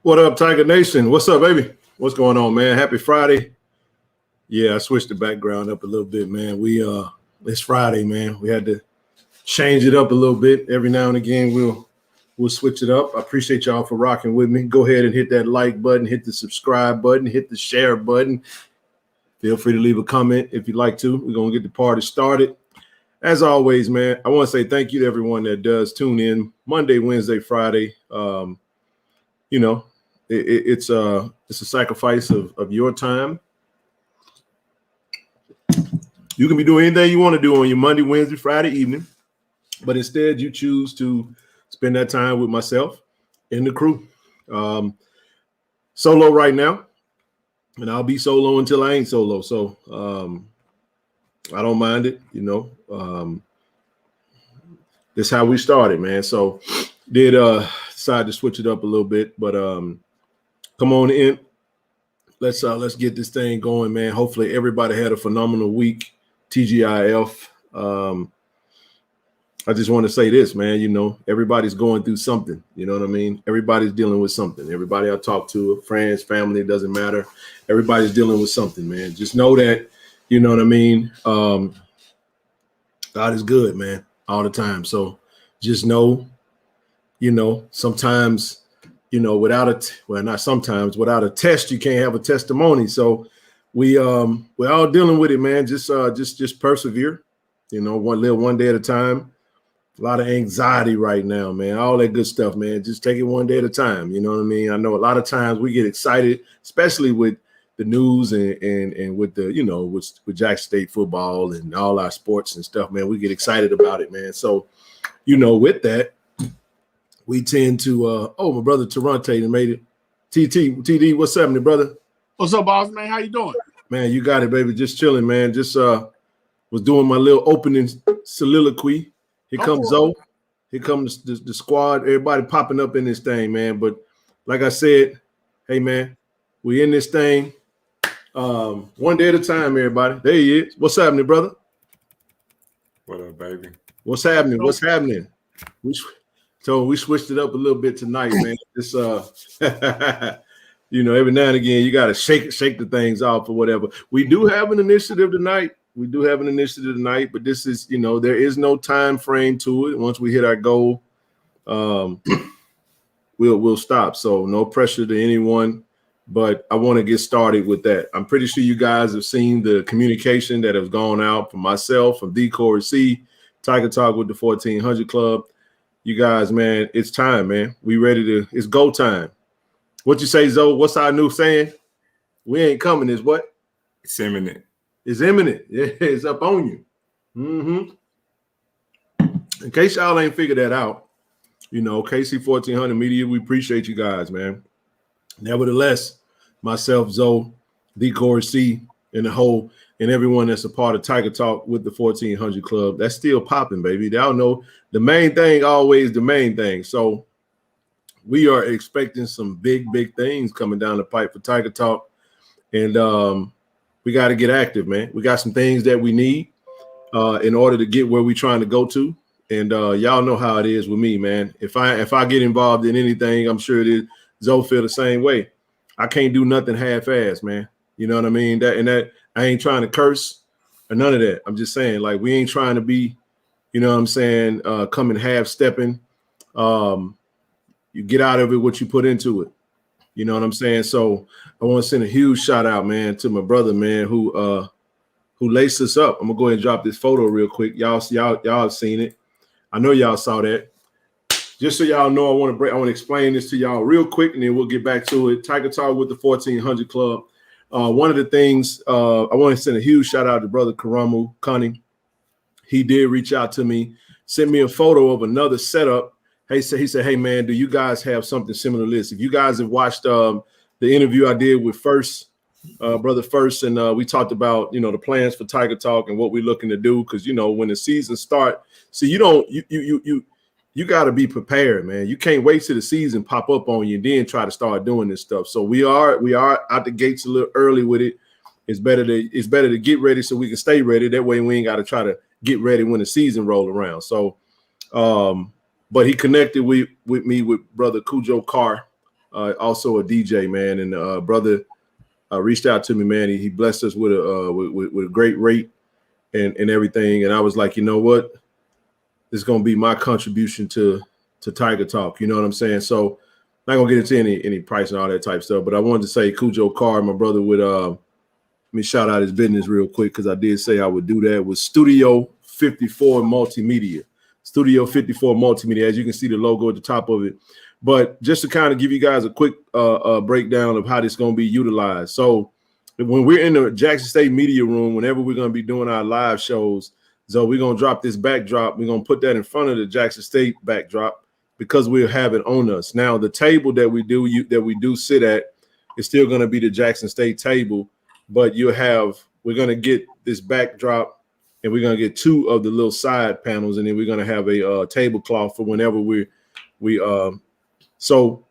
What up, Tiger Nation? What's up, baby? What's going on, man? Happy Friday. Yeah, I switched the background up a little bit, man. It's Friday, man. We had to change it up a little bit. Every now and again, we'll switch it up. I appreciate y'all for rocking with me. Go ahead and hit that like button, hit the subscribe button, hit the share button. Feel free to leave a comment if you'd like to. We're going to get the party started. As always, man, I want to say thank you to everyone that does tune in Monday, Wednesday, Friday. It's a sacrifice of your time. You can be doing anything you want to do on your Monday, Wednesday, Friday evening, but instead you choose to spend that time with myself and the crew. Solo right now, and I'll be solo until I ain't solo. So I don't mind it, This is how we started, man. So did decide to switch it up a little bit, but come on in. Let's get this thing going, man. Hopefully everybody had a phenomenal week. TGIF. I just want to say this, man. Everybody's going through something. You know what I mean? Everybody's dealing with something. Everybody I talk to, friends, family, it doesn't matter. Everybody's dealing with something, man. Just know that, you know what I mean? God is good, man, all the time. So just know, sometimes, without a test, you can't have a testimony. So we're all dealing with it, man. Just persevere, one day at a time. A lot of anxiety right now, man. All that good stuff, man. Just take it one day at a time. You know what I mean? I know a lot of times we get excited, especially with the news and with the, with Jackson State football and all our sports and stuff, man. We get excited about it, man. So, with that, we tend to my brother Tarante made it. TD, what's happening, brother? What's up, boss man? How you doing? Man, you got it, baby. Just chilling, man. Just was doing my little opening soliloquy. Here comes Zoe. Here comes the squad. Everybody popping up in this thing, man. But like I said, hey, man, we in this thing one day at a time, everybody. There he is. What's happening, brother? What up, baby? What's happening? What's happening? So we switched it up a little bit tonight, man. It's every now and again you gotta shake the things off or whatever. We do have an initiative tonight. But this is, there is no time frame to it. Once we hit our goal, we'll stop. So no pressure to anyone. But I want to get started with that. I'm pretty sure you guys have seen the communication that has gone out from myself, from D. Corey C, Tiger Talk with the 1400 Club. You guys, man, it's time, man. We ready to, it's go time. What you say, Zoe? What's our new saying? We ain't coming is what? It's imminent. It's imminent. Yeah, it's up on you. In case y'all ain't figured that out, KC 1400 Media, we appreciate you guys, man. Nevertheless, myself, Zoe, D. Corey C, and everyone that's a part of Tiger Talk with the 1400 Club, that's still popping, baby. Y'all know the main thing, always the main thing. So we are expecting some big things coming down the pipe for Tiger Talk. And we got to get active, man. We got some things that we need in order to get where we're trying to go to. And y'all know how it is with me, man. If I get involved in anything, I'm sure it is. Zoe feel the same way. I can't do nothing half-assed, man. You know what I mean? That I ain't trying to curse or none of that. I'm just saying, like, we ain't trying to be, you know what I'm saying, coming half-stepping. You get out of it what you put into it. You know what I'm saying? So I want to send a huge shout out, man, to my brother, man, who laced us up. I'm gonna go ahead and drop this photo real quick. Y'all have seen it. I know y'all saw that. just so y'all know, I want to explain this to y'all real quick, and then we'll get back to it. Tiger Talk with the 1400 Club. One of the things I want to send a huge shout out to brother Karamu Cunning. He did reach out to me, sent me a photo of another setup. He said, hey man, do you guys have something similar to this? If you guys have watched the interview I did with brother First, and we talked about, the plans for Tiger Talk and what we're looking to do, because when the season start, see, you got to be prepared, man. You can't wait till the season pop up on you and then try to start doing this stuff. So we are out the gates a little early with it. It's better to get ready so we can stay ready. That way we ain't got to try to get ready when the season roll around. So, but he connected with me with brother Cujo Carr, also a DJ, man, and brother reached out to me, man. He blessed us with a great rate and everything. And I was like, you know what? This is gonna be my contribution to Tiger Talk. You know what I'm saying? So I'm not gonna get into any price and all that type stuff, but I wanted to say Cujo Carr, my brother, would let me shout out his business real quick, because I did say I would do that, with Studio 54 Multimedia. Studio 54 Multimedia, as you can see the logo at the top of it. But just to kind of give you guys a quick breakdown of how this is going to be utilized. So when we're in the Jackson State Media Room, whenever we're going to be doing our live shows, so we're going to drop this backdrop. We're going to put that in front of the Jackson State backdrop, because we'll have it on us. Now, the table that we do sit at is still going to be the Jackson State table, but we're going to get this backdrop, and we're going to get two of the little side panels, and then we're going to have a tablecloth for whenever so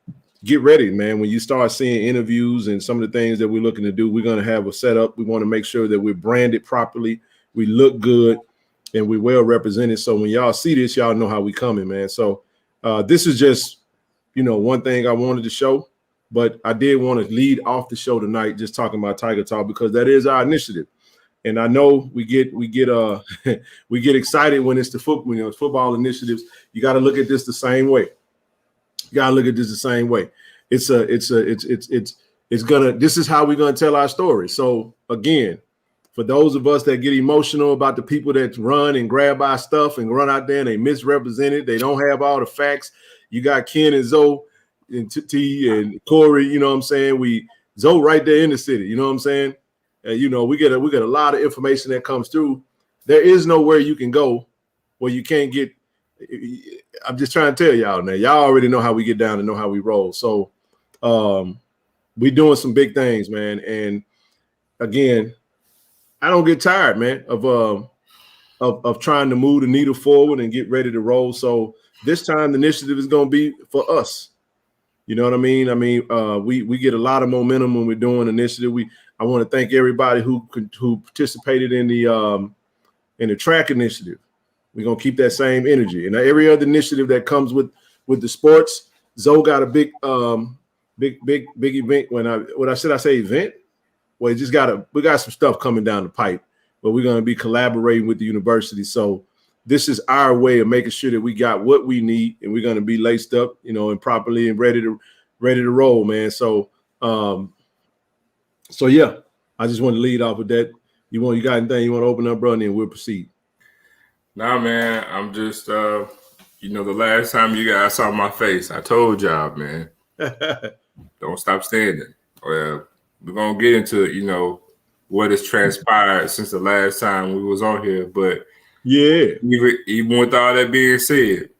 get ready, man. When you start seeing interviews and some of the things that we're looking to do, we're going to have a setup. We want to make sure that we're branded properly, we look good, and we're well represented. So when y'all see this, y'all know how we coming, man. So this is just, one thing I wanted to show, but I did want to lead off the show tonight just talking about Tiger Talk, because that is our initiative. And I know we get we get excited when it's football initiatives. You got to look at this the same way. This is how we're gonna tell our story. So again, for those of us that get emotional about the people that run and grab our stuff and run out there and they misrepresented, they don't have all the facts. You got Ken and Zoe and T and Corey, you know what I'm saying? Zoe right there in the city, you know what I'm saying? And we get a lot of information that comes through. There is nowhere you can go where you can't get. I'm just trying to tell y'all now. Y'all already know how we get down and know how we roll. So we doing some big things, man. And again, I don't get tired, man, of trying to move the needle forward and get ready to roll. So this time the initiative is going to be for us. You know what I mean? We get a lot of momentum when we're doing initiative. I want to thank everybody who participated in the track initiative. We're gonna keep that same energy, and every other initiative that comes with the sports. Zoe got a big event. I say event. Well, we got some stuff coming down the pipe, but we're gonna be collaborating with the university. So this is our way of making sure that we got what we need, and we're gonna be laced up, and properly and ready to roll, man. So yeah, I just want to lead off with that. You got anything you want to open up, bro, and then we'll proceed. Nah, man, I'm just, the last time you guys saw my face, I told y'all, man, don't stop standing. Well, we're going to get into, what has transpired since the last time we was on here. But yeah, even with all that being said,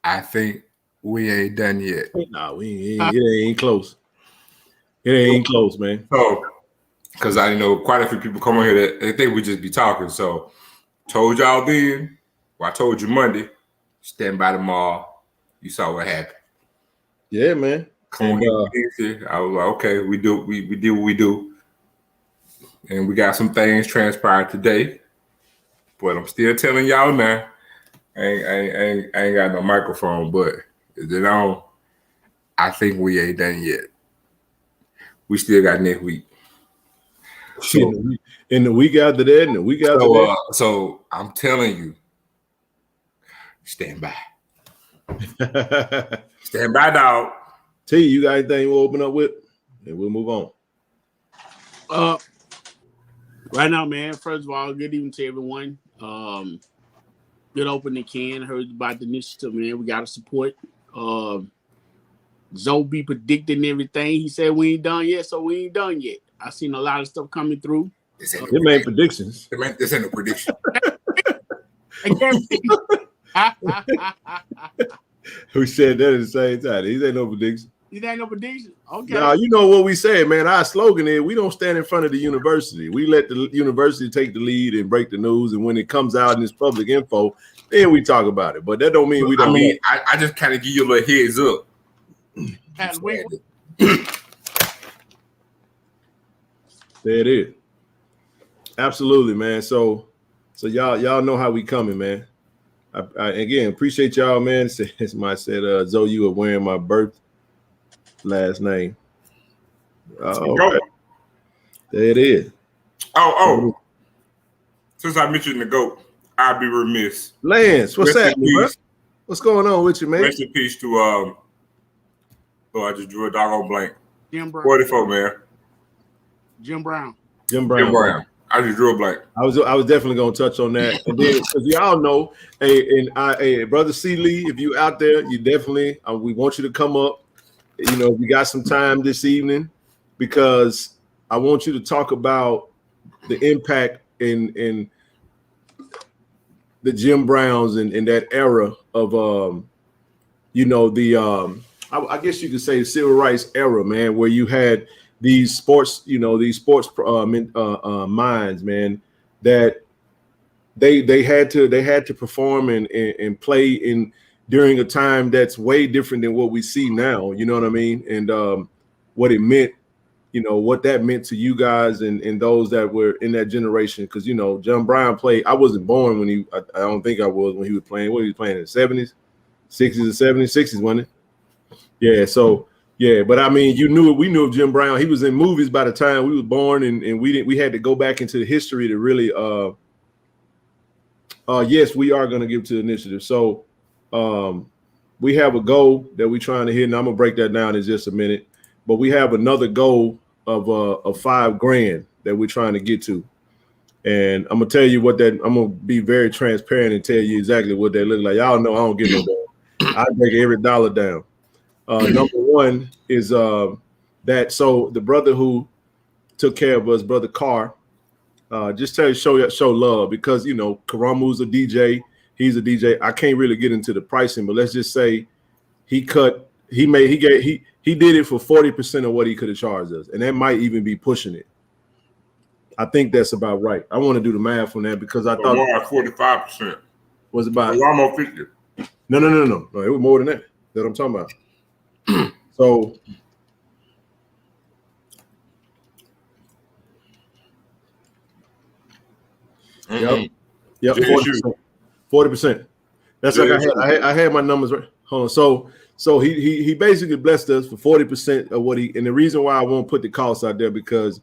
I think we ain't done yet. Nah, it ain't close. It ain't close, man. So, because I know quite a few people come on here that they think we just be talking. So, told y'all then, I told you Monday, stand by tomorrow. You saw what happened. Yeah, man. Come on, I was like, okay, we do what we do. And we got some things transpired today. But I'm still telling y'all now, I ain't got no microphone, but I think we ain't done yet. We still got next week. So, in the week after that, and the week after that. So I'm telling you, stand by. Stand by, dog. T, you got anything we'll open up with? And we'll move on. Right now, man, first of all, good evening to everyone. Good opening, Ken. Heard about the initiative, man. We got to support. Zoe be predicting everything. He said we ain't done yet, so we ain't done yet. I seen a lot of stuff coming through. They made predictions. This ain't no prediction. We said that at the same time. These ain't no predictions. These ain't no prediction. Okay. Now, you know what we said, man. Our slogan is we don't stand in front of the university. We let the university take the lead and break the news. And when it comes out in this public info, then we talk about it. But that don't mean we don't. I just kind of give you a little heads up. There it is. Absolutely, man. So y'all know how we coming, man. I again appreciate y'all, man. Somebody said, Zoe, you were wearing my birth last name. Right. There it is. Oh. Since I mentioned the GOAT, I'd be remiss. Lance, what's happening, bro? What's going on with you, man? Rest in peace to I just drew a doggone blank. Jim Brown. 44, man. Jim Brown. I just drew a blank. I was definitely gonna touch on that, and then because y'all know, hey, brother C. Lee, if you out there, you definitely we want you to come up. You know, if you got some time this evening, because I want you to talk about the impact in the Jim Browns and that era of I guess you could say the civil rights era, man, where you had these sports minds, man, that they had to perform and play in during a time that's way different than what we see now. You know what I mean? And what it meant, what that meant to you guys and those that were in that generation. Because John Brown played. I wasn't born when I don't think I was when he was playing. What he was playing in the 70s, 60s, and 70s, 60s, wasn't it? Yeah. So. Yeah, but I mean, we knew of Jim Brown. He was in movies by the time we was born, and we had to go back into the history to really yes, we are going to give to the initiative. So we have a goal that we're trying to hit, and I'm gonna break that down in just a minute. But we have another goal of $5,000 that we're trying to get to. And I'm gonna tell you I'm gonna be very transparent and tell you exactly what they look like. Y'all know I don't get no dollar. I break every dollar down. Number one is that so the brother who took care of us, Brother Carr, just show love because Karamu's a DJ, he's a DJ. I can't really get into the pricing, but let's just say he did it for 40% of what he could have charged us, and that might even be pushing it. I think that's about right. I want to do the math on that because I thought more like 45% was about almost 50. No, it was more than that. That I'm talking about. So yep, 40%. That's JSU. Like I had my numbers right. Hold on. So he basically blessed us for 40% of what and the reason why I won't put the costs out there because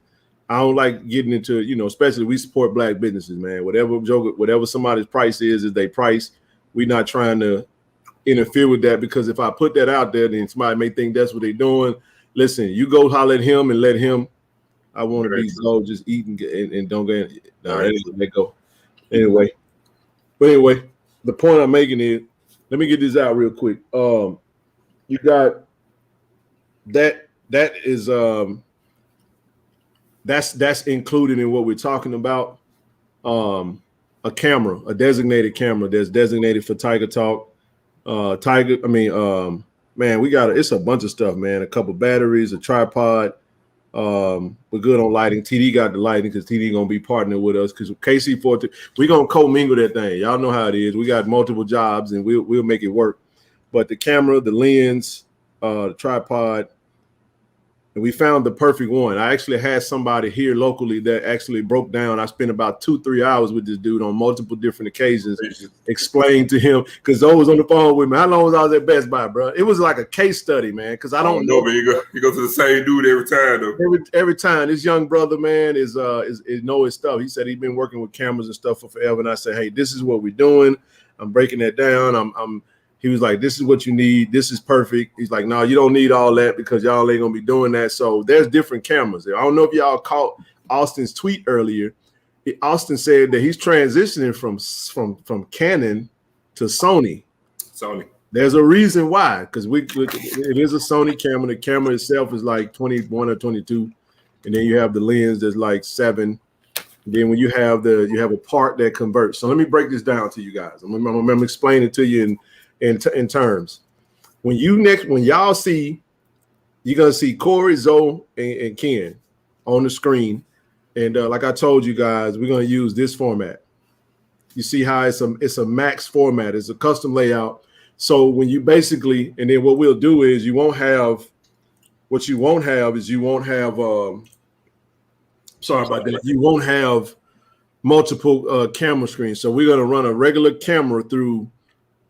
I don't like getting into, especially we support black businesses, man. Whatever somebody's price is their price. We're not trying to interfere with that because if I put that out there, then somebody may think that's what they're doing. Listen, you go holler at him and let him. I want to be slow, just eat and don't get. Let go. Anyway, the point I'm making is, let me get this out real quick. You got that is that's included in what we're talking about. A camera, a designated camera that's designated for Tiger Talk. Man, it's a bunch of stuff, man. A couple batteries, a tripod. We're good on lighting. TD got the lighting because TD gonna be partnering with us because KC14, we're gonna co-mingle that thing. Y'all know how it is. We got multiple jobs and we'll make it work. But the camera, the lens, the tripod, and we found the perfect one. I actually had somebody here locally that actually broke down. I spent about 2-3 hours with this dude on multiple different occasions, explaining to him because Zoe was on the phone with me. How long was I was at Best Buy, bro? It was like a case study, man. Because I don't know, but you go to the same dude every time, though. Every time, this young brother, man, is know his stuff. He said he's been working with cameras and stuff for forever. And I said, hey, this is what we're doing. I'm breaking that down. He was like, this is what you need. This is perfect. He's like, no, you don't need all that because y'all ain't going to be doing that. So there's different cameras. I don't know if y'all caught Austin's tweet earlier. Austin said that he's transitioning from Canon to Sony. Sony. There's a reason why, because it is a Sony camera. The camera itself is like 21 or 22, and then you have the lens that's like 7. Then when you have a part that converts. So let me break this down to you guys. I'm gonna explain it to you in terms. When y'all see, you're gonna see Corey, Zoe, and Ken on the screen, and like I told you guys, we're gonna use this format. You see how it's a max format. It's a custom layout. So when you basically, and then what we'll do is you won't have sorry about that. You won't have multiple camera screens. So we're going to run a regular camera through.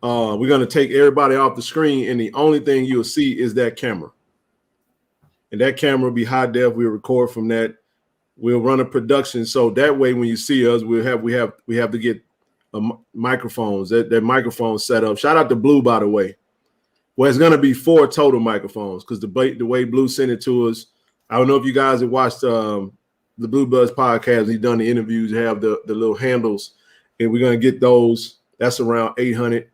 We're going to take everybody off the screen, and the only thing you'll see is that camera. And that camera will be high def. We'll record from that. We'll run a production. So that way, when you see us, we have to get microphones. That microphone set up. Shout out to Blue, by the way. Well, it's going to be 4 total microphones because the way Blue sent it to us. I don't know if you guys have watched the Blue Buzz podcast. He's done the interviews, have the little handles, and we're going to get those. That's around 800.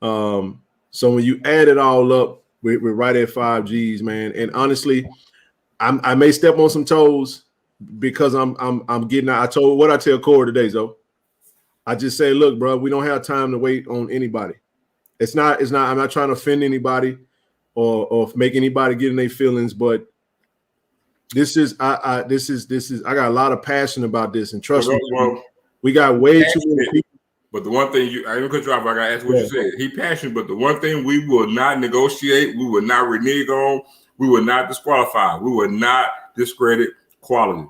So when you add it all up, we're right at 5 Gs, man. And honestly, I may step on some toes because I'm getting out. I tell Corey today, though. I just say, look, bro, we don't have time to wait on anybody. I'm not trying to offend anybody or make anybody get in their feelings, but I got a lot of passion about this, and trust me, we got way too many people. But the one thing I didn't cut you off. I got to ask what you said. He passionate, but the one thing we will not negotiate, we will not renege on, we will not disqualify, we will not discredit quality.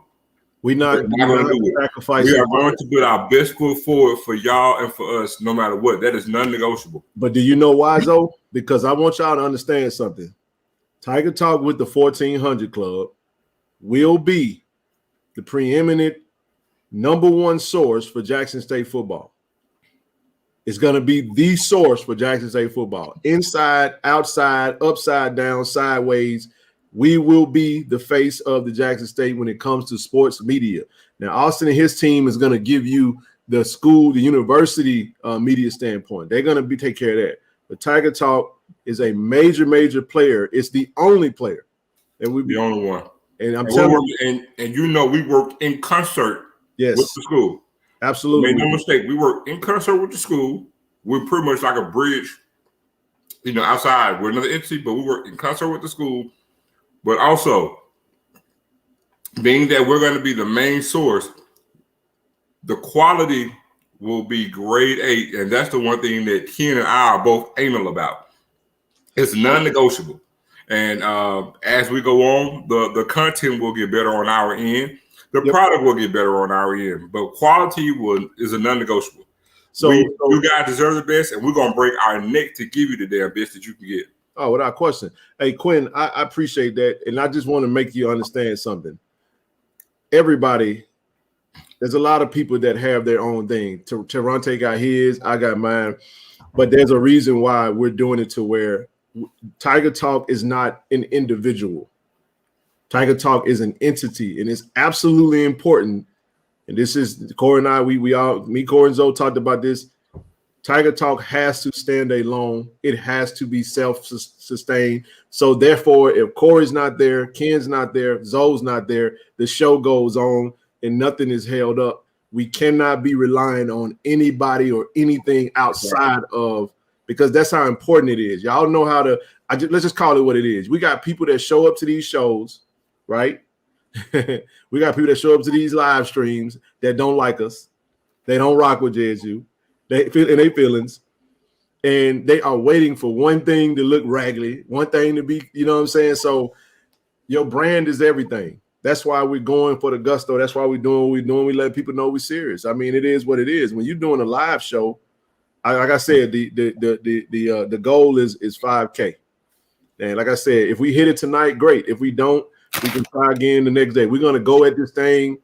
We're not going to do it. Sacrifice. We are going to put our best foot forward for y'all and for us, no matter what. That is non-negotiable. But do you know why, though? Because I want y'all to understand something. Tiger Talk with the 1400 Club will be the preeminent #1 source for Jackson State football. It's going to be the source for Jackson State football. Inside, outside, upside down, sideways. We will be the face of the Jackson State when it comes to sports media. Now, Austin and his team is going to give you the university media standpoint. They're going to take care of that. But Tiger Talk is a major, major player. It's the only player. And we're the only one. And I'm telling you. And we work in concert with the school. Absolutely. Make no mistake. We work in concert with the school. We're pretty much like a bridge, outside. We're another entity, but we work in concert with the school. But also, being that we're going to be the main source, the quality will be grade A. And that's the one thing that Ken and I are both anal about. It's non-negotiable. And as we go on, the content will get better on our end. The product will get better on our end. But quality is a non-negotiable. So you guys deserve the best, and we're going to break our neck to give you the damn best that you can get. Oh, without question. Hey, Quinn, I appreciate that. And I just want to make you understand something. Everybody, there's a lot of people that have their own thing. Terrante got his, I got mine. But there's a reason why we're doing it to where Tiger Talk is not an individual. Tiger Talk is an entity, and it's absolutely important. And this is Corey and I, me, Corey, and Zoe talked about this. Tiger Talk has to stand alone. It has to be self-sustained. So therefore, if Corey's not there, Ken's not there, Zoe's not there, the show goes on and nothing is held up. We cannot be relying on anybody or anything outside of, because that's how important it is. Y'all know how to, let's just call it what it is. We got people that show up to these shows, right? We got people that show up to these live streams that don't like us. They don't rock with JSU. They feel in their feelings, and they are waiting for one thing to look raggedy, one thing to be, you know what I'm saying? So your brand is everything. That's why we're going for the gusto. That's why we're doing what we're doing. We let people know we're serious. I mean, it is what it is. When you're doing a live show, like I said, the goal is 5K. And like I said, if we hit it tonight, great. If we don't, we can try again the next day. We're going to go at this thing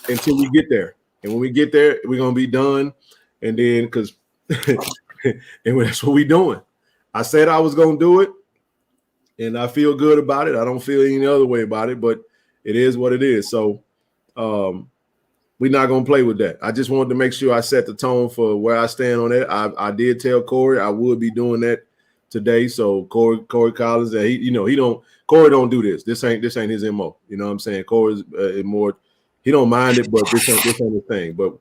until we get there. And when we get there, we're going to be done. And then, because and that's what we're doing. I said I was going to do it, and I feel good about it. I don't feel any other way about it, but it is what it is. So We're not gonna play with that. I just wanted to make sure I set the tone for where I stand on that. I did tell Corey I would be doing that today. So Corey Collins, that Corey don't do this. This ain't his MO. You know what I'm saying? Corey's more. He don't mind it, but this ain't the thing. But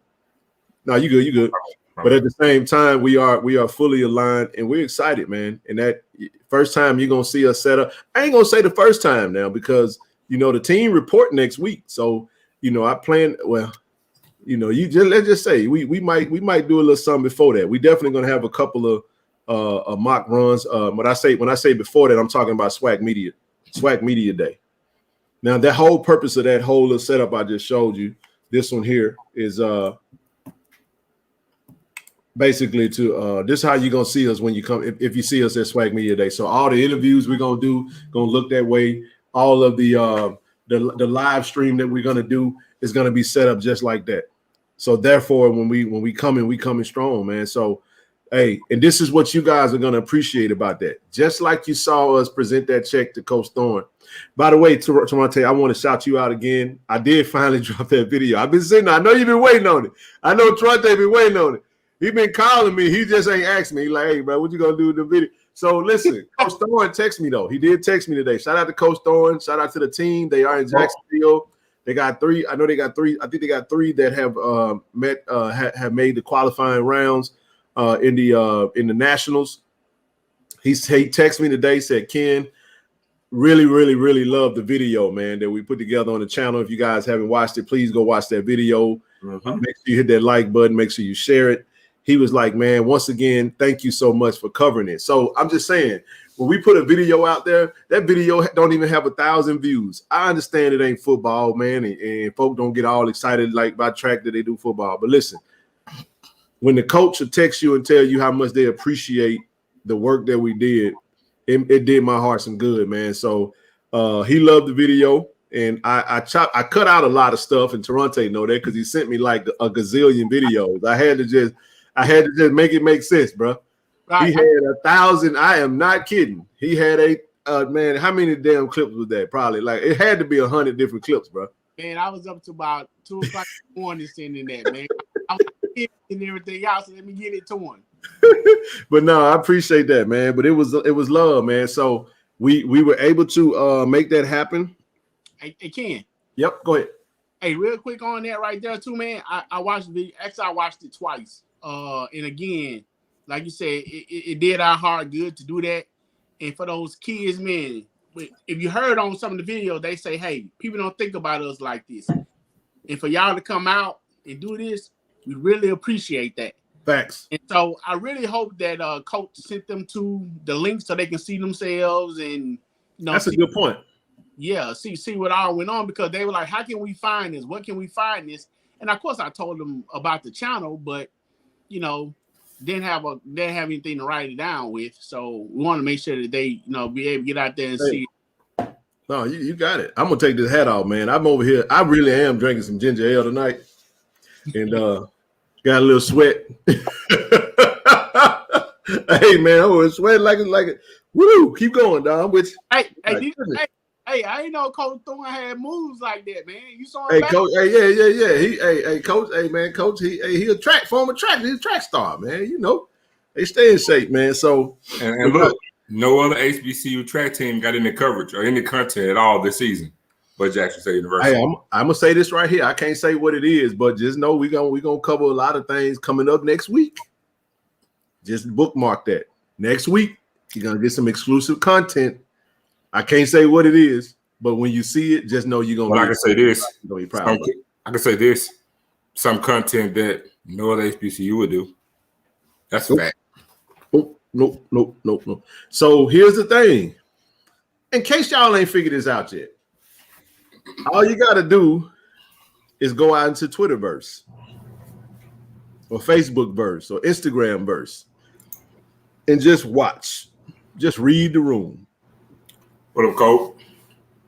no, you good. But at the same time, we are fully aligned and we're excited, man. And that first time you're gonna see us set up. I ain't gonna say the first time now because the team report next week. So I plan well. Let's just say we might do a little something before that. We definitely gonna have a couple of mock runs. When I say before that, I'm talking about Swag Media Day. Now that whole purpose of that whole little setup I just showed you, this one here is basically to this is how you're gonna see us when you come if you see us at Swag Media Day. So all the interviews we're gonna do gonna look that way. All of the live stream that we're gonna do is gonna be set up just like that. So therefore, when we come in, we coming strong, man. So hey, and this is what you guys are gonna appreciate about that. Just like you saw us present that check to Coach Thorne. By the way, Toronto, I want to shout you out again. I did finally drop that video. I've been sitting there. I know you've been waiting on it. I know Toronto been waiting on it. He been calling me. He just ain't asked me. He like, hey, bro, what you gonna do with the video? So listen, Coach Thorne texted me though. He did text me today. Shout out to Coach Thorne. Shout out to the team. They are in Jacksonville. They got 3. I know they got 3. I think they got 3 that have have made the qualifying rounds in the nationals. He texted me today. Said, Ken, really, really, really love the video, man, that we put together on the channel. If you guys haven't watched it, please go watch that video. Make sure you hit that like button. Make sure you share it. He was like, man, once again, thank you so much for covering it. So I'm just saying, when we put a video out there, that video don't even have 1,000 views. I understand it ain't football, man, and folk don't get all excited like by track that they do football. But listen, when the coach will text you and tell you how much they appreciate the work that we did, it did my heart some good, man. So he loved the video, and I cut out a lot of stuff, and Toronto know that because he sent me like a gazillion videos. I had to just make it make sense, bro. Right. He had 1,000. I am not kidding. He had man. How many damn clips was that? Probably like it had to be 100 different clips, bro. Man, I was up to about 2 o'clock in the morning sending that, man. I was and everything else. So let me get it to him. But no, I appreciate that, man. But it was love, man. So we were able to make that happen. Hey, Ken. Yep, go ahead. Hey, real quick on that right there too, man. I watched the video. Actually, I watched it twice. And again, like you said, it did our heart good to do that. And for those kids, man, if you heard on some of the videos, they say, hey, people don't think about us like this. And for y'all to come out and do this, we really appreciate that. Facts. And so I really hope that Coach sent them to the link so they can see themselves and that's a good point. Yeah, see what all went on, because they were like, how can we find this? What can we find this? And of course I told them about the channel, but didn't have anything to write it down with. So we want to make sure that they, be able to get out there and see it. No, you got it. I'm gonna take this hat off, man. I'm over here. I really am drinking some ginger ale tonight. And got a little sweat. Hey man, I was sweating like it. Woo! Keep going, dog. I'm with you. Hey, I ain't know Coach Thorne had moves like that, man. You saw him. Hey, Coach. Hey, yeah. Coach. Hey, man, Coach. He a former track. He's a track star, man. They stay in shape, man. So and look, no other HBCU track team got any coverage or any content at all this season, but Jackson State University. Hey, I'm gonna say this right here. I can't say what it is, but just know we gonna cover a lot of things coming up next week. Just bookmark that. Next week, you're gonna get some exclusive content. I can't say what it is, but when you see it, just know you're gonna. Well, I can say this. Be proud. I can say this. Some content that no other HBCU would do. That's a fact. Nope. So here's the thing. In case y'all ain't figured this out yet, all you got to do is go out into Twitterverse or Facebookverse or Instagramverse and just watch. Just read the room. What up, Coach?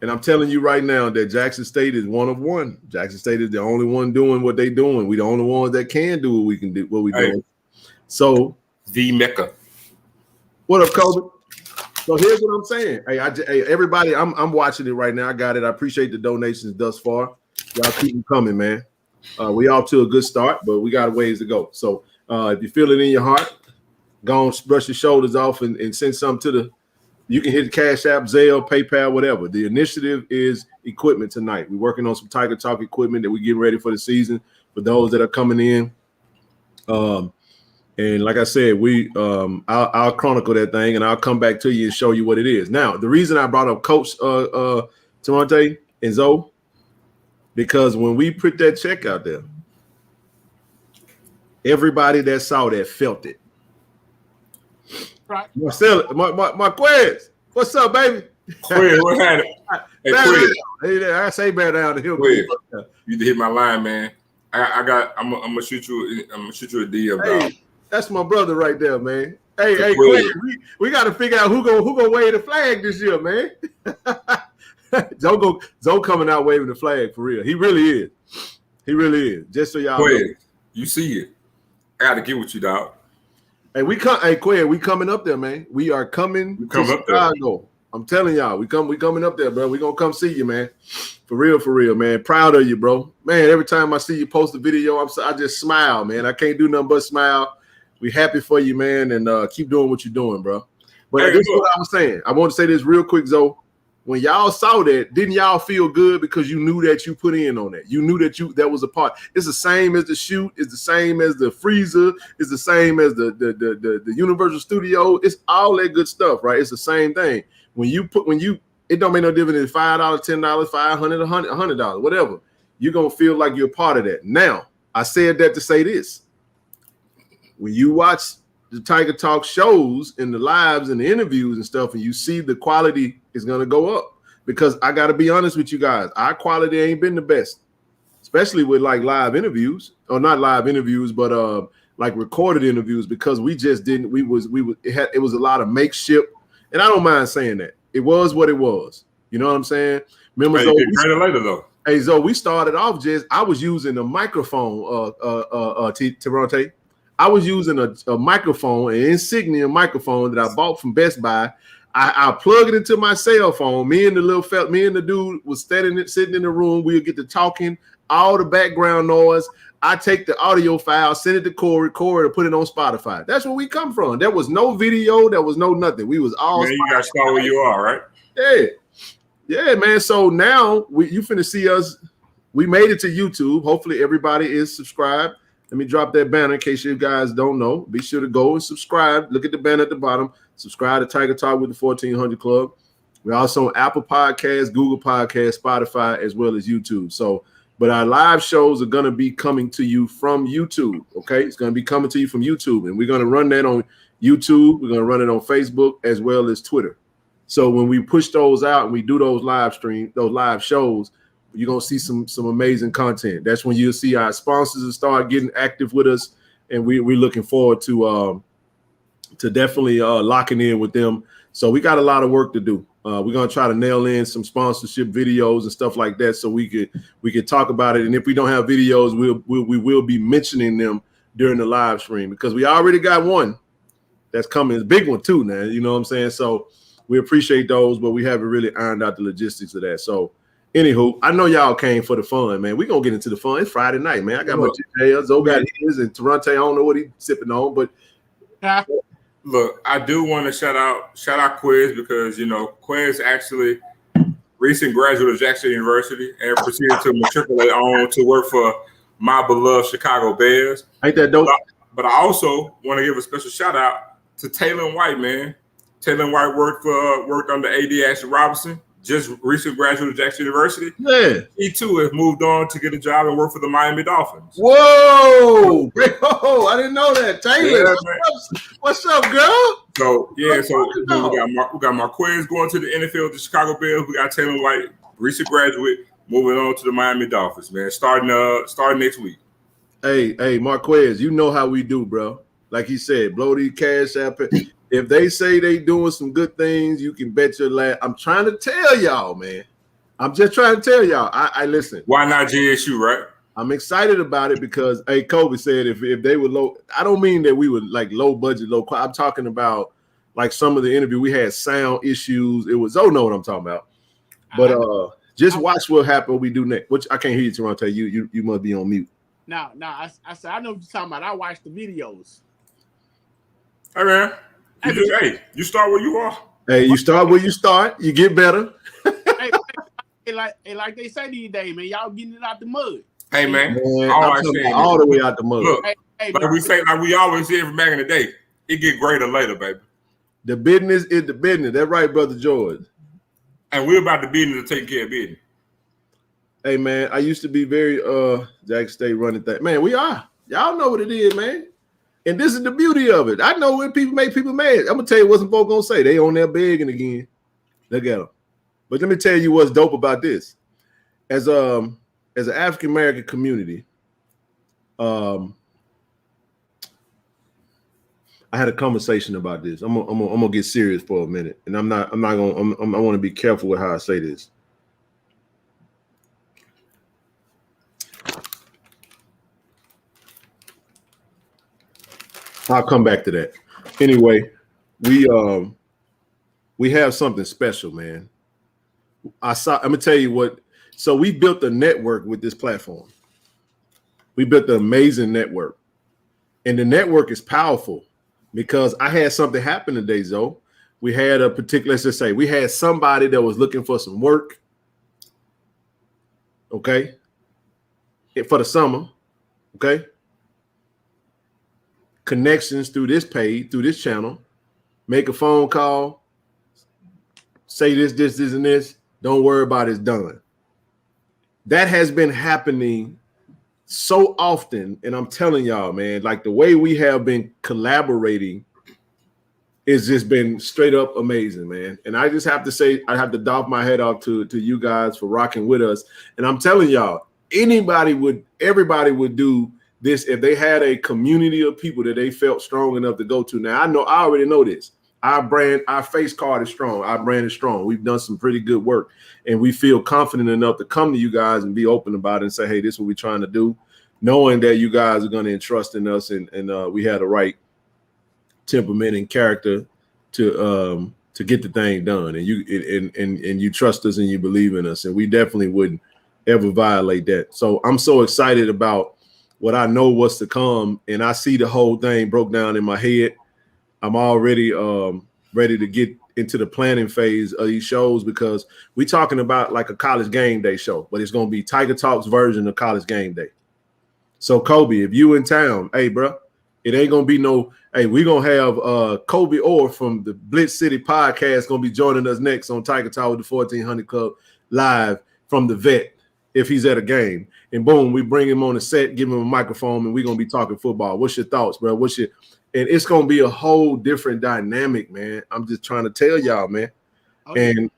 And I'm telling you right now that Jackson State is one of one. Jackson State is the only one doing what they're doing. We the only ones that can do what we can do. What we doing. So the Mecca. What up, Kobe? So here's what I'm saying. Hey, everybody, I'm watching it right now. I got it. I appreciate the donations thus far. Y'all keep them coming, man. We off to a good start, but we got a ways to go. So if you feel it in your heart, go on, brush your shoulders off and send something to the. You can hit the Cash App, Zelle, PayPal, whatever. The initiative is equipment tonight. We're working on some Tiger Talk equipment that we're getting ready for the season for those that are coming in. And like I said, I'll chronicle that thing and I'll come back to you and show you what it is. Now, the reason I brought up Coach Taronte and Zoe, because when we put that check out there, everybody that saw that felt it. Right. Marquez, what's up, baby? Quiz, what happened? Hey, Quiz. I say bear down the hill. Quiz, you hit my line, man. I'm gonna shoot you a DM, hey, dog. That's my brother right there, man. Hey, Quiz, we got to figure out who gonna wave the flag this year, man. Zoe coming out waving the flag for real. He really is. He really is. Just so y'all Quiz, know. You see it. I got to get with you, dog. Hey, Quay, we coming up there, man. We are coming to Chicago. I'm telling y'all, we coming up there, bro. We gonna come see you, man. For real, man. Proud of you, bro. Man, every time I see you post a video, I just smile, man. I can't do nothing but smile. We happy for you, man, and keep doing what you're doing, bro. But this is what I was saying. I want to say this real quick, Zoe. When y'all saw that, didn't y'all feel good because you knew that you put in on that? You knew that was a part. It's the same as the shoot. It's the same as the freezer. It's the same as the Universal Studio. It's all that good stuff, right? It's the same thing. It don't make no difference if $5, $10, $500, $100, whatever. You're gonna feel like you're a part of that. Now, I said that to say this: when you watch the Tiger Talk shows and the lives and the interviews and stuff, and you see the quality is going to go up, because I got to be honest with you guys, our quality ain't been the best, especially with like live interviews, or not live interviews, but like recorded interviews, because we just didn't. It was a lot of makeshift, and I don't mind saying that. It was what it was. You know what I'm saying? Remember, hey, later though. Hey, Zoe, we started off I was using a microphone, Taronte. I was using a microphone, an Insignia microphone that I bought from Best Buy. I plug it into my cell phone. Me and the dude was sitting in the room. We'll get to talking, all the background noise. I take the audio file, send it to Corey to put it on Spotify. That's where we come from. There was no video. There was no nothing. We was all. Man, you got to start where you are, right? Yeah, man. So now you finna see us. We made it to YouTube. Hopefully everybody is subscribed. Let me drop that banner in case you guys don't know. Be sure to go and subscribe. Look at the banner at the bottom. Subscribe to Tiger Talk with the 1400 Club. We're also on Apple Podcasts, Google Podcasts, Spotify, as well as YouTube. So, but our live shows are going to be coming to you from YouTube, okay? It's going to be coming to you from YouTube, and we're going to run that on YouTube. We're going to run it on Facebook as well as Twitter. So when we push those out and we do those live shows, you're going to see some amazing content. That's when you'll see our sponsors start getting active with us, and we're looking forward to definitely locking in with them. So we got a lot of work to do. We're going to try to nail in some sponsorship videos and stuff like that, so we could talk about it. And if we don't have videos, we will be mentioning them during the live stream, because we already got one that's coming. It's a big one too now, you know what I'm saying? So we appreciate those, but we haven't really ironed out the logistics of that. So anywho, I know y'all came for the fun, man. We're going to get into the fun. It's Friday night, man. I got my ginger. Zoe got his, and Taronte, I don't know what he's sipping on, but look, I do want to shout out Quiz, because, you know, Quiz actually recent graduate of Jackson University and proceeded to matriculate on to work for my beloved Chicago Bears. Ain't that dope? But I also want to give a special shout out to Taylor White, man. Taylor White worked under AD Ashton Robinson, just recent graduate of Jackson University. Yeah. He too has moved on to get a job and work for the Miami Dolphins. Whoa! I didn't know that. Taylor, yeah, what's up, girl? So yeah, we got Marquez going to the NFL, the Chicago Bears. We got Taylor White, recent graduate, moving on to the Miami Dolphins, man. Starting next week. Hey, Marquez, you know how we do, bro. Like he said, blow these cash app. If they say they doing some good things, you can bet your life. I'm trying to tell y'all, man. I'm just trying to tell y'all. I listen. Why not JSU, right? I'm excited about it because, hey, Kobe said if they were low, I don't mean that we were like low budget, low quality. I'm talking about like some of the interview. We had sound issues. It was, know what I'm talking about. But Just watch what happen. We do next. Which I can't hear you, Toronto. You must be on mute. No. I said I know what you're talking about. I watched the videos. Hey man, you start where you are. Hey, you start where you start. You get better. like they say these days, man. Y'all getting it out the mud. Hey man, all the way out the mud. Look, like we always say from back in the day, it get greater later, baby. The business is the business. That's right, brother George. And we're about the business to take care of business. Hey man, I used to be very Jack State running that. Man, we are. Y'all know what it is, man. And this is the beauty of it. I know when people make people mad. I'm gonna tell you what some folks gonna say. They on there begging again. Look at them. But let me tell you what's dope about this. As an African American community, I had a conversation about this. I'm gonna get serious for a minute, and I want to be careful with how I say this. I'll come back to that. Anyway, we have something special, man. I'm gonna tell you what. So we built a network with this platform. We built an amazing network, and the network is powerful because I had something happen today, Zoe. We had a particular, let's just say, we had somebody that was looking for some work. Okay, for the summer. Okay. Connections through this page, through this channel, make a phone call, say this, and this. Don't worry about it, it's done. That has been happening so often, and I'm telling y'all, man, like the way we have been collaborating is just been straight up amazing, man. And I just have to say, I have to doff my head off to you guys for rocking with us. And I'm telling y'all, everybody would do this if they had a community of people that they felt strong enough to go to. Now, I already know this. Our face card is strong. Our brand is strong. We've done some pretty good work, and we feel confident enough to come to you guys and be open about it and say, hey, this is what we're trying to do, knowing that you guys are going to entrust in us, and we had the right temperament and character to get the thing done. And you trust us and you believe in us, and we definitely wouldn't ever violate that. So I'm so excited about what I know what's to come, and I see the whole thing broke down in my head. I'm already ready to get into the planning phase of these shows because we're talking about like a college game day show, but it's going to be Tiger Talk's version of college game day. So Kobe, if you in town, hey, bro, it ain't going to be no, hey, we're going to have Kobe Orr from the Blitz City podcast going to be joining us next on Tiger Talk with the 1400 Club live from the vet if he's at a game. And boom, we bring him on the set, give him a microphone, and we're going to be talking football. What's your thoughts, bro? And it's going to be a whole different dynamic, man. I'm just trying to tell y'all, man. Okay. And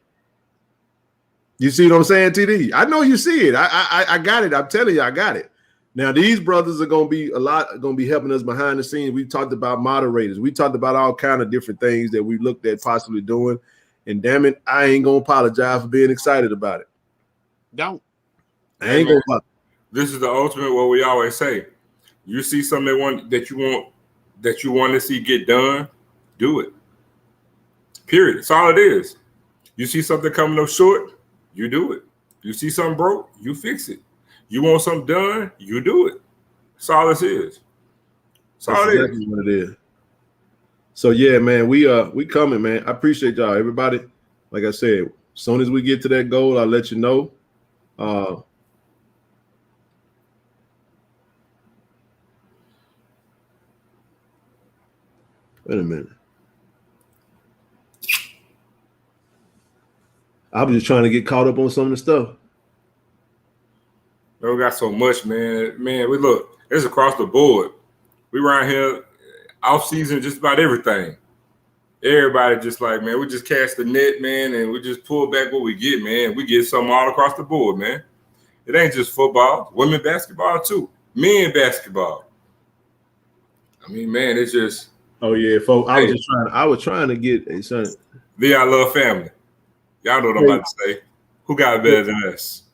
you see what I'm saying, TD? I know you see it. I got it. I'm telling you, I got it. Now, these brothers are going to be helping us behind the scenes. We talked about moderators. We talked about all kind of different things that we looked at possibly doing. And damn it, I ain't going to apologize for being excited about it. Don't. I ain't going to. This is the ultimate, what we always say. You see something that you want to see get done, do it. Period. That's all it is. You see something coming up short, you do it. You see something broke, you fix it. You want something done, you do it. That's all this is. That's all it is. What it is. So yeah, man, we coming, man. I appreciate y'all, everybody. Like I said, as soon as we get to that goal, I'll let you know. Wait a minute. I was just trying to get caught up on some of the stuff. We got so much, man. Man, we look, it's across the board. We around here off season, just about everything. Everybody just like, man, we just cast the net, man, and we just pull back what we get, man. We get something all across the board, man. It ain't just football, women basketball too, men basketball. I mean, man, it's just. Oh yeah, folks. I was trying to get a son. I love family. Y'all know what I'm about to say. Who got it better than us?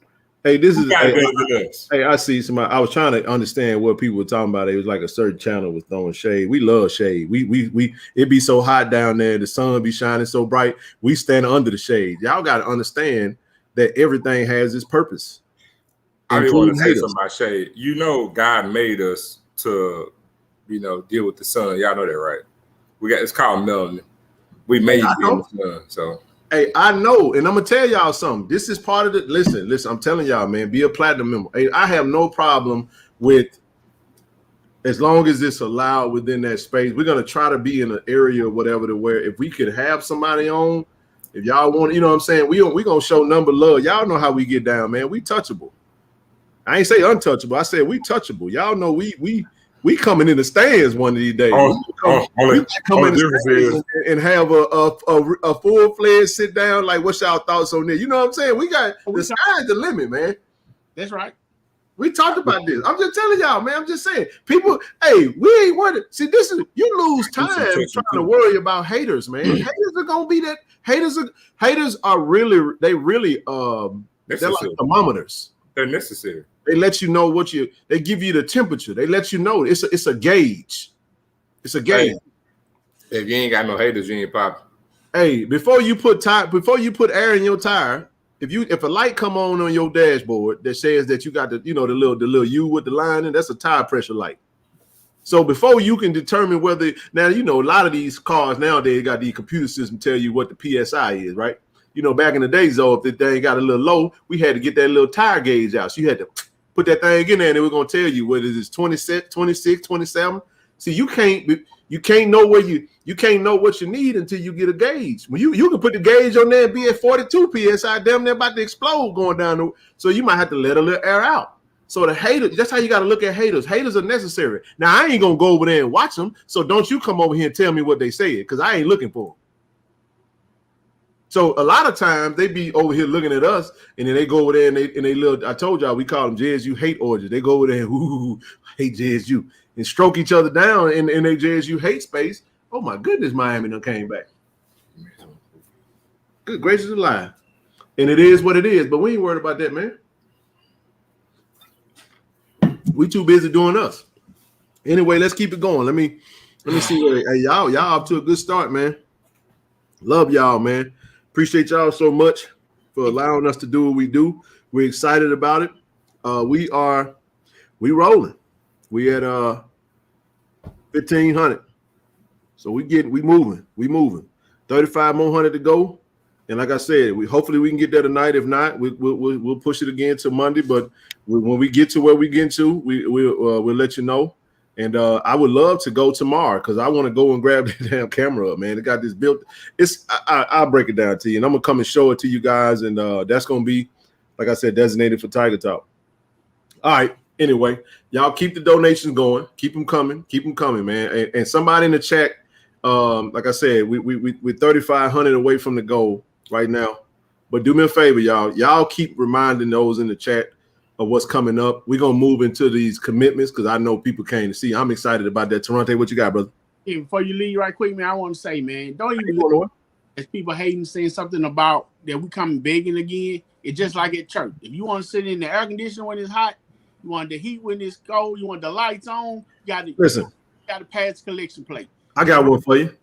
Hey, this is better than us. Hey, I see somebody. I was trying to understand what people were talking about. It was like a certain channel was throwing shade. We love shade. We it be so hot down there. The sun be shining so bright. We stand under the shade. Y'all got to understand that everything has its purpose. I didn't want to say something about shade. You know, God made us to, deal with the sun. Y'all know that, right? It's called melanin. We made it in the sun. So hey, I know, and I'm gonna tell y'all something. This is part of the listen. I'm telling y'all, man, be a platinum member. Hey, I have no problem with as long as it's allowed within that space. We're gonna try to be in an area or whatever to where if we could have somebody on, if y'all want, you know what I'm saying, we gonna show number love. Y'all know how we get down, man. We touchable. I ain't say untouchable. I said we touchable. Y'all know we coming in the stands one of these days. We come in the stands and have a full-fledged sit down. Like, what's y'all thoughts on this? You know what I'm saying? We got the sky's the limit, man. That's right. We talked about this. I'm just telling y'all, man. I'm just saying, people. Hey, we ain't worried. See, this is you lose time trying to worry about haters, man. Haters are gonna be that. Haters are really. They're like thermometers. They're necessary. They let you know they give you the temperature. They let you know it's a gauge. It's a gauge. Hey, if you ain't got no haters, you ain't popping. Hey, before you put air in your tire, if a light come on your dashboard that says that you got the little U with the line in, that's a tire pressure light. So before you can determine whether now a lot of these cars nowadays got these computer systems tell you what the PSI is, right? Back in the days, though, if the thing got a little low, we had to get that little tire gauge out. So you had to put that thing in there, and it was going to tell you whether it's 26, 27. See, you can't know you can't know what you need until you get a gauge. When you can put the gauge on there and be at 42 PSI, damn near about to explode going down. So you might have to let a little air out. So the haters, that's how you got to look at haters. Haters are necessary. Now, I ain't going to go over there and watch them, so don't you come over here and tell me what they said, because I ain't looking for them. So a lot of times they be over here looking at us, and then they go over there and they little. I told y'all we call them JSU hate orgies. They go over there and hate JSU and stroke each other down in their JSU hate space. Oh my goodness, Miami done came back. Good gracious alive. And it is what it is, but we ain't worried about that, man. We too busy doing us. Anyway, let's keep it going. Let me see where y'all up to a good start, man. Love y'all, man. Appreciate y'all so much for allowing us to do what we do. We're excited about it. We rolling. We at 1,500. So we moving. 35 more hundred to go. And like I said, hopefully we can get there tonight. If not, we'll push it again to Monday. But when we get to where we get to, we'll let you know. And I would love to go tomorrow because I want to go and grab the damn camera up, man. It got this built. I'll break it down to you, and I'm gonna come and show it to you guys. And that's gonna be, like I said, designated for Tiger Talk. All right. Anyway, y'all keep the donations going. Keep them coming, man. And somebody in the chat, like I said, we're 3,500 away from the goal right now. But do me a favor, y'all. Y'all keep reminding those in the chat of what's coming up. We're gonna move into these commitments because I know people came to see. I'm excited about that. Toronto, what you got, brother? Hey, before you leave right quick, man, I want to say, man, don't even look as people hating, saying something about that we coming begging again. It's just like at church. If you want to sit in the air conditioner when it's hot, you want the heat when it's cold, you want the lights on, you got to pass collection plate. I got one for you.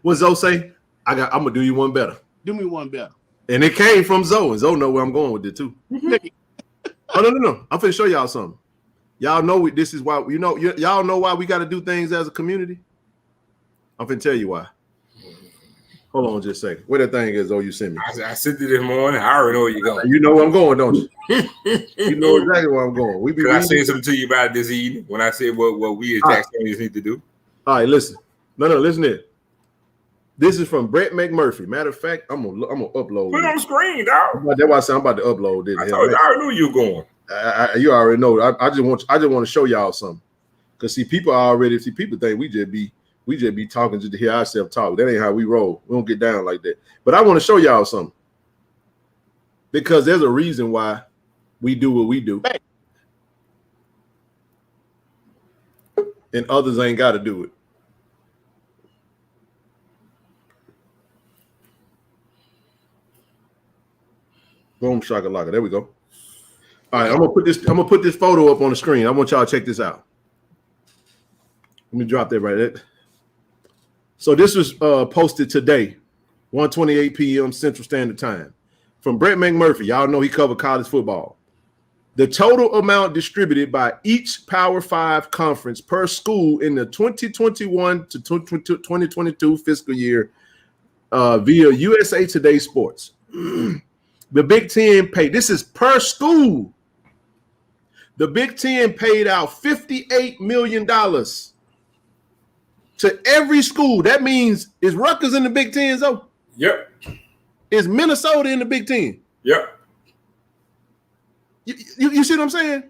What Zoe say? I'm gonna do you one better. Do me one better. And it came from Zoe. And Zoe know where I'm going with it too. Oh no. I'm finna show y'all something. Y'all know this is why y'all know why we got to do things as a community. I'm finna tell you why. Hold on just a second. Where that thing is, Zoe, you sent me. I sent it this morning. I already know where you're going. You know where I'm going, don't you? You know exactly where I'm going. I said something to you about it this evening when I said what we as Jacksonians need to do. All right, listen. No, listen to it. This is from Brett McMurphy. Matter of fact, I'm gonna upload. Put it on the screen, dog. That's why I said I'm about to upload this. I already knew you were going. You already know. I just want to show y'all something. Cause people think we just be talking just to hear ourselves talk. That ain't how we roll. We don't get down like that. But I want to show y'all something. Because there's a reason why we do what we do. And others ain't got to do it. Boom shakalaka. There we go. All right, I'm gonna put this photo up on the screen. I want y'all to check this out. Let me drop that right there. So this was posted today, 1:28 p.m. Central Standard Time. from Brett McMurphy. Y'all know he covered college football. The total amount distributed by each Power 5 conference per school in the 2021 to 2022 fiscal year via USA Today Sports. The Big Ten paid, this is per school. The Big Ten paid out $58 million to every school. That means, is Rutgers in the Big Ten, though? Yep. Is Minnesota in the Big Ten? Yep. You see what I'm saying?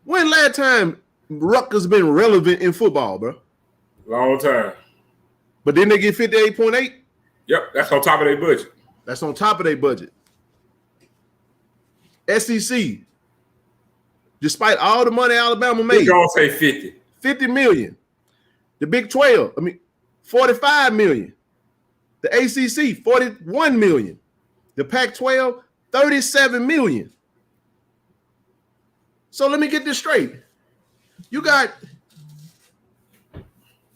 When last time Rutgers been relevant in football, bro? Long time. But then they get 58.8? Yep, that's on top of their budget. That's on top of their budget. SEC, despite all the money Alabama made, We're going to say 50. 50 million. The Big 12, 45 million. The ACC, 41 million. The Pac-12, 37 million. So let me get this straight. You got,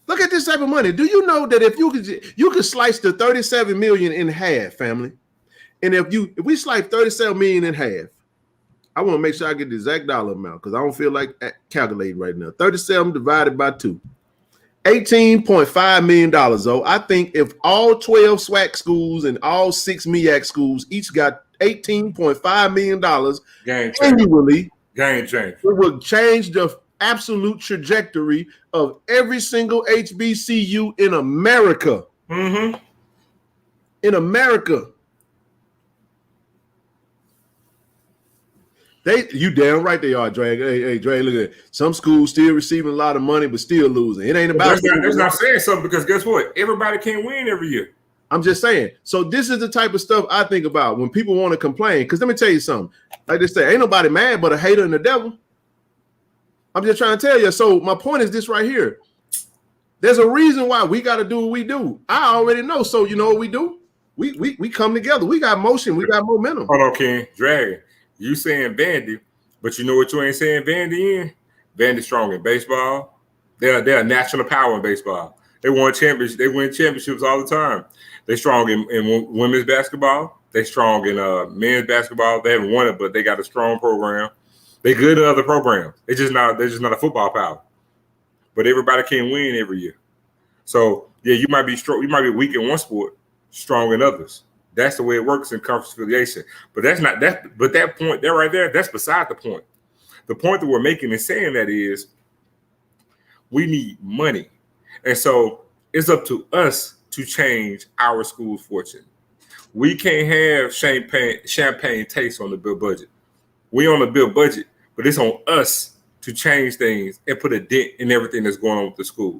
look at this type of money. Do you know that if you could slice the 37 million in half, family? And if we slice 37 million in half, I want to make sure I get the exact dollar amount because I don't feel like calculating right now. 37 divided by 2. $18.5 million, though. I think if all 12 SWAC schools and all 6 MEAC schools each got $18.5 million annually, game change. It will change the absolute trajectory of every single HBCU in America. Mm-hmm. In America. You damn right they are, Dre. Hey, Dre, look at it. Some schools still receiving a lot of money, but still losing. It ain't about that's not saying something because guess what? Everybody can't win every year. I'm just saying. So this is the type of stuff I think about when people want to complain. Because let me tell you something. Like they say, ain't nobody mad but a hater and the devil. I'm just trying to tell you. So my point is this right here. There's a reason why we got to do what we do. I already know. So you know what we do? We come together. We got motion. We got momentum. Hold on, King. Dragon. You saying Vandy, but you know what you ain't saying Vandy in? Vandy strong in baseball. They're a national power in baseball. They won championships. They win championships all the time. They strong in women's basketball. They strong in men's basketball. They haven't won it, but they got a strong program. They good in other programs. They're just not a football power. But everybody can win every year. So yeah, you might be strong. You might be weak in one sport, strong in others. That's the way it works in conference affiliation. But that's not that. But that point there, right there, that's beside the point. The point that we're making in saying that is we need money, and so it's up to us to change our school's fortune. We can't have champagne taste on the bill budget. We on the bill budget, but it's on us to change things and put a dent in everything that's going on with the school.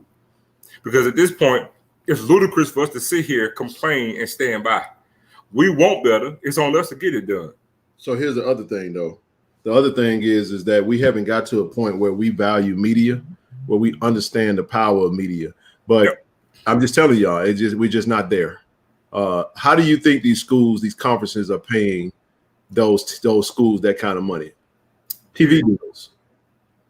Because at this point, it's ludicrous for us to sit here, complain, and stand by. We want better. It's on us to get it done. So here's the other thing, though. The other thing is that we haven't got to a point where we value media, where we understand the power of media. But yep. I'm just telling y'all, we're just not there. How do you think these schools, these conferences are paying those schools that kind of money? TV deals.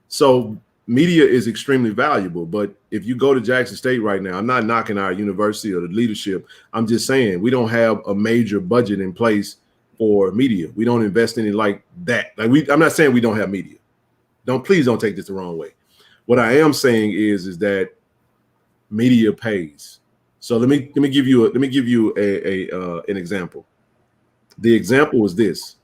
So media is extremely valuable. But if you go to Jackson State right now, I'm not knocking our university or the leadership. I'm just saying we don't have a major budget in place for media. We don't invest in it like that. I'm not saying we don't have media. Please don't take this the wrong way. What I am saying is that media pays. So let me give you an example. The example is this.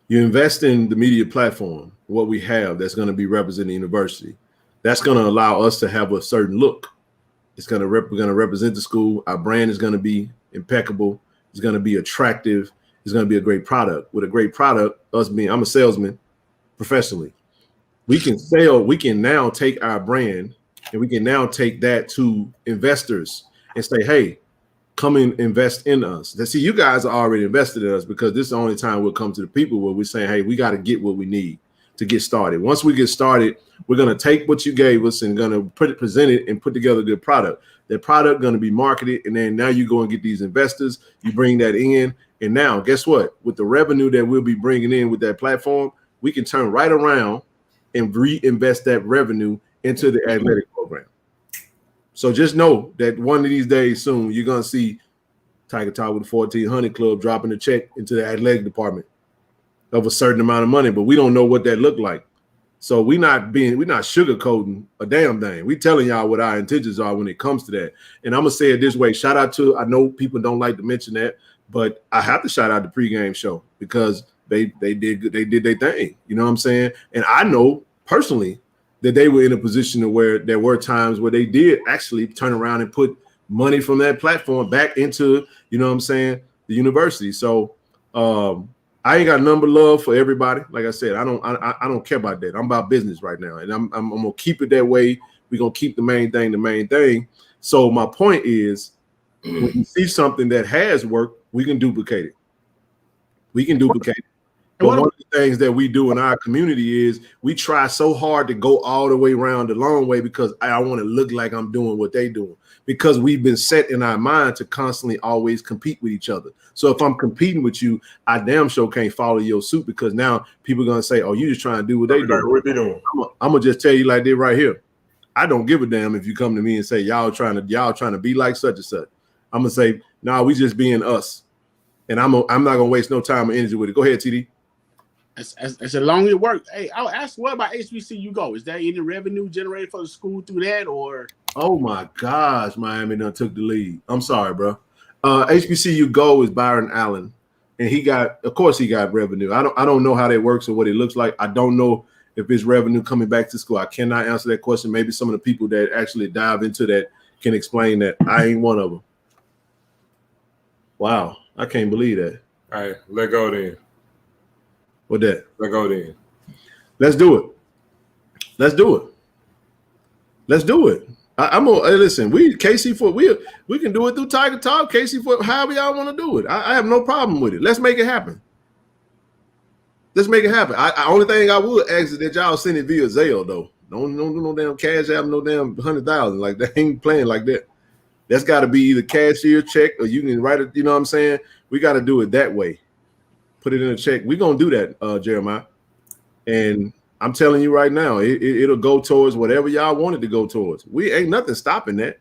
You invest in the media platform, what we have that's going to be representing the university. That's going to allow us to have a certain look. We're going to represent the school. Our brand is going to be impeccable. It's going to be attractive. It's going to be a great product. With a great product, I'm a salesman professionally. We can now take our brand and we can now take that to investors and say, hey, come and invest in us. See, you guys are already invested in us because this is the only time we'll come to the people where we're saying, hey, we got to get what we need to get started. Once we get started, we're going to take what you gave us and going to present it and put together a good product. That product going to be marketed, and then now you go and get these investors. You bring that in, and now guess what? With the revenue that we'll be bringing in with that platform, we can turn right around and reinvest that revenue into the athletic program. So just know that one of these days soon, you're going to see Tiger Talk with the 1400 Club dropping a check into the athletic department of a certain amount of money, but we don't know what that looked like. So we're not sugarcoating a damn thing. We telling y'all what our intentions are when it comes to that. And I'm gonna say it this way: shout out to, I know people don't like to mention that, but I have to shout out the pregame show because they did their thing. You know what I'm saying? And I know personally that they were in a position to where there were times where they did actually turn around and put money from that platform back into, you know what I'm saying, the university. So I ain't got number love for everybody. Like I said, I don't care about that. I'm about business right now, and I'm gonna keep it that way. We're gonna keep the main thing. So my point is, when you see something that has worked, we can duplicate it. But one of the things that we do in our community is we try so hard to go all the way around the long way because I want to look like I'm doing what they doing, because we've been set in our mind to constantly always compete with each other. So if I'm competing with you, I damn sure can't follow your suit, because now people are going to say, oh, you just trying to do what they do. What they doing? I'm going to just tell you like this right here. I don't give a damn if you come to me and say, y'all trying to be like such and such. I'm going to say, nah, we just being us. And I'm not going to waste no time or energy with it. Go ahead, TD. As long as it works. Hey, I'll ask, what about HBCU Go? Is there any revenue generated for the school through that, or? Oh my gosh, Miami done took the lead. I'm sorry, bro. HBCU Go is Byron Allen, and he got revenue. I don't know how that works or what it looks like. I don't know if it's revenue coming back to school. I cannot answer that question. Maybe some of the people that actually dive into that can explain that. I ain't one of them. Wow, I can't believe that. All right, let go then. What that? Let go then. Let's do it. I'm gonna listen. We can do it through Tiger Talk, KC for however y'all want to do it. I have no problem with it. Let's make it happen. I only thing I would ask is that y'all send it via Zelle though. Don't do no damn Cash App, no damn 100,000. Like, they ain't playing like that. That's got to be either cashier check or you can write it. You know what I'm saying? We got to do it that way. Put it in a check. We're gonna do that, Jeremiah. And I'm telling you right now, it'll go towards whatever y'all want it to go towards. We ain't nothing stopping that.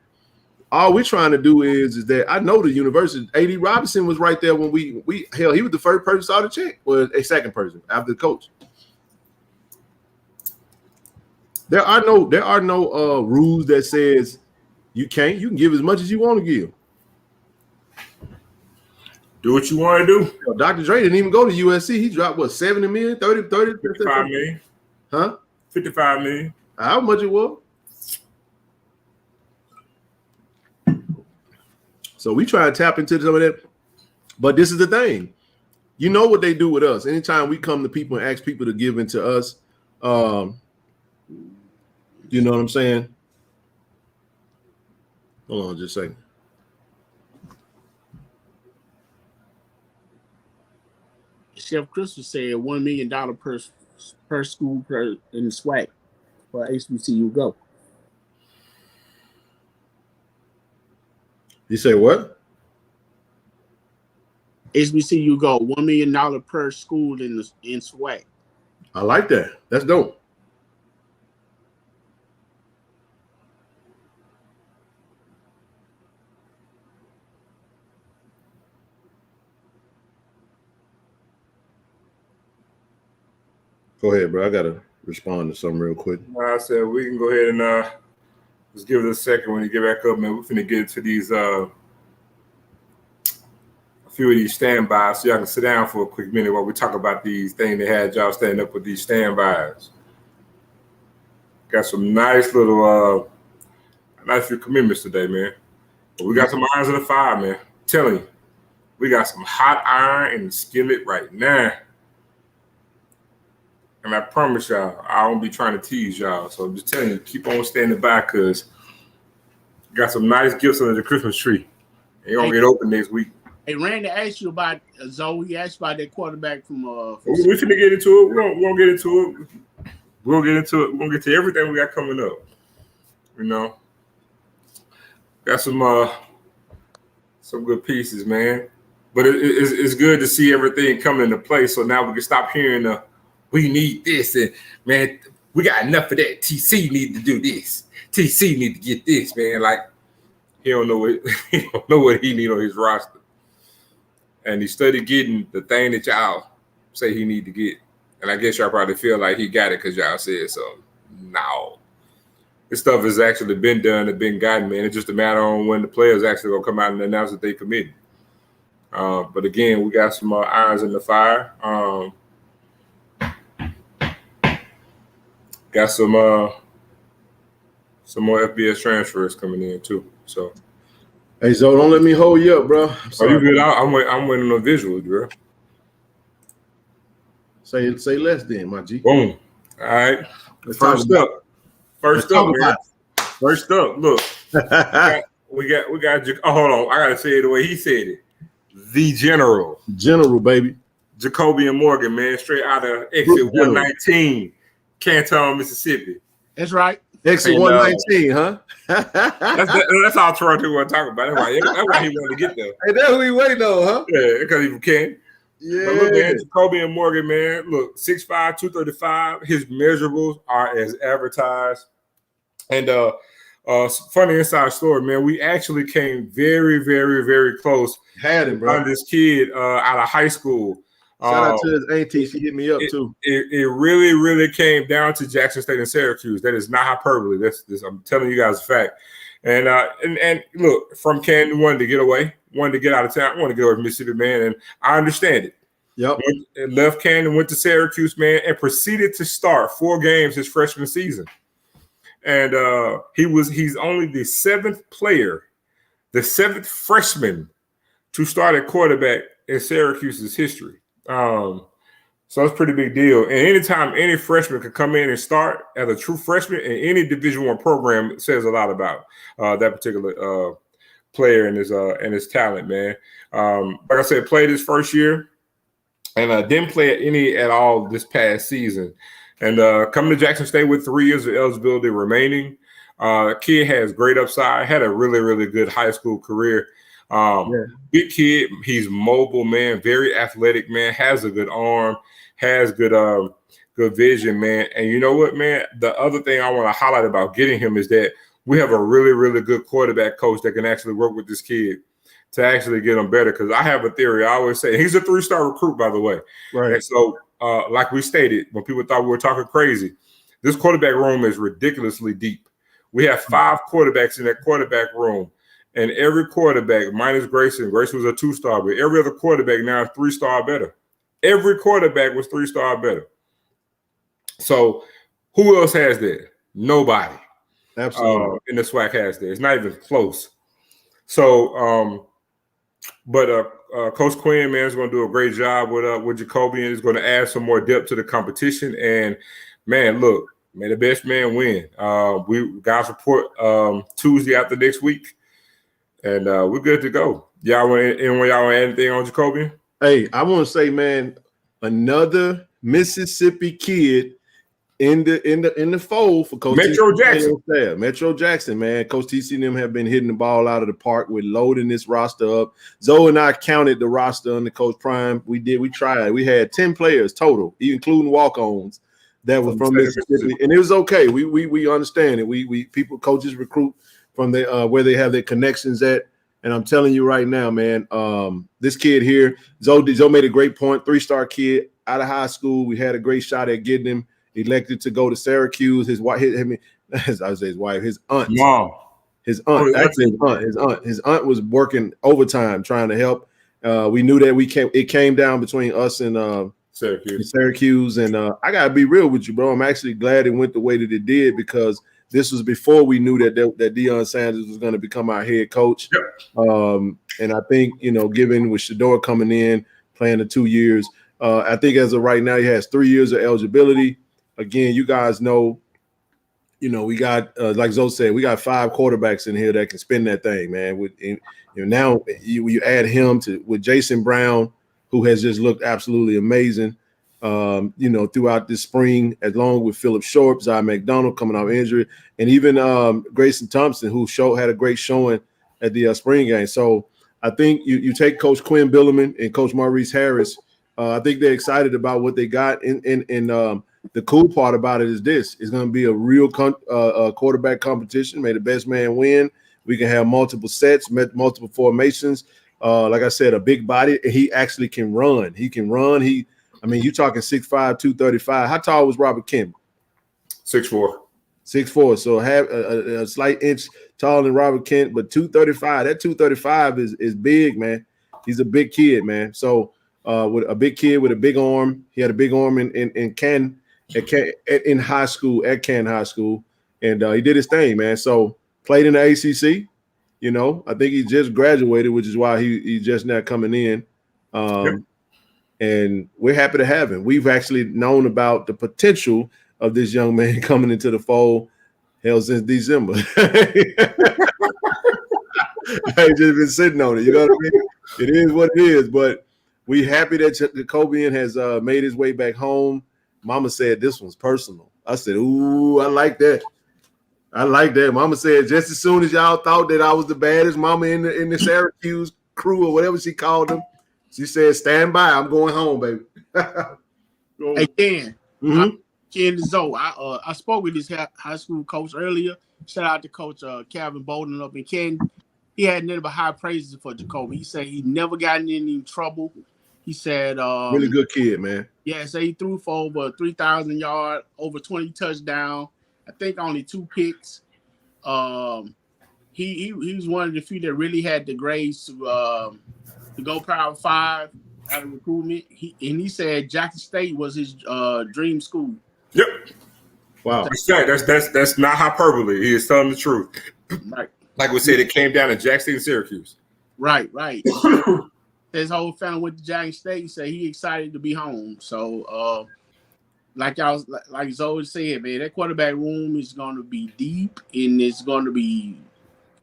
All we're trying to do is that I know the university. A.D. Robinson was right there when he was the first person saw the check, or a second person after the coach. There are no rules that says you can give as much as you want to give. Do what you want to do. Dr. Dre didn't even go to USC. He dropped, what, 70 million, 30, 55 million. Huh? 55 million. How much it was? So we try to tap into some of that. But this is the thing. You know what they do with us. Anytime we come to people and ask people to give into us, you know what I'm saying? Hold on just a second. Chef Crystal said $1 million per school in swag for HBCU Go. You say what? HBCU Go, $1 million per school in swag. I like that. That's dope. Go ahead, bro. I gotta respond to something real quick. I said we can go ahead and let's give it a second when you get back up, man. We're finna get to these a few of these standbys, so y'all can sit down for a quick minute while we talk about these things they had y'all standing up with these standbys. Got some nice little nice few commitments today, man. But we got some irons in the fire, man. I'm telling you, we got some hot iron in the skillet right now. And I promise y'all, I won't be trying to tease y'all. So I'm just telling you, keep on standing by, because got some nice gifts under the Christmas tree. And you're going to get open next week. Hey, Randy asked you about Zoe. He asked about that quarterback from we finna get into it. We're gonna get into it. We're gonna get to everything we got coming up. You know, got some good pieces, man. But it's good to see everything coming into place. So now we can stop hearing we need this, and man, we got enough of that. TC need to do this. TC need to get this, man. Like he don't know what he need on his roster. And he started getting the thing that y'all say he need to get. And I guess y'all probably feel like he got it because y'all said so. No. This stuff has actually been done and been gotten, man. It's just a matter on when the players actually gonna come out and announce that they committed. But again, we got some irons in the fire. Got some more FBS transfers coming in too. So, hey, Zo, don't let me hold you up, bro. Oh, you good? I'm waiting on visuals, bro. Say less then, my G. Boom. All right. First up, man. First up, look. we got. Oh, hold on. I gotta say it the way he said it. The General, baby. Jacobian Morgan, man, straight out of exit 119, Canton, Mississippi. That's right. Exit 119, huh? That's all Toronto want to talk about. That's why he wanted to get there. Hey, that's who he waiting on, huh? Yeah, because he can. Yeah. But look, man, Jacobian Morgan, man, look, 6'5", 235. His measurables are as advertised. And funny inside story, man, we actually came very, very, very close. Had him, bro. This kid out of high school. Shout out to his auntie. She hit me up too. It really, really came down to Jackson State and Syracuse. That is not hyperbole. This I'm telling you guys a fact. And look, from Canton, wanted to get away, wanted to get out of town, wanted to get away from Mississippi, man. And I understand it. Yep. Left Canton, went to Syracuse, man, and proceeded to start 4 games his freshman season. And he's only the 7th player, the 7th freshman to start at quarterback in Syracuse's history. So it's a pretty big deal. And anytime any freshman could come in and start as a true freshman in any Division I program, it says a lot about that particular player and his talent, man. Like I said, played his first year and didn't play any at all this past season. And coming to Jackson State with 3 years of eligibility remaining, kid has great upside, had a really, really good high school career. Big kid, he's mobile, man, very athletic, man, has a good arm, has good vision, man. And you know what, man, the other thing I want to highlight about getting him is that we have a really, really good quarterback coach that can actually work with this kid to actually get him better. Because I have a theory. I always say he's a 3-star recruit, by the way. Right. And so, like we stated, when people thought we were talking crazy, this quarterback room is ridiculously deep. We have 5 quarterbacks in that quarterback room. And every quarterback, minus Grayson was a 2-star, but every other quarterback now is 3-star better. Every quarterback was 3-star better. So who else has that? Nobody. Absolutely. In the SWAC has that. It's not even close. So, but Coach Quinn, man, is going to do a great job with Jacoby, and is going to add some more depth to the competition. And man, look, may the best man win. We guys report Tuesday after next week. And we're good to go. Y'all want anything on Jacoby? Hey, I want to say, man, another Mississippi kid in the fold for Coach Metro Jackson. Metro Jackson, man. Coach TC and them have been hitting the ball out of the park with loading this roster up. Zoe and I counted the roster under Coach Prime. We tried. We had 10 players total, including walk-ons that were from Mississippi, and it was okay. We understand it. We coaches recruit from where they have their connections at. And I'm telling you right now, man, this kid here, Zoe made a great point. 3-star kid out of high school. We had a great shot at getting him. Elected to go to Syracuse. His wife, his aunt. Mom. His aunt was working overtime trying to help. We knew that it came down between us and Syracuse. And I gotta be real with you, bro. I'm actually glad it went the way that it did because this was before we knew that Deion Sanders was going to become our head coach. Yep. And I think, given with Shador coming in, playing the 2 years, I think as of right now, he has 3 years of eligibility. Again, you guys know, we got, like Zoe said, we got 5 quarterbacks in here that can spin that thing, man. Now you add him with Jason Brown, who has just looked absolutely amazing. Throughout this spring, along with Philip Short, Zai McDonald coming off injury, and even Grayson Thompson, who had a great showing at the spring game. So I think you take Coach Quinn Billerman and Coach Maurice Harris. I think they're excited about what they got in the cool part about it is this: it's going to be a real quarterback competition. May the best man win. We can have multiple sets, multiple formations. Like I said, a big body. He actually can run. He can run. You're talking 6'5", 235. How tall was Robert Kemp? 6'4". 6'4". So have a slight inch taller than Robert Kent, but 235. That 235 is big, man. He's a big kid, man. So with a big kid with a big arm, he had a big arm in high school at Canton High School, and he did his thing, man. So played in the ACC. You know, I think he just graduated, which is why he's just now coming in. And we're happy to have him. We've actually known about the potential of this young man coming into the fold since December. I just been sitting on it. You know what I mean? It is what it is, but we happy that Jacobian has made his way back home. Mama said this one's personal. I said, ooh, I like that. I like that. Mama said just as soon as y'all thought that I was the baddest mama in the Syracuse crew or whatever she called them, she said, stand by. I'm going home, baby. Hey, Ken. Ken Zoe. I spoke with this high school coach earlier. Shout out to Coach Calvin Bolden up in Ken. He had nothing but high praises for Jacoby. He said he never got in any trouble. He said really good kid, man. Yeah, so he threw for over 3,000 yards, over 20 touchdowns. I think only 2 picks. He was one of the few that really had the grades to go Power 5 out of recruitment. He said Jackson State was his dream school. Yep. Wow. That's not hyperbole. He is telling the truth. Right. Like we said, it came down to Jackson State and Syracuse. Right. His whole family went to Jackson State. He said he excited to be home. So like Zoe said, man, that quarterback room is going to be deep and it's going to be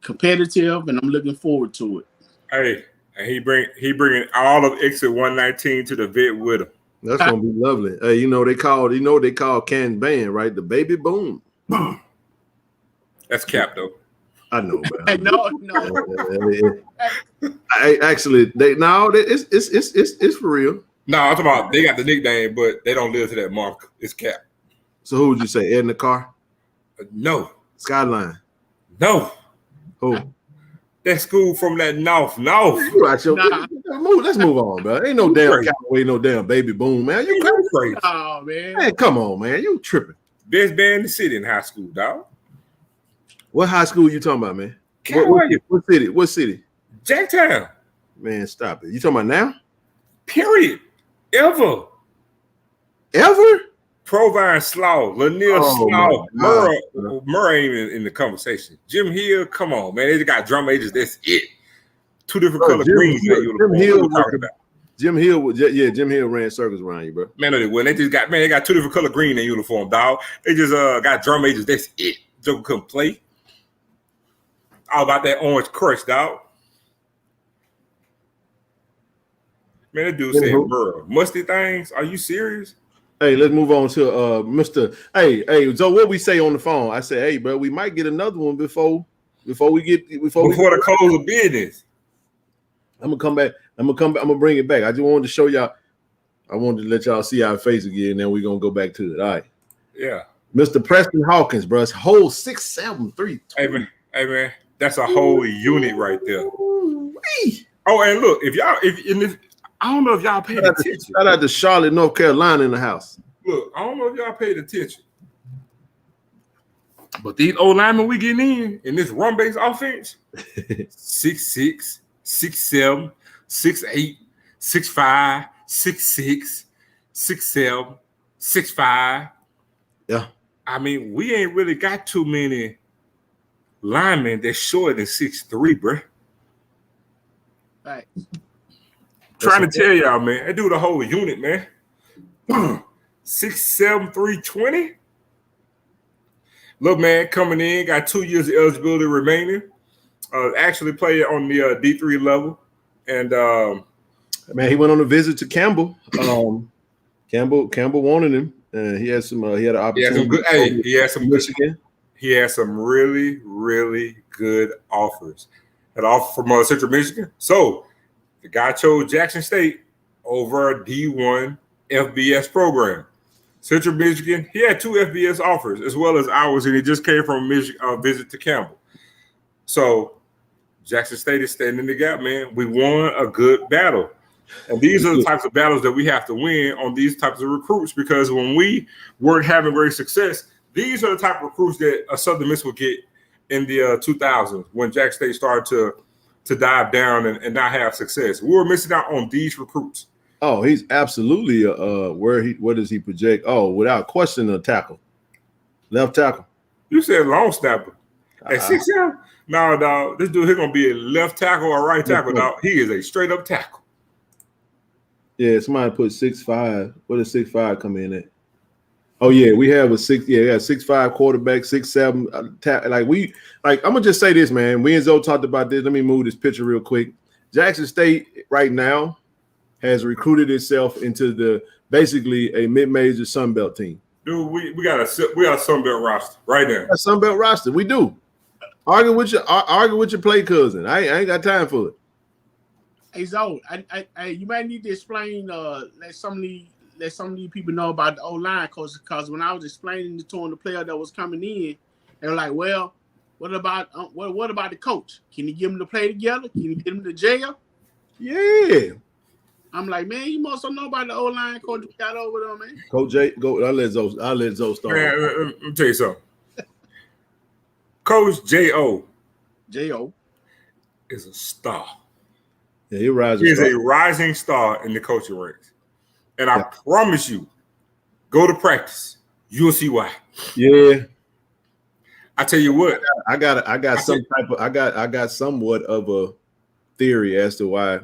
competitive, and I'm looking forward to it. Hey, and he bringing all of exit 119 to the vet with him. That's gonna be lovely. Hey, you know what they call Can Band, right? The baby boom. That's cap though. I know, man. No. It's for real. No, I'm talking about they got the nickname, but they don't live to that mark. It's cap. So who would you say? Ed in the car? No. Skyline. No. Who? That school from that north. Let's move on, bro. Ain't no damn Callaway, no damn baby boom, man. You crazy? Oh man. Man, come on, man. You tripping? Best band in the city in high school, dog. What high school you talking about, man? What city? What city? Jacktown. Man, stop it. You talking about now? Period. Ever? Provine Slaw, Lanier Slaw, Murray ain't even in the conversation. Jim Hill, come on, man. They just got drum majors. That's it. 2 different color greens. Jim Hill ran circles around you, bro. Man, no, they wouldn't. They got 2 different color green in uniform, dog. They just got drum majors. That's it. Joker couldn't play. All about that orange crush, dog. Man, that dude said, bro, musty things. Are you serious? Hey, let's move on to Mr. Hey, so what we say on the phone? I said, hey, bro, we might get another one before the close of business. I'm gonna come back. I'm gonna bring it back. I just wanted to show y'all. I wanted to let y'all see our face again, and then we're gonna go back to it. All right. Yeah. Mr. Preston Hawkins, bro. It's whole 6'7", 320. Hey man, that's a whole unit right there. Ooh-wee. Oh, and look, I don't know if y'all paid attention. Shout out to Charlotte, North Carolina in the house. Look, I don't know if y'all paid attention. But these old linemen we getting in this run-based offense, 6'6", 6'7", 6'8", 6'5", 6'6", 6'7", 6'5". Yeah. I mean, we ain't really got too many linemen that's shorter than 6'3", bro. Right. Trying to tell y'all, man. They do the whole unit, man. 6'7", 320. Look, man, coming in, got 2 years of eligibility remaining. Actually played on the D3 level. And man, he went on a visit to Campbell. Campbell wanted him. He had an opportunity. He had some really, really good offers. An offer from Central Michigan. So the guy chose Jackson State over a D1 FBS program. Central Michigan. He had 2 FBS offers as well as ours, and he just came from a visit to Campbell. So Jackson State is standing in the gap, man. We won a good battle. And these are the types of battles that we have to win on these types of recruits, because when we weren't having great success, these are the type of recruits that a Southern Miss would get in the 2000s when Jackson State started to dive down and not have success. We were missing out on these recruits. Oh, he's absolutely where does he project? Oh, without question, a tackle. Left tackle. You said long snapper. At 6'7"? No, dog. This dude, he's gonna be a left tackle or right tackle, dog. He is a straight up tackle. Yeah, somebody put 6'5". What does 6'5" come in at? Oh yeah, we have a 6'5" quarterback, 6'7". I'm gonna just say this, man. We and Zoe talked about this. Let me move this picture real quick. Jackson State right now has recruited itself into basically a mid-major Sun Belt team. Dude, we got a Sun Belt roster right there. A Sun Belt roster, we do. Argue with your play cousin. I ain't got time for it. Hey Zoe, you might need to explain. Let some of these people know about the O-line coach, because when I was explaining to them the player that was coming in, they were like, "Well, what about the coach? Can you get them to play together? Can you get them to jail?" Yeah. I'm like, man, you must know about the O-line coach we got over there, man. Coach J, go. I'll let Zoe start. Man, let me tell you something. Coach J.O. is a star. Yeah, he is a rising star in the coaching ranks. And I promise you, go to practice. You'll see why. Yeah. I tell you what. I got somewhat of a theory as to why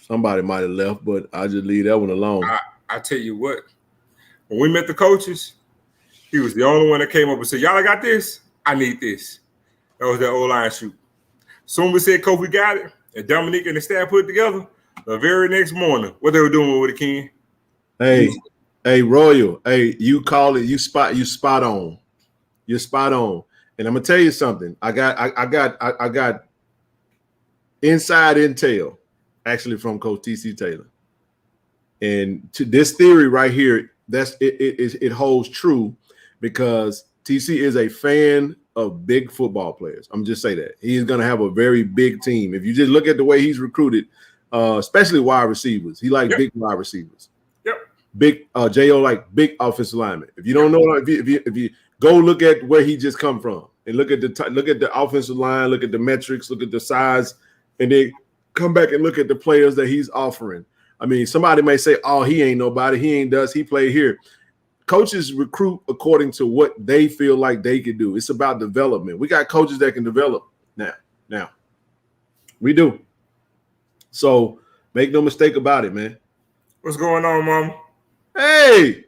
somebody might have left, but I just leave that one alone. I tell you what. When we met the coaches, he was the only one that came up and said, "Y'all, I got this. I need this." That was that O-line shoot. Soon we said, "Coach, we got it." And Dominique and the staff put it together. The very next morning, what they were doing with it, Ken? Hey, Royal. Hey, you call it. You spot on. You're spot on. And I'm gonna tell you something. I got inside intel, actually, from Coach T.C. Taylor. And to this theory right here, it holds true, because TC is a fan of big football players. I'm just say that he's going to have a very big team. If you just look at the way he's recruited, especially wide receivers, he likes big wide receivers. Yep. Big Jo like big offensive linemen. If you don't know, if you go look at where he just come from and look at the offensive line, look at the metrics, look at the size, and then come back and look at the players that he's offering. I mean, somebody may say, "Oh, he ain't nobody. He played here." Coaches recruit according to what they feel like they can do. It's about development. We got coaches that can develop now. We do. So make no mistake about it, man. What's going on, Mama? Hey,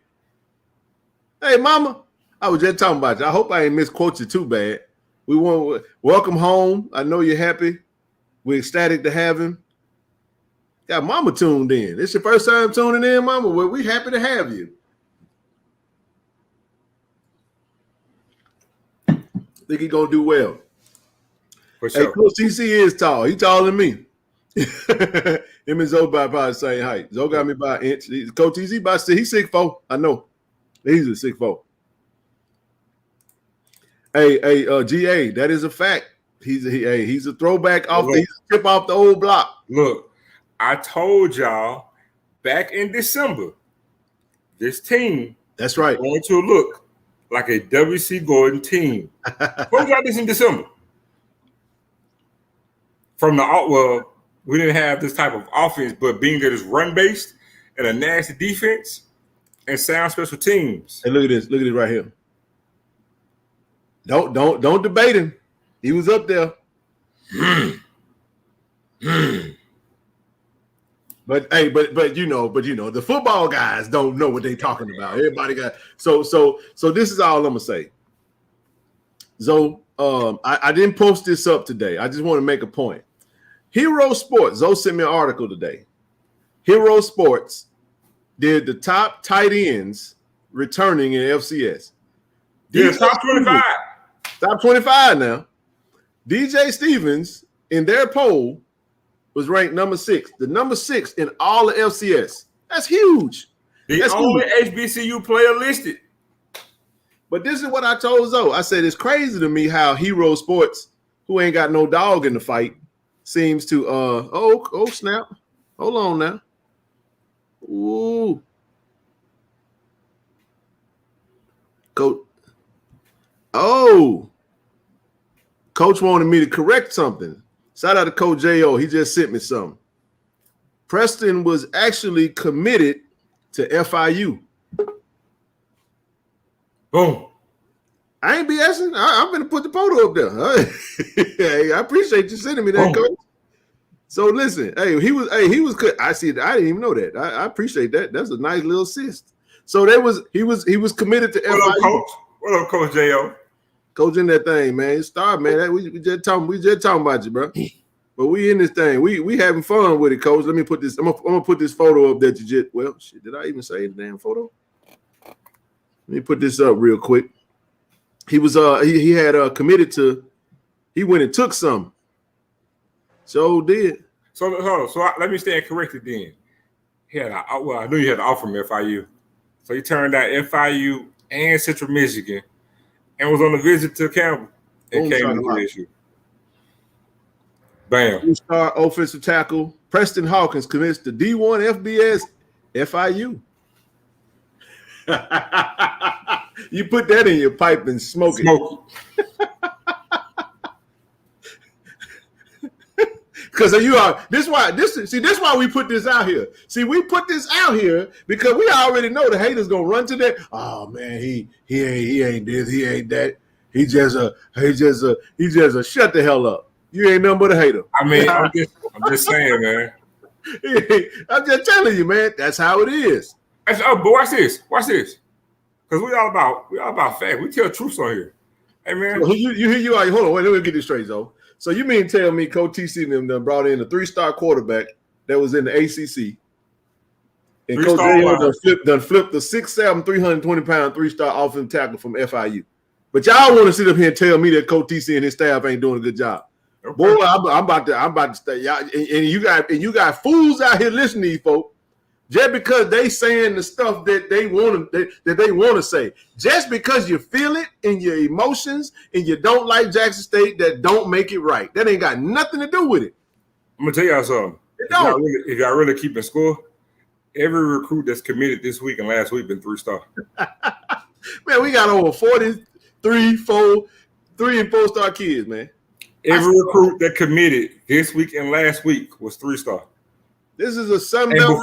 Mama. I was just talking about you. I hope I ain't misquote you too bad. We want welcome home. I know you're happy. We're ecstatic to have him. Got Mama tuned in. It's your first time tuning in, Mama. Well, we happy to have you. Think he's gonna do well. For sure. Hey, Coach TC is tall. He taller than me. Him and Zoe by the same height. Zoe got me by an inch. Coach TC by he's 6'4". I know. He's a 6'4". Hey, GA, that is a fact. He's a throwback he's a tip off the old block. Look, I told y'all back in December, this team that's right going to look like a W.C. Gordon team. Told y'all this in December. We didn't have this type of offense, but being that it's run-based and a nasty defense and sound special teams. Hey, look at this right here. Don't debate him. He was up there. But you know, the football guys don't know what they're talking about. Everybody got so this is all I'm gonna say. So I didn't post this up today. I just want to make a point. Hero Sports, Zoe sent me an article today. Hero Sports did the top tight ends returning in FCS. Yeah, top 25. Top 25 now. DJ Stevens in their poll was ranked number 6. The number 6 in all of FCS. That's huge. The only HBCU player listed. But this is what I told Zoe. I said it's crazy to me how Hero Sports, who ain't got no dog in the fight, seems to oh snap. Hold on now. Ooh. Coach. Oh. Coach wanted me to correct something. Shout out to Coach J.O. He just sent me something. Preston was actually committed to FIU. Boom. I ain't BSing. I'm going to put the photo up there. Hey, I appreciate you sending me that, Coach. So listen, he was good. I see that. I didn't even know that. I appreciate that. That's a nice little assist. So he was committed to FIU. What up, Coach? What up, Coach J.O.? Coach in that thing, man. Star, man. We just talking about you, bro. But we in this thing. We having fun with it, Coach. Let me put this. I'm gonna put this photo up that you just. Well, shit. Did I even say the damn photo? Let me put this up real quick. He was he had committed to. He went and took some. So did. So let me stand corrected then. He had I knew you had an offer from FIU. So he turned down FIU and Central Michigan, and was on a visit to Campbell and came to JSU. Bam. Two-star offensive tackle Preston Hawkins commits to D1 FBS FIU. You put that in your pipe and smoke it. Because you are this why we put this out here. See, we put this out here because we already know the haters gonna run to that. Oh man, he ain't this, he ain't that. He just a shut the hell up. You ain't nothing but a hater. I mean, I'm just saying, man. I'm just telling you, man. That's how it is. But watch this. Because we all about fact. We tell truths on here. Hey man. So you are. Hold on, wait, let me get this straight, though. So you mean tell me Coach TC and them brought in a 3-star quarterback that was in the ACC, and Coach done flipped the 6'7", 320-pound 3-star offensive tackle from FIU. But y'all want to sit up here and tell me that Coach TC and his staff ain't doing a good job. Okay. Boy, I'm about to stay. Y'all, and you got fools out here listening to these folks just because they saying the stuff that they want to say. Just because you feel it in your emotions and you don't like Jackson State, that don't make it right. That ain't got nothing to do with it. I'm gonna tell y'all something. If y'all really keeping score, every recruit that's committed this week and last week been 3-star. Man, we got over 3 and 4-star kids, man. Every recruit that committed this week and last week was 3-star. This is a Sun Belt.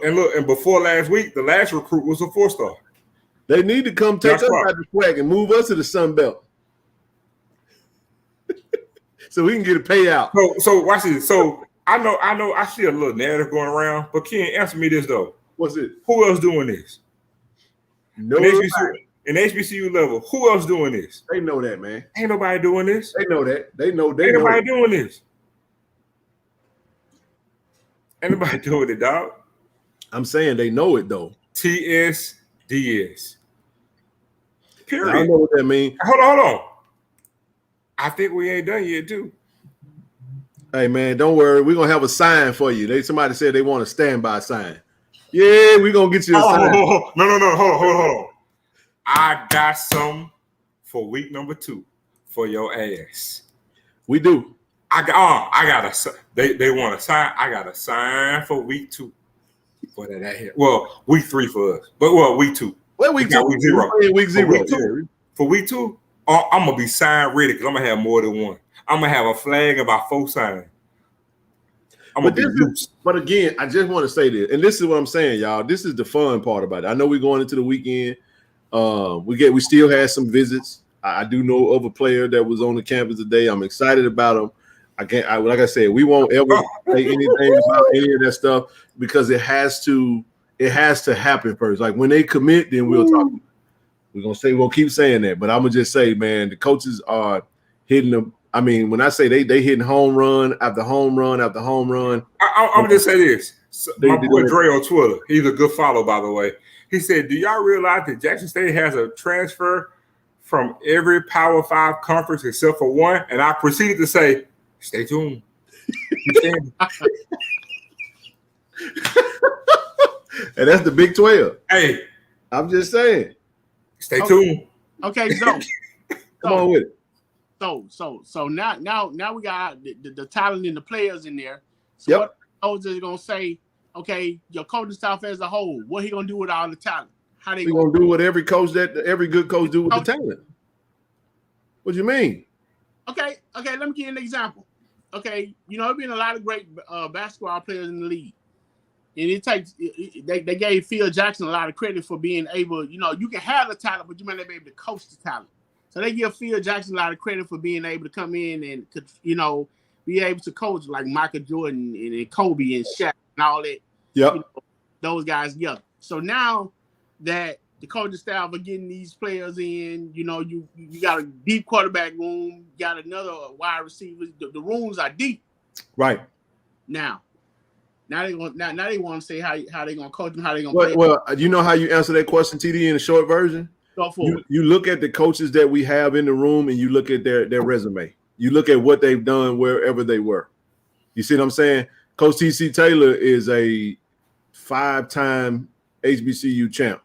And before last week, the last recruit was a 4-star. They need to come take us out of the swag and move us to the Sun Belt. So we can get a payout. So watch this. So I know I see a little narrative going around, but Ken, answer me this though. What's it? Who else doing this? No. In HBCU level, who else doing this? They know that, man. Ain't nobody doing this. They know that. Ain't nobody doing this. Ain't nobody doing it, dog. I'm saying they know it though. TSDS. Period. I know what that means. Hold on. I think we ain't done yet, too. Hey man, don't worry. We're gonna have a sign for you. Somebody said they want a standby sign. Yeah, we're gonna get you a sign. No. Hold on. I got some for week number 2 for your ass. We do. I got a. They want a sign. I got a sign for week 2 for that. Well, week 3 for us, but week 2. Well, week 2. Week 0. Week 0. For week 2, I'm gonna be sign ready because I'm gonna have more than one. I'm gonna have a flag about 4 signs. But again, I just want to say this, and this is what I'm saying, y'all. This is the fun part about it. I know we're going into the weekend. We still had some visits. I do know of a player that was on the campus today. I'm excited about him. Like I said, we won't ever say anything about any of that stuff because it has to happen first. Like when they commit, then we'll talk. We'll keep saying that. But I'm gonna just say, man, the coaches are hitting them. I mean, when I say they hitting home run after home run after home run. I'm gonna just say this. My boy Dre on Twitter, he's a good follow, by the way. He said, "Do y'all realize that Jackson State has a transfer from every Power 5 conference except for one?" And I proceeded to say, "Stay tuned." And that's the Big 12. Hey, I'm just saying. Stay tuned. Okay, so Come on with it. So now we got the talent and the players in there. So Yep. what coach is gonna say? Okay, your coaching staff as a whole, what he gonna do with all the talent? How they gonna do what every good coach do with the talent? What do you mean? Okay. Let me give you an example. Okay, there's been a lot of great basketball players in the league, and it takes they gave Phil Jackson a lot of credit for being able. You can have the talent, but you might not be able to coach the talent. So they give Phil Jackson a lot of credit for being able to come in and be able to coach like Michael Jordan and Kobe and Shaq and all that. Yep. Those guys. Yeah. So now that the coaching staff are getting these players in, you got a deep quarterback room, you got another wide receiver. The rooms are deep. Right. Now they want to say how they gonna coach them, how they gonna play. Well, you know how you answer that question, TD, in a short version? Go forward. You look at the coaches that we have in the room and you look at their resume. You look at what they've done wherever they were. You see what I'm saying? Coach TC Taylor is a 5-time HBCU champ,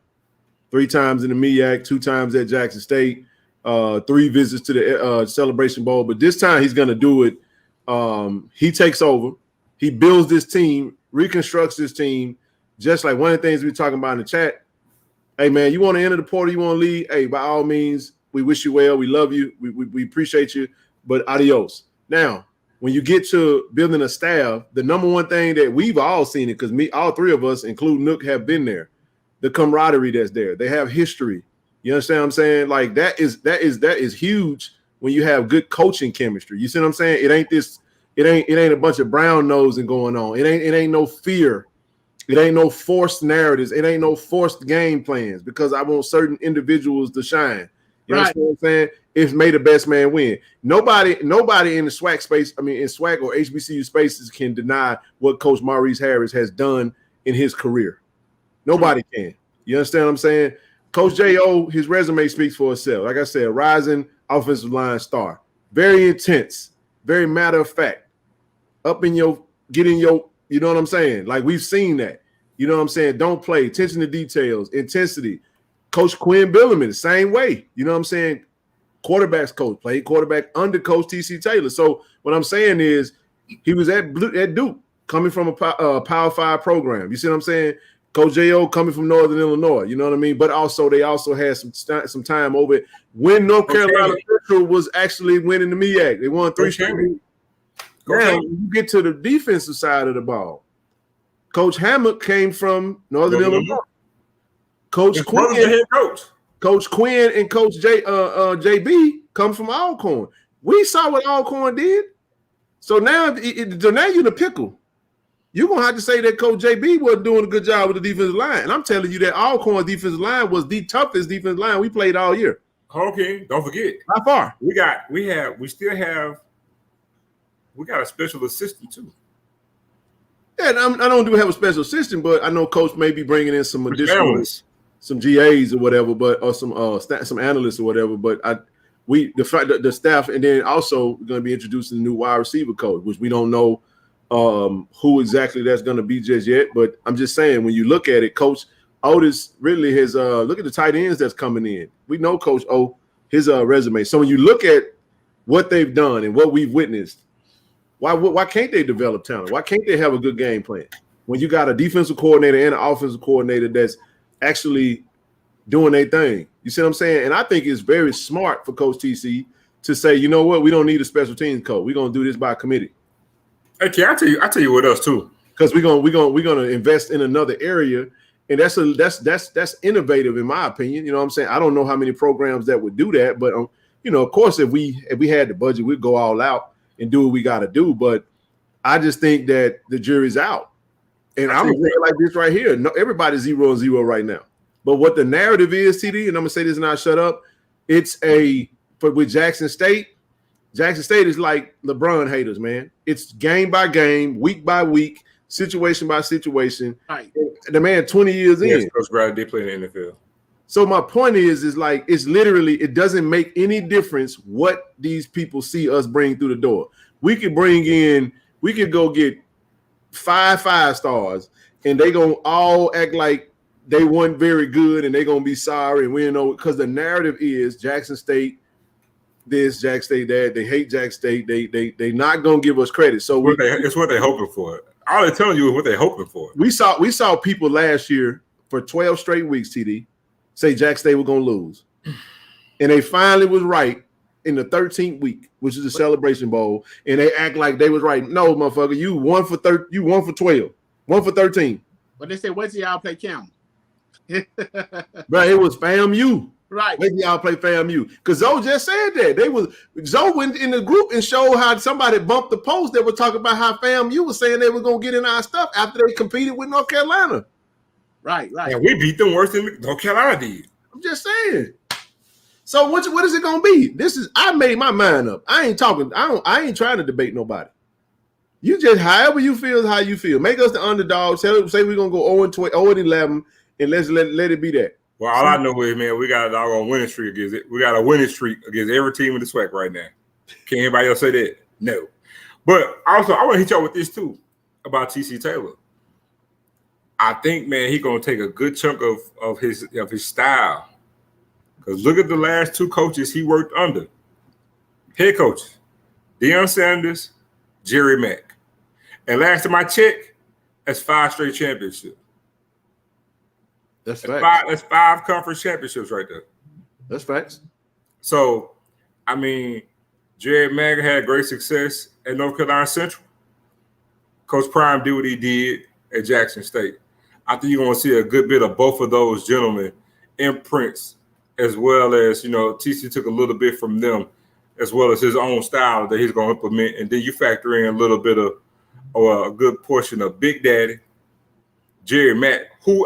3 times in the MEAC, 2 times at Jackson State, 3 visits to the Celebration Bowl. But this time he's going to do it. He takes over. He builds this team, reconstructs this team, just like one of the things we were talking about in the chat. Hey, man, you want to enter the portal, you want to leave? Hey, by all means, we wish you well. We love you. We appreciate you, but adios. Now, when you get to building a staff, the number one thing that we've all seen it, because all 3 of us, including Nook, have been there, the camaraderie that's there. They have history. You understand what I'm saying? Like that is huge when you have good coaching chemistry. You see what I'm saying? It ain't a bunch of brown nosing going on. It ain't no fear. It ain't no forced narratives. It ain't no forced game plans because I want certain individuals to shine. You understand what I'm saying? It's made the best man win. Nobody in the SWAC space, in SWAC or HBCU spaces can deny what Coach Maurice Harris has done in his career. Nobody can. You understand what I'm saying? Coach J.O., his resume speaks for itself. Like I said, rising offensive line star. Very intense, very matter of fact. You know what I'm saying? Like we've seen that. You know what I'm saying? Don't play. Attention to details. Intensity. Coach Quinn Billerman, the same way. You know what I'm saying? Quarterbacks coach. Played quarterback under Coach T.C. Taylor. So what I'm saying is he was at Duke coming from a Power 5 program. You see what I'm saying? Coach J.O. coming from Northern Illinois. You know what I mean? But they also had some time over it when North Carolina Central was actually winning the MEAC. They won 3 straight. Now, you get to the defensive side of the ball. Coach Hammock came from Northern Illinois. Coach Quinn, the head coach. Coach Quinn and Coach JB come from Alcorn. We saw what Alcorn did. So now you're in a pickle. You're going to have to say that Coach JB wasn't doing a good job with the defensive line. And I'm telling you that Alcorn's defensive line was the toughest defensive line we played all year. Okay, don't forget. How far? We got a special assistant too. Yeah, and I don't have a special assistant, but I know Coach may be bringing in some additional, some GAs or whatever, or some analysts or whatever. But the staff, and then also we're going to be introducing a new wide receiver coach, which we don't know who exactly that's going to be just yet. But I'm just saying, when you look at it, Coach Otis really has look at the tight ends that's coming in. We know Coach O, his resume. So when you look at what they've done and what we've witnessed, why can't they develop talent? Why can't they have a good game plan when you got a defensive coordinator and an offensive coordinator that's actually doing their thing? You see what I'm saying? And I think it's very smart for Coach TC to say, you know what, we don't need a special teams coach. We're gonna do this by committee. Okay, I tell you what else too. Because we're gonna invest in another area, and that's innovative in my opinion. You know what I'm saying? I don't know how many programs that would do that, but of course, if we had the budget, we'd go all out and do what we got to do. But I just think that the jury's out. And I'm going to say it like this right here. No, everybody's 0-0 right now. But what the narrative is, TD, and I'm going to say this and I'll shut up, with Jackson State is like LeBron haters, man. It's game by game, week by week, situation by situation. Right. The man 20 years in. Coach Brad did play in the NFL. So my point is like it's literally, it doesn't make any difference what these people see us bring through the door. We could go get 5 stars, and they gonna all act like they weren't very good, and they gonna be sorry, and we don't know because the narrative is Jackson State this, Jackson State that. They hate Jackson State. They not gonna give us credit. So it's what they're hoping for. All they're telling you is what they're hoping for. We saw people last year for 12 straight weeks, TD, say Jackson State was gonna lose, and they finally was right in the 13th week, which is the Celebration Bowl, and they act like they was right. No, motherfucker, you 1 for 12, 1 for 13. But they said, wait till y'all play Campbell. Bro, it was FAMU. Right. Maybe y'all play FAMU. Because Zoe just said that. Zoe went in the group and showed how somebody bumped the post that was talking about how FAMU was saying they were going to get in our stuff after they competed with North Carolina. Right. And we beat them worse than North Carolina did. I'm just saying. So what is it going to be? I made my mind up. I ain't talking. I ain't trying to debate nobody. You just, however you feel is how you feel. Make us the underdog. Say we're going to go 0-11, and let's let it be that. Well, all I know is, man, we got a doggone winning streak against it. We got a winning streak against every team in the SWAC right now. Can anybody else say that? No. But also, I want to hit y'all with this too about TC Taylor. I think, man, he's gonna take a good chunk of his style. Because look at the last two coaches he worked under. Head coaches, Deion Sanders, Jerry Mack. And last time I checked, that's 5 straight championships. That's facts. That's 5 conference championships right there. That's facts. So, I mean, Jerry Mack had great success at North Carolina Central. Coach Prime did what he did at Jackson State. I think you're going to see a good bit of both of those gentlemen imprints, as well as, TC took a little bit from them, as well as his own style that he's going to implement. And then you factor in a little bit of, or a good portion of Big Daddy, Jerry Mack, who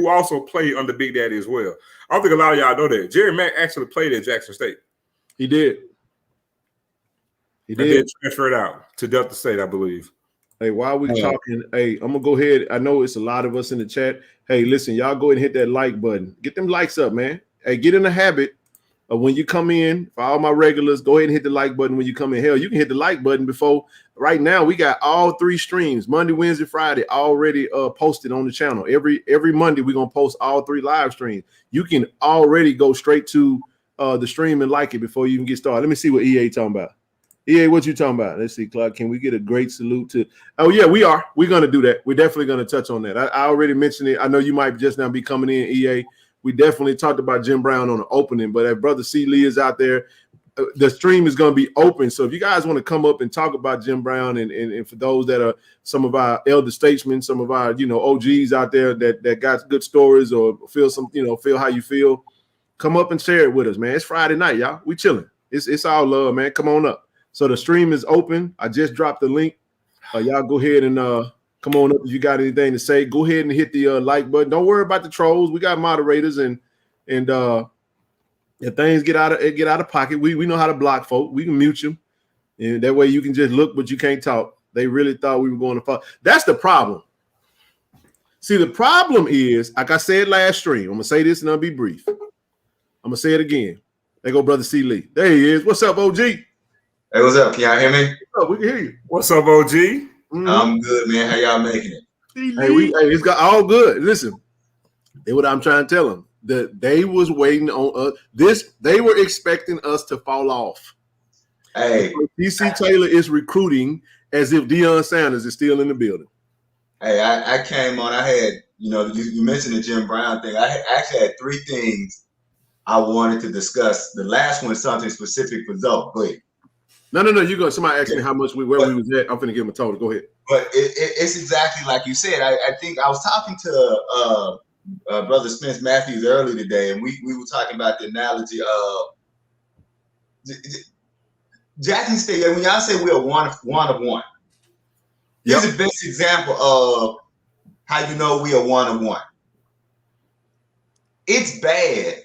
also played under Big Daddy as well. I don't think a lot of y'all know that. Jerry Mack actually played at Jackson State. He did. And then transferred out to Delta State, I believe. Hey, while we talking, I'm going to go ahead. I know it's a lot of us in the chat. Hey, listen, y'all go ahead and hit that like button. Get them likes up, man. Hey, get in the habit of when you come in, for all my regulars, go ahead and hit the like button when you come in. Hell, you can hit the like button before. Right now, we got all 3 streams, Monday, Wednesday, Friday, already posted on the channel. Every Monday, we're going to post all 3 live streams. You can already go straight to the stream and like it before you even get started. Let me see what EA talking about. EA, what you talking about? Let's see, Clark. Can we get a great salute to? Oh, yeah, we are. We're going to do that. We're definitely going to touch on that. I already mentioned it. I know you might just now be coming in, EA. We definitely talked about Jim Brown on the opening, but if Brother C. Lee is out there, the stream is going to be open. So if you guys want to come up and talk about Jim Brown, and for those that are some of our elder statesmen, some of our OGs out there that got good stories or feel how you feel, come up and share it with us, man. It's Friday night, y'all. We chilling. It's all love, man. Come on up. So the stream is open. I just dropped the link. Y'all go ahead and come on up if you got anything to say. Go ahead and hit the like button. Don't worry about the trolls. We got moderators, and if things get out of pocket, we know how to block folk. We can mute you, and that way you can just look, but you can't talk. They really thought we were going to fall. That's the problem. See, the problem is, like I said last stream, I'm gonna say this and I'll be brief. I'm gonna say it again. There go Brother C. Lee. There he is. What's up, OG? Hey, what's up? Can y'all hear me? What's up? We can hear you. What's up, OG? Mm-hmm. I'm good, man. How y'all making it? Hey, it's got all good. Listen, that's what I'm trying to tell them. That they was waiting on us. They were expecting us to fall off. Hey, TC Taylor is recruiting as if Deion Sanders is still in the building. Hey, I came on. I had, you mentioned the Jim Brown thing. I actually had 3 things I wanted to discuss. The last one is something specific for Zoe. Go ahead. No. You go. Somebody asked me how much we was at. I'm finna give him a total. Go ahead. But it's exactly like you said. I think I was talking to Brother Spence Matthews earlier today, and we were talking about the analogy of Jackson State. When y'all say we're one of one, here's the best example of how you know we are one of one. It's bad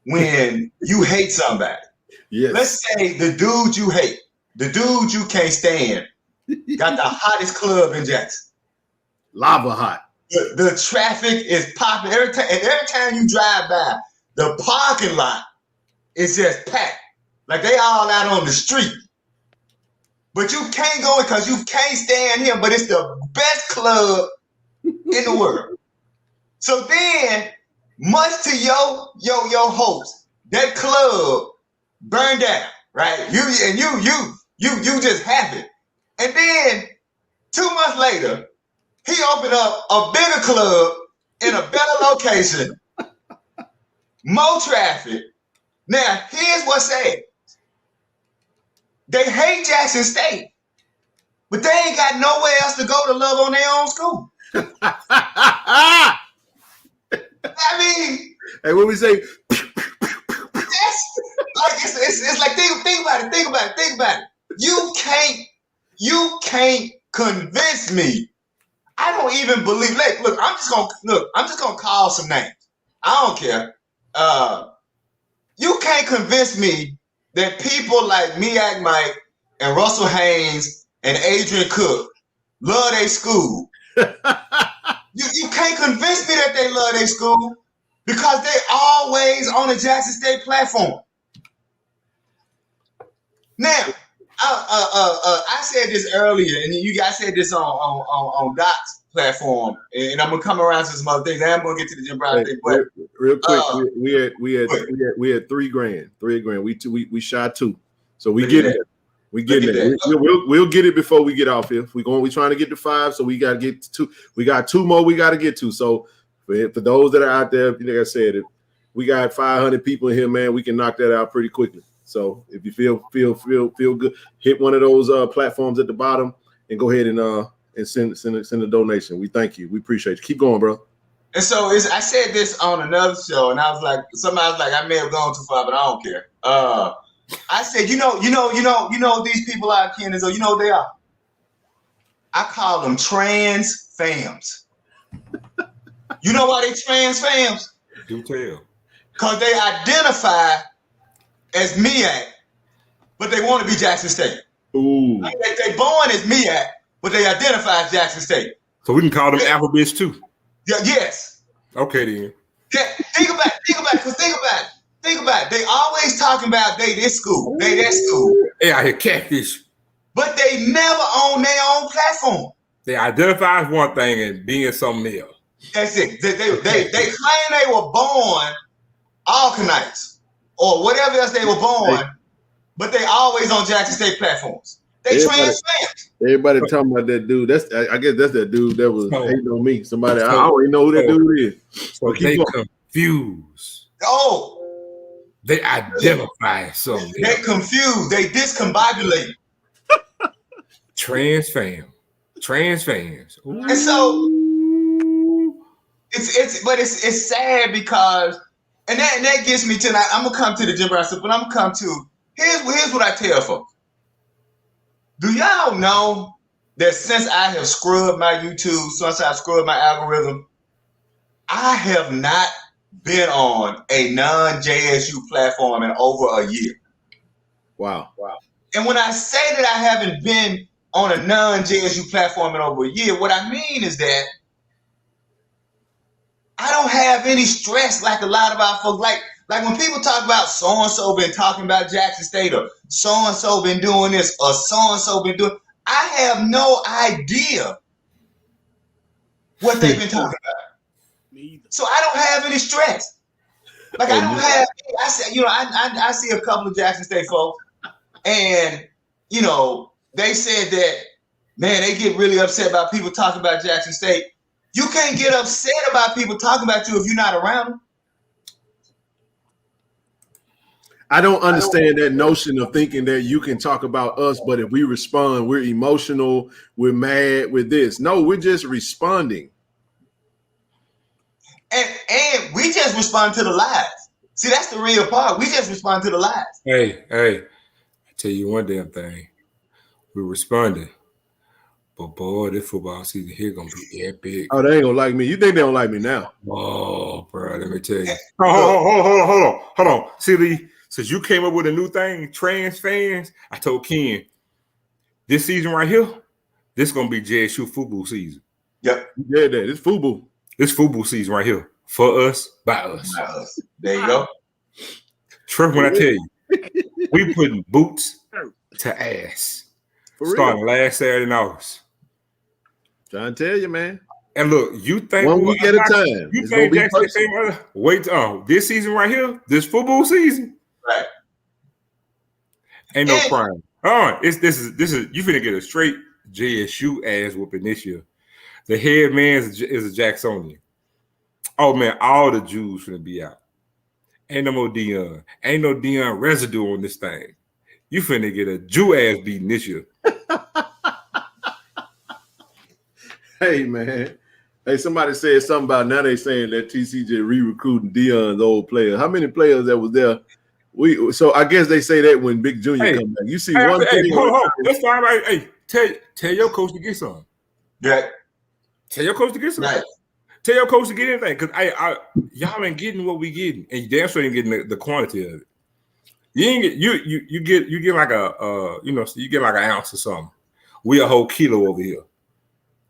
when you hate somebody. Yes. Let's say the dude you hate, the dude you can't stand, got the hottest club in Jackson. Lava hot. The traffic is popping every time you drive by. The parking lot is just packed, like they all out on the street. But you can't go because you can't stand him. But it's the best club in the world. So then, much to your hopes, that club burned down, right? You just happy. And then 2 months later, he opened up a bigger club in a better location, more traffic. Now, here's what's sad. They hate Jackson State, but they ain't got nowhere else to go to love on their own school. I mean, hey, what we say? That's like it's like think about it. You can't convince me. I don't even believe. Look, I'm just gonna call some names. I don't care. You can't convince me that people like Miak Mike and Russell Haynes and Adrian Cook love their school. You can't convince me that they love their school because they always on the Jackson State platform. Now, I said this earlier, and you guys said this on Doc's platform, and I'm gonna come around to some other things. I'm gonna get to the Jim Brown thing, but real quick, we had $3,000. We shot 2, so we get it. We get it. We'll get it before we get off here. We trying to get to 5, so we got to get to 2. We got 2 more we got to get to. So for those that are out there, like I said, if we got 500 people in here, man, we can knock that out pretty quickly. So if you feel good, hit one of those platforms at the bottom and go ahead and send a donation. We thank you. We appreciate you. Keep going, bro. And so I said this on another show, and I was like, somebody was like, I may have gone too far, but I don't care. I said, you know, these people out here, so you know what they are. I call them trans fams. You know why they trans fams? Do tell. Because they identify as MEAC, but they want to be Jackson State. Ooh. Like they born as MEAC, but they identify as Jackson State. So we can call them alphabets too. Yeah, yes. Okay then. Yeah, think about it. Think about it. They always talking about they this school, they that school. They out here catfish. But they never own their own platform. They identify as one thing and being something else. That's it. They claim they were born Alkanites or whatever else they were born, but they always on Jackson State platforms. They trans fans. Everybody talking about that dude. I guess that's that dude that was hating on me. Somebody I already know who that dude is. So they confused. Oh. They identify as something. They confused. They discombobulate. Trans fans. Ooh. And so it's sad because and that gets me to I'm gonna come to the Jim Brown stuff, but I'm gonna come to here's what I tell folks. Do y'all know that since I have scrubbed my YouTube, since I've scrubbed my algorithm, I have not been on a non-JSU platform in over a year. Wow. And when I say that I haven't been on a non-JSU platform in over a year, what I mean is that I don't have any stress like a lot of our folks. Like when people talk about so-and-so been talking about Jackson State or so-and-so been doing this or so-and-so been doing, I have no idea what they've been talking about. So I don't have any stress. Like I don't have. I say, I see a couple of Jackson State folks, and they said that, man, they get really upset about people talking about Jackson State. You can't get upset about people talking about you if you're not around them. I don't understand that notion of thinking that you can talk about us, but if we respond, we're emotional, we're mad, we're this. No, we're just responding. And we just respond to the lies. See, that's the real part. We just respond to the lies. Hey, I tell you one damn thing. We're responding. But boy, this football season here gonna be epic. Oh, they ain't gonna like me. You think they don't like me now? Oh, bro, let me tell you. Hold on. See, Lee, since you came up with a new thing, trans fans, I told Ken, this season right here, this gonna be JSU football season. Yep. Yeah, that. It's football. It's football season right here. For us, by us. There you go. Trust when I tell you, we putting boots to ass. For starting real. last Saturday in August. Trying to tell you, man. And look, you think 1 week at a time. You It's gonna think be Jackson personal. wait this season right here, this football season, Right. ain't no crime. This is you finna get a straight JSU ass whooping this year. The head man is a Jacksonian. Oh man, all the Jews finna be out. Ain't no more Dion. Ain't no Dion residue on this thing. You finna get a Jew ass beating this year. Hey man. Hey, somebody said something about now they saying that TCJ re-recruiting Dion's old player. How many players that was there? So I guess they say that when Big Junior come back. You see one player. Hold. That's fine. Hey, tell your coach to get some. Yeah. Tell your coach to get some. Right. Tell your coach to get anything, because y'all ain't getting what we getting, and you damn sure ain't getting the quantity of it. You ain't get you get like you get like an ounce or something. We a whole kilo over here.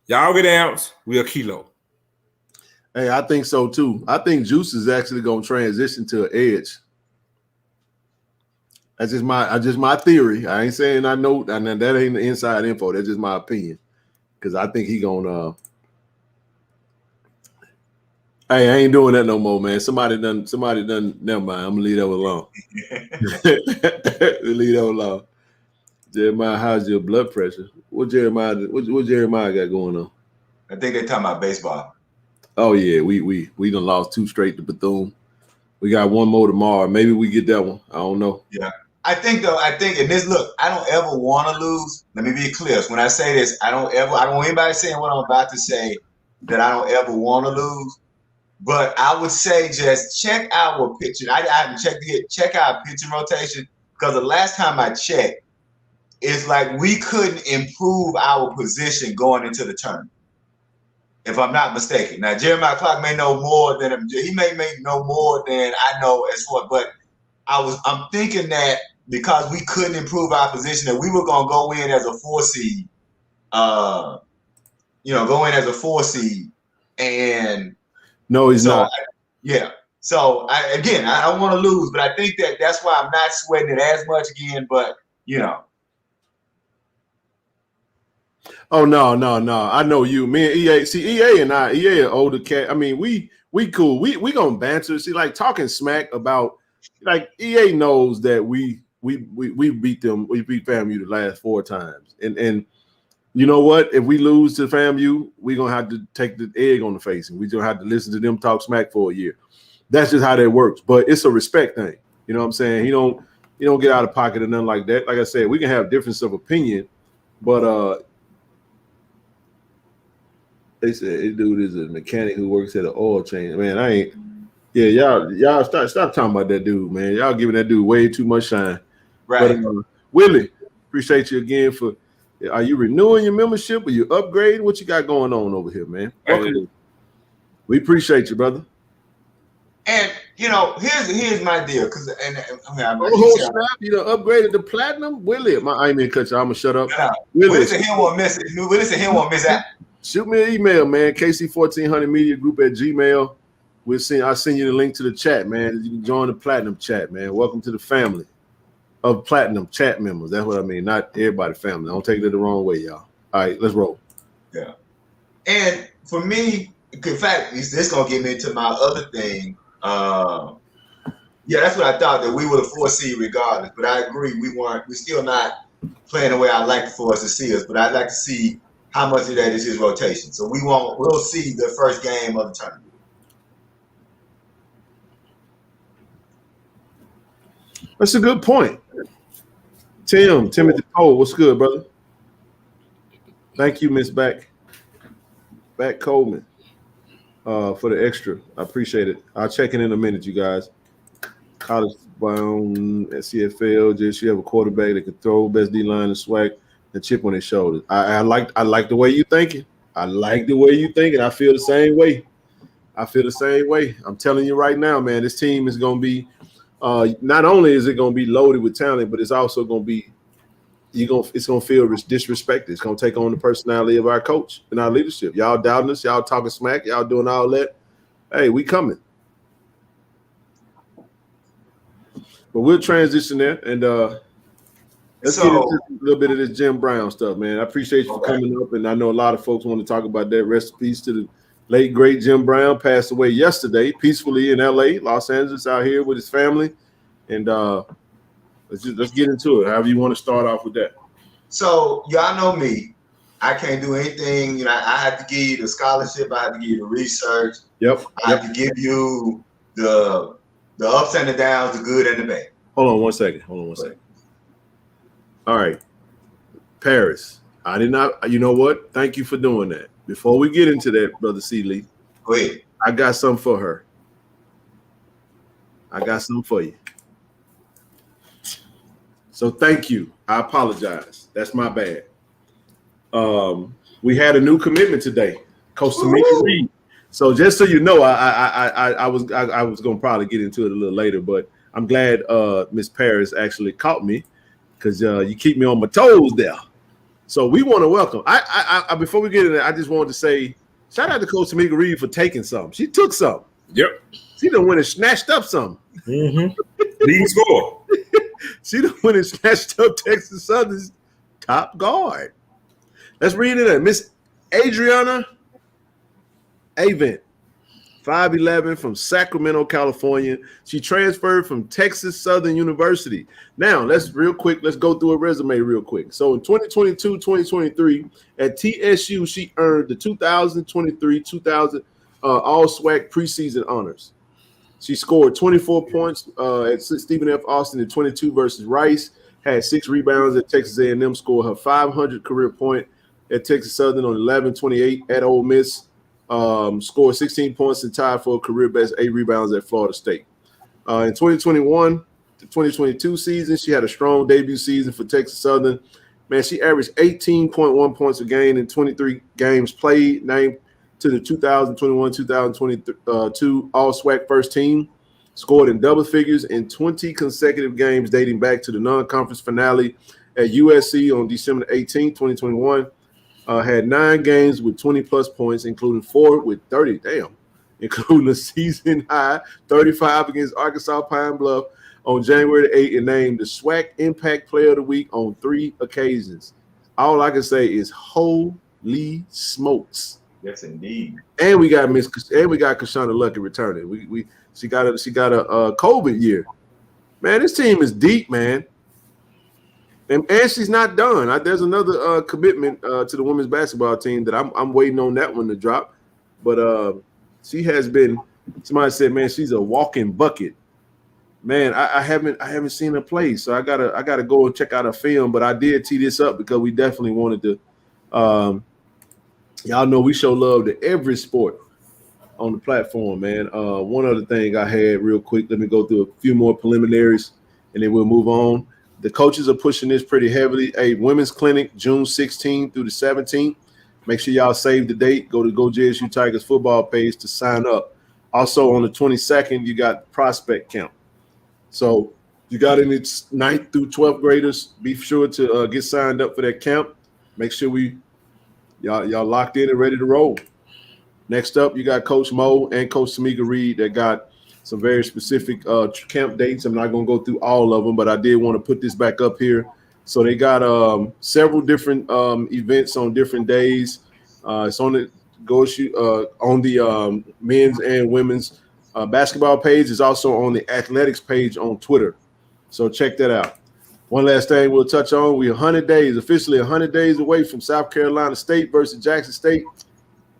Y'all get an ounce, we a kilo. Hey, I think so too. I think Juice is actually gonna transition to an edge. That's just my theory. I ain't saying I know, and that ain't the inside info. That's just my opinion. Because I think he gonna hey, I ain't doing that no more, man. Somebody done. Never mind. I'm gonna leave that alone. Leave that alone. Jeremiah, how's your blood pressure? What Jeremiah got going on? I think they're talking about baseball. Oh yeah, we done lost 2 straight to Bethune. We got 1 more tomorrow. Maybe we get that one. I don't know. Yeah. I think, and this, look, I don't ever want to lose. Let me be clear. So when I say this, I don't want anybody saying what I'm about to say that I don't ever want to lose. But I would say just check our pitching. I haven't checked it. Check our pitching rotation, because the last time I checked, it's like we couldn't improve our position going into the tournament, if I'm not mistaken. Now, Jeremiah Clark may know more than him. He may know more than I know as far, but I'm thinking that because we couldn't improve our position, that we were gonna go in as a 4 seed. And no, he's not. So I don't want to lose, but I think that's why I'm not sweating it as much again. But Oh no. I know you. Me and EA. See, EA are older cat. I mean, we cool. We gonna banter. See, like talking smack about, like, EA knows that we beat them. We beat FAMU the last 4 times. And you know what? If we lose to FAMU, we're gonna have to take the egg on the face, and we're gonna have to listen to them talk smack for a year. That's just how that works. But it's a respect thing. You know what I'm saying? You don't get out of pocket or nothing like that. Like I said, we can have difference of opinion, but they said this dude is a mechanic who works at an oil change. Man, I ain't. Yeah, y'all stop talking about that dude, man. Y'all giving that dude way too much shine. right. But Willie, appreciate you again for. Are you renewing your membership? Are you upgrading? What you got going on over here, man? Welcome. We appreciate you, brother. And here's my deal, because you done upgraded to platinum, Willie. I ain't mean to cut you. I'm gonna shut up. Willie said he won't miss it. Willie said he won't miss that. Shoot me an email, man. KC1400 Media Group at Gmail. I'll send you the link to the chat, man. You can join the platinum chat, man. Welcome to the family of platinum chat members. That's what I mean. Not everybody family. Don't take it the wrong way, y'all. All right, let's roll. Yeah. And for me, in fact, this gonna get me into my other thing. That's what I thought, that we were the 4 seed regardless. But I agree, we're still not playing the way I'd like for us to see us. But I'd like to see how much of that is his rotation. So we'll see the first game of the tournament. That's a good point. Timothy Cole, what's good, brother? Thank you, Miss Back Coleman, for the extra. I appreciate it. I'll check in a minute, you guys. College bound at CFL, just you have a quarterback that can throw, best D line and swag, and chip on his shoulders. I like the way you thinking. I like the way you thinking. I feel the same way. I'm telling you right now, man, this team is gonna be. Not only is it going to be loaded with talent, but it's also going to be it's going to feel disrespected. It's going to take on the personality of our coach and our leadership. Y'all doubting us, y'all talking smack, y'all doing all that. Hey, we coming. But we'll transition there, and Let's get into a little bit of this Jim Brown stuff, man. I appreciate you for coming up, and I know a lot of folks want to talk about that. Rest in peace to the late, great Jim Brown, passed away yesterday, peacefully in L.A., Los Angeles, out here with his family. And let's get into it, however you want to start off with that. So, y'all know me. I can't do anything. You know, I have to give you the scholarship. I have to give you the research. Yep. I have to give you the ups and the downs, the good and the bad. Hold on one second. All right. Paris. I did not. You know what? Thank you for doing that. Before we get into that, Brother Seeley, go ahead. I got something for her. I got something for you. So thank you. I apologize. That's my bad. We had a new commitment today, Coach Tamika Reed. So just so you know, I was going to probably get into it a little later, but I'm glad Miss Paris actually caught me because you keep me on my toes there. So we want to welcome. I before we get in there, I just wanted to say shout out to Coach Tamika Reed for taking something. She took something. Yep. She done went and snatched up something. Mm-hmm. Leading score. She done went and snatched up Texas Southern's top guard. Let's read it in. Miss Adriana Avent, 5'11", from Sacramento, California. She transferred from Texas Southern University. Now, let's go through a resume real quick. So in 2022-2023, at TSU, she earned the 2023-2000 All-SWAC preseason honors. She scored 24 points at Stephen F. Austin in 22 versus Rice, had 6 rebounds at Texas A&M, scored her 500 career point at Texas Southern on 11-28 at Ole Miss, scored 16 points and tied for a career best 8 rebounds at Florida State. In 2021 to 2022 season, she had a strong debut season for Texas Southern. Man, she averaged 18.1 points a game in 23 games played, named to the 2021-2022 All-SWAC first team, scored in double figures in 20 consecutive games dating back to the non-conference finale at USC on December 18, 2021. Had 9 games with 20-plus points, including 4 with 30, including a season-high 35 against Arkansas Pine Bluff on January 8th, and named the SWAC Impact Player of the Week on 3 occasions. All I can say is holy smokes. Yes, indeed. And we got Kashana Lucky returning. She got a COVID year. Man, this team is deep, man. And she's not done. There's another commitment to the women's basketball team that I'm waiting on that one to drop. But she has been. Somebody said, man, she's a walking bucket. Man, I haven't seen her play, so I gotta go and check out her film. But I did tee this up because we definitely wanted to. Y'all know we show love to every sport on the platform, man. One other thing I had real quick. Let me go through a few more preliminaries, and then we'll move on. The coaches are pushing this pretty heavily. A women's clinic, June 16th through the 17th. Make sure y'all save the date. Go to Go JSU Tigers football page to sign up. Also on the 22nd, you got prospect camp. So you got any 9th through 12th graders, be sure to get signed up for that camp. Make sure y'all locked in and ready to roll. Next up, you got Coach Mo and Coach Tamika Reed that got some very specific camp dates. I'm not going to go through all of them, but I did want to put this back up here. So they got several different events on different days. It's on the men's and women's basketball page. It's also on the athletics page on Twitter. So check that out. One last thing we'll touch on. We're officially 100 days away from South Carolina State versus Jackson State.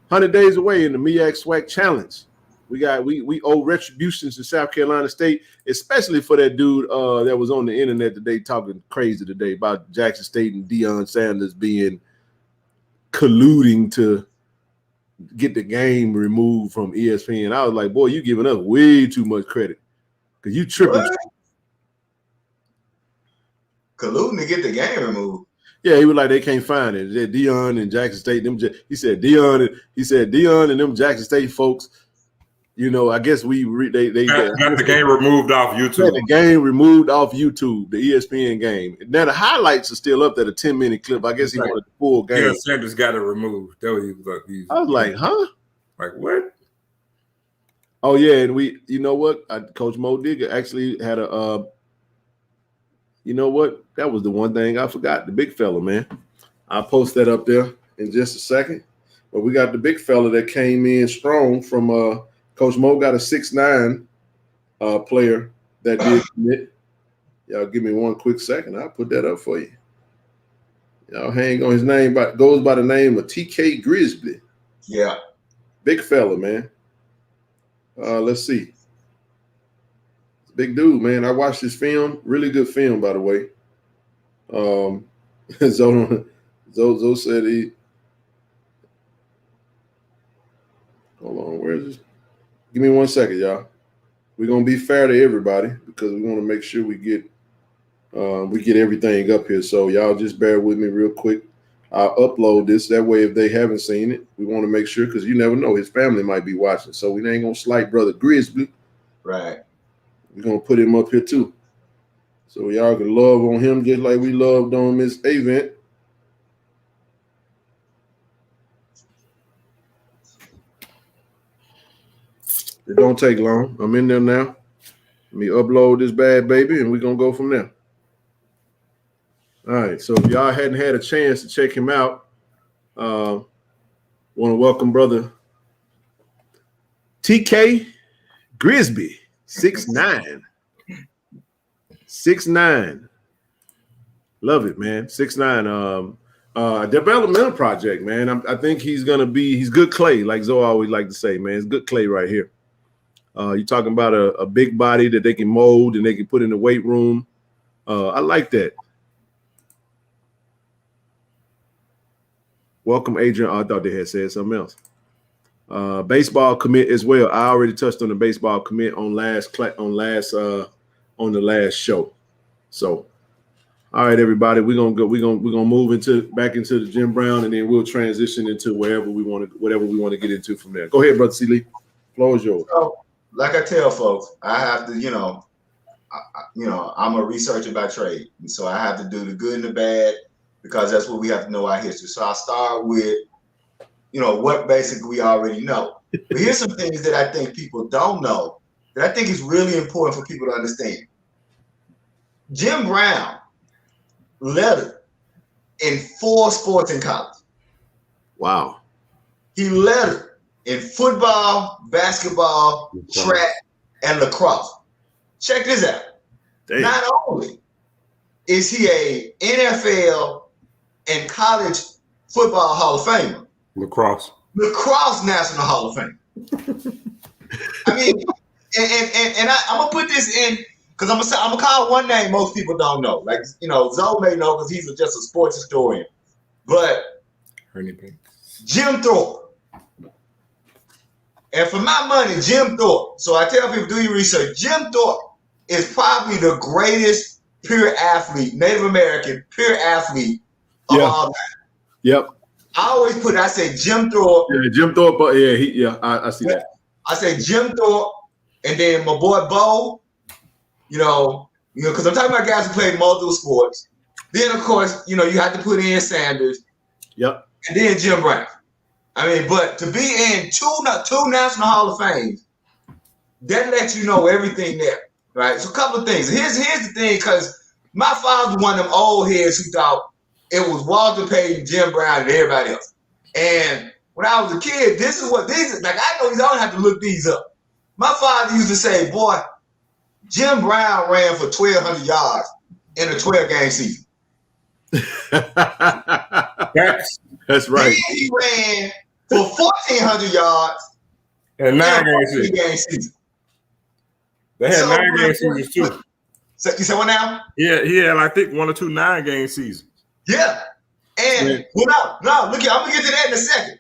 100 days away in the MEAC SWAC Challenge. We owe retributions to South Carolina State, especially for that dude that was on the internet today talking crazy today about Jackson State and Deion Sanders colluding to get the game removed from ESPN. I was like, boy, you giving us way too much credit because you tripping. What? Colluding to get the game removed. Yeah, he was like, they can't find it. Deion and Jackson State. He said Deion and them Jackson State folks. You know, I guess they got the game removed off YouTube. The game removed off YouTube, the ESPN game. Now the highlights are still up there, a 10-minute clip. I guess he wanted the full game. Yeah, Sanders got it removed. I was like, huh? Like what? Oh yeah, and you know what? Coach Mo Digger actually had You know what? That was the one thing I forgot. The big fella, man. I'll post that up there in just a second. But we got the big fella that came in strong from Coach Mo got a 6'9" player that did commit. Y'all give me one quick second. I'll put that up for you. Y'all hang on. His name goes by the name of TK Grisby. Yeah. Big fella, man. Let's see. Big dude, man. I watched this film. Really good film, by the way. Zoe said he. Hold on, where is this? Give me 1 second, y'all. We're gonna be fair to everybody because we want to make sure we get everything up here. So y'all just bear with me real quick. I'll upload this. That way, if they haven't seen it, we want to make sure because you never know, his family might be watching. So we ain't gonna slight Brother Grisby. Right. We're gonna put him up here too. So y'all can love on him just like we loved on Miss Avent. It don't take long. I'm in there now. Let me upload this bad baby and we're gonna go from there. All right. So if y'all hadn't had a chance to check him out, want to welcome Brother TK Grisby, 6'9". 6'9". Love it, man. 6'9". Developmental project, man. I think he's good clay, like Zoe always like to say, man. It's good clay right here. You're talking about a big body that they can mold and they can put in the weight room. I like that. Welcome, Adrian. Oh, I thought they had said something else. Baseball commit as well. I already touched on the baseball commit on the last show. So, all right, everybody, we're gonna move back into the Jim Brown, and then we'll transition into whatever we want to get into from there. Go ahead, Brother C. Lee. Floor is yours. So, like I tell folks, I have to, I'm a researcher by trade, and so I have to do the good and the bad because that's what we have to know our history. So I'll start with, what basically we already know. But here's some things that I think people don't know that I think is really important for people to understand. Jim Brown lettered in 4 sports in college. Wow. He lettered in football, basketball, track, and lacrosse. Check this out. Damn. Not only is he a NFL and college football Hall of Famer, Lacrosse National Hall of Fame. I mean, and I'm gonna put this in because I'm gonna call one name most people don't know. Like Zoe may know because he's just a sports historian, but Jim Thorpe. And for my money, Jim Thorpe. So I tell people, do your research. Jim Thorpe is probably the greatest pure athlete, Native American pure athlete of all time. Yep. I say Jim Thorpe. Yeah, Jim Thorpe. I see that. I say Jim Thorpe, and then my boy Bo. Because I'm talking about guys who played multiple sports. Then of course, you have to put in Sanders. Yep. And then Jim Brown. I mean, but to be in two National Hall of Fames, that lets you know everything there, right? So a couple of things. Here's the thing, because my father was one of them old heads who thought it was Walter Payton, Jim Brown, and everybody else. And when I was a kid, this is what these like. I know you don't have to look these up. My father used to say, "Boy, Jim Brown ran for 1,200 yards in a 12-game season." That's right. Then he ran for 1,400 yards and 9-game season. They had 9-game seasons too. So you said what now? Yeah, he had I think 1 or 2 9-game seasons. Yeah. And no, look here, I'm gonna get to that in a second.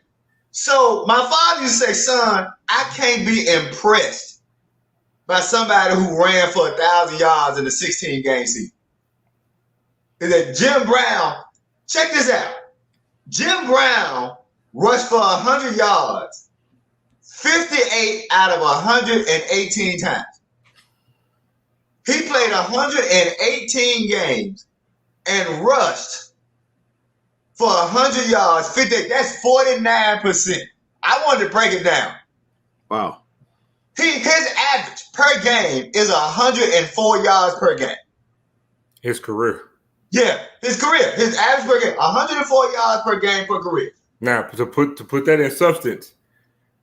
So my father used to say, son, I can't be impressed by somebody who ran for 1,000 yards in a 16-game season. Is that Jim Brown? Check this out. Jim Brown rushed for 100 yards 58 out of 118 times. He played 118 games and rushed for 100 yards 58. That's 49%. I wanted to break it down. Wow. His average per game is 104 yards per game. His career. Yeah, his career. His average per game, 104 yards per game per career. Now, to put that in substance,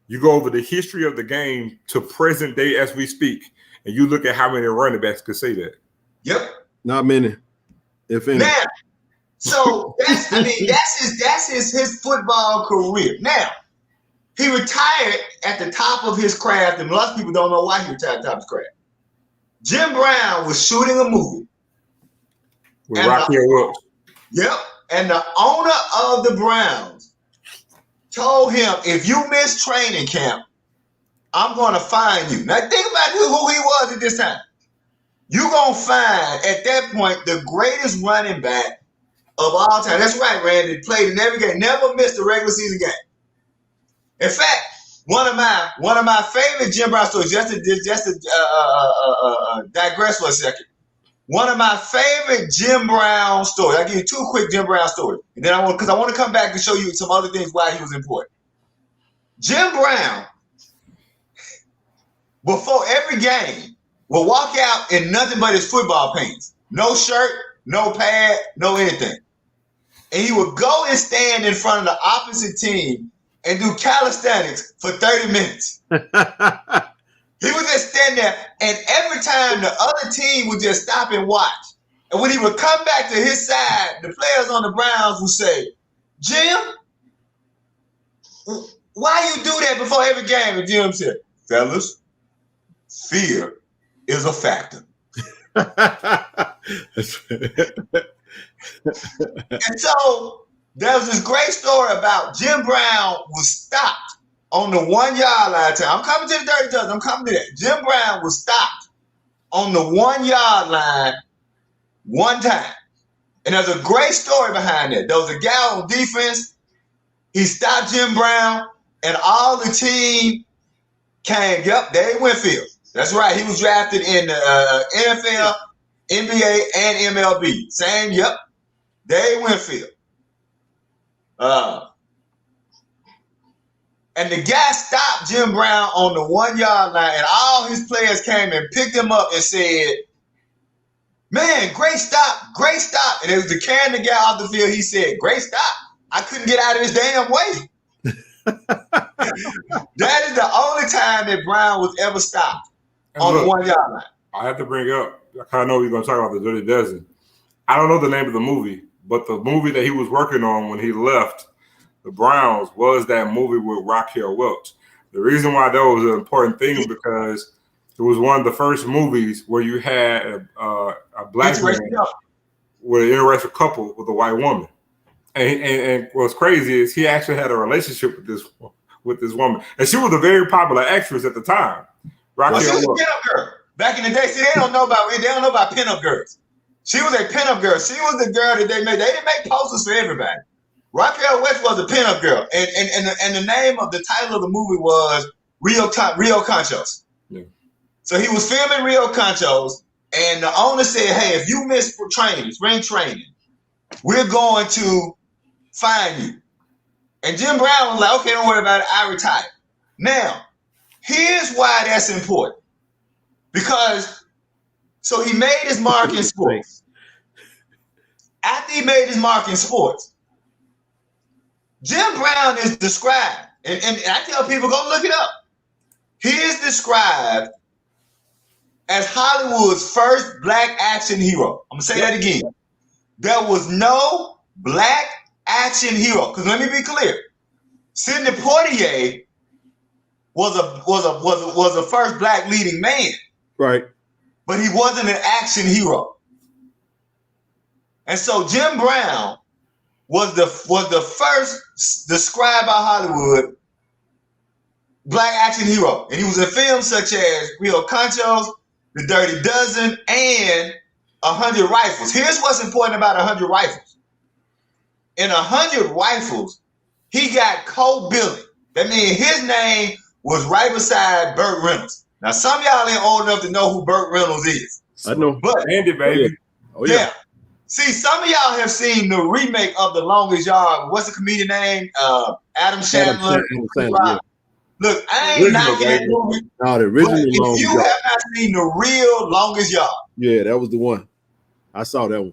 you go over the history of the game to present day as we speak, and you look at how many running backs could say that. Yep. Not many, if any. Now, so that's his football career. Now, he retired at the top of his craft, and lots of people don't know why he retired at the top of his craft. Jim Brown was shooting a movie. With Raquel Welch. Yep. And the owner of the Browns told him, if you miss training camp, I'm going to fine you. Now think about who he was at this time. You're going to find, at that point, the greatest running back of all time. That's right, Randy. Played in every game. Never missed a regular season game. In fact, one of my favorite Jim Brown stories, just to digress for a second. One of my favorite Jim Brown stories. I'll give you two quick Jim Brown stories. And then I want to come back and show you some other things why he was important. Jim Brown, before every game, will walk out in nothing but his football pants. No shirt, no pad, no anything. And he would go and stand in front of the opposite team and do calisthenics for 30 minutes. He would just stand there, and every time the other team would just stop and watch. And when he would come back to his side, the players on the Browns would say, Jim, why you do that before every game? And Jim said, fellas, fear is a factor. And so there was this great story about Jim Brown was stopped on the 1 yard line. I'm coming to the dirty dozen. I'm coming to that. Jim Brown was stopped on the 1 yard line one time. And there's a great story behind that. There was a guy on defense. He stopped Jim Brown, and all the team came. Yep, Dave Winfield. That's right. He was drafted in the NFL, NBA, and MLB. Same, yep. Dave Winfield. And the guy stopped Jim Brown on the 1 yard line, and all his players came and picked him up and said, man, great stop, great stop. And it was the carrying the guy off the field. He said, great stop. I couldn't get out of this damn way. That is the only time that Brown was ever stopped on the 1 yard line. I have to bring up, I kind of know we're going to talk about the Dirty Dozen. I don't know the name of the movie, but the movie that he was working on when he left the Browns was that movie with Raquel Welch. The reason why that was an important thing because it was one of the first movies where you had a black man with an interracial couple with a white woman. And what's crazy is he actually had a relationship with this woman. And she was a very popular actress at the time. Well, she was a pinup girl. Back in the day, see, they don't know about pinup girls. She was a pinup girl. She was the girl that they made. They didn't make posters for everybody. Raquel Welch was a pinup girl, and the name of the title of the movie was Rio Conchos. Yeah. So he was filming Rio Conchos, and the owner said, "Hey, if you miss spring training, we're going to fine you." And Jim Brown was like, "Okay, don't worry about it. I retired." Now, here's why that's important, because so he made his mark in sports. After he made his mark in sports, Jim Brown is described, and I tell people, go look it up. He is described as Hollywood's first black action hero. I'm going to say that again. There was no black action hero. Because let me be clear. Sidney Poitier was a first black leading man. Right. But he wasn't an action hero. And so Jim Brown was the first described by Hollywood black action hero. And he was in films such as Rio Conchos, The Dirty Dozen, and 100 Rifles. Here's what's important about 100 Rifles. In 100 Rifles, he got co-billing. That means his name was right beside Burt Reynolds. Now, some of y'all ain't old enough to know who Burt Reynolds is. I know. But Andy, baby. Oh, yeah. See, some of y'all have seen the remake of The Longest Yard. What's the comedian name? Adam Sandler. Yeah. Look, I ain't knocking that movie. No, the original If you have not seen the real Longest Yard, yeah, that was the one. I saw that one.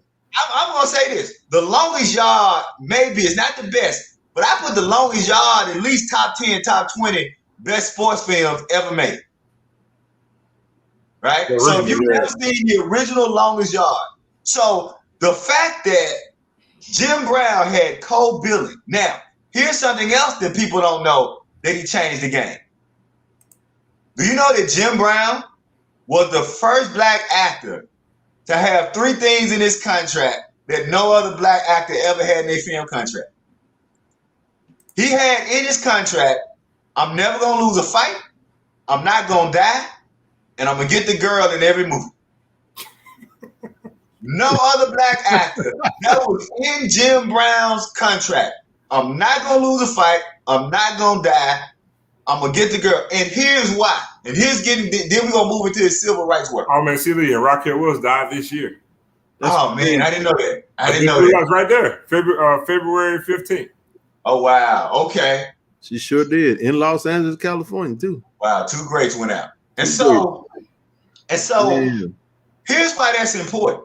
I'm gonna say this: the longest yard maybe it's not the best, but I put the longest yard at least top 10, top 20 best sports films ever made. Right? So if you've never seen the original Longest Yard, so the fact that Jim Brown had co-billing. Now, here's something else that people don't know that he changed the game. Do you know that Jim Brown was the first black actor to have 3 things in his contract that no other black actor ever had in their film contract? He had in his contract, I'm never gonna lose a fight, I'm not gonna die, and I'm gonna get the girl in every movie. No other black actor that was in Jim Brown's contract. I'm not gonna lose a fight. I'm not gonna die. I'm gonna get the girl. And here's why. And here's getting. Then we're gonna move into his civil rights work. Oh man, Celia and Raquel Wills died this year. Oh man, I didn't know that. I didn't know that. It was right there, February 15th. Oh wow. Okay. She sure did in Los Angeles, California too. Wow, 2 greats went out. And so here's why that's important.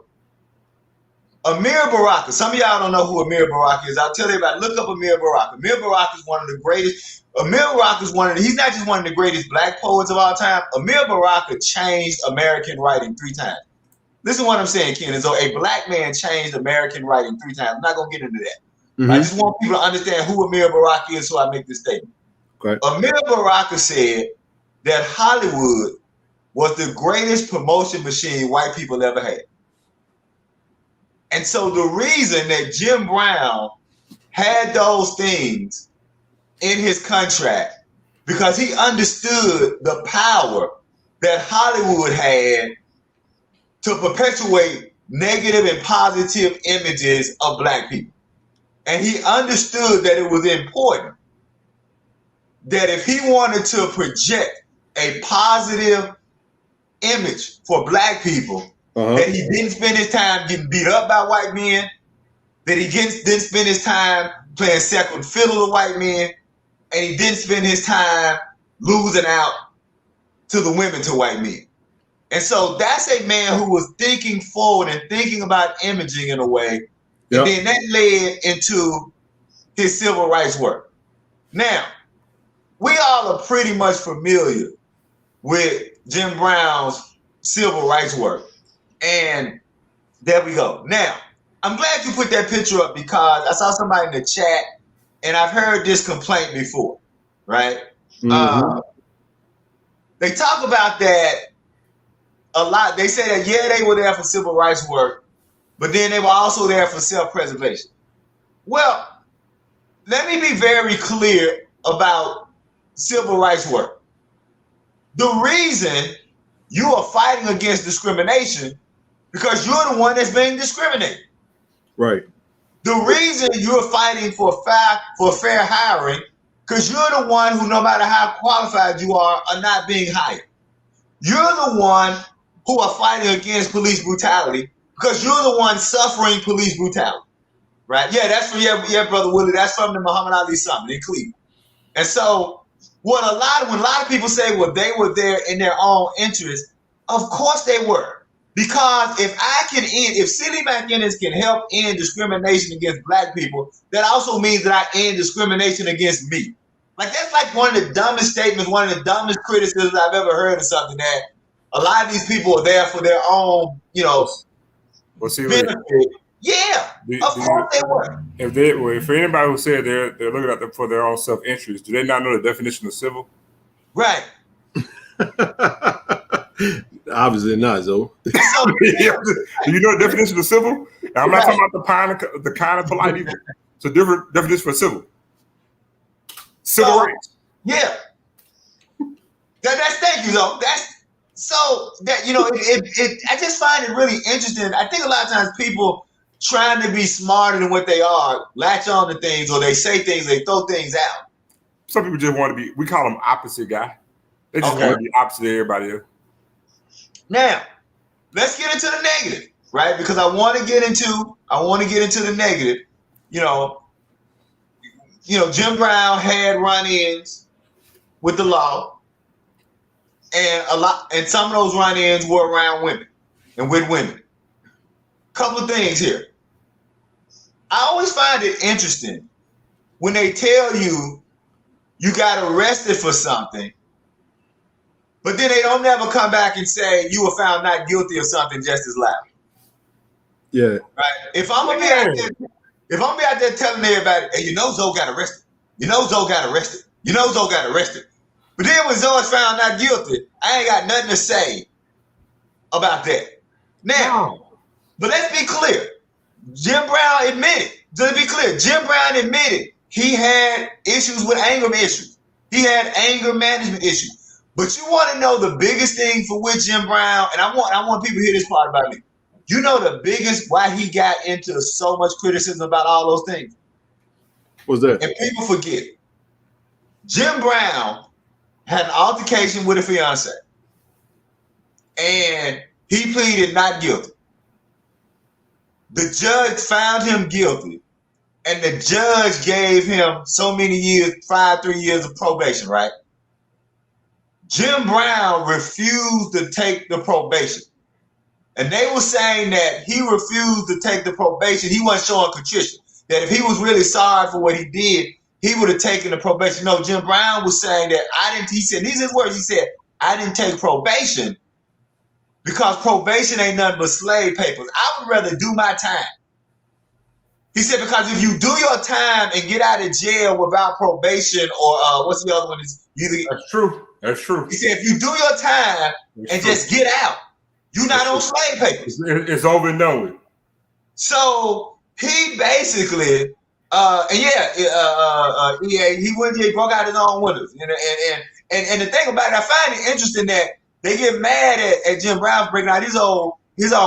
Amir Baraka. Some of y'all don't know who Amir Baraka is. I'll tell you about. Look up Amir Baraka. Amir Baraka is one of the greatest. Amir Baraka is he's not just one of the greatest black poets of all time. Amir Baraka changed American writing 3 times. Listen to what I'm saying, Ken. As though a black man changed American writing 3 times. I'm not gonna get into that. I just want people to understand who Amir Baraka is, so I make this statement. Okay. Amir Baraka said that Hollywood was the greatest promotion machine white people ever had. And so the reason that Jim Brown had those things in his contract, because he understood the power that Hollywood had to perpetuate negative and positive images of black people. And he understood that it was important that if he wanted to project a positive image for black people, that he didn't spend his time getting beat up by white men, that he didn't spend his time playing second fiddle to white men, and he didn't spend his time losing out to the women to white men. And so that's a man who was thinking forward and thinking about imaging in a way. And then that led into his civil rights work. Now, we all are pretty much familiar with Jim Brown's civil rights work. And there we go. Now, I'm glad you put that picture up because I saw somebody in the chat and I've heard this complaint before, right? They talk about that a lot. They say that, yeah, they were there for civil rights work, but then they were also there for self-preservation. Well, let me be very clear about civil rights work. The reason you are fighting against discrimination because you're the one that's being discriminated. Right. The reason you're fighting for fair hiring because you're the one who, no matter how qualified you are not being hired. You're the one who are fighting against police brutality because you're the one suffering police brutality. Right? Yeah, that's from Brother Willie. That's from the Muhammad Ali Summit in Cleveland. And so when a lot of people say, well, they were there in their own interest, of course they were. Because if City McInnes can help end discrimination against black people, that also means that I end discrimination against me. Like that's like one of the dumbest statements, one of the dumbest criticisms I've ever heard of something, that a lot of these people are there for their own, benefit. Yeah, of course they were. If for anybody who said they're looking at them for their own self-interest, do they not know the definition of civil? Right. Obviously not, Zoe. Do you know the definition of civil? I'm not talking about the kind of polite evil. It's a different definition for civil. Civil rights. Yeah. That's thank you, though. I just find it really interesting. I think a lot of times people trying to be smarter than what they are latch on to things, or they say things, they throw things out. Some people just want to be, we call them opposite guy. They just want to be opposite of everybody else. Now, let's get into the negative, right? Because I want to get into the negative. Jim Brown had run-ins with the law, and some of those run-ins were around women and with women. Couple of things here. I always find it interesting when they tell you you got arrested for something, but then they don't never come back and say you were found not guilty of something just as loud. Yeah. Right? If I'm gonna be out there telling everybody, hey, you know Zoe got arrested. You know Zoe got arrested. You know Zoe got arrested. But then when Zoe's found not guilty, I ain't got nothing to say about that. Now, but let's be clear. Jim Brown admitted, to be clear, Jim Brown admitted he had issues with anger issues. He had anger management issues. But you want to know the biggest thing for which Jim Brown, and I want people to hear this part about me. You know the biggest why he got into so much criticism about all those things? What's that? And people forget. Jim Brown had an altercation with a fiance. And he pleaded not guilty. The judge found him guilty. And the judge gave him so many years, 3 years of probation, right? Jim Brown refused to take the probation. And they were saying that he refused to take the probation. He wasn't showing contrition. That if he was really sorry for what he did, he would have taken the probation. No, Jim Brown was saying that he said, these are his words, he said, I didn't take probation because probation ain't nothing but slave papers. I would rather do my time. He said, because if you do your time and get out of jail without probation or what's the other one? That's true. That's true. He said, if you do your time just get out, you're not on slave papers. It's over and done with. So he basically, he broke out his own windows. And the thing about it, I find it interesting that they get mad at Jim Brown for breaking out his old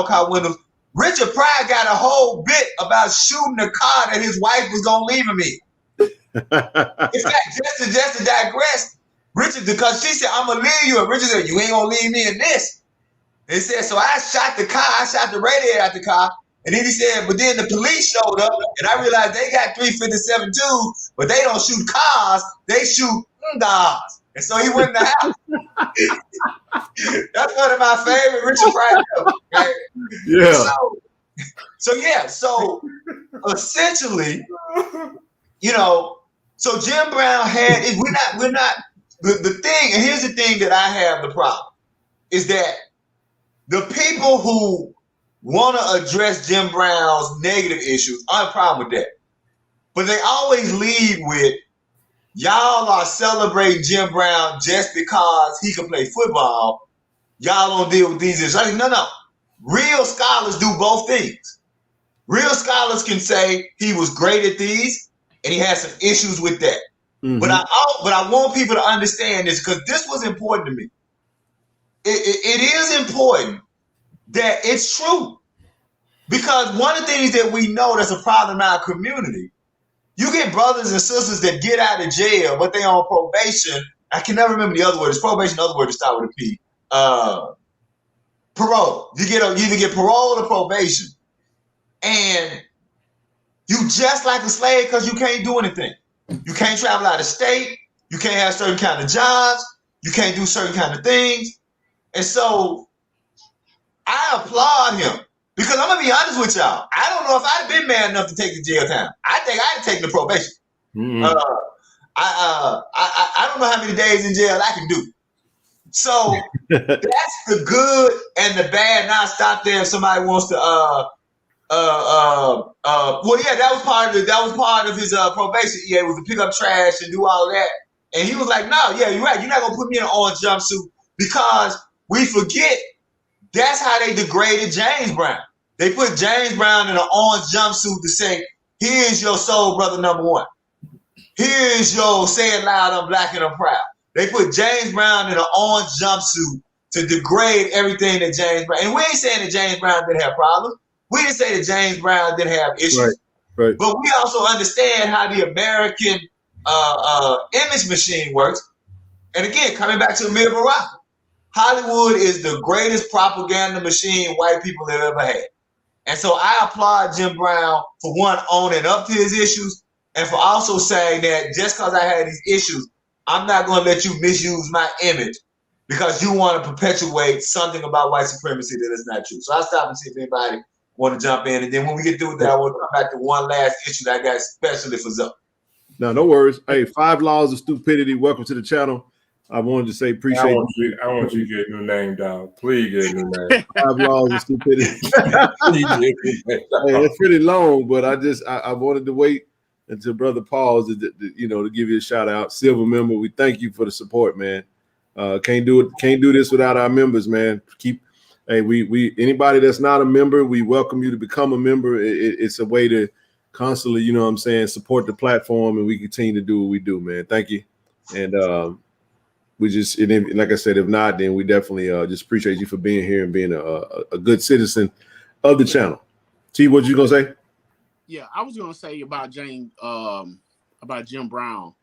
car windows. Richard Pryor got a whole bit about shooting the car that his wife was gonna leave him in. In fact, just to digress, Richard, because she said, I'm gonna leave you, and Richard said, you ain't gonna leave me in this. He said, so I shot the car, I shot the radiator out the car, and then he said, but then the police showed up, and I realized they got 357 too, but they don't shoot cars, they shoot cars. And so he went in the house. That's one of my favorite Richard Pryor films, right? Yeah. So essentially, so Jim Brown had it. We're not the thing, and here's the thing that I have the problem is that the people who want to address Jim Brown's negative issues aren't a problem with that. But they always lead with, y'all are celebrating Jim Brown just because he can play football. Y'all don't deal with these issues. I mean, no. Real scholars do both things. Real scholars can say he was great at these and he had some issues with that. Mm-hmm. But I want people to understand this because this was important to me. It is important that it's true. Because one of the things that we know that's a problem in our community, you get brothers and sisters that get out of jail, but they on probation. I can never remember the other word. It's probation, the other word to start with a P. Parole. You either get parole or probation. And you just like a slave because you can't do anything. You can't travel out of state. You can't have certain kind of jobs. You can't do certain kind of things. And so I applaud him. Because I'm going to be honest with y'all. I don't know if I'd have been mad enough to take the jail time. I think I'd have taken the probation. Mm-hmm. I don't know how many days in jail I can do. So that's the good and the bad. Now stop there if somebody wants to that was part of his probation. Yeah, it was to pick up trash and do all of that. And he was like, no, yeah, you're right. You're not gonna put me in an orange jumpsuit because we forget that's how they degraded James Brown. They put James Brown in an orange jumpsuit to say, here's your soul brother number one. Here's your say it loud, I'm black and I'm proud. They put James Brown in an orange jumpsuit to degrade everything that James Brown. And we ain't saying that James Brown didn't have problems. We didn't say that James Brown didn't have issues. Right. But we also understand how the American image machine works. And again, coming back to Amir Baraka, Hollywood is the greatest propaganda machine white people have ever had. And so I applaud Jim Brown for one, owning up to his issues, and for also saying that just because I had these issues, I'm not going to let you misuse my image because you want to perpetuate something about white supremacy that is not true. So I'll stop and see if anybody want to jump in, and then when we get through with that, I want to come back to one last issue that I got especially for Zoe. No worries. Hey, 5 Laws of Stupidity. Welcome to the channel. I wanted to say appreciate you. I want you to get a new name, dog. Please get a new name. 5 Laws of Stupidity. Hey, it's pretty long, but I wanted to wait until Brother Paul's to give you a shout out. Silver member, we thank you for the support, man. Can't do this without our members, man. We anybody that's not a member, we welcome you to become a member. It's a way to constantly, support the platform, and we continue to do what we do, man. Thank you. And like I said, if not, then we definitely just appreciate you for being here and being a good citizen of the channel. T, what you gonna say? Yeah, I was gonna say about Jim Brown.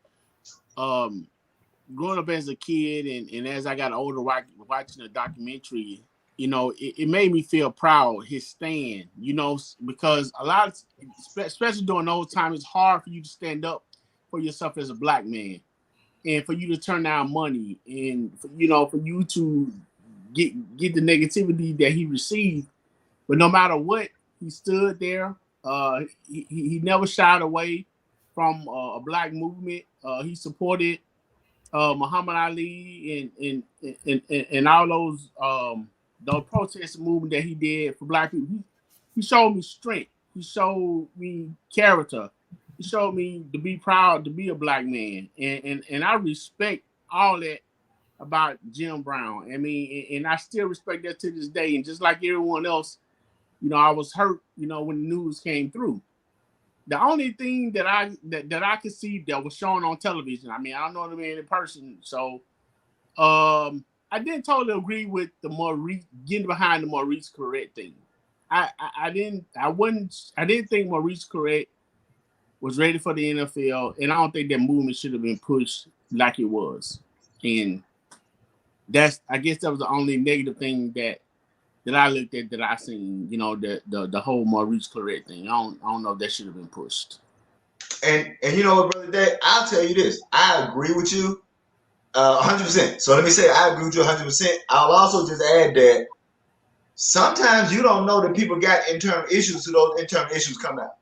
Growing up as a kid and as I got older, watching the documentary, it made me feel proud, his stand, because a lot of, especially during those times, it's hard for you to stand up for yourself as a black man, and for you to turn down money, and for you to get the negativity that he received. But no matter what, he stood there. He never shied away from a black movement. He supported Muhammad Ali and all those protest movement that he did for black people. He showed me strength. He showed me character. He showed me to be proud to be a black man. And I respect all that about Jim Brown. I mean, and I still respect that to this day. And just like everyone else, I was hurt, when the news came through. The only thing that I could see that was shown on television, I mean, I don't know the man in person, so I didn't totally agree with the getting behind the Maurice Clarett thing. I didn't think Maurice Clarett was ready for the NFL, and I don't think that movement should have been pushed like it was. And I guess that was the only negative thing that I looked at, that I seen, the whole Maurice Clarett thing. I don't know if that should have been pushed. And you know what, Brother Dave, I'll tell you this. I agree with you 100%. So let me say I agree with you 100%. I'll also just add that sometimes you don't know that people got internal issues, so those internal issues come out.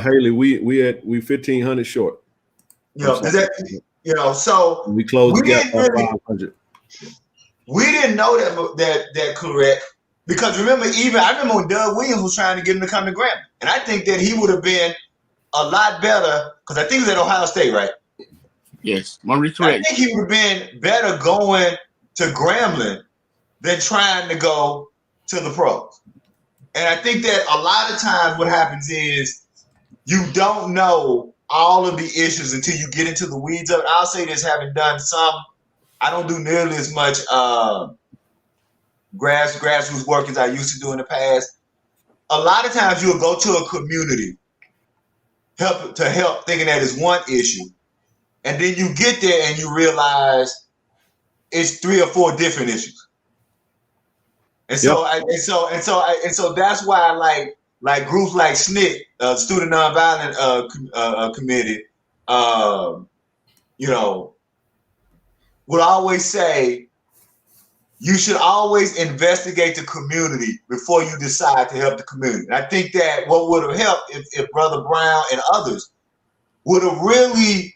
Haley, we 1,500 short. So we closed the gap by 500. We didn't know that Clarett, because I remember when Doug Williams was trying to get him to come to Grambling, and I think that he would have been a lot better, because I think he was at Ohio State, right? Yes, Maurice Clarett. I think he would have been better going to Grambling than trying to go to the pros. And I think that a lot of times what happens is you don't know all of the issues until you get into the weeds of it. I'll say this, having done some. I don't do nearly as much grassroots work as I used to do in the past. A lot of times you'll go to a community help thinking that is one issue, and then you get there and you realize it's 3 or 4 different issues. And so that's why like groups like SNCC, Student Nonviolent Committee, would always say you should always investigate the community before you decide to help the community. And I think that what would have helped if Brother Brown and others would have really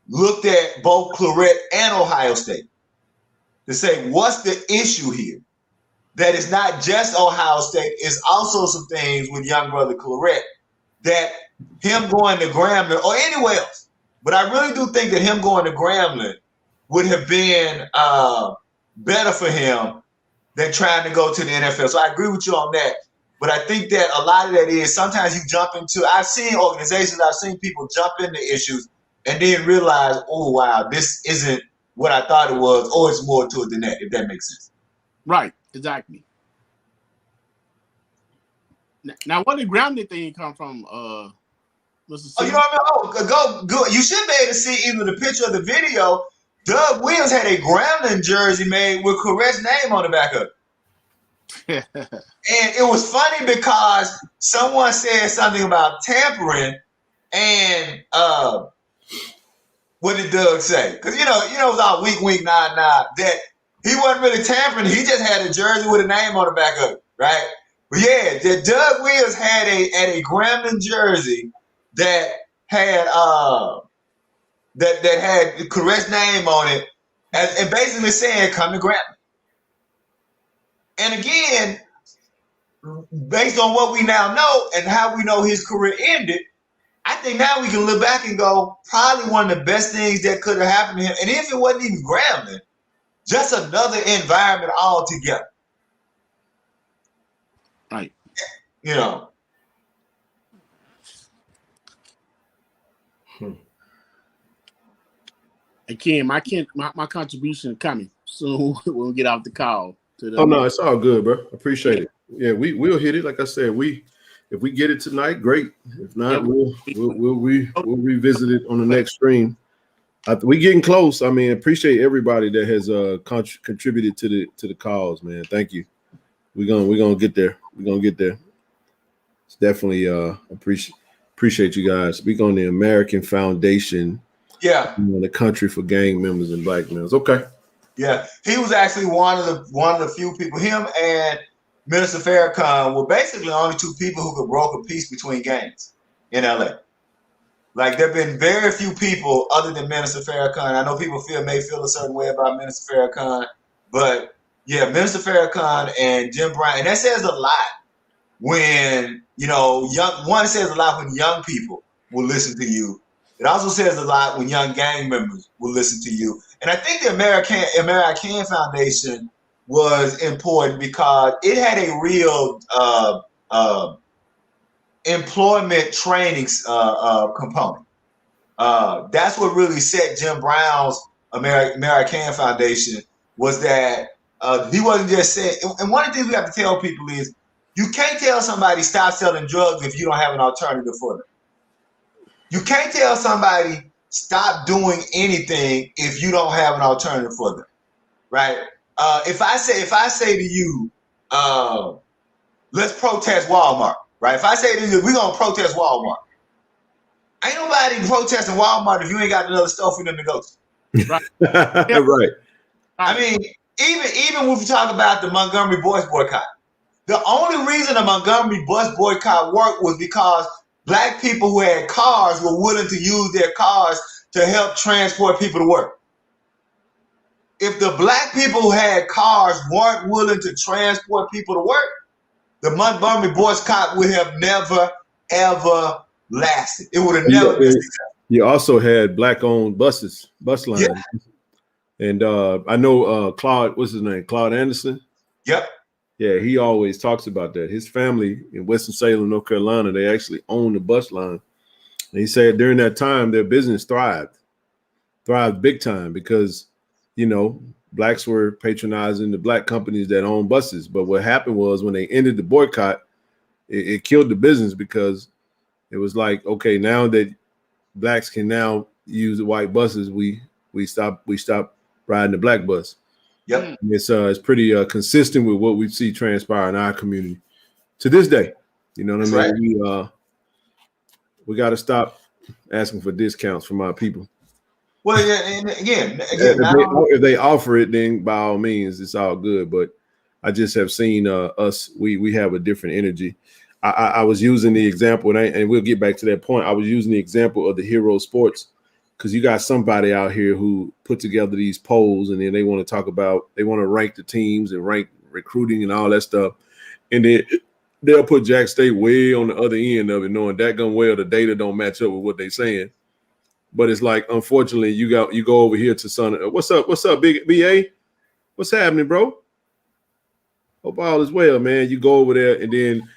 looked at both Clarett and Ohio State to say, what's the issue here? That is not just Ohio State, it's also some things with young Brother Clarett, that him going to Grambling or anywhere else. But I really do think that him going to Grambling would have been better for him than trying to go to the NFL. So I agree with you on that. But I think that a lot of that is sometimes you jump into, I've seen organizations, I've seen people jump into issues and then realize, oh, wow, this isn't what I thought it was, or it's more to it than that, if that makes sense. Right, exactly. Now, where did Grambling thing come from, Mr. C? Oh, you know what I mean? Go. You should be able to see either the picture or the video. Doug Williams had a Grambling jersey made with Clarett's name on the back of it. And it was funny because someone said something about tampering, and what did Doug say? Because it was all wink, wink, nod, nod. That he wasn't really tampering. He just had a jersey with a name on the back of it, right? But yeah, that Doug Williams had a Grambling jersey that had that had the correct name on it, and basically saying "Come to Grambling." And again, based on what we now know and how we know his career ended, I think now we can look back and go, probably one of the best things that could have happened to him. And if it wasn't even Grambling, just another environment altogether. Right. You know. Again, my contribution coming soon when we get off the call. Oh no, it's all good, bro. Appreciate it. Yeah, we'll hit it. Like I said, if we get it tonight, great. If not, we'll revisit it on the next stream. We getting close. I mean, appreciate everybody that has contributed to the cause, man. Thank you. We're gonna get there. We're gonna get there. It's definitely appreciate you guys. Speak on the American Foundation. Yeah. The country for gang members and black males. Okay. Yeah, he was actually one of the few people. Him and Minister Farrakhan were basically the only two people who could broker peace between gangs in LA. Like, there have been very few people other than Minister Farrakhan. I know people may feel a certain way about Minister Farrakhan, but yeah, Minister Farrakhan and Jim Brown, and that says a lot when, you know, it says a lot when young people will listen to you. It also says a lot when young gang members will listen to you. And I think the American Foundation was important because it had a real employment training component. That's what really set Jim Brown's American Foundation, was that he wasn't just saying, and one of the things we have to tell people is, you can't tell somebody stop selling drugs if you don't have an alternative for them. You can't tell somebody stop doing anything if you don't have an alternative for them, right? If I say to you, let's protest Walmart, right? If I say to you, we're gonna protest Walmart, ain't nobody protesting Walmart if you ain't got another store for them to go to. Right. Right. I mean, even when we talk about the Montgomery bus boycott, the only reason the Montgomery bus boycott worked was because Black people who had cars were willing to use their cars to help transport people to work. If the Black people who had cars weren't willing to transport people to work, the Montgomery boycott would have never, ever lasted. It would have never been successful. You also had Black-owned bus lines. Yeah. And I know Claude, what's his name? Claude Anderson? Yep. Yeah, he always talks about that. His family in Winston-Salem, North Carolina, they actually own the bus line. And he said during that time, their business thrived big time because, you know, Blacks were patronizing the Black companies that own buses. But what happened was when they ended the boycott, it killed the business because it was like, okay, now that Blacks can now use the white buses, we stop riding the Black bus. Yep. It's pretty consistent with what we see transpire in our community to this day. You know what I mean? Right. We got to stop asking for discounts from our people. Well, yeah, and again, if they offer it, then by all means, it's all good. But I just have seen us. We have a different energy. I was using the example, and we'll get back to that point. I was using the example of the Hero Sports. Because you got somebody out here who put together these polls and then they want to talk about, they want to rank the teams and rank recruiting and all that stuff. And then they'll put Jack State way on the other end of it, knowing that gun well the data don't match up with what they're saying. But it's like, unfortunately, you go over here to son. What's up, big BA? What's happening, bro? Hope all is well, man. You go over there, and then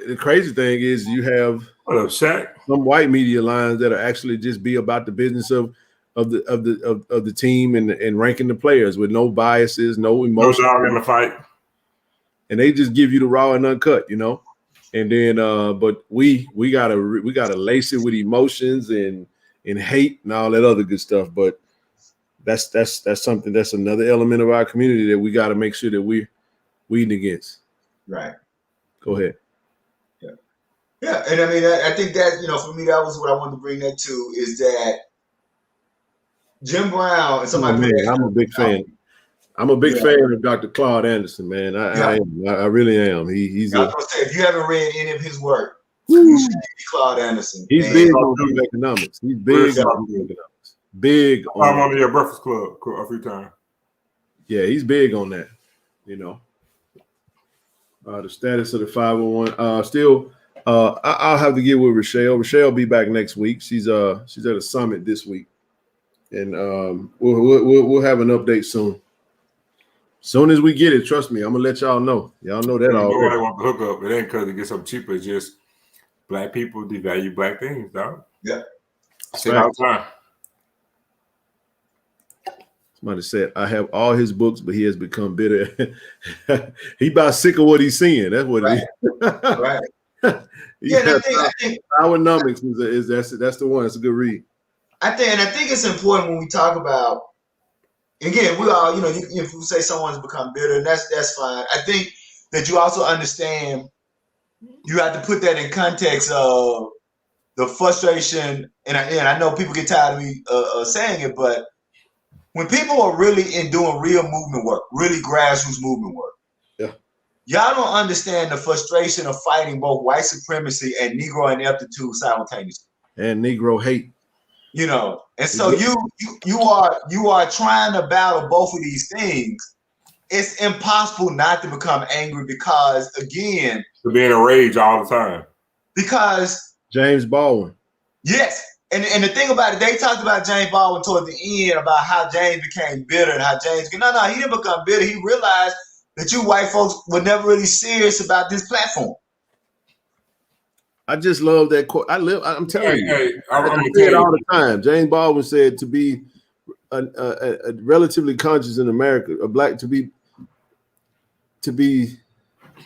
the crazy thing is you have what up, Shaq? Some white media lines that are actually just be about the business of the team and ranking the players with no biases, no emotion, no dog in the fight, and they just give you the raw and uncut, you know. And then, but we gotta lace it with emotions and hate and all that other good stuff. But that's something, that's another element of our community that we got to make sure that we're weeding against. Right. Go ahead. Yeah, and I mean, I think that, you know, for me, that was what I wanted to bring that to, is that Jim Brown and somebody. I'm a big fan. I'm a big fan of Dr. Claude Anderson, man. I really am. He's. I was gonna say, if you haven't read any of his work, you should read Claude Anderson. He's big on economics. He's big on economics. Big on. I'm on the Breakfast Club a few times. Yeah, he's big on that. You know, the status of the 501. I'll have to get with Rochelle. Rochelle will be back next week. She's at a summit this week, and we'll have an update soon. Soon as we get it, trust me, I'm gonna let y'all know. Y'all know that already. Nobody want to hook up. It ain't because it gets something cheaper. It's just black people devalue black things, dog. Yeah. Say it all the time. Somebody said, I have all his books, but he has become bitter. He about sick of what he's seeing. That's what it is. Right. I think Powernomics is that's the one. It's a good read. I think it's important when we talk about, again, we all, if we say someone's become bitter, and that's fine. I think that you also understand you have to put that in context of the frustration, and I know people get tired of me saying it, but when people are really doing real movement work, really grassroots movement work, y'all don't understand the frustration of fighting both white supremacy and Negro ineptitude simultaneously. And Negro hate. And so you are trying to battle both of these things. It's impossible not to become angry because, again, to be in a rage all the time. Because James Baldwin. Yes. And the thing about it, they talked about James Baldwin toward the end about how James became bitter and how James he didn't become bitter. He realized that you white folks were never really serious about this platform. I just love that quote. I'm telling you. I'm I say it all the time. James Baldwin said to be a relatively conscious in America,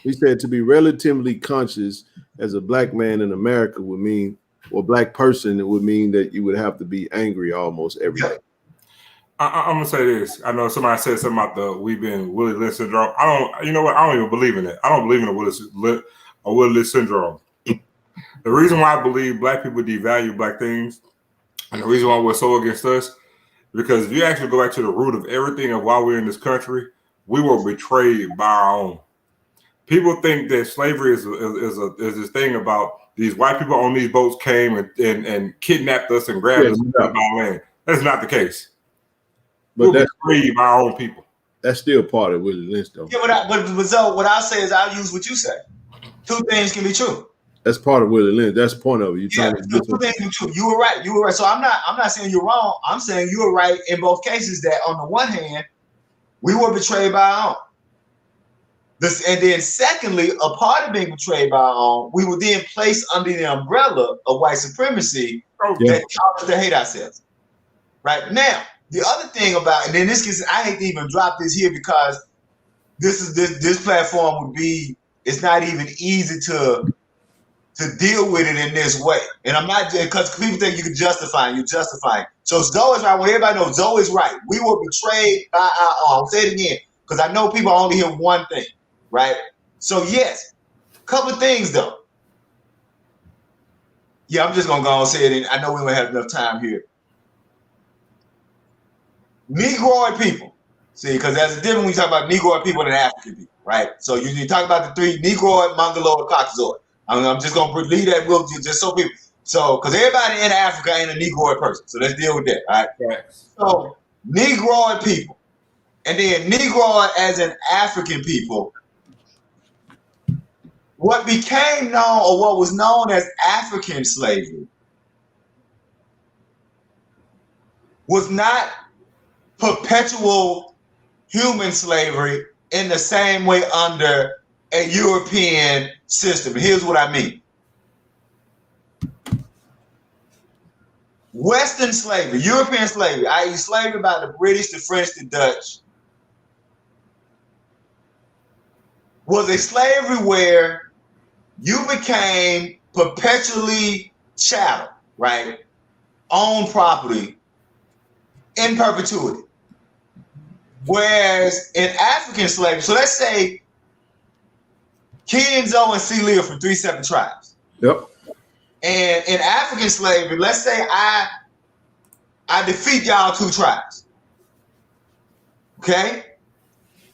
he said to be relatively conscious as a black man in America would mean, or black person, it would mean that you would have to be angry almost every day. I'm gonna say this. I know somebody said something about we've been Willie Lynch syndrome. You know what? I don't even believe in it. I don't believe in a Willie Lynch syndrome. The reason why I believe black people devalue black things, and the reason why we're so against us, because if you actually go back to the root of everything of why we're in this country, we were betrayed by our own. People think that slavery is this thing about these white people on these boats came and kidnapped us and grabbed us by our land. That's not the case. But that's betrayed by our own people. That's still part of Willie Lynch, though. Yeah, but what I say is I'll use what you say. Two things can be true. That's part of Willie Lynch. That's the point of it. Two things can be true. You were right. You were right. So I'm not saying you're wrong. I'm saying you were right in both cases. That on the one hand, we were betrayed by our own. And then secondly, a part of being betrayed by our own, we were then placed under the umbrella of white supremacy that taught us to hate ourselves. Right now, the other thing about, and then this case, I hate to even drop this here because this platform it's not even easy to deal with it in this way. And I'm not, because people think you can justify it, you're justifying. So Zoe is right. Well, everybody knows Zoe is right. We were betrayed by our own. I'll say it again, because I know people only hear one thing, right? So yes, a couple of things though. Yeah, I'm just gonna go and say it. And I know we don't have enough time here. Negroid people, see, because there's a difference when you talk about Negroid people and African people, right? So you talk about the three: Negroid, Mongoloid, Caucasoid. I'm just gonna leave that will just so people. So, because everybody in Africa ain't a Negroid person, so let's deal with that, all right? Yes. So, Negroid people, and then Negroid as an African people. What became known, or what was known as African slavery, was not perpetual human slavery in the same way under a European system. Here's what I mean. Western slavery, European slavery, i.e. slavery by the British, the French, the Dutch, was a slavery where you became perpetually chattel, right? Own property in perpetuity. Whereas in African slavery, so let's say Kenzo and Celia from 3 separate tribes. Yep. And in African slavery, let's say I defeat y'all 2 tribes. Okay?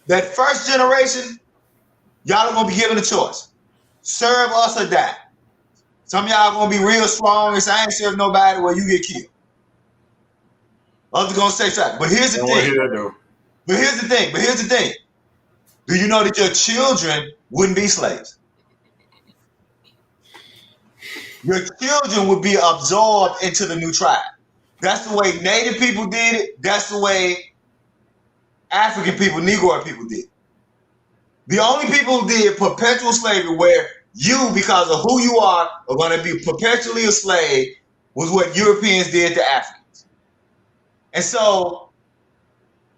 that first generation, y'all are gonna be given a choice: serve us or die. Some of y'all gonna be real strong and say, I ain't serve nobody, well, you get killed. Others gonna say something. But here's the thing. But here's the thing. Do you know that your children wouldn't be slaves? Your children would be absorbed into the new tribe. That's the way Native people did it. That's the way African people, Negro people did. The only people who did perpetual slavery, where you, because of who you are going to be perpetually a slave, was what Europeans did to Africans. And so,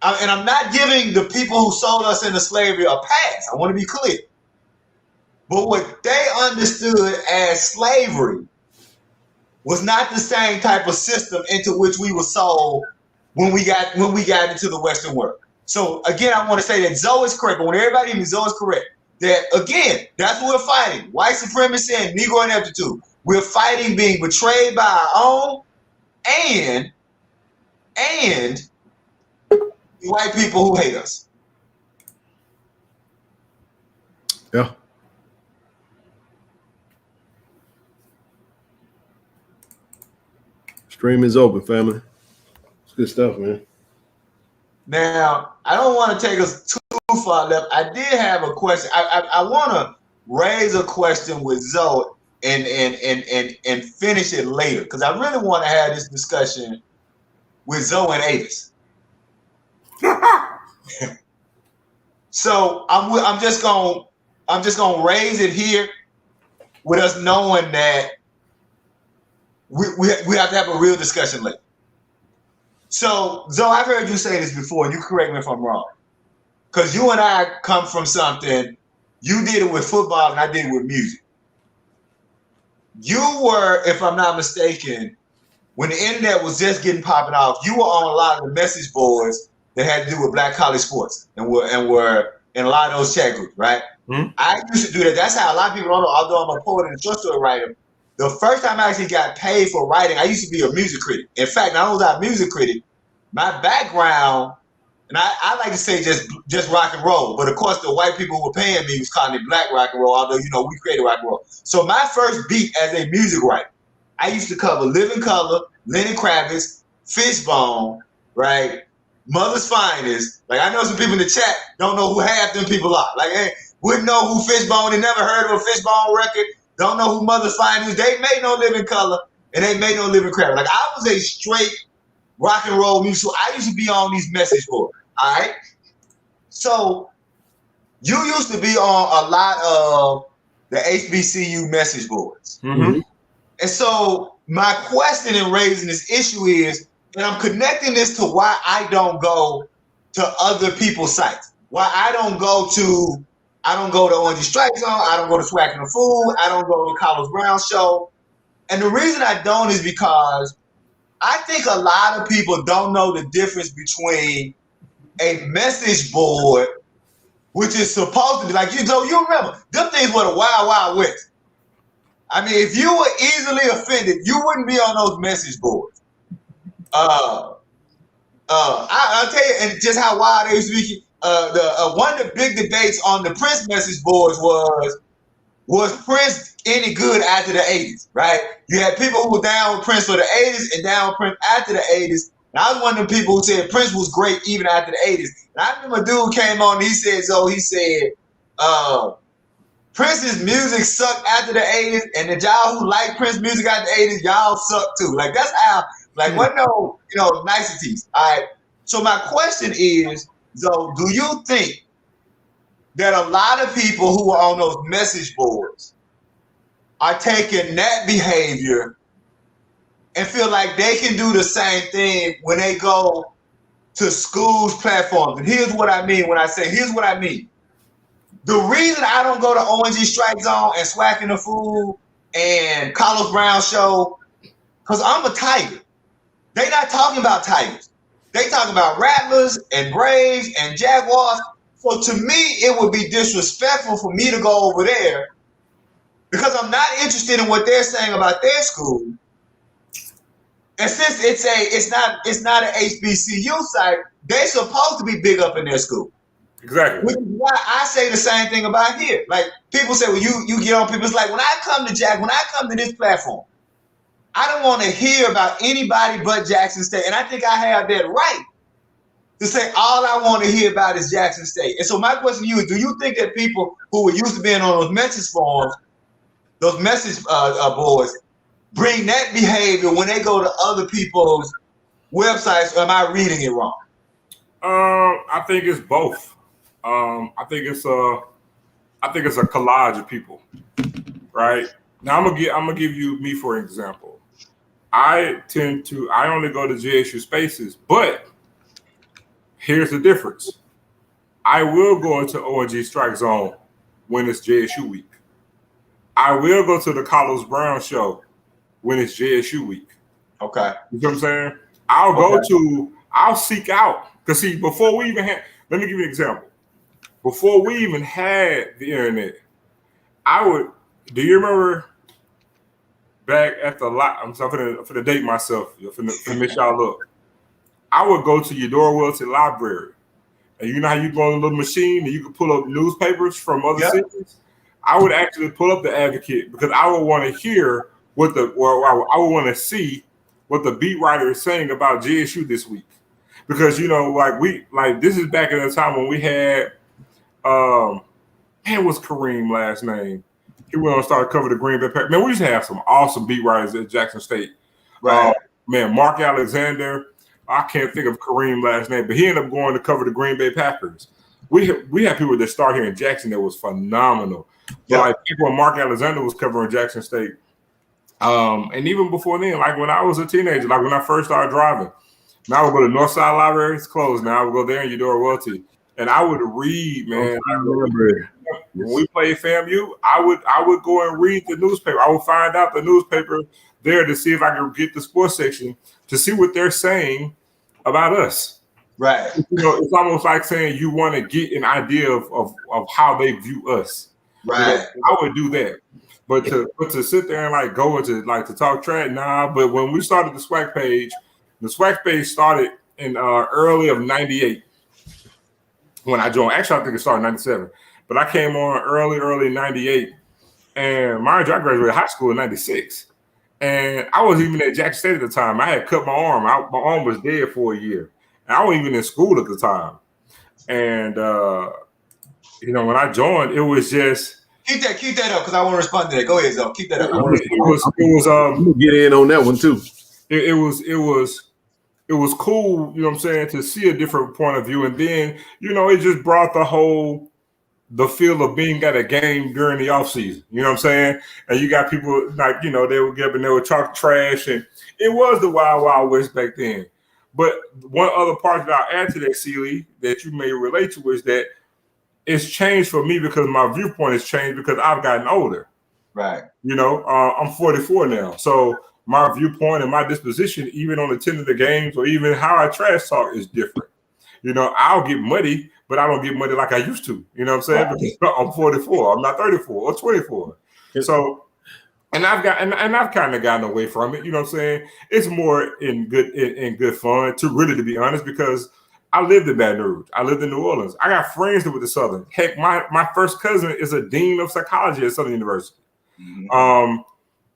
I'm not giving the people who sold us into slavery a pass. I want to be clear. But what they understood as slavery was not the same type of system into which we were sold when we got into the Western world. So again, I want to say that Zoe is correct, but when everybody in Zoe is correct, that again, that's what we're fighting. White supremacy and Negro ineptitude. We're fighting being betrayed by our own and the white people who hate us. Yeah. Stream is open, family. It's good stuff, man. Now, I don't want to take us too far left. I did have a question. I want to raise a question with Zoe and finish it later, because I really want to have this discussion with Zoe and Avis. So I'm just gonna raise it here with us knowing that we have to have a real discussion later. So, Zoe, I've heard you say this before, and you correct me if I'm wrong. Because you and I come from something, you did it with football and I did it with music. You were, if I'm not mistaken, when the internet was just getting popping off, you were on a lot of the message boards that had to do with black college sports and were in a lot of those chat groups, right? Mm-hmm. I used to do that. That's how a lot of people don't know, although I'm a poet and a short story writer. The first time I actually got paid for writing, I used to be a music critic. In fact, not only was I a music critic, my background, and I like to say just rock and roll, but of course the white people who were paying me was calling it black rock and roll, although, we created rock and roll. So my first beat as a music writer, I used to cover Living Color, Lenny Kravitz, Fishbone, right? Mother's Finest. Like, I know some people in the chat don't know who half them people are. Like, hey, wouldn't know who Fishbone, they never heard of a Fishbone record. Don't know who Mother's Finest. They made no Living Color and they made no Living Kravitz. Like, I was a straight rock and roll music. So I used to be on these message boards. All right. So you used to be on a lot of the HBCU message boards. Mm-hmm. And so my question in raising this issue is, and I'm connecting this to why I don't go to other people's sites. Why I don't go to Orange Strike Zone. I don't go to Swacking the Food. I don't go to Carlos Brown Show. And the reason I don't is because I think a lot of people don't know the difference between a message board, which is supposed to be like, you remember, them things were the wild, wild west. I mean, if you were easily offended, you wouldn't be on those message boards. I'll tell you, and just how wild they used to be. One of the big debates on the Prince message boards was Prince any good after the 80s, right? You had people who were down with Prince for the 80s and down with Prince after the 80s. And I was one of the people who said Prince was great even after the 80s. And I remember a dude came on and he said, Prince's music sucked after the 80s, and the y'all who like Prince music after the 80s, y'all suck too. Like, that's how, like, what no, niceties. All right. So my question is, so do you think that a lot of people who are on those message boards are taking that behavior and feel like they can do the same thing when they go to schools' platforms? And here's what I mean when I say, here's what I mean. The reason I don't go to ONG Strike Zone and Swacking the Food and Carlos Brown Show, because I'm a tiger. They not talking about tigers. They talking about Rattlers and Braves and Jaguars. So to me, it would be disrespectful for me to go over there because I'm not interested in what they're saying about their school. And since it's not an HBCU site, they're supposed to be big up in their school. Exactly. Which is why I say the same thing about here. Like people say, well, you get on people. It's like when I come to this platform, I don't want to hear about anybody but Jackson State. And I think I have that right to say all I want to hear about is Jackson State. And so my question to you is, do you think that people who were used to being on those message forums, those message boards, bring that behavior when they go to other people's websites, or am I reading it wrong? I think it's both. I think it's a collage of people, right? Now I'm gonna give you me for example. I only go to JSU spaces, but here's the difference. I will go into ONG Strike Zone when it's JSU week. I will go to the Carlos Brown show when it's JSU week. Okay. You know what I'm saying? I'll seek out, because see, before we even had, let me give you an example. Before we even had the internet, do you remember back at the lot? I'm sorry for the date myself, for the mix y'all up. I would go to Eudora Welty Library. And you know how you go on a little machine and you can pull up newspapers from other cities? I would actually pull up the Advocate because I would want to hear I would want to see what the beat writer is saying about JSU this week. Because, you know, this is back in the time when we had, what's Kareem last name? He went on to start covering the Green Bay Packers. Man, we used to have some awesome beat writers at Jackson State. Right. Mark Alexander. I can't think of Kareem last name, but he ended up going to cover the Green Bay Packers. We had people that start here in Jackson that was phenomenal. But like when Mark Alexander was covering Jackson State, and even before then, like when I was a teenager, like when I first started driving, now I would go to Northside Library. It's closed now. I would go there in Eudora Welty, and I would read. Man, I remember when we played FAMU, I would go and read the newspaper. I would find out the newspaper there to see if I could get the sports section to see what they're saying about us. Right. You know, it's almost like saying you want to get an idea of how they view us. Right. You know, I would do that. But to sit there and like go into like to talk trash, nah. But when we started the SWAC page started in early of '98 when I joined. Actually, I think it started in '97, but I came on early '98, and mind you, I graduated high school in '96, and I wasn't even at Jackson State at the time. I had cut my arm. My arm was dead for a year, and I wasn't even in school at the time. And you know, when I joined, it was just. Keep that up because I want to respond to that. Go ahead, Zoe. Keep that up. I'm gonna get in on that one too. It was cool, you know what I'm saying, to see a different point of view. And then, you know, it just brought the feel of being at a game during the off season. You know what I'm saying? And you got people like, you know, they would get up and they would talk trash, and it was the Wild Wild West back then. But one other part that I'll add to that, Celie, that you may relate to is that it's changed for me because my viewpoint has changed because I've gotten older. Right. You know, I'm 44 now. So my viewpoint and my disposition, even on attending the games or even how I trash talk, is different. You know, I'll get muddy, but I don't get muddy like I used to. You know what I'm saying? Right. Because I'm 44. I'm not 34 or 24. So, and I've kind of gotten away from it. You know what I'm saying? It's more in good fun to be honest, because I lived in Baton Rouge. I lived in New Orleans. I got friends that were the Southern. Heck, my first cousin is a dean of psychology at Southern University. Mm-hmm.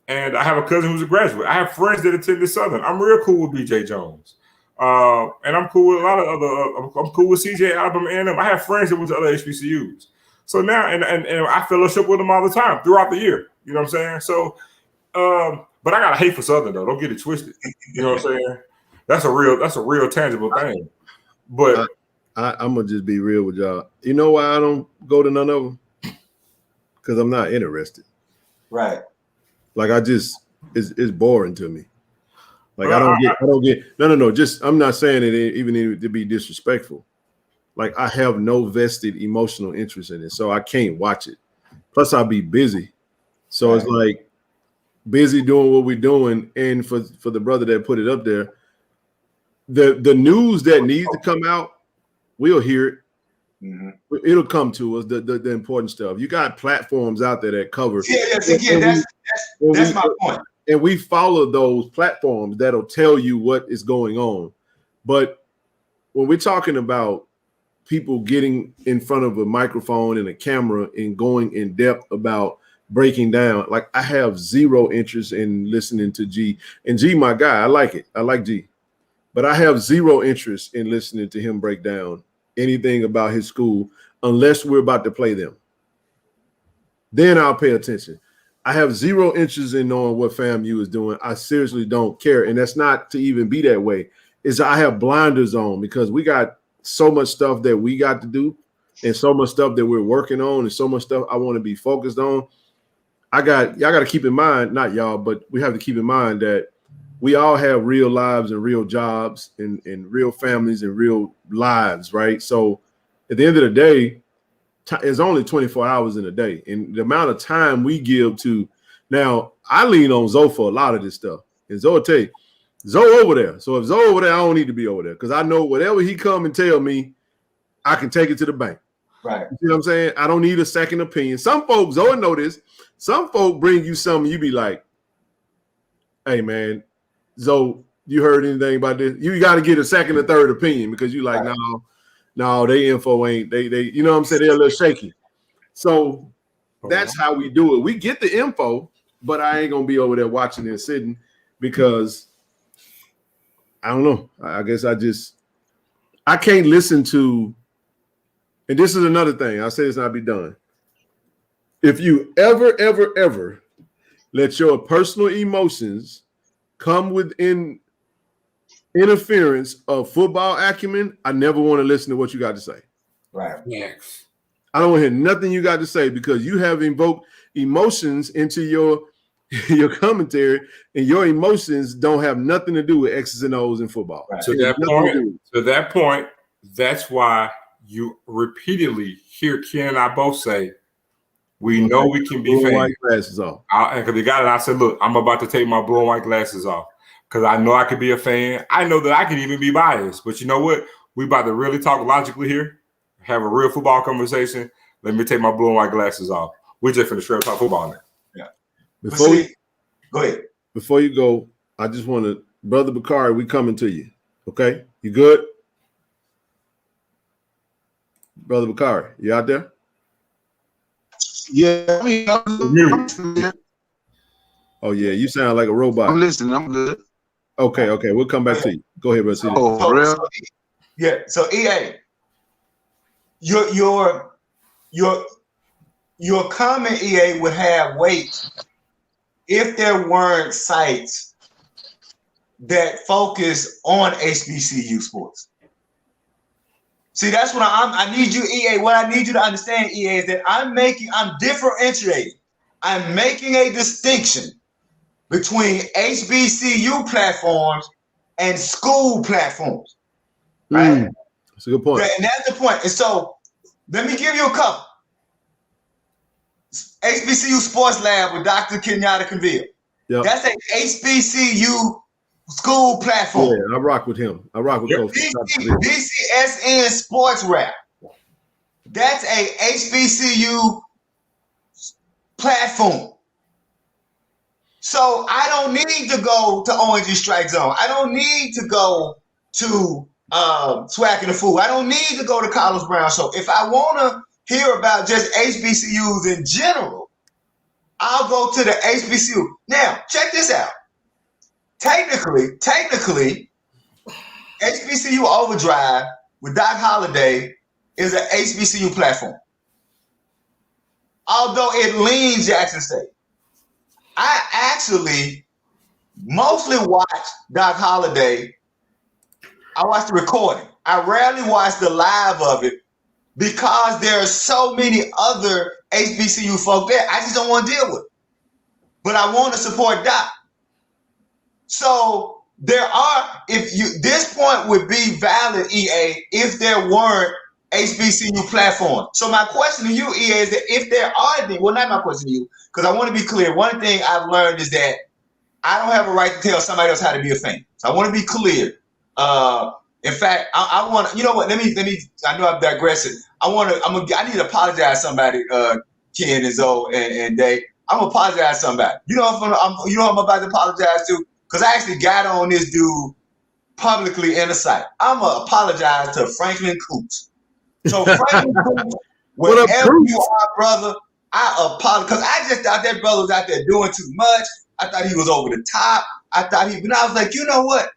And I have a cousin who's a graduate. I have friends that attended Southern. I'm real cool with BJ Jones. And I'm cool with a lot of other, I'm cool with CJ Alabama A&M. I have friends that went to other HBCUs. So now, and I fellowship with them all the time throughout the year. You know what I'm saying? So, but I got a hate for Southern though. Don't get it twisted. You know what I'm saying? That's a real tangible thing. But I'm gonna just be real with y'all. You know why I don't go to none of them? Because I'm not interested. Right. Like it's boring to me. Like I don't get no. Just I'm not saying it even to be disrespectful. Like I have no vested emotional interest in it, so I can't watch it. Plus I'll be busy, so It's like busy doing what we're doing. And for the brother that put it up there. The news that needs to come out, we'll hear it. Mm-hmm. It'll come to us. The important stuff. You got platforms out there that cover. That's my point. And we follow those platforms that'll tell you what is going on. But when we're talking about people getting in front of a microphone and a camera and going in depth about breaking down. Like, I have zero interest in listening to G. And G, my guy, I like it. I like G. But I have zero interest in listening to him break down anything about his school unless we're about to play them. Then I'll pay attention. I have zero interest in knowing what FAMU is doing. I seriously don't care. And that's not to even be that way. Is I have blinders on because we got so much stuff that we got to do and so much stuff that we're working on and so much stuff I want to be focused on. Y'all got to keep in mind, not y'all, but we have to keep in mind that we all have real lives and real jobs and real families and real lives, right? So at the end of the day, it's only 24 hours in a day. And the amount of time we give to, now I lean on Zoe for a lot of this stuff. And Zoe will tell you, Zoe over there. So if Zoe over there, I don't need to be over there because I know whatever he come and tell me, I can take it to the bank. Right. You see what I'm saying? I don't need a second opinion. Some folks, Zoe know this, some folk bring you something, you be like, hey man, Zoe, you heard anything about this? You got to get a second or third opinion because you like, no, they info ain't, they, you know what I'm saying? They're a little shaky. So that's how we do it. We get the info, but I ain't going to be over there watching and sitting because I don't know. I guess I can't listen to, and this is another thing. I say this not be done. If you ever let your personal emotions come within interference of football acumen, I never want to listen to what you got to say. Right. Yes. I don't want to hear nothing you got to say because you have invoked emotions into your commentary, and your emotions don't have nothing to do with X's and O's in football. Right. To that point, that's why you repeatedly hear Ken and I both say, we know we can be fans. White glasses off. Because they got it. I said, look, I'm about to take my blue and white glasses off because I know I could be a fan. I know that I can even be biased. But you know what? We about to really talk logically here, have a real football conversation. Let me take my blue and white glasses off. We're just finna straight talk football now. Yeah. Go ahead. Before you go, I just want to, Brother Bakari, we coming to you. Okay? You good? Brother Bakari, you out there? Yeah. Oh, yeah. You sound like a robot. I'm listening. I'm good. Okay. We'll come back to you. Go ahead, brother. Oh, real? So EA, your comment, EA, would have weight if there weren't sites that focus on HBCU sports. See, that's what I need you, EA. What I need you to understand, EA, is that I'm differentiating. I'm making a distinction between HBCU platforms and school platforms. Right? That's a good point. And that's the point. And so let me give you a couple. HBCU Sports Lab with Dr. Kenyatta Conville. Yep. That's an HBCU school platform. Yeah, I rock with him. I rock with Coach. BCSN Sports Rap. That's a HBCU platform. So I don't need to go to Orange Strike Zone. I don't need to go to Swack and the Fool. I don't need to go to Carlos Brown Show. If I want to hear about just HBCUs in general, I'll go to the HBCU. Now, check this out. Technically, HBCU Overdrive with Doc Holliday is an HBCU platform. Although it leans Jackson State. I actually mostly watch Doc Holliday. I watch the recording. I rarely watch the live of it because there are so many other HBCU folk there. I just don't want to deal with it. But I want to support Doc. So this point would be valid, EA, if there weren't HBCU platforms. So my question to you, EA, is that if there are, well, not my question to you, because I want to be clear. One thing I've learned is that I don't have a right to tell somebody else how to be a fan. So I want to be clear. In fact, I want to, you know what? Let me. I know I'm digressing. I need to apologize to somebody, Ken and Zoe and Dave. I'm gonna apologize to somebody. You know who I'm about to apologize to? Because I actually got on this dude publicly in the site. I'm gonna apologize to Franklin Coots. So Franklin Coops, wherever you are, brother, I apologize because I just thought that brother was out there doing too much. I thought he was over the top. But I was like, you know what?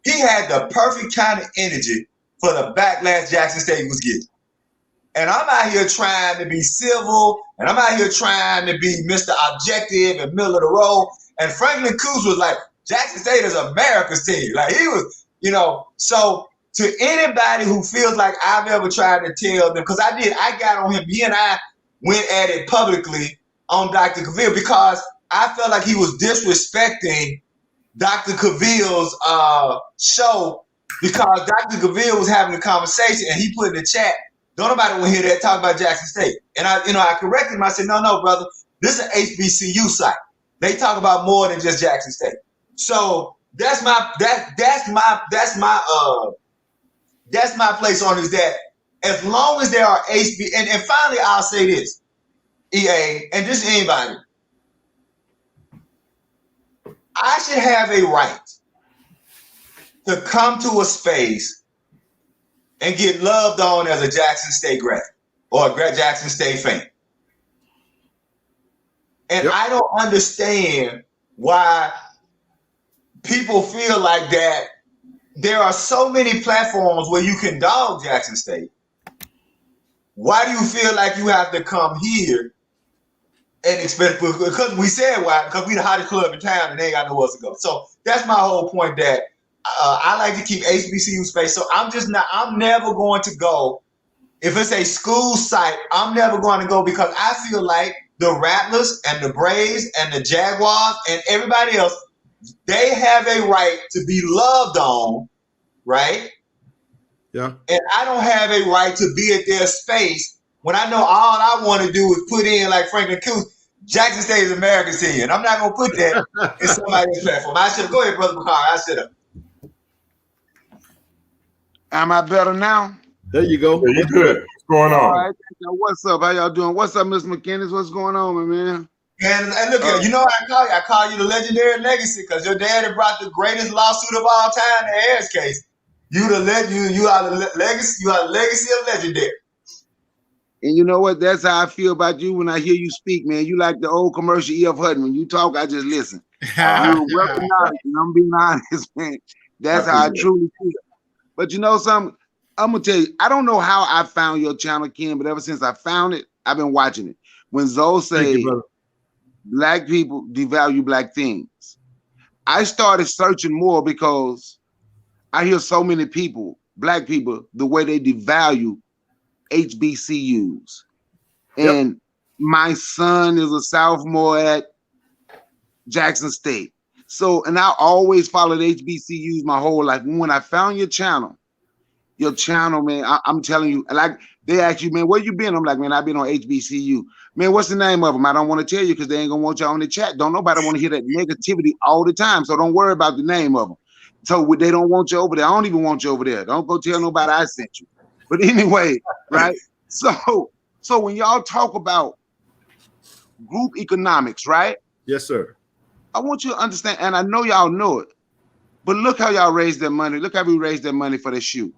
He had the perfect kind of energy for the backlash Jackson State was getting. And I'm out here trying to be civil, and I'm out here trying to be Mr. Objective and middle of the road. And Franklin Coops was like, Jackson State is America's team. Like he was, so to anybody who feels like I've ever tried to tell them, because I got on him, he and I went at it publicly on Dr. Cavill because I felt like he was disrespecting Dr. Cavill's show because Dr. Cavill was having a conversation and he put in the chat, don't nobody want to hear that talk about Jackson State. And I corrected him. I said, no, brother, this is an HBCU site. They talk about more than just Jackson State. So that's my place on is that as long as there are HB and finally I'll say this, EA, and just anybody, I should have a right to come to a space and get loved on as a Jackson State grad or a Jackson State fan. And I don't understand why people feel like that. There are so many platforms where you can dog Jackson State. Why do you feel like you have to come here and expect? Because we said why? Because we the hottest club in town and they ain't got nowhere else to go. So that's my whole point. That I like to keep HBCU space. So I'm never going to go if it's a school site. I'm never going to go because I feel like the Rattlers and the Braves and the Jaguars and everybody else, they have a right to be loved on, right? Yeah. And I don't have a right to be at their space when I know all I want to do is put in like Franklin Coops, Jackson State is America's team. And I'm not going to put that in somebody's platform. I should go ahead, Brother McCarr. I should have. Am I better now? There you go. Yeah, you're good. What's going on? All right. What's up? How y'all doing? What's up, Mr. McKinnis? What's going on, my man? And look at you know what I call you? I call you the legendary legacy because your daddy brought the greatest lawsuit of all time, the Ayers case. You are the legacy. You are the legacy of legendary. And you know what? That's how I feel about you when I hear you speak, man. You like the old commercial E.F. Hutton. When you talk, I just listen. I'm being honest, man. That's how I truly feel. But you know something? I'm gonna tell you. I don't know how I found your channel, Ken, but ever since I found it, I've been watching it. When Zoe say Black people devalue Black things, I started searching more because I hear so many people, Black people, the way they devalue HBCUs. And my son is a sophomore at Jackson State. So, and I always followed HBCUs my whole life. When I found your channel, man, I'm telling you, like they ask you, man, where you been? I'm like, man, I've been on HBCU. Man, what's the name of them? I don't want to tell you because they ain't gonna want y'all on the chat. Don't nobody want to hear that negativity all the time. So don't worry about the name of them. So they don't want you over there. I don't even want you over there. Don't go tell nobody I sent you. But anyway, right? So when y'all talk about group economics, right? Yes, sir. I want you to understand, and I know y'all know it, but look how y'all raise their money. Look how we raise their money for the shoe.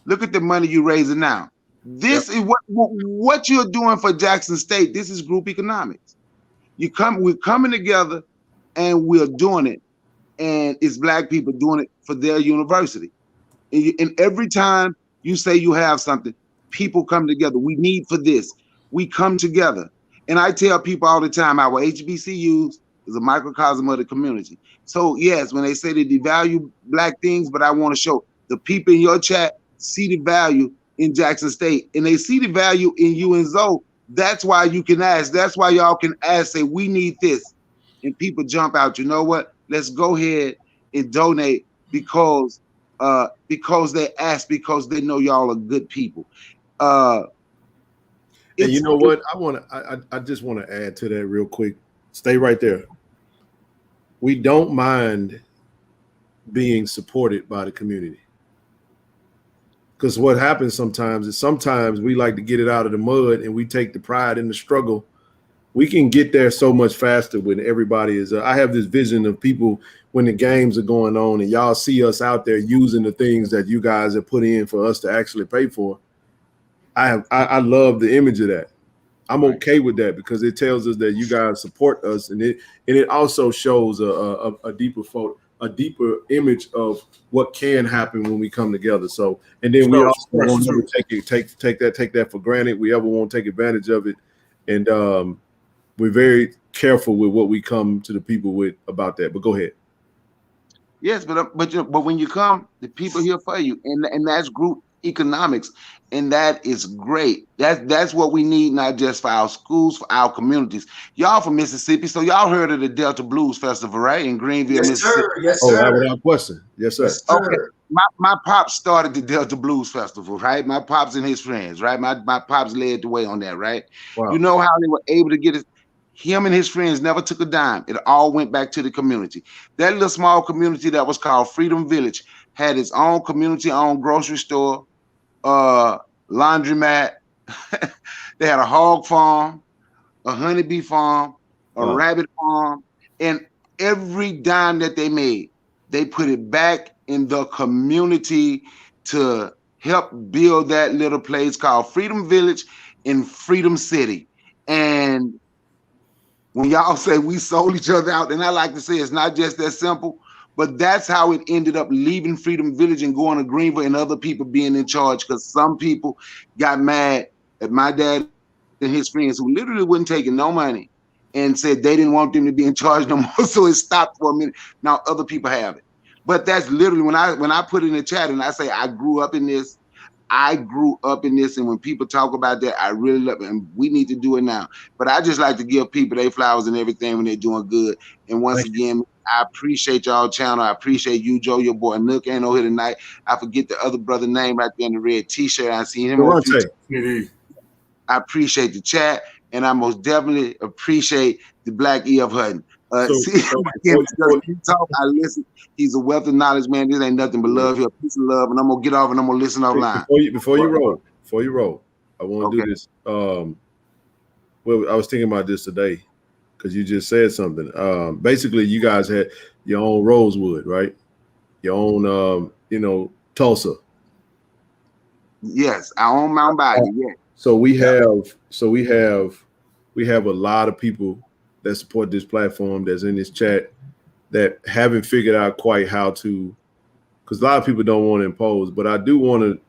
Look at the money you raising now. This is what you're doing for Jackson State. This is group economics. We're coming together and we're doing it. And it's Black people doing it for their university. And every time you say you have something, people come together. We need for this. We come together. And I tell people all the time, our HBCUs is a microcosm of the community. So yes, when they say they devalue Black things, but I want to show the people in your chat see the value in Jackson State, and they see the value in you and Zoe. That's why you can ask. That's why y'all can ask, say, we need this. And people jump out, you know what? Let's go ahead and donate because they ask, because they know y'all are good people. And you know what? I just want to add to that real quick. Stay right there. We don't mind being supported by the community. Because what happens sometimes is we like to get it out of the mud and we take the pride in the struggle. We can get there so much faster when everybody is. I have this vision of people when the games are going on and y'all see us out there using the things that you guys have put in for us to actually pay for. I love the image of that. I'm okay with that because it tells us that you guys support us, and it also shows a deeper image of what can happen when we come together. So, and then we also won't never take that for granted. We ever won't take advantage of it, and we're very careful with what we come to the people with about that. But go ahead. Yes, but when you come, the people here for you, and that's group economics, and that is great. That's what we need, not just for our schools, for our communities. Y'all from Mississippi, so y'all heard of the Delta Blues Festival, right? In Greenville, Mississippi. Sir. Yes, sir. Without question. Yes, sir. Yes, sir. Okay. My pops started the Delta Blues Festival, right? My pops and his friends, right? My pops led the way on that, right? Wow. You know how they were able to get it? Him and his friends never took a dime. It all went back to the community. That little small community that was called Freedom Village had its own community-owned grocery store, laundromat. They had a hog farm, a honeybee farm, a rabbit farm, and every dime that they made, they put it back in the community to help build that little place called Freedom Village in Freedom City. And when y'all say we sold each other out, and I like to say it's not just that simple, but that's how it ended up leaving Freedom Village and going to Greenville and other people being in charge, because some people got mad at my dad and his friends who literally wouldn't take no money and said they didn't want them to be in charge no more. So it stopped for a minute. Now other people have it. But that's literally when I put it in the chat and I say I grew up in this. And when people talk about that, I really love it, and we need to do it now. But I just like to give people their flowers and everything when they're doing good. And once again, I appreciate y'all channel. I appreciate you, Joe. Your boy Nook ain't over here tonight. I forget the other brother name right there in the red t-shirt. I seen him. I appreciate the chat, and I most definitely appreciate the Black E.F. Hutton. I listen. He's a wealth of knowledge, man. This ain't nothing but love here, peace and love. And I'm gonna get off and I'm gonna listen offline. Before you roll, I want to do this. Well, I was thinking about this today because you just said something. Basically, you guys had your own Rosewood, right? Your own, Tulsa. Yes, our own Mount Bayou. Yeah. So we have a lot of people that support this platform that's in this chat that haven't figured out quite how to, because a lot of people don't want to impose, but I do want to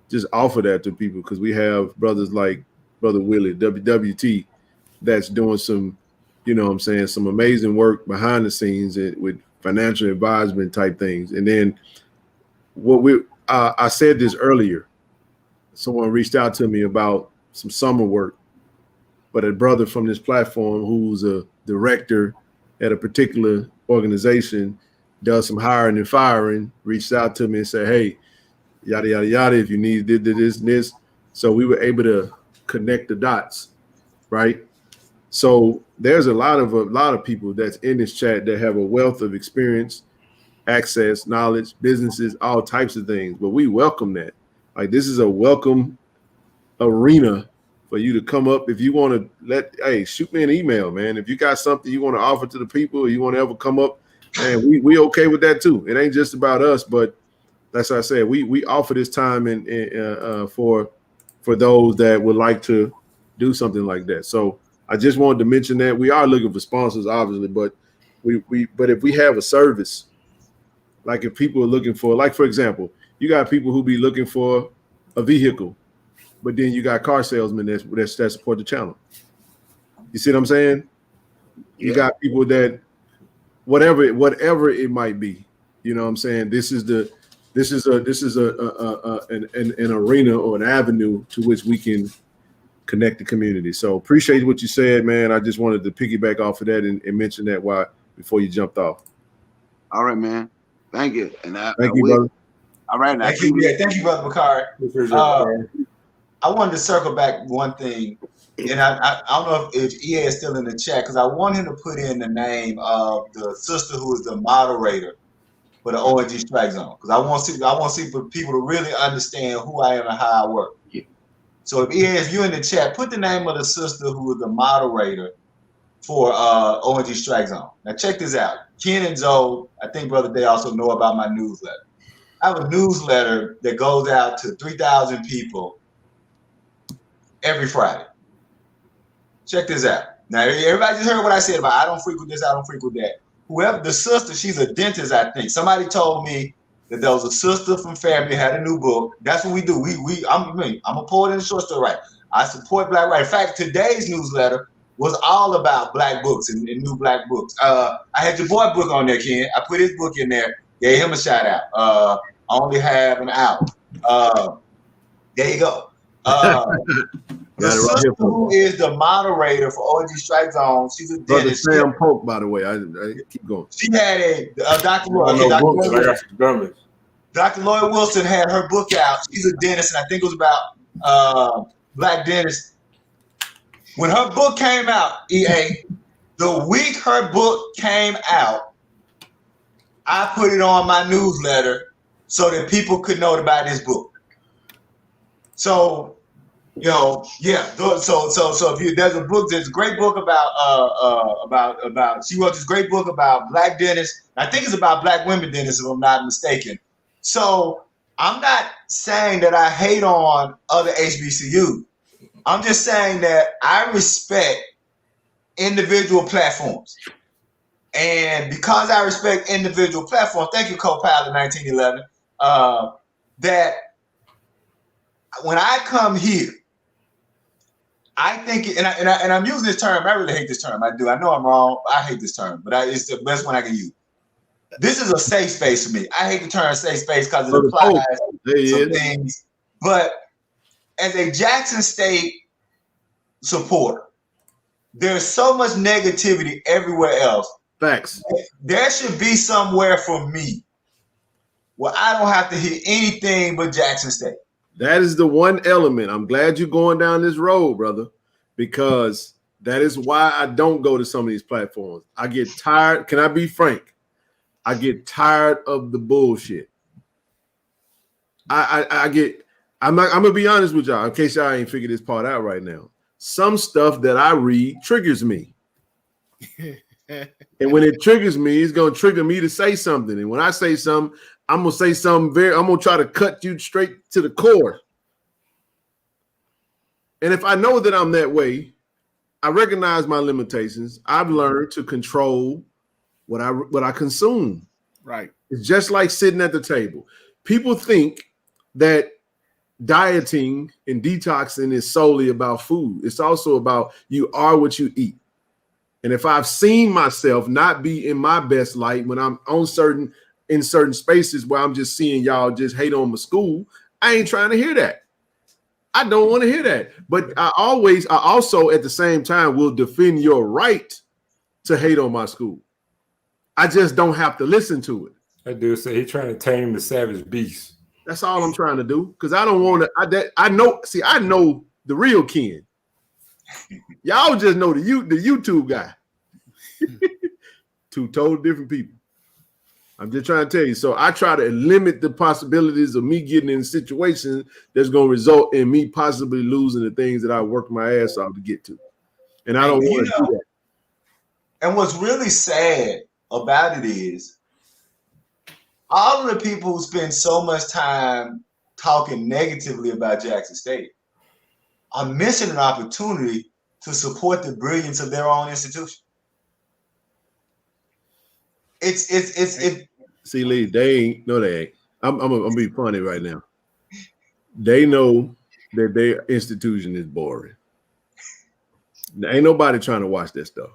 just offer that to people because we have brothers like Brother Willie, WWT, that's doing some, some amazing work behind the scenes with financial advisement type things. And then I said this earlier, someone reached out to me about some summer work, but a brother from this platform who's a director at a particular organization, does some hiring and firing, reached out to me and said, hey, yada, yada, yada, if you need this and this. So we were able to connect the dots, right? So there's a lot of people that's in this chat that have a wealth of experience, access, knowledge, businesses, all types of things, but we welcome that. Like, this is a welcome arena for you to come up. If you want to shoot me an email, man. If you got something you want to offer to the people, or you want to ever come up, and we okay with that too. It ain't just about us, but that's what I said. We offer this time for those that would like to do something like that. So I just wanted to mention that we are looking for sponsors, obviously, but but if we have a service, like if people are looking for, like for example, you got people who be looking for a vehicle, but then you got car salesmen that support the channel. You see what I'm saying? You got people that whatever it might be. You know what I'm saying? This is an arena or an avenue to which we can connect the community. So appreciate what you said, man. I just wanted to piggyback off of that and mention that before you jumped off. All right, man. Thank you. And thank you, brother. All right. Thank you, Brother Bakari. I wanted to circle back one thing, and I don't know if EA is still in the chat, because I want him to put in the name of the sister who is the moderator for the ONG Strike Zone, because I want to see for people to really understand who I am and how I work. Yeah. So if EA, if you're in the chat, put the name of the sister who is the moderator for ONG Strike Zone. Now check this out. Ken and Zoe, I think Brother Day also know about my newsletter. I have a newsletter that goes out to 3,000 people every Friday. Check this out. Now, everybody just heard what I said about I don't frequent this, I don't frequent that. Whoever the sister, she's a dentist, I think. Somebody told me that there was a sister from family had a new book. That's what we do. I'm gonna pull it in the short story, right? I support Black writing. In fact, today's newsletter was all about Black books and new Black books. I had your boy book on there, Ken. I put his book in there. Gave him a shout out. I only have an hour. There you go. The sister who is the moderator for OG Strike Zone, she's a dentist. Sam Polk, by the way. I keep going. She had a Dr. Lloyd. Dr. Lloyd Wilson had her book out. She's a dentist, and I think it was about Black dentists. When her book came out, EA, the week her book came out, I put it on my newsletter so that people could know about this book. So, yeah. So if there's a book, there's a great book about she wrote this great book about Black dentists. I think it's about Black women dentists, if I'm not mistaken. So I'm not saying that I hate on other HBCUs. I'm just saying that I respect individual platforms. And because I respect individual platforms, thank you, Co-Pilot 1911, that when I come here, I think, and I'm using this term, I really hate this term. I do. I know I'm wrong. I hate this term, but it's the best one I can use. This is a safe space for me. I hate the term safe space because it applies some things. But as a Jackson State supporter, there's so much negativity everywhere else. Facts. There should be somewhere for me where I don't have to hear anything but Jackson State. That is the one element. I'm glad you're going down this road, brother, because that is why I don't go to some of these platforms. I get tired. Can I be frank? I get tired of the bullshit. I'm gonna be honest with y'all, in case y'all ain't figured this part out right now. Some stuff that I read triggers me. And when it triggers me, it's gonna trigger me to say something. And when I say something, I'm gonna say something I'm gonna try to cut you straight to the core. And if I know that I'm that way, I recognize my limitations. I've learned to control what I consume. Right. It's just like sitting at the table. People think that dieting and detoxing is solely about food. It's also about you are what you eat. And if I've seen myself not be in my best light when I'm in certain spaces where I'm just seeing y'all just hate on my school, I ain't trying to hear that. I don't want to hear that. But I also at the same time will defend your right to hate on my school. I just don't have to listen to it. That dude said he's trying to tame the savage beast. That's all I'm trying to do. Because I don't want to. I know the real Ken. Y'all just know the YouTube guy. Two total different people. I'm just trying to tell you. So I try to limit the possibilities of me getting in situations that's going to result in me possibly losing the things that I worked my ass off to get to. And I don't want to do that. And what's really sad about it is all of the people who spend so much time talking negatively about Jackson State are missing an opportunity to support the brilliance of their own institution. It's See, Lee, they ain't. I'm gonna be funny right now. They know that their institution is boring. There ain't nobody trying to watch that stuff.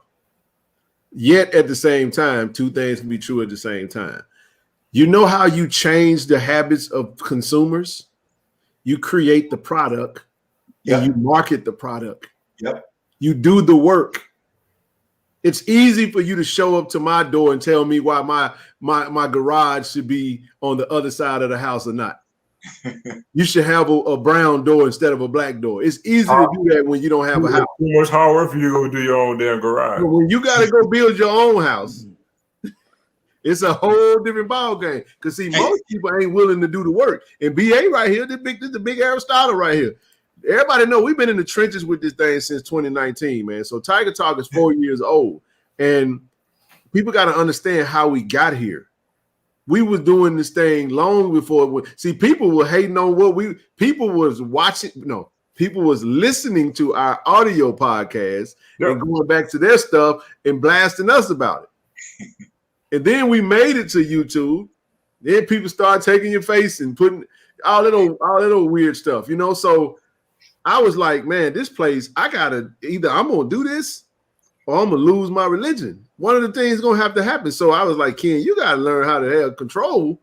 Yet at the same time, two things can be true at the same time. You know how you change the habits of consumers? You create the product and you market the product. Yep. You do the work. It's easy for you to show up to my door and tell me why my garage should be on the other side of the house or not. You should have a brown door instead of a black door. It's easy to do that when you don't have a house. Too much hard work for you to go do your own damn garage. But when you got to go build your own house, it's a whole different ball game. Because see, most people ain't willing to do the work. And BA right here, this is the big Aristotle right here. Everybody know we've been in the trenches with this thing since 2019, man. So Tiger Talk is 4 years old. And people got to understand how we got here. We was doing this thing long before. See, people were hating on what people was watching. No, people was listening to our audio podcast Yep. and going back to their stuff and blasting us about it. And then we made it to YouTube. Then people start taking your face and putting all that old weird stuff, you know. So I was like, man, this place, I gotta either I'm gonna do this or I'm gonna lose my religion. One of the things is gonna have to happen. So I was like, Ken, you gotta learn how to have control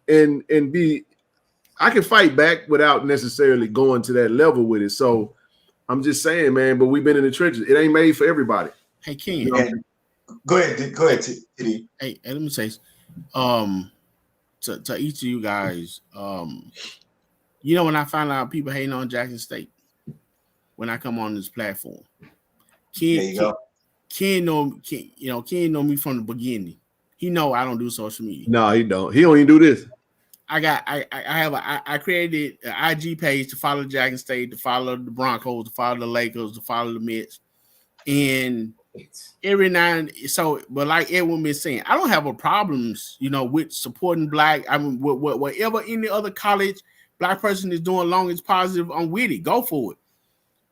and be. I can fight back without necessarily going to that level with it. So I'm just saying, man. But we've been in the trenches. It ain't made for everybody. Hey, Ken. You know? Go ahead, Titty. Hey, let me say, to each of you guys, you know, when I find out people hating on Jackson State, when I come on this platform, Ken know me from the beginning. He know I don't do social media. No, he don't. He don't even do this. I created an IG page to follow Jackson State, to follow the Broncos, to follow the Lakers, to follow the Mets, and every now and so. But like everyone been saying, I don't have a problems, you know, with supporting Black. I mean, whatever any other college Black person is doing, long as positive, I'm with it. Go for it.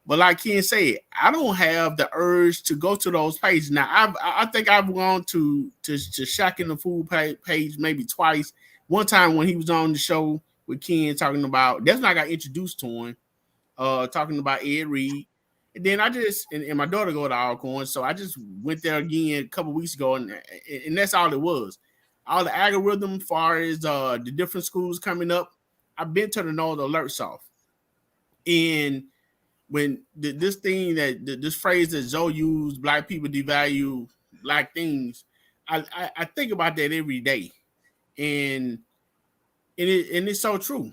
But like Ken said, I don't have the urge to go to those pages. Now, I think I've gone to Shaq in the Food page maybe twice. One time when he was on the show with Ken talking about, that's when I got introduced to him, talking about Ed Reed. And then I just, and my daughter go to Alcorn, so I just went there again a couple weeks ago, and that's all it was. All the algorithm as far as the different schools coming up, I've been turning all the alerts off. And when this phrase that Zoe used, Black people devalue Black things, I think about that every day. And it's so true.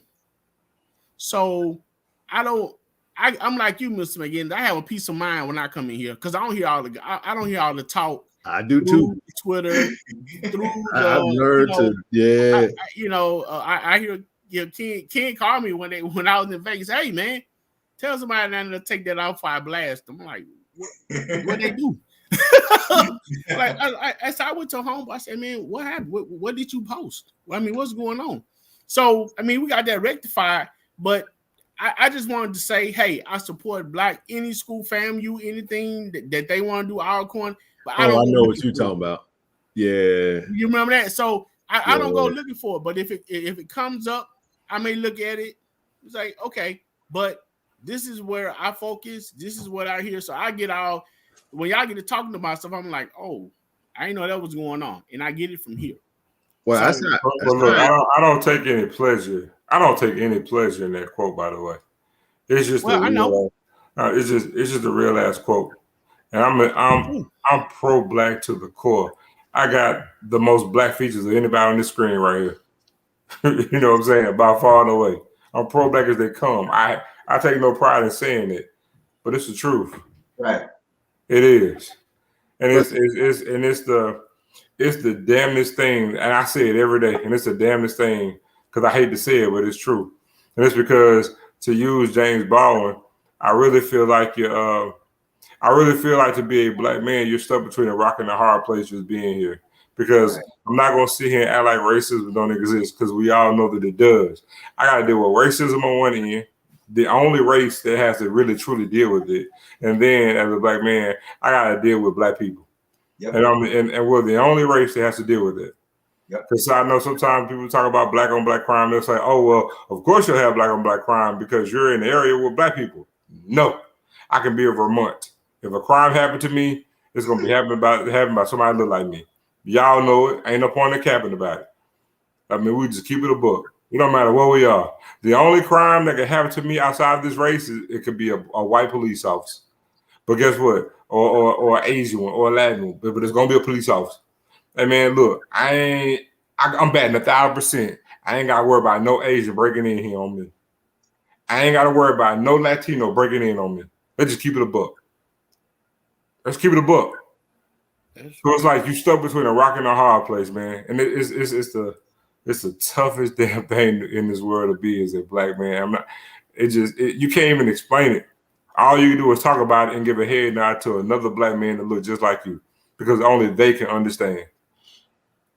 So I'm like you, Mr. McGinn. I have a peace of mind when I come in here because I don't hear all the talk. I do too. Twitter, through I've learned I hear Ken call me when I was in Vegas. Hey man, tell somebody not to take that off before I blast them. I'm like, what they do? Like I went to home. I said, man, what happened? What did you post? I mean, what's going on? So I mean, we got that rectified, but I just wanted to say, hey, I support Black, any school, FAMU, anything that they want to do Alcorn. But I know what you're talking about. Yeah, you remember that? So I don't go looking for it. But if it comes up, I may look at it. It's like, okay, but this is where I focus. This is what I hear. So I get all, when y'all get to talking to myself, I'm like, oh, I didn't know that was going on, and I get it from here. Well, so, look, I don't take any pleasure. I don't take any pleasure in that quote, by the way. It's just I know. It's just a real ass quote, and I'm pro Black to the core. I got the most Black features of anybody on this screen right here. You know what I'm saying? By far and away, I'm pro Black as they come. I take no pride in saying it, but it's the truth. Right. It is, and it's the damnedest thing, and I say it every day, and it's the damnedest thing because I hate to say it, but it's true, and it's because, to use James Baldwin, I really feel like to be a Black man, you're stuck between a rock and a hard place just being here. Because I'm not gonna sit here and act like racism don't exist, because we all know that it does. I gotta deal with racism on one end, the only race that has to really truly deal with it, and then as a Black man, I gotta deal with Black people. Yep. And we're the only race that has to deal with it. Because I know sometimes people talk about Black on Black crime. They'll say, "Oh well, of course you'll have Black on Black crime because you're in the area with Black people." No, I can be in Vermont. If a crime happened to me, it's gonna be happening by somebody that look like me. Y'all know it. Ain't no point in capping about it. I mean, we just keep it a book. It don't matter where we are. The only crime that can happen to me outside of this race is it could be a white police officer. But guess what? Or an Asian one or a Latin one. But it's gonna be a police officer. Hey man, look, I'm batting 1,000%. I ain't gotta worry about no Asian breaking in here on me. I ain't gotta worry about no Latino breaking in on me. Let's just keep it a book. Let's keep it a book. So it's like you stuck between a rock and a hard place, man. And it's the toughest damn thing in this world to be as a Black man. You can't even explain it. All you can do is talk about it and give a head nod to another Black man that looks just like you, because only they can understand.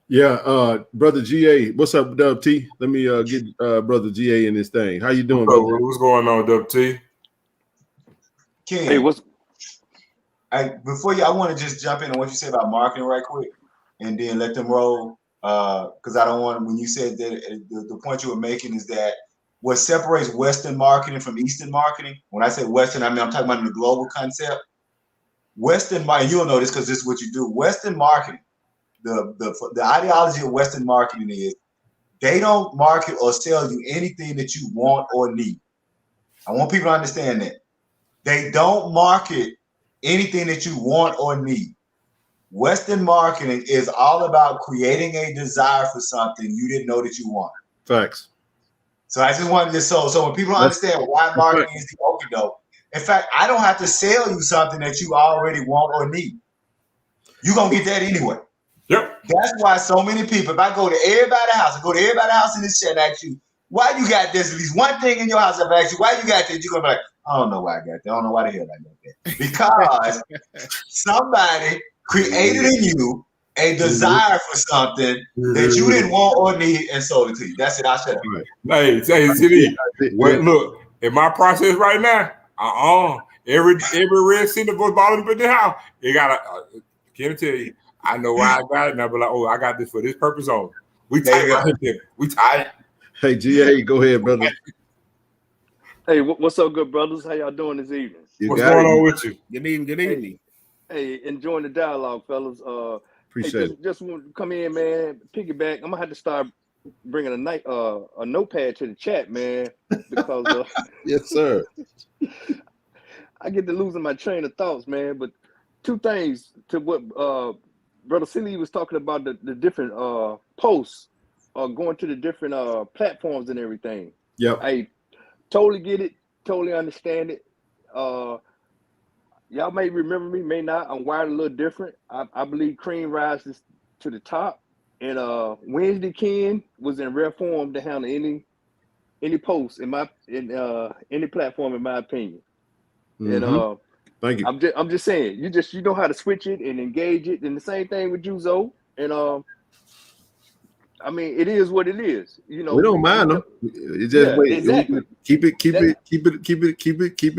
Yeah, brother GA, what's up, Dub T? Let me get brother GA in this thing. How you doing, brother? What's going on, Dub T? Ken, Hey, what's before you, I want to just jump in on what you said about marketing right quick, and then let them roll. Because I don't want, when you said that, the point you were making is that what separates Western marketing from Eastern marketing. When I say Western, I mean I'm talking about the global concept. Western marketing, you'll know this because this is what you do. Western marketing, the ideology of Western marketing is they don't market or sell you anything that you want or need. I want people to understand that. They don't market anything that you want or need. Western marketing is all about creating a desire for something you didn't know that you wanted. Facts. So I just wanted to, so when people understand why marketing is the okey-doke, in fact, I don't have to sell you something that you already want or need. You're going to get that anyway. Yep. That's why so many people, if I go to everybody's house, in this chat and ask you, why you got this? At least one thing in your house, I've asked you, why you got this? You're going to be like, I don't know why I got that. I don't know why the hell I got that. Because somebody created in you a desire for something that you didn't want or need and sold it to you. That's it. I'll shut up. Hey, CD, look, in my process right now, every red center was bottom of the house, it got a, can't tell you, I know why I got it, and I'll be like, oh, I got this for this purpose only. We tight. We tight. Hey, GA, go ahead, brother. Hey, what's up, good brothers? How y'all doing this evening? What's going on with you? Good evening. Hey, enjoying the dialogue, fellas. Appreciate it. Just want to come in, man. Piggyback. I'm gonna have to start bringing a notepad to the chat, man, because yes, sir. I get to losing my train of thoughts, man. But two things to what Brother Silly was talking about, the different posts, going to the different platforms and everything. Yep. I totally get it, totally understand it. Y'all may remember me, may not. I'm wired a little different. I believe cream rises to the top. And Wednesday Ken was in rare form to handle any post in any platform, in my opinion. Mm-hmm. And thank you. I'm just saying, you know how to switch it and engage it. And the same thing with you, Zoe. And I mean, it is what it is. You know, we don't mind them. It's just wait. Exactly. Keep it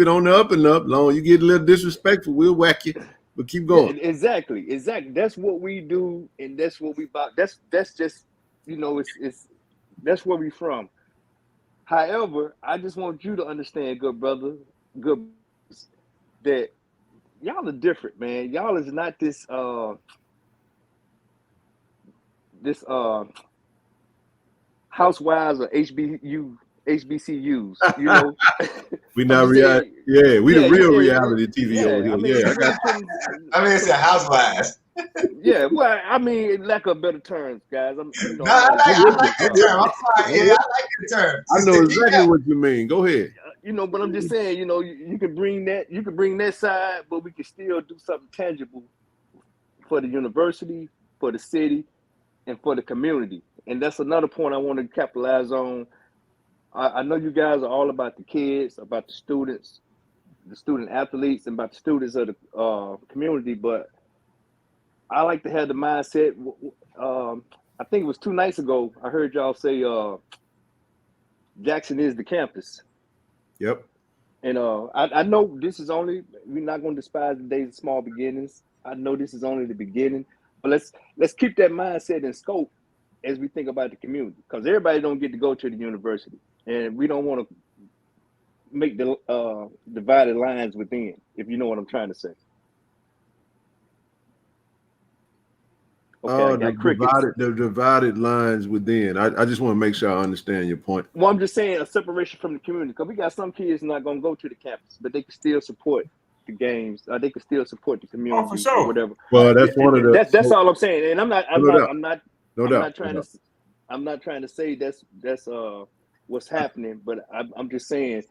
on the up and up. Long you get a little disrespectful, we'll whack you. But keep going. Yeah, exactly. That's what we do, and that's what we about. That's just, you know, it's that's where we from. However, I just want you to understand, good brother, that y'all are different, man. Y'all is not this housewives or HBCUs, you know. We not reality. Yeah, we the real reality TV over here. I mean, I got. I mean, it's a housewives. Yeah, well, I mean, lack of better terms, guys. I like that term. I'm sorry. Yeah, I like the term. I know exactly what you mean. Go ahead. You know, but I'm just saying, you know, you can bring that side, but we can still do something tangible for the university, for the city, and for the community. And that's another point I want to capitalize on. I know you guys are all about the kids, about the students, the student athletes, and about the students of the community, but I like to have the mindset. I think it was 2 nights ago, I heard y'all say Jackson is the campus. Yep. And I know this is only, we're not going to despise the days of small beginnings. I know this is only the beginning, but let's keep that mindset in scope as we think about the community, because everybody don't get to go to the university, and we don't want to make the divided lines within, if you know what I'm trying to say. Okay, the divided lines within. I just want to make sure I understand your point. Well, I'm just saying a separation from the community, because we got some kids not going to go to the campus, but they can still support the games. They can still support the community, for sure. or whatever. Well, that's one of the. That's all I'm saying, and I'm not trying to say that's what's happening, but I'm just saying.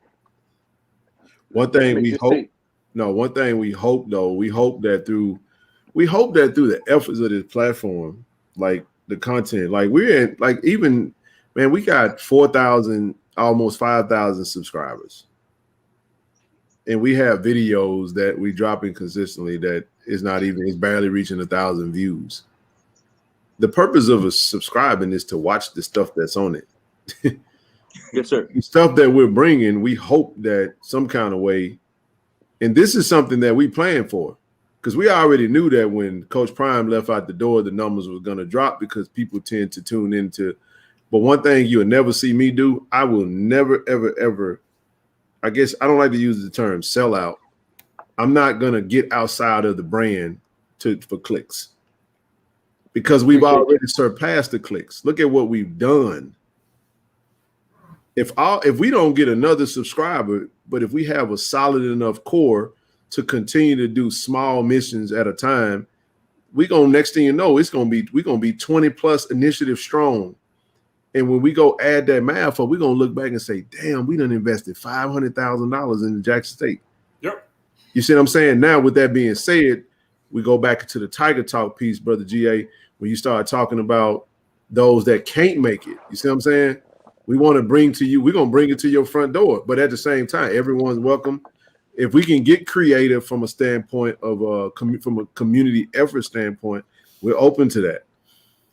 One thing we hope. No, one thing we hope though. We hope that through the efforts of this platform, like the content, like we're in, like even, man, we got 4,000, almost 5,000 subscribers. And we have videos that we dropping consistently that is barely reaching 1,000 views. The purpose of us subscribing is to watch the stuff that's on it. Yes, sir. The stuff that we're bringing, we hope that some kind of way And this is something that we planned for, because we already knew that when Coach Prime left out the door, the numbers were going to drop because people tend to tune into. But one thing you'll never see me do, I will never, ever, ever, I guess I don't like to use the term sell out. I'm not going to get outside of the brand for clicks, because we've already surpassed the clicks. Look at what we've done. If we don't get another subscriber, but if we have a solid enough core to continue to do small missions at a time, next thing you know, we're gonna be 20 plus initiatives strong. And when we go add that math up, we're gonna look back and say, damn, we done invested $500,000 in the Jackson State. Yep. You see what I'm saying? Now, with that being said, we go back to the Tiger Talk piece, Brother GA, when you start talking about those that can't make it. You see what I'm saying? We want to bring to you, we're going to bring it to your front door. But at the same time, everyone's welcome. If we can get creative from a standpoint of from a community effort standpoint, we're open to that.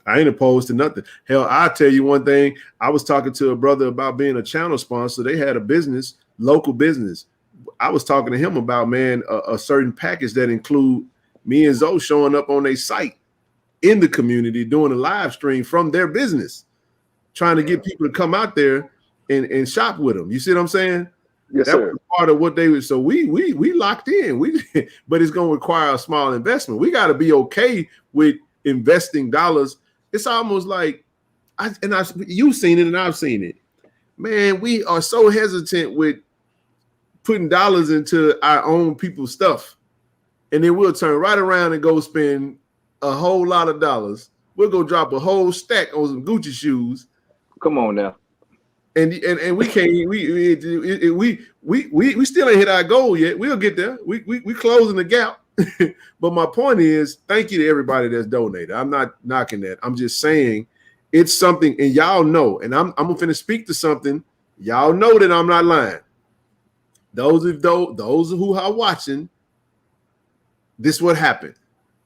I ain't opposed to nothing. Hell, I'll tell you one thing. I was talking to a brother about being a channel sponsor. They had a business, local business. I was talking to him about, man, a certain package that include me and Zoe showing up on their site in the community, doing a live stream from their business, trying to get people to come out there and shop with them. You see what I'm saying? Yes, that sir. was part of what they were. So we locked in. But it's going to require a small investment. We got to be okay with investing dollars. It's almost like, you've seen it and I've seen it. Man, we are so hesitant with putting dollars into our own people's stuff. And then we'll turn right around and go spend a whole lot of dollars. We'll go drop a whole stack on some Gucci shoes. Come on now. And we can't. We still ain't hit our goal yet. We'll get there. We closing the gap. But my point is, thank you to everybody that's donated. I'm not knocking that. I'm just saying it's something, and y'all know. And I'm gonna speak to something. Y'all know that I'm not lying. Those who are watching, this is what happened.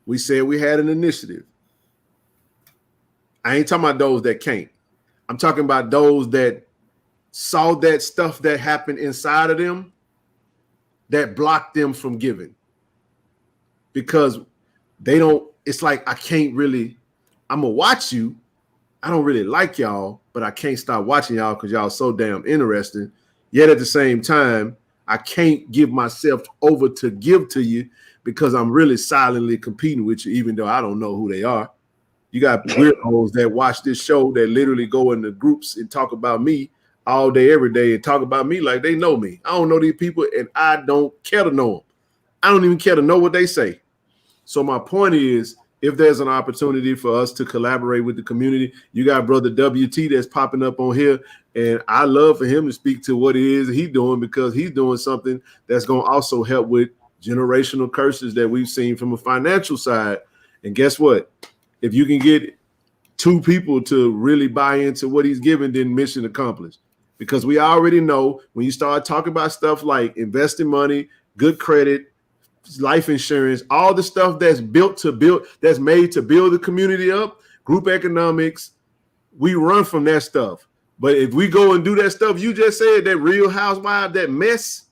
We said we had an initiative. I ain't talking about those that can't. I'm talking about those that saw that stuff that happened inside of them that blocked them from giving. Because they don't, it's like, I'm gonna watch you. I don't really like y'all, but I can't stop watching y'all because y'all so damn interesting. Yet at the same time, I can't give myself over to give to you because I'm really silently competing with you, even though I don't know who they are. You got weirdos that watch this show that literally go into groups and talk about me all day, every day, and talk about me like they know me. I don't know these people, and I don't care to know them. I don't even care to know what they say. So my point is, if there's an opportunity for us to collaborate with the community, you got Brother WT that's popping up on here, and I love for him to speak to what it is he's doing, because he's doing something that's going to also help with generational curses that we've seen from a financial side. And guess what? If you can get two people to really buy into what he's giving, then mission accomplished. Because we already know when you start talking about stuff like investing money, good credit, life insurance, all the stuff that's that's made to build the community up, group economics, we run from that stuff. But if we go and do that stuff you just said, that Real Housewives, that mess,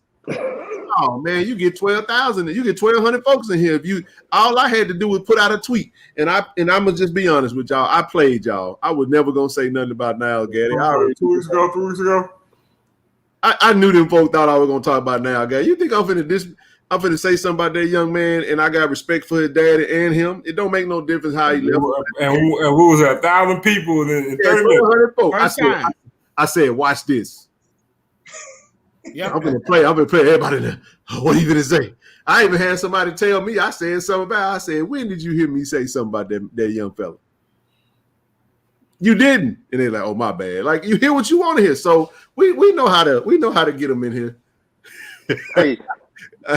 oh man, you get 12,000, you get 1,200 folks in here. All I had to do was put out a tweet, and I'm gonna just be honest with y'all. I played y'all. I was never gonna say nothing about Niall Gaddy. 2 weeks ago, 3 weeks ago. I knew them folks thought I was gonna talk about Niall Gaddy. You think I'm finna say something about that young man, and I got respect for his daddy and him? It don't make no difference how he left. And what was that? 1,000 people in 30 minutes. Folks. I said, watch this. Yeah, I'm gonna play everybody there. What are you gonna say? I even had somebody tell me, I said something about, I said, when did you hear me say something about that young fella? You didn't. And they're like, oh, my bad. Like, you hear what you want to hear. So we know how to get them in here. Hey,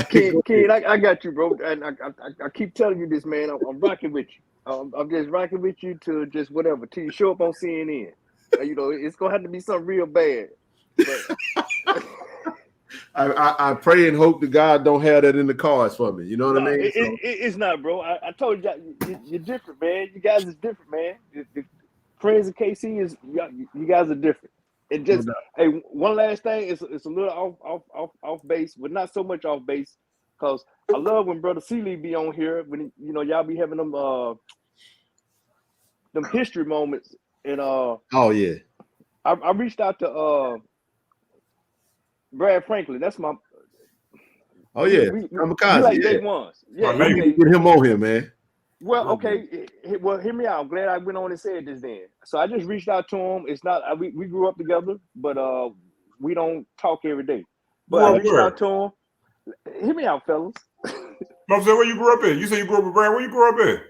Ken, I got you, bro. And I keep telling you this, man. I'm rocking with you. I'm just rocking with you to just whatever, till you show up on CNN. You know, it's gonna have to be something real bad. But I pray and hope that God don't have that in the cards for me. You know what I mean? It's not, bro. I told you, you're different, man. You guys is different, man. The friends of KC you guys are different. And just hey, one last thing. It's a little off base, but not so much off base. Cause I love when Brother Seeley be on here when y'all be having them history moments. And Oh yeah. I reached out to Brad Franklin. That's my we like day ones. Yeah, we need to get him on here, man. Well, okay. Well, hear me out. I'm glad I went on and said this then. So I just reached out to him. It's not we grew up together, but we don't talk every day. But I reached out to him. Hear me out, fellas. I'm saying, where you grew up in? You say you grew up in Brad. Where you grew up in?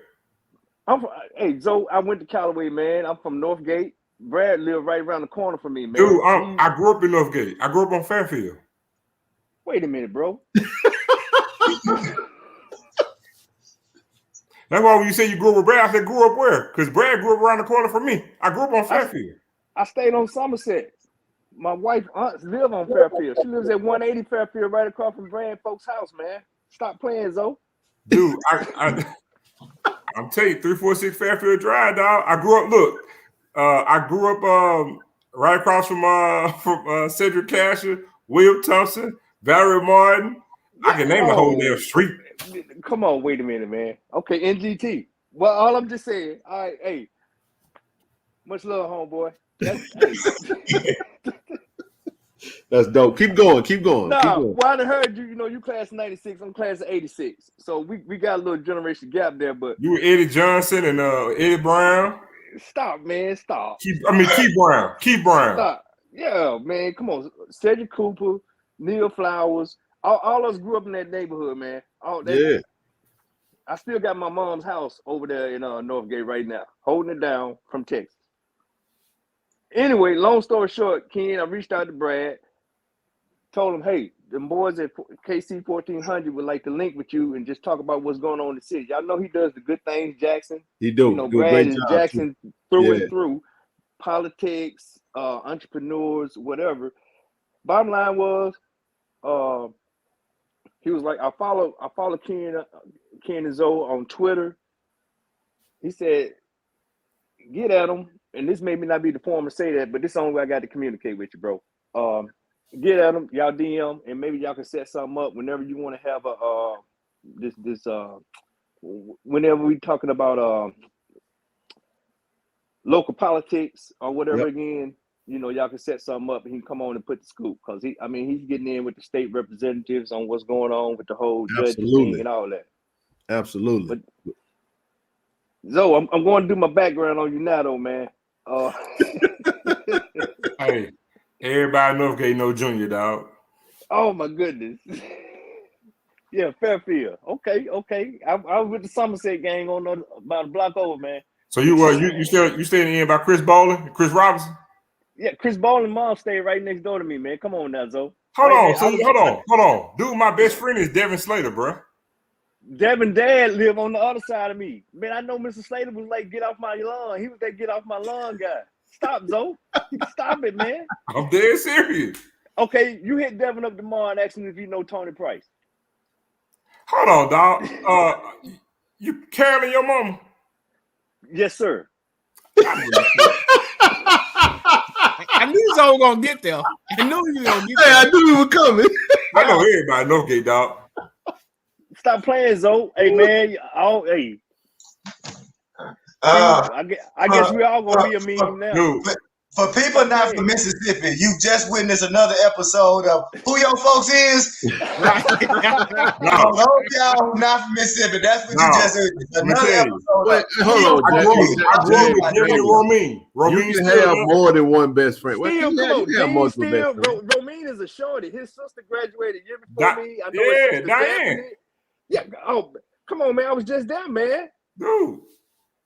Hey, Zoe, I went to Callaway, man. I'm from Northgate. Brad lived right around the corner from me, man. Dude, I grew up in Northgate. I grew up on Fairfield. Wait a minute, bro. That's why when you say you grew up with Brad, I said grew up where? Because Brad grew up around the corner from me. I grew up on Fairfield. I stayed on Somerset. My wife aunt live on Fairfield. She lives at 180 Fairfield, right across from Brad folks' house, man. Stop playing, Zoe. Dude, I'm telling you, 346 Fairfield Drive, dog. I grew up. I grew up right across from Cedric Casher, William Thompson, Valerie Martin. I can name a whole damn street. Come on, wait a minute, man. Okay, NGT. Well, all I'm just saying. All right, hey. Much love, homeboy. That's dope. Keep going. Nah, well, I heard you. You class of 96. I'm class of 86. So we got a little generation gap there. But you were Eddie Johnson and Eddie Brown. Stop, man. Stop. Keith Brown. Stop. Yeah, man. Come on. Cedric Cooper, Neil Flowers. All us grew up in that neighborhood, man. I still got my mom's house over there in Northgate right now, holding it down from Texas. Anyway, long story short, Ken, I reached out to Brad, told him, hey, the boys at KC 1400 would like to link with you and just talk about what's going on in the city. Y'all know he does the good things, Jackson. He do. Brad is Jackson through and through. Politics, entrepreneurs, whatever. Bottom line was, he was like, I follow Ken and Zoe on Twitter. He said, get at him. And this may not be the form to say that, but this is the only way I got to communicate with you, bro. Get at him, y'all DM, and maybe y'all can set something up whenever you want to have whenever we talking about local politics or whatever again. Y'all can set something up and he can come on and put the scoop because he's getting in with the state representatives on what's going on with the whole judge thing and all that. Absolutely. But Zoe, I'm going to do my background on you now, though, man. Hey, everybody in Northgate know Junior, dog. Oh my goodness. Yeah, Fairfield. Okay. I was with the Somerset gang on about a block over, man. So you staying in by Chris Bowling, Chris Robinson? Yeah, Chris Bowling mom stayed right next door to me, man. Come on now, Zoe. Hold on. Dude, my best friend is Devin Slater, bro. Devin dad live on the other side of me. Man, I know Mr. Slater was like, get off my lawn. He was that get off my lawn guy. Stop, Zoe. Stop it, man. I'm dead serious. Okay, you hit Devin up tomorrow and ask him if you know Tony Price. Hold on, dog. You Carolyn, your mama? Yes, sir. I knew you was gonna get there. I knew you were gonna get there. Hey, I knew you were coming. I know everybody know Northgate, dog. Stop playing, Zoe. Hey, man. I guess we all gonna be a meme now. Dude. For people not from Mississippi, you just witnessed another episode of Who Your Folks Is. Those y'all not from Mississippi, that's what you just heard. Another episode. Hold on. I grew up with Jimmy and Romine. You can have more than one best friend. Romine is a shorty. His sister graduated a year before me. I know Diane. Yeah. Oh, come on, man. I was just there, man. Dude.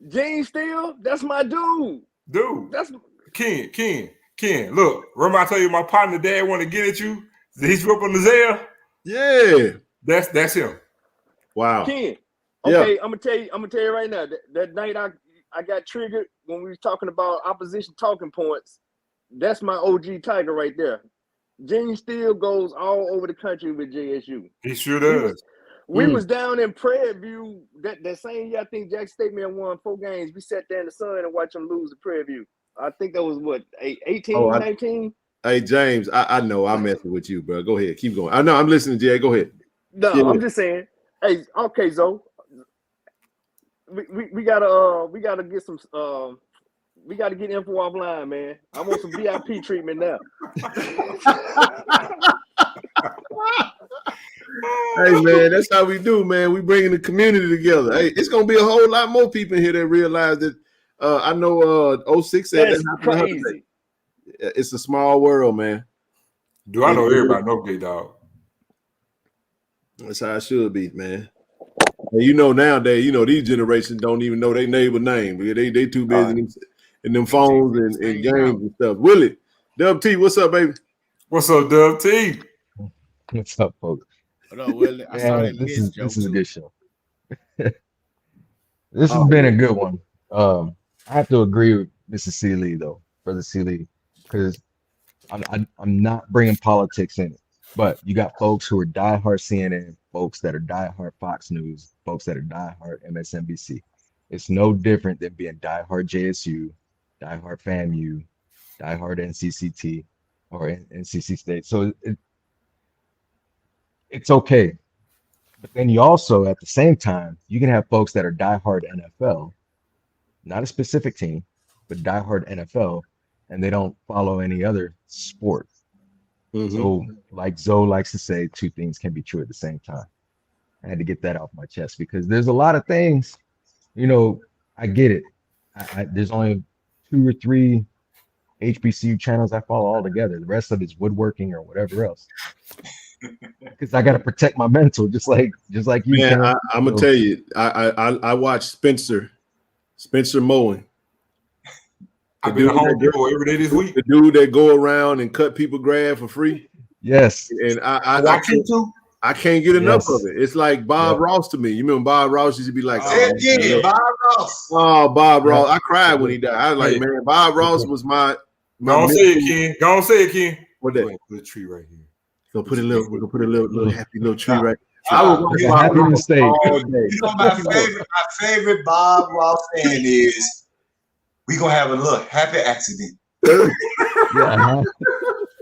Gene Steele, that's my dude. That's Ken, look, remember I tell you my partner dad want to get at you? He's grew up on the Zelle? Yeah. That's him. Wow. Ken, okay, I'm gonna tell you right now, that night I got triggered when we was talking about opposition talking points. That's my OG Tiger right there. Gene Steele goes all over the country with JSU. He sure does. We was down in Prairie View that same year. I think Jack State Man won 4 games. We sat there in the sun and watched them lose to Prairie View. I think that was what, 18, 19? Hey, James, I know I'm messing with you, bro. Go ahead. Keep going. I know I'm listening, Jay. Go ahead. No, Yeah. I'm just saying. Hey, okay, Zoe. We gotta get some we gotta get info offline, man. I want some VIP treatment now. Hey man, that's how we do, man. We bringing the community together. Hey, it's gonna be a whole lot more people in here that realize that. I know 06 said That's that happened. crazy. It's a small world, man. Do I know everybody know gay dog? That's how it should be, man. And you know nowadays, you know these generations don't even know their neighbor name. They too busy in them phones and games and stuff. Willie, Dub T, what's up, baby? What's up, Dub T? What's up, folks? What up, Willie? I saw that This list, is a too. good show. This has been a good one. I have to agree with Mrs. Seeley though, Brother Seeley, because I'm not bringing politics in it. But you got folks who are diehard CNN, folks that are diehard Fox News, folks that are diehard MSNBC. It's no different than being diehard JSU, diehard FAMU, diehard NCCT, or NCC State. So it's okay. But then you also, at the same time, you can have folks that are diehard NFL, not a specific team, but diehard NFL, and they don't follow any other sport. Mm-hmm. So, like Zoe likes to say, two things can be true at the same time. I had to get that off my chest because there's a lot of things, you know, I get it. There's only 2 or 3 HBCU channels I follow all together. The rest of it's woodworking or whatever else. Because I got to protect my mental, just like you. Man, I'm gonna tell you, I watch Spencer mowing. I've been at Home Depot every day this week. The dude that go around and cut people grass for free. Yes. And I can't get enough of it. It's like Bob Ross to me. You remember Bob Ross used to be like, Bob Ross. Oh, Bob Ross. I cried when he died. I was like, man, Bob Ross was my Go on, say it, Ken. Go on, say it, Ken. What that? Put a tree right here. Go put a little happy little tree right. I was watching Bob Ross all day. You know, my favorite Bob Ross saying is, "We gonna have a little happy accident." We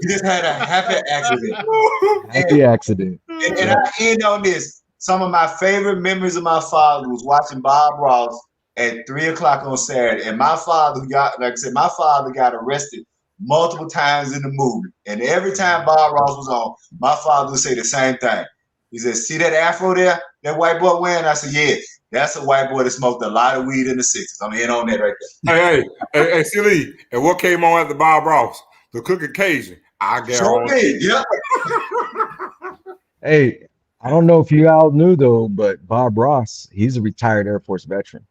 just had a happy accident. And I end on this. Some of my favorite memories of my father was watching Bob Ross at 3:00 on Saturday. And my father, my father got arrested multiple times in the movie. And every time Bob Ross was on, my father would say the same thing. He said, "See that afro there, that white boy wearing?" I said, "Yeah, that's a white boy that smoked a lot of weed in the 60s. I'm in on that right there. Hey, Silly. And what came on after Bob Ross? The Cooking Cajun. I guarantee. Yeah. Hey, I don't know if you all knew though, but Bob Ross, he's a retired Air Force veteran.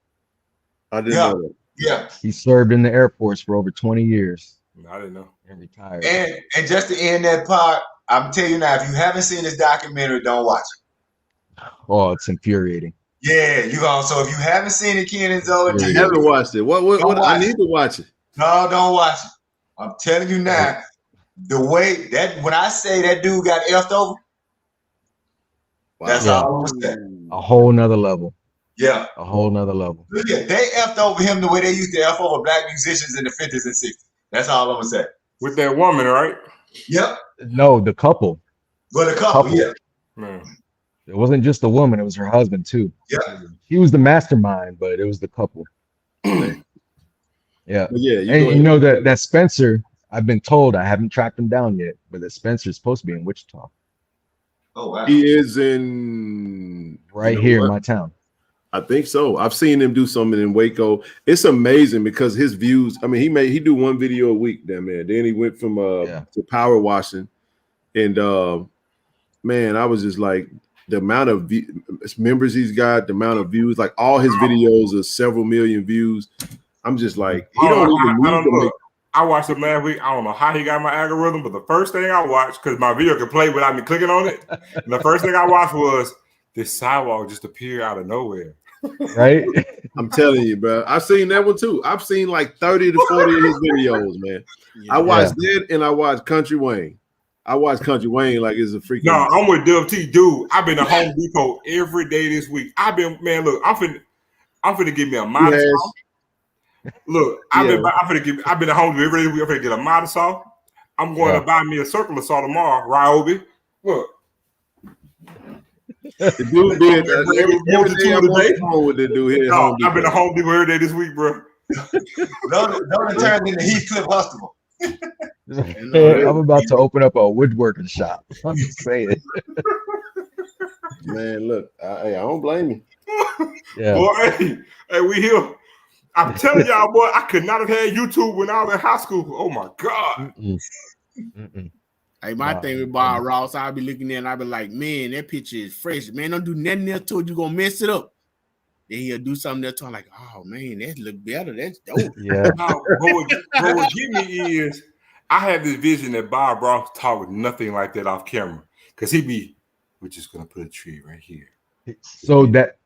I didn't know that. Yeah. He served in the Air Force for over 20 years. I didn't know. And retired. And just to end that part, I'm telling you now, if you haven't seen this documentary, don't watch it. Oh, it's infuriating. Yeah, you go. So if you haven't seen it, Ken and Zoe, I haven't watched it. What I need to watch it. No, don't watch it. I'm telling you now, the way that when I say that dude got effed over, that's all I'm saying. A whole nother level. Yeah. A whole nother level. Yeah, they effed over him the way they used to F over black musicians in the 50s and 60s. That's all I'm gonna say. With that woman, right? Yep. No, the couple. Well, the couple, yeah. Man. It wasn't just the woman, it was her husband too. Yeah. He was the mastermind, but it was the couple. Yeah. Yeah. And you know that Spencer, I've been told, I haven't tracked him down yet, but that Spencer's supposed to be in Wichita. Oh wow. He is in here in my town. I think so. I've seen him do something in Waco. It's amazing because his views. I mean, he do one video a week, that man. Then he went from to power washing, and man, I was just like the amount of members he's got, the amount of views. Like all his videos are several million views. I'm just like he don't even need to make. I watched him last week. I don't know how he got my algorithm, but the first thing I watched, because my video could play without me clicking on it, and the first thing I watched was this sidewalk just appeared out of nowhere. Right? I'm telling you, bro. I've seen that one too. I've seen like 30 to 40 of his videos, man. I watched that and I watched Country Wayne. I watched Country Wayne like it's a freaking. No, I'm with Dub T, dude. I've been to Home Depot every day this week. Look, I'm finna give me a modest. Look, I've been to Home Depot every day this week. I'm finna get a modest saw. I'm going to buy me a circular saw tomorrow, Ryobi. Look. The dude did every day I'm on today. the phone with the dude here at Home I've been Depot. at Home Depot every day this week, bro. Don't turn into Heathcliff Huxtable. I'm about to open up a woodworking shop. I'm just saying. Man, look, I don't blame you. Yeah. Boy, hey, we here. I'm telling y'all, boy, I could not have had YouTube when I was in high school. Oh my God. Hey, my thing with Bob Ross, I'll be looking there and I'll be like, man, that picture is fresh. Man, don't do nothing there to it. You're gonna mess it up. Then he'll do something there to I'm like, oh man, that look better. That's dope. Yeah. Now, what get me is I have this vision that Bob Ross talk nothing like that off camera. Because we're just gonna put a tree right here. So that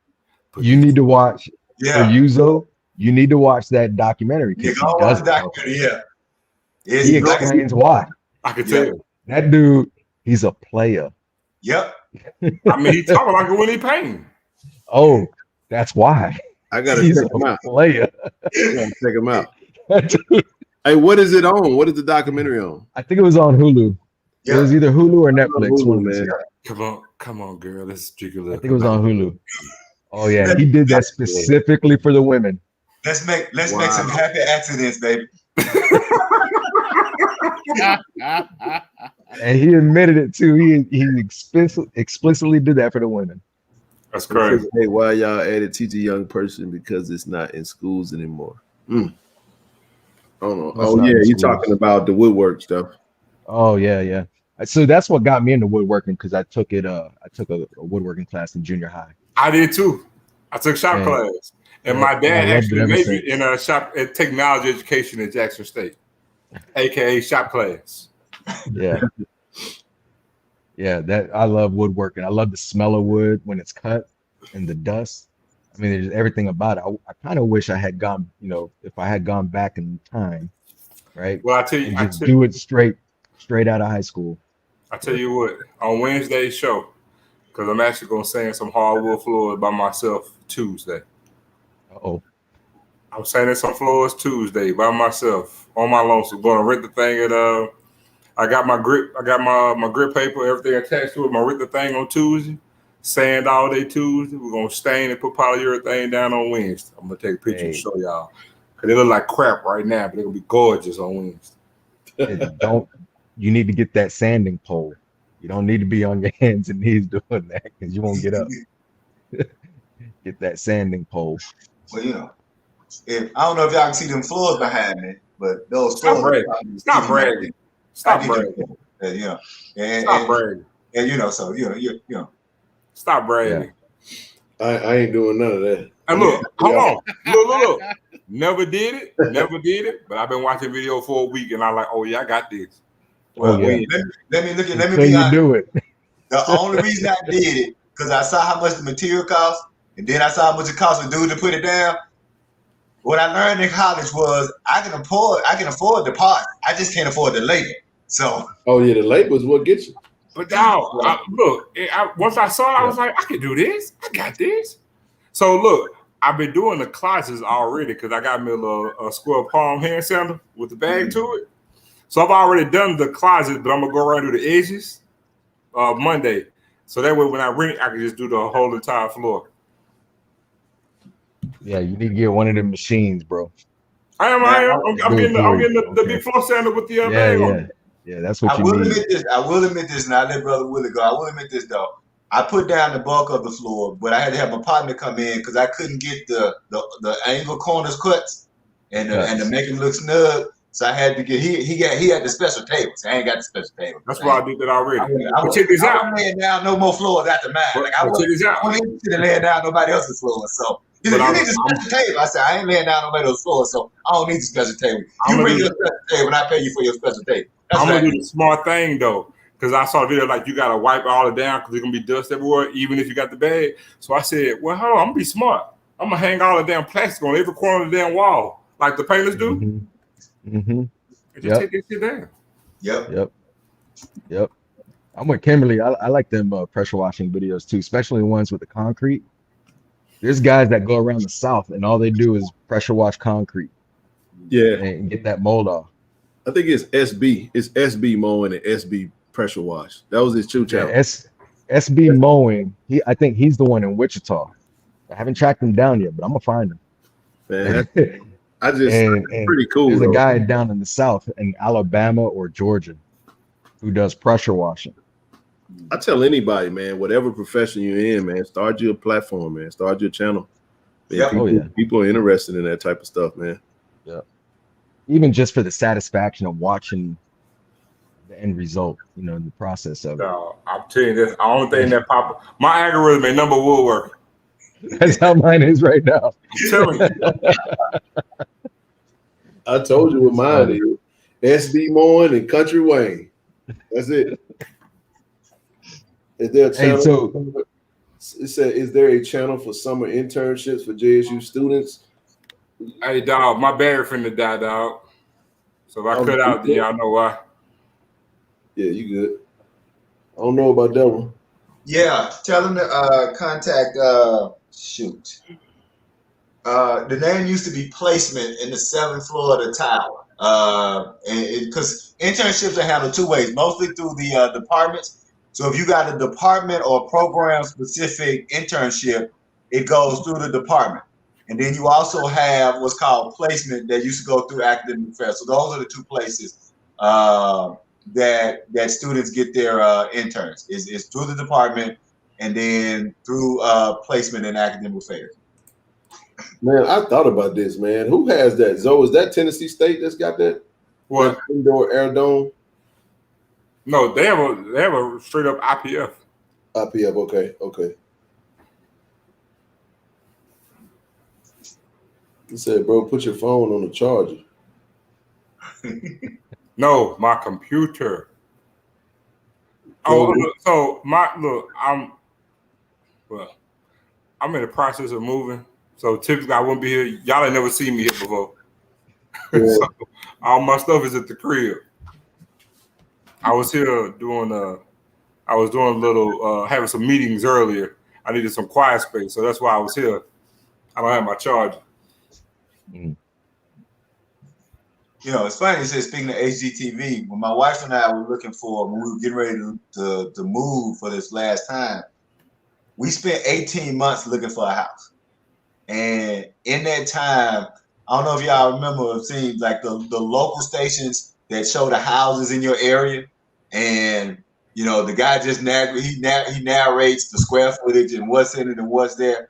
you need to watch for Yuzo, you need to watch that documentary because he does it. He explains why. I can tell. That dude, he's a player. Yep. I mean, he's talking like it when he painting. Oh, that's why. I gotta He's check him a out. player. I gotta check him out. Hey, what is it on? What is the documentary on? I think it was on Hulu. It was either Hulu or Netflix. Hulu, man. Come on, girl. Let's drink a little. I think it was on Hulu. Oh yeah, he did that specifically for the women. Let's make some happy accidents, baby. And he admitted it too. He explicitly did that for the women. That's crazy. Hey, why y'all added teach a young person because it's not in schools anymore? I don't know. Oh yeah, you're talking about the woodwork stuff. Oh yeah. So that's what got me into woodworking because I took a woodworking class in junior high. I did too. I took shop class, and my dad actually made me in a shop at technology education at Jackson State, aka shop class. Yeah. Yeah, that I love woodworking. I love the smell of wood when it's cut and the dust. I mean, there's everything about it. I kind of wish I had gone, if I had gone back in time, right? Well, I tell you, and just do it straight out of high school. I tell you what, on Wednesday's show, because I'm actually gonna sand some hardwood floors by myself Tuesday. Oh. I'm sanding some floors Tuesday by myself on my lonesome. Going to rent the thing at I got my grip paper, everything attached to it. I'm gonna rent the thing on Tuesday, sand all day Tuesday. We're gonna stain and put polyurethane down on Wednesday. I'm gonna take a picture and show y'all. Cause they look like crap right now, but they're gonna be gorgeous on Wednesday. You need to get that sanding pole. You don't need to be on your hands and knees doing that because you won't get up. Get that sanding pole. Well, I don't know if y'all can see them floors behind me, but those Stop floors. bragging. Stop bragging. Stop bragging. Stop bragging. And Stop bragging. Yeah. I ain't doing none of that. And look, hold on. Look. Never did it. But I've been watching video for a week, and I'm like, oh yeah, I got this. Well, let me be honest. Do it. The only reason I did it because I saw how much the material cost, and then I saw how much it cost a dude to put it down. What I learned in college was I can afford the part. I just can't afford the labor. So. Oh yeah, the labor is what gets you. But now, once I saw it, I was like, I can do this. I got this. So look, I've been doing the closets already because I got me a square palm hand sander with the bag to it. So I've already done the closet, but I'm gonna go around to the edges Monday. So that way when I rent, I can just do the whole entire floor. Yeah, you need to get one of them machines, bro. I'm getting the big floor sander with the bag on it. Yeah, that's what you need. I will admit this, and I let Brother Willie go. I will admit this though. I put down the bulk of the floor, but I had to have my partner come in because I couldn't get the angle corners cuts and to make them look snug. So I had to get he had the special tables. I ain't got the special table. That's why I did that already. But check this out. I'm laying down no more floors after mine. Like I wasn't laying down nobody else's floors. So he said, you need a special table. I said, I ain't laying down nobody else's floors, so I don't need the special table. You bring your special table and I pay you for your special table. I'm gonna do the smart thing though. Because I saw a video like you gotta wipe all it down because there's gonna be dust everywhere, even if you got the bag. So I said, well, hold on, I'm gonna be smart. I'm gonna hang all the damn plastic on every corner of the damn wall, like the painters do. Just take that shit down. Yep. I'm with Kimberly. I like them pressure washing videos too, especially the ones with the concrete. There's guys that go around the South and all they do is pressure wash concrete. Yeah. And get that mold off. I think it's SB. It's SB mowing and SB pressure wash. That was his channel. SB Mowing. I think he's the one in Wichita. I haven't tracked him down yet, but I'm gonna find him. Man, and pretty cool. There's though. a guy down in the South in Alabama or Georgia who does pressure washing. I tell anybody, man, whatever profession you're in, man, start your platform, man. Start your channel. Man, people are interested in that type of stuff, man. Yeah. Even just for the satisfaction of watching the end result, the process of it. I'm telling you, that's the only thing that pop. My algorithm ain't number woodwork. That's how mine is right now. I'm telling you. I told you what mine is. SB Moore and Country Wayne. That's it. Is there a channel? It said, is there a channel for summer internships for JSU students? Hey, dog, my battery finna die, dog. So if I cut out, then y'all know why. Yeah, you good. I don't know about that one. Yeah, tell them to contact, the name used to be Placement in the 7th floor of the tower. Because internships are handled 2 ways, mostly through the departments. So if you got a department or program-specific internship, it goes through the department. And then you also have what's called placement that used to go through academic affairs. So those are the 2 places that students get their interns. Is through the department and then through placement in academic affairs. Man, I thought about this, man. Who has that? Zoe, is that Tennessee State that's got that? What? Indoor air dome? No, they have a straight up IPF. IPF, okay. He said, bro, put your phone on the charger. No, my computer. I'm in the process of moving. So typically I wouldn't be here. Y'all ain't never seen me here before. Yeah. So all my stuff is at the crib. I was here doing having some meetings earlier. I needed some quiet space, so that's why I was here. I don't have my charger. It's funny. You said, speaking of HGTV, when my wife and I were looking for, when we were getting ready to move for this last time, we spent 18 months looking for a house. And in that time, I don't know if y'all remember seeing like the local stations that show the houses in your area. And, the guy just he narrates the square footage and what's in it and what's there.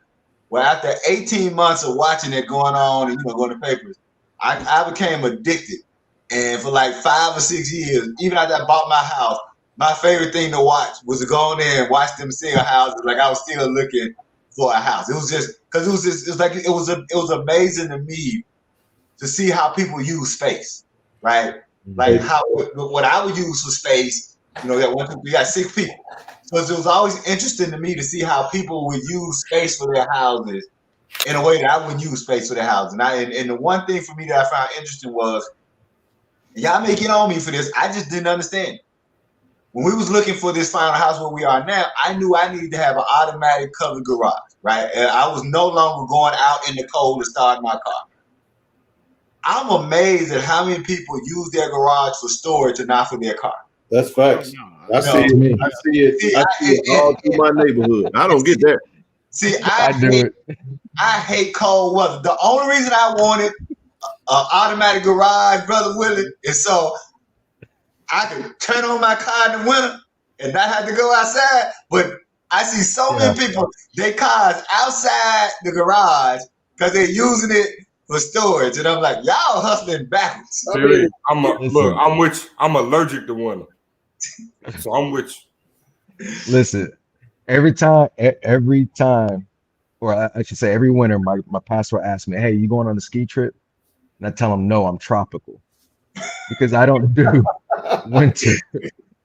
Well, after 18 months of watching it going on and, going to papers, I became addicted. And for like 5 or 6 years, even after I bought my house, my favorite thing to watch was to go in there and watch them sell houses. Like I was still looking for a house. It was just because it was amazing to me to see how people use space, right? Like how what I would use for space, we got 6 people. So it was always interesting to me to see how people would use space for their houses in a way that I wouldn't use space for their houses. And the one thing for me that I found interesting was, y'all may get on me for this, I just didn't understand it. When we was looking for this final house where we are now, I knew I needed to have an automatic covered garage, right? And I was no longer going out in the cold to start my car. I'm amazed at how many people use their garage for storage and not for their car. That's facts. I see it all through my neighborhood. I don't get that. See, I hate cold weather. The only reason I wanted an automatic garage, Brother Willie, is so I could turn on my car in the winter and not have to go outside. But I see so many people, their cars outside the garage because they're using it for storage. And I'm like, y'all hustling backwards. I'm allergic to winter. So I'm with you. Listen, every time, or I should say every winter, my pastor asks me, hey, you going on a ski trip? And I tell him, no, I'm tropical. Because I don't do winter.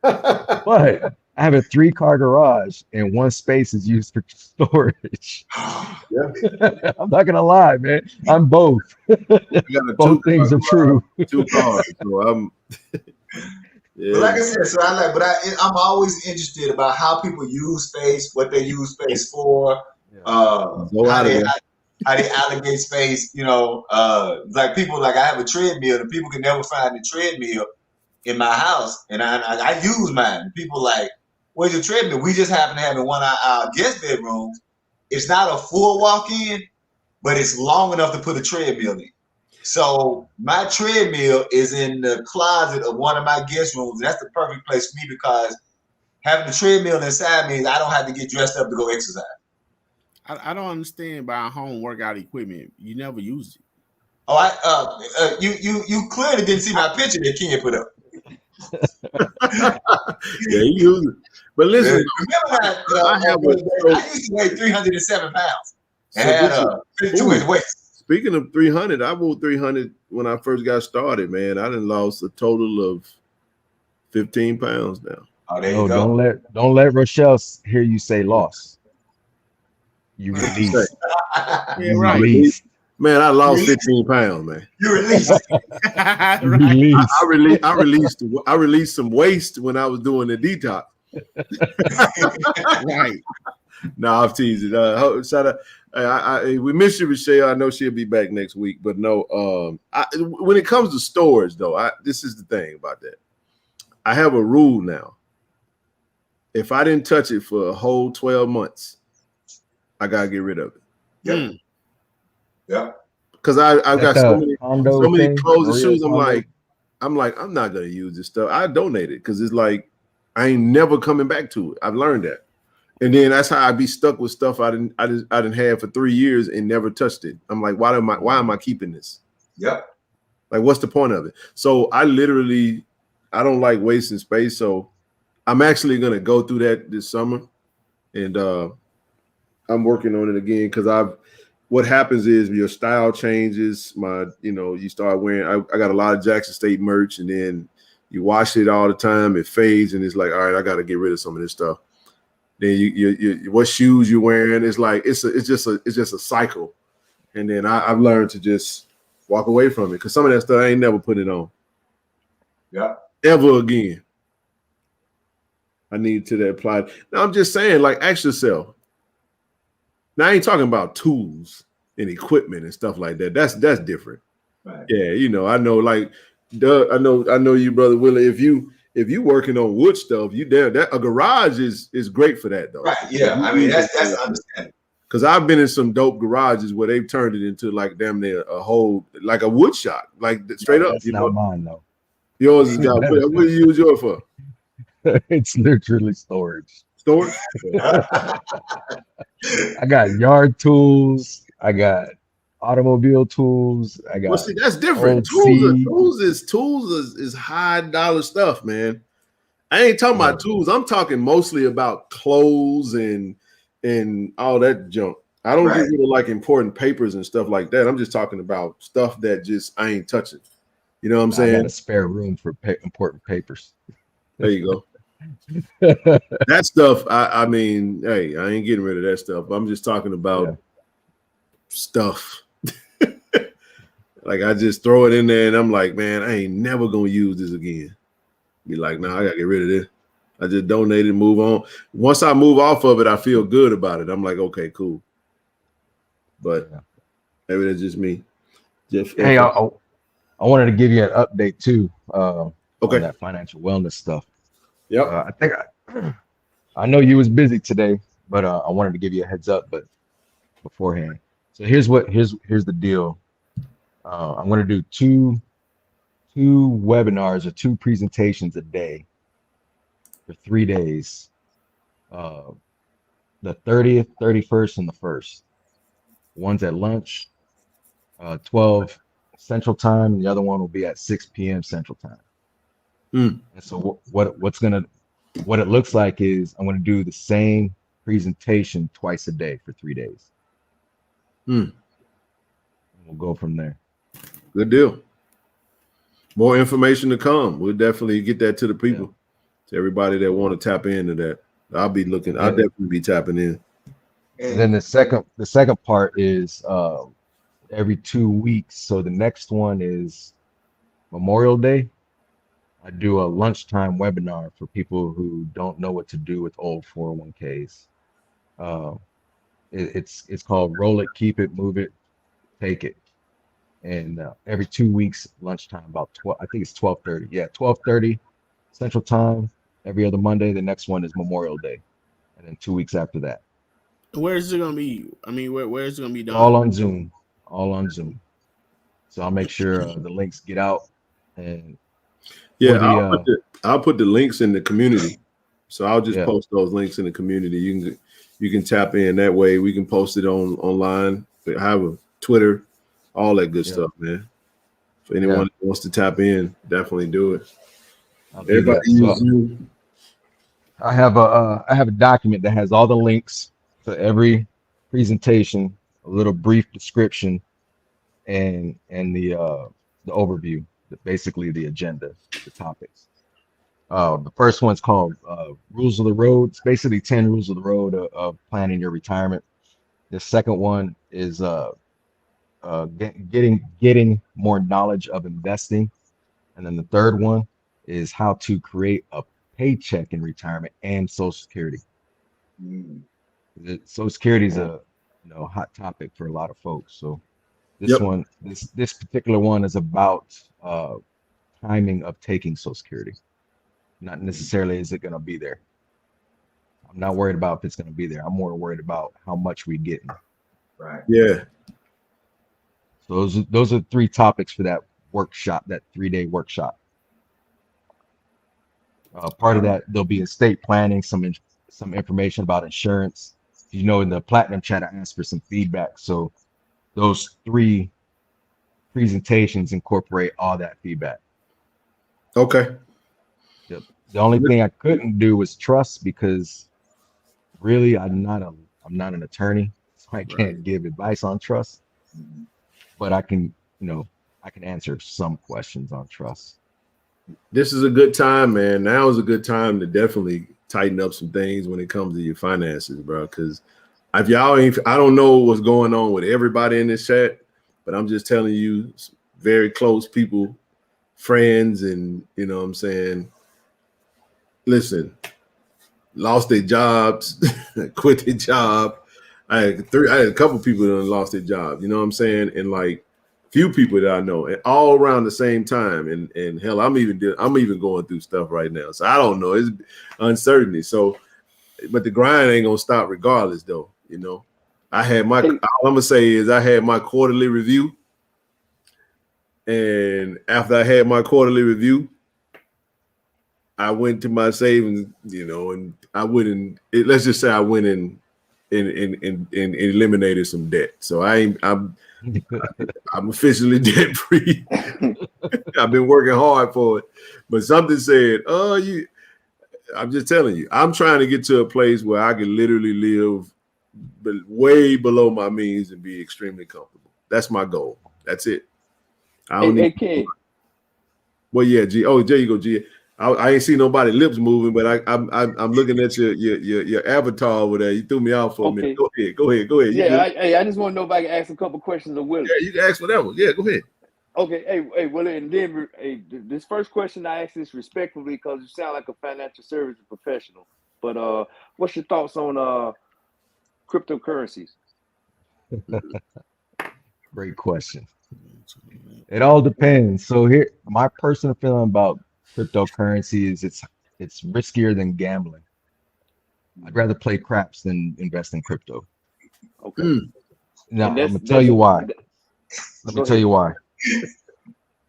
But I have a 3-car garage and 1 space is used for storage. Yeah. I'm not gonna lie, man. I'm both. Both things are true. 2 cars. So I'm But like I said, I'm always interested about how people use space, what they use space for, how they allocate space. Like people, like I have a treadmill, and people can never find the treadmill in my house, and I use mine. People like, Where's your treadmill? We just happen to have in one of our guest bedrooms. It's not a full walk-in, but it's long enough to put a treadmill in. So my treadmill is in the closet of one of my guest rooms. And that's the perfect place for me because having the treadmill inside means I don't have to get dressed up to go exercise. I don't understand buying home workout equipment. You never use it. Oh, you clearly didn't see my picture that Ken put up. Yeah, he used it. But listen, remember that I used to weigh 307 pounds and had a 52-inch waist. Speaking of 300, I moved 300 when I first got started, man. I done lost a total of 15 pounds now. Oh, there you go. Don't let Rochelle hear you say loss. You released. Yeah, right. Released. Man, I lost 15 pounds, man. You released. I released some waste when I was doing the detox. Right. No, I'm teasing. Shout out. We miss you, Rochelle. I know she'll be back next week, but no. When it comes to stores, though, this is the thing about that. I have a rule now. If I didn't touch it for a whole 12 months, I gotta get rid of it. Yep. Yeah. Because I've got so many clothes and shoes. I'm like, I'm not gonna use this stuff. I donate it because it's like I ain't never coming back to it. I've learned that. And then that's how I be stuck with stuff I didn't have for 3 years and never touched it. I'm like, why am I keeping this? Yep. Like, what's the point of it? So I don't like wasting space. So I'm actually gonna go through that this summer, and I'm working on it again because what happens is your style changes. You start wearing. I got a lot of Jackson State merch, and then you wash it all the time. It fades, and it's like, all right, I got to get rid of some of this stuff. Then you what shoes you're wearing? It's like it's just a cycle, and then I've learned to just walk away from it because some of that stuff I ain't never put it on. Yeah. Ever again. I need to apply. Now I'm just saying, like, ask yourself. Now I ain't talking about tools and equipment and stuff like that. That's different. Right. Yeah, I know, like, I know you, Brother Willie. If you working on wood stuff, that a garage is great for that though. Right. Yeah. I mean that's understandable. Because I've been in some dope garages where they've turned it into like damn near a whole like a wood shop, like straight up. That's not mine though. Yours is got what do you use yours for? It's literally storage. Storage. I got yard tools. I got automobile tools. I got. Well, see, that's different. Tools is high dollar stuff, man. I ain't talking about tools. I'm talking mostly about clothes and all that junk. I don't get rid of like important papers and stuff like that. I'm just talking about stuff that just I ain't touching. You know what I'm saying? I got a spare room for important papers. There you go. That stuff, I mean, hey, I ain't getting rid of that stuff. I'm just talking about stuff. Like I just throw it in there and I'm like, man, I ain't never gonna use this again. Be like, nah, I gotta get rid of this. I just donate it, move on. Once I move off of it, I feel good about it. I'm like, okay, cool. But maybe that's just me. Hey, I wanted to give you an update too. On that financial wellness stuff. Yep. I know you was busy today, but I wanted to give you a heads up, but beforehand. So here's the deal. I'm going to do two webinars or 2 presentations a day for 3 days. The 30th, 31st, and the 1st. One's at lunch, 12 Central Time, and the other one will be at 6 p.m. Central Time. And so what it looks like is I'm going to do the same presentation twice a day for 3 days. And we'll go from there. Good deal. More information to come. We'll definitely get that to the people, to everybody that want to tap into that. I'll definitely be tapping in. And then the second part is every 2 weeks. So the next one is Memorial Day. I do a lunchtime webinar for people who don't know what to do with old 401ks. It's called Roll It, Keep It, Move It, Take It. And every 2 weeks, lunchtime, about 12, I think it's 12:30. Yeah, 12:30 Central Time. every other Monday. The next one is Memorial Day, and then 2 weeks after that. Where is it gonna be? I mean, where is it gonna be done? All on Zoom. All on Zoom. So I'll make sure the links get out. And Yeah, the, I'll put the links in the community. So I'll just Yeah. post those links in the community. You can tap in that way. We can post it online. We have a Twitter, all that good stuff, man. For anyone that wants to tap in, definitely do it. I'll do Everybody that. use So Zoom. I have a document that has all the links to every presentation, a little brief description, and the overview, basically the agenda, the topics. The first one's called Rules of the Road. It's basically 10 rules of the road of planning your retirement. The second one is getting more knowledge of investing. And then the third one is how to create a paycheck in retirement and Social Security. Social Security is a hot topic for a lot of folks. So this particular one is about timing of taking Social Security. Not necessarily is it going to be there. I'm not worried about if it's going to be there. I'm more worried about how much we get. Right. Yeah. So those are 3 topics for that workshop, that 3-day workshop. Part of that, there'll be estate planning, some information about insurance. In the Platinum chat, I asked for some feedback. So those 3 presentations incorporate all that feedback. Okay. The only thing I couldn't do was trust, because really I'm not an attorney, so I can't give advice on trust. But I can answer some questions on trust. This is a good time, man. Now is a good time to definitely tighten up some things when it comes to your finances, bro. Because I don't know what's going on with everybody in this chat, but I'm just telling you, very close people, friends, and you know what I'm saying. Listen, lost their jobs, quit their job. I had a couple people that lost their jobs, you know what I'm saying? And like few people that I know, and all around the same time. And hell, I'm even going through stuff right now. So I don't know. It's uncertainty. So, but the grind ain't gonna stop regardless, though. I had all I'm gonna say is I had my quarterly review. And after I had my quarterly review, I went to my savings, and I went in. Let's just say I went in and eliminated some debt. So I'm officially debt free. I've been working hard for it, but something said, I'm just telling you, I'm trying to get to a place where I can literally live way below my means and be extremely comfortable. That's my goal. That's it. Ken. Well, yeah, G. Oh, there you go, G. I ain't see nobody lips moving, but I'm looking at your avatar over there. You threw me out for a minute. Go ahead. Yeah, I just want to know if I can ask a couple questions of Willie. Yeah, you can ask whatever. Yeah, go ahead. Okay, hey, Willie, and then this first question I ask this respectfully because you sound like a financial services professional. But what's your thoughts on cryptocurrencies? Great question. It all depends. So here, my personal feeling about cryptocurrency is it's riskier than gambling. I'd rather play craps than invest in crypto. Okay. Now I'm gonna tell you why. Let me tell you why.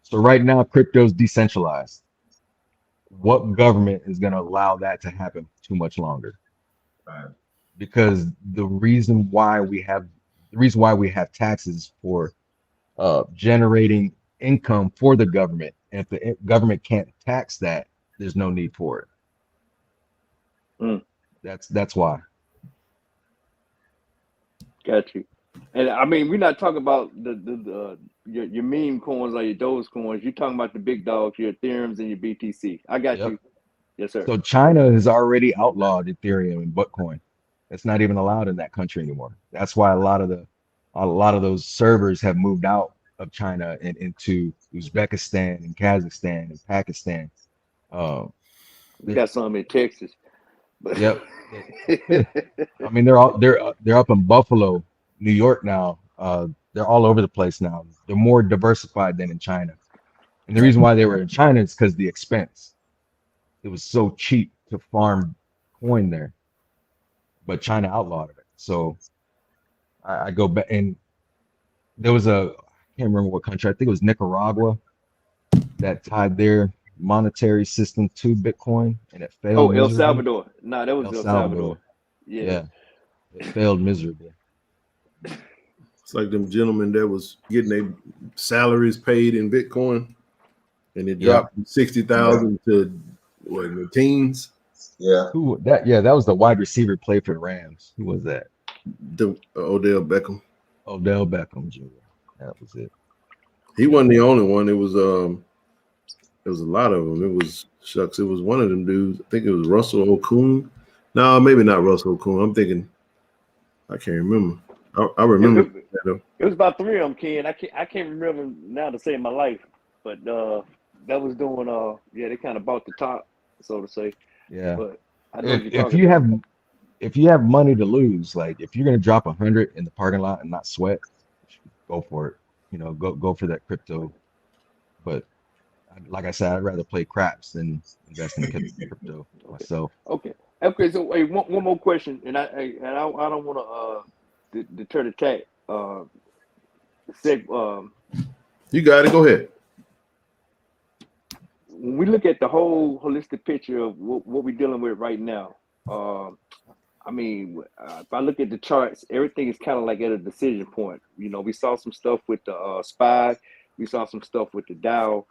So right now, crypto is decentralized. What government is gonna allow that to happen too much longer? Right. Because the reason why we have taxes for generating income for the government. And if the government can't tax that, there's no need for it. That's why. Got you. And I mean, we're not talking about your meme coins or your Doge coins. You're talking about the big dogs, your Ethereums and your BTC. I got you. Yes, sir. So China has already outlawed Ethereum and Bitcoin. It's not even allowed in that country anymore. That's why a lot of those servers have moved out of China and into Uzbekistan and Kazakhstan and Pakistan. We got some in Texas. Yep. I mean, they're up in Buffalo, New York now. They're all over the place now. They're more diversified than in China. And the reason why they were in China is because the expense. It was so cheap to farm coin there, but China outlawed it. So I go back, and there was I can't remember what country, I think it was Nicaragua, that tied their monetary system to Bitcoin, and it failed Oh, El miserably. Salvador. Nah, that was El El Salvador. Salvador. Yeah. It failed miserably. It's like them gentlemen that was getting their salaries paid in Bitcoin, and it dropped from 60,000 to what, in the teens. Yeah. Who that? Yeah, that was the wide receiver play for the Rams. Who was that? Odell Beckham. Odell Beckham Jr. That was it. He wasn't the only one. It was there was a lot of them. It was one of them dudes. I think it was Russell Okung. No, maybe not Russell Okung. I'm thinking, I can't remember. I remember that. It was about 3 of them, Ken. I can't remember now to save my life, but that was doing they kind of bought the top, so to say. Yeah. But I know if you have money to lose, like if you're gonna drop 100 in the parking lot and not sweat, go for it. You know, go for that crypto. But like I said, I'd rather play craps than invest in crypto myself. Okay. So hey, one more question, and I don't want to deter the cat. You got it. Go ahead. When we look at the whole holistic picture of what we're dealing with right now, I mean, if I look at the charts, everything is kind of like at a decision point. You know, we saw some stuff with the SPY, we saw some stuff with the Dow,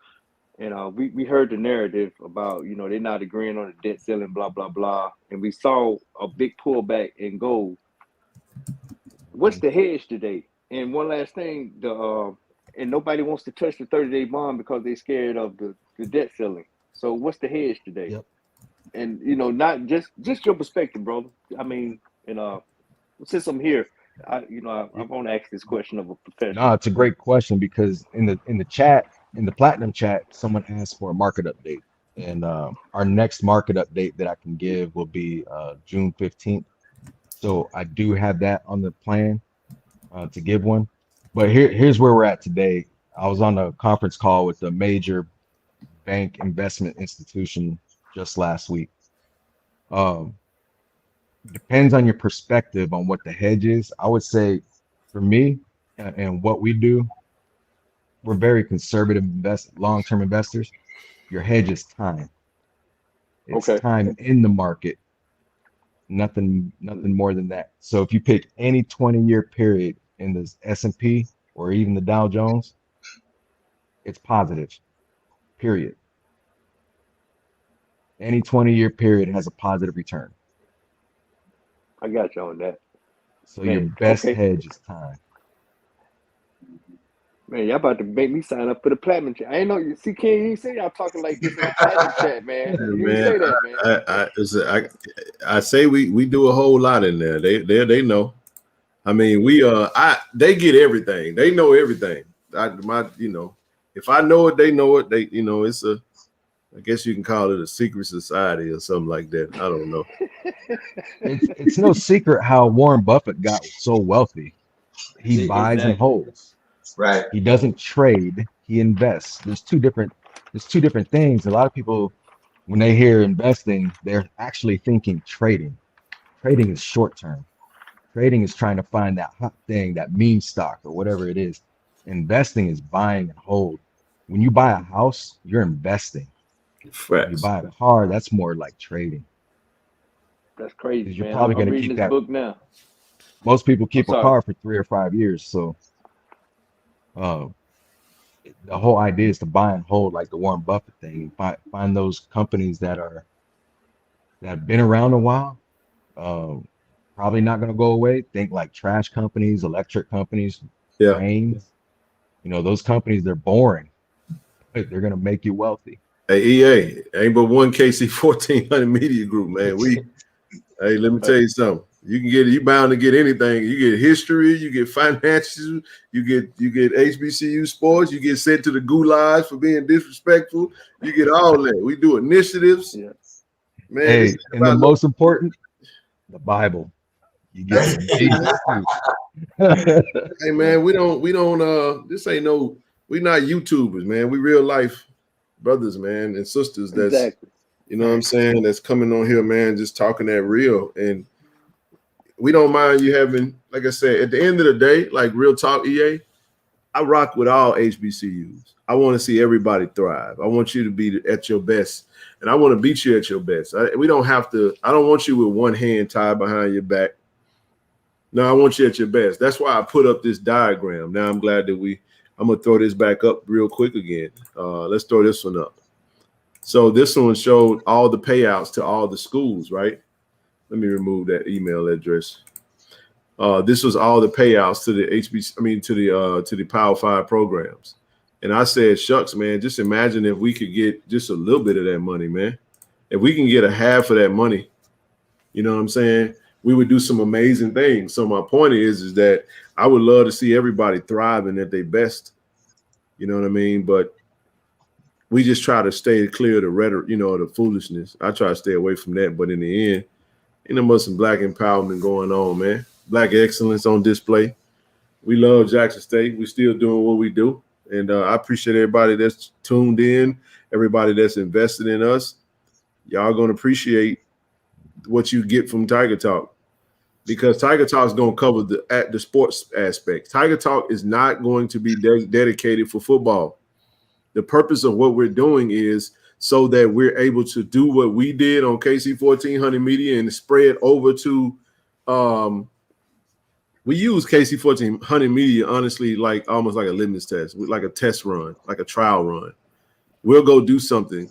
and we heard the narrative about, you know, they're not agreeing on the debt ceiling, blah, blah, blah. And we saw a big pullback in gold. What's the hedge today? And one last thing, and nobody wants to touch the 30-day bond because they're scared of the debt ceiling. So what's the hedge today? Yep. And, you know, not just your perspective, brother. I mean, since I'm here, I want to ask this question of a professional. No, it's a great question, because in the chat, in the platinum chat, someone asked for a market update, and our next market update that I can give will be June 15th. So I do have that on the plan to give one. But here's where we're at today. I was on a conference call with a major bank investment institution just last week. Depends on your perspective on what the hedge is. I would say, for me and what we do, we're very conservative long-term investors. Your hedge is time. It's time in the market. Nothing more than that. So if you pick any 20-year period in the S&P or even the Dow Jones, it's positive, period. Any 20-year period has a positive return. I got you on that. So your best hedge is time. Man, y'all about to make me sign up for the platinum chat. I ain't know you see, Ken, you say y'all talking like this in the platinum chat, man. You didn't say that, man. I say we do a whole lot in there. They know. I mean, they get everything. They know everything. If I know it, they know it. It's I guess you can call it a secret society or something like that. I don't know. It's no secret how Warren Buffett got so wealthy. He buys and holds. Right. He doesn't trade. He invests. There's two different things. A lot of people, when they hear investing, they're actually thinking trading. Trading is short term. Trading is trying to find that hot thing, that meme stock or whatever it is. Investing is buying and hold. When you buy a house, you're investing. When you buy a car, that's more like trading. That's crazy. You're man. probably going to reading keep this that book now. Most people keep a car for 3 or 5 years. So the whole idea is to buy and hold, like the Warren Buffett thing. Find those companies that have been around a while, probably not going to go away. Think like trash companies, electric companies, trains. Those companies, they're boring. They're going to make you wealthy. Hey, EA, ain't but one KC 1400 Media Group, man. Hey, let me tell you something. You bound to get anything. You get history, you get finances, you get HBCU sports, you get sent to the gulags for being disrespectful. You get all that. We do initiatives. Yeah. Man, hey, and the most important, the Bible. You get some Jesus too. Hey man, we don't this ain't we're not YouTubers, man. We real life brothers, man, and sisters. That's You know what I'm saying? That's coming on here, man, just talking that real. And we don't mind you having, like I said, at the end of the day, like real talk, EA, I rock with all HBCUs. I want to see everybody thrive. I want you to be at your best, and I want to beat you at your best. We don't have to. I don't want you with one hand tied behind your back. No, I want you at your best. That's why I put up this diagram. Now I'm glad that I'm gonna throw this back up real quick again. Let's throw this one up. So this one showed all the payouts to all the schools, right? Let me remove that email address. This was all the payouts to the to the Power 5 programs. And I said, shucks, man, just imagine if we could get just a little bit of that money, man. If we can get a half of that money, you know what I'm saying? We would do some amazing things. So my point is that I would love to see everybody thriving at their best. You know what I mean? But we just try to stay clear of the rhetoric, the foolishness. I try to stay away from that. But in the end, must some black empowerment going on, man. Black excellence on display. We love Jackson State. We're still doing what we do. And I appreciate everybody that's tuned in, everybody that's invested in us. Y'all going to appreciate what you get from Tiger Talk, because Tiger Talk is going to cover the sports aspect. Tiger Talk is not going to be dedicated for football. The purpose of what we're doing is so that we're able to do what we did on KC 1400 Media and spread over to we use KC 1400 Media, honestly, like almost like a litmus test, like a test run, like a trial run. We'll go do something,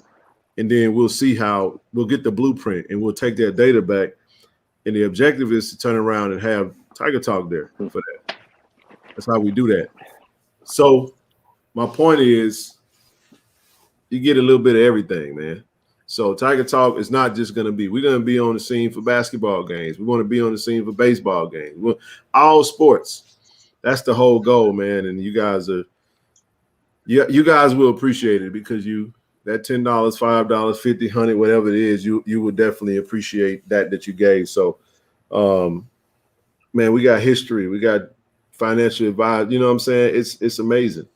and then we'll see how we'll get the blueprint, and we'll take that data back. And the objective is to turn around and have Tiger Talk there for that. That's how we do that. So my point is, you get a little bit of everything, man. So Tiger Talk is not just going to be, we're going to be on the scene for basketball games. We're going to be on the scene for baseball games. All sports. That's the whole goal, man. And you guys will appreciate it, because that $10, $5, $50, $100, whatever it is, you would definitely appreciate that you gave. So, man, we got history. We got financial advice. You know what I'm saying? It's amazing.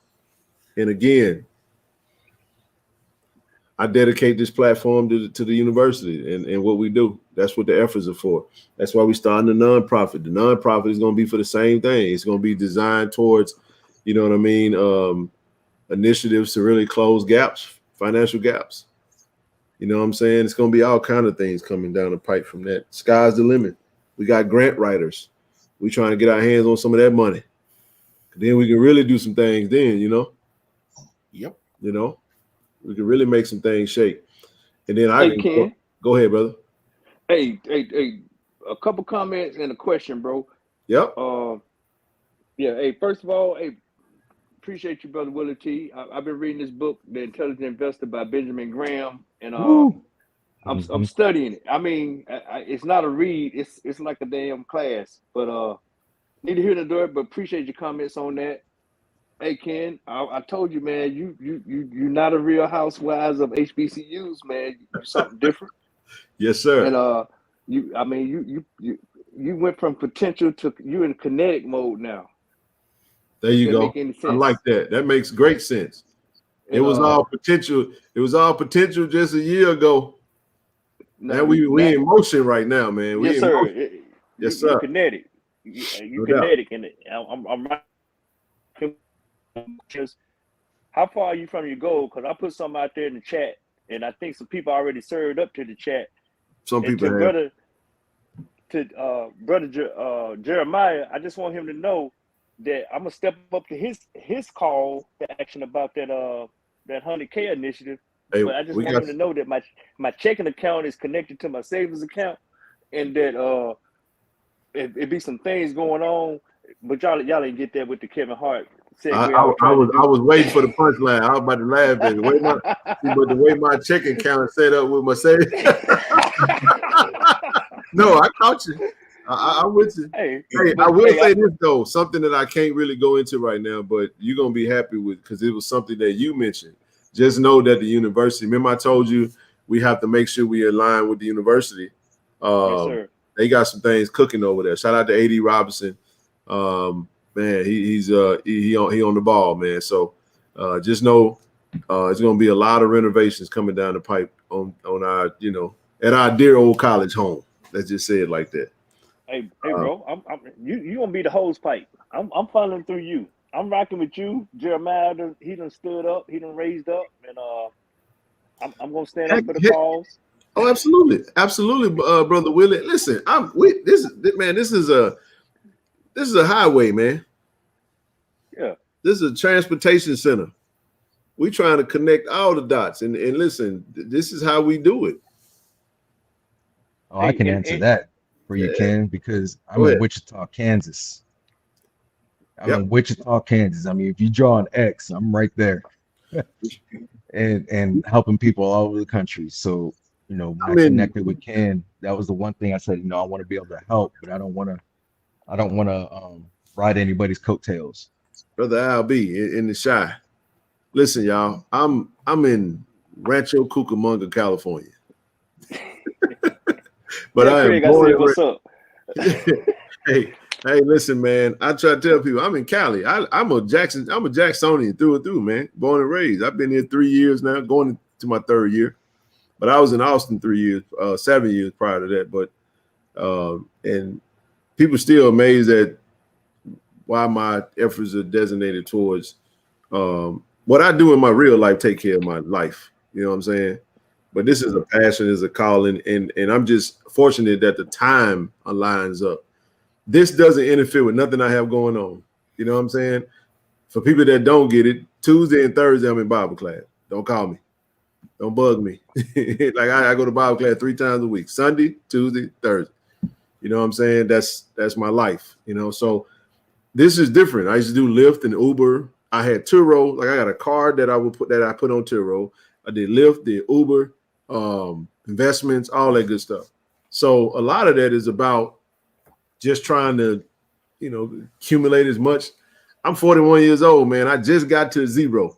And again, I dedicate this platform to the university and what we do. That's what the efforts are for. That's why we started the nonprofit. The nonprofit is going to be for the same thing. It's going to be designed towards, you know what I mean, initiatives to really close gaps, financial gaps. You know what I'm saying? It's going to be all kind of things coming down the pipe from that. Sky's the limit. We got grant writers. We trying to get our hands on some of that money. Then we can really do some things then, Yep. We can really make some things shake. And then go ahead, brother. Hey, a couple comments and a question, bro. Yep. Yeah, hey, first of all, appreciate you, brother Willie T. I've been reading this book, The Intelligent Investor by Benjamin Graham, and I'm studying it. I mean, it's not a read, it's like a damn class, but need to hear the door, but appreciate your comments on that. Hey Ken, I told you, man, you're not a real housewives of HBCUs, man. You're something different. Yes, sir. And you went from potential to you in kinetic mode now. There you go. I like that. That makes great sense. And, it was all potential. It was all potential just a year ago. Now we in motion right now, man. Yes, sir. Yes, sir. You're kinetic. You're kinetic, and I'm right. How far are you from your goal? Because I put something out there in the chat, and I think some people already served up to the chat. Some people have. Brother Jeremiah, I just want him to know that I'm gonna step up to his call to action about that 100K initiative. Hey, but I just want him to know that my checking account is connected to my savings account, and that it be some things going on. But y'all didn't get that with the Kevin Hart. I was waiting for the punchline. I was about to laugh at it. But the way my checking account is set up with my savings. No, I caught you. I'm with you. Hey, I will say this though, something that I can't really go into right now, but you're gonna be happy with, because it was something that you mentioned. Just know that the university. Remember, I told you we have to make sure we align with the university. Yes, sir. They got some things cooking over there. Shout out to AD Robinson. Man, he's on the ball, man. So just know It's going to be a lot of renovations coming down the pipe on our, at our dear old college home. Let's just say it like that. Hey, bro, you gonna be the hose pipe. I'm following through you. I'm rocking with you. Jeremiah, he done stood up, he done raised up, and I'm gonna stand up for the cause. Oh, absolutely, brother Willie. Listen, this is a highway, man. Yeah, this is a transportation center. We trying to connect all the dots, and listen, this is how we do it. Oh, I can answer that for you, Ken, because I'm in Wichita, Kansas. I'm in Wichita, Kansas. I mean, if you draw an X, I'm right there, and helping people all over the country. So, when I connected with Ken, that was the one thing I said. I want to be able to help, but I don't want to ride anybody's coattails. Brother Al B in the shy. Listen, y'all, I'm in Rancho Cucamonga, California. But I am born what's up? Hey, listen, man. I try to tell people I'm in Cali. I'm a Jacksonian through and through, man. Born and raised. I've been here 3 years now, going to my 3rd year. But I was in Austin 3 years, 7 years prior to that. But and people still amazed at why my efforts are designated towards what I do in my real life, take care of my life. You know what I'm saying? But this is a passion, is a calling, and I'm just fortunate that the time aligns up. This doesn't interfere with nothing I have going on. You know what I'm saying? For people that don't get it, Tuesday and Thursday I'm in Bible class. Don't call me. Don't bug me. Like I go to Bible class 3 times a week: Sunday, Tuesday, Thursday. You know what I'm saying? That's my life. So this is different. I used to do Lyft and Uber. I had Turo. Like I got a card that I put on Turo. I did Lyft, did Uber, investments, all that good stuff. So a lot of that is about just trying to, accumulate as much. I'm 41 years old, man. I just got to zero.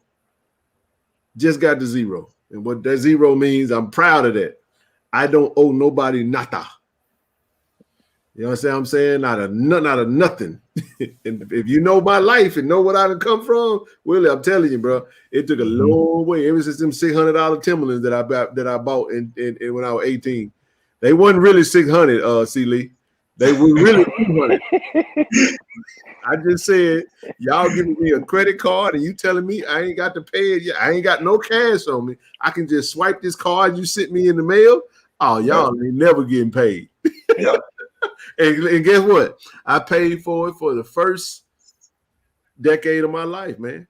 And what that zero means, I'm proud of that. I don't owe nobody nada. You know what I'm saying? Not a nothing. And if you know my life and know what I done come from, Willie, I'm telling you, bro, it took a long way. Ever since them $600 Timberlands that I bought in when I was 18, they wasn't really 600. C. Lee, they were really 200. I just said, y'all giving me a credit card and you telling me I ain't got to pay it yet. I ain't got no cash on me. I can just swipe this card you sent me in the mail. Oh, y'all ain't never getting paid. Yep. And guess what? I paid for it for the first decade of my life, man.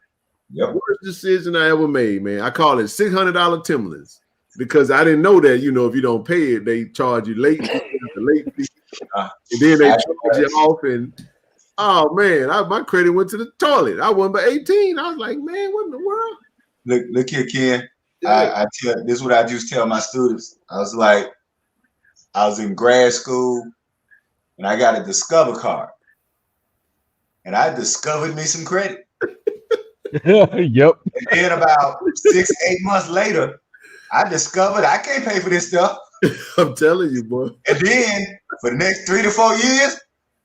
Yep. Worst decision I ever made, man. I call it $600 Timberlands because I didn't know that, if you don't pay it, they charge you late fee, and then they charge you off. And oh man, my credit went to the toilet. I wasn't but 18. I was like, man, what in the world? Look here, Ken. I tell this is what I just tell my students. I was in grad school. And I got a Discover card. And I discovered me some credit. Yep. And then about 6-8 months later, I discovered I can't pay for this stuff. I'm telling you, boy. And then for the next 3 to 4 years,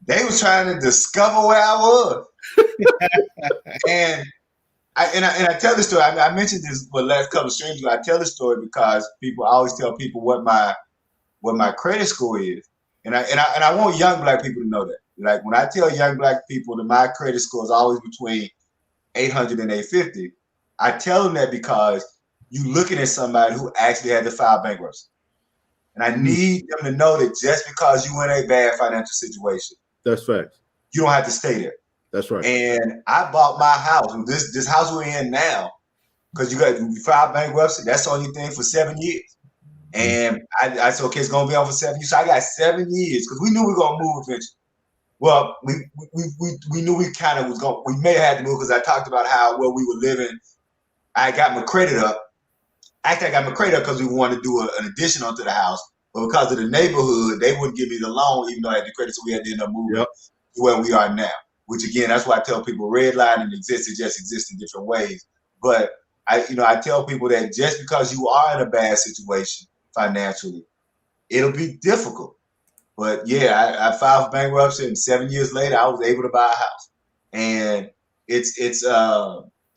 they was trying to discover where I was. and I tell this story. I mentioned this for the last couple of streams ago. I tell this story because I always tell people what my credit score is. And I want young black people to know that. Like when I tell young black people that my credit score is always between 800 and 850, I tell them that because you looking at somebody who actually had to file bankruptcy. And I need them to know that just because you in a bad financial situation, that's fact. You don't have to stay there. That's right. And I bought my house, this house we're in now, because you file bankruptcy, that's the only thing for 7 years. And I said, okay, it's gonna be on for 7 years. So I got 7 years because we knew we were gonna move eventually. Well, we knew we kind of was going. We may have had to move because I talked about how where we were living. I got my credit up. Actually, I got my credit up because we wanted to do an addition onto the house, but because of the neighborhood, they wouldn't give me the loan, even though I had the credit. So we had to end up moving to where we are now. Which again, that's why I tell people redlining exists. It just exists in different ways. But I tell people that just because you are in a bad situation financially, it'll be difficult. But yeah, I filed for bankruptcy, and 7 years later, I was able to buy a house. And it's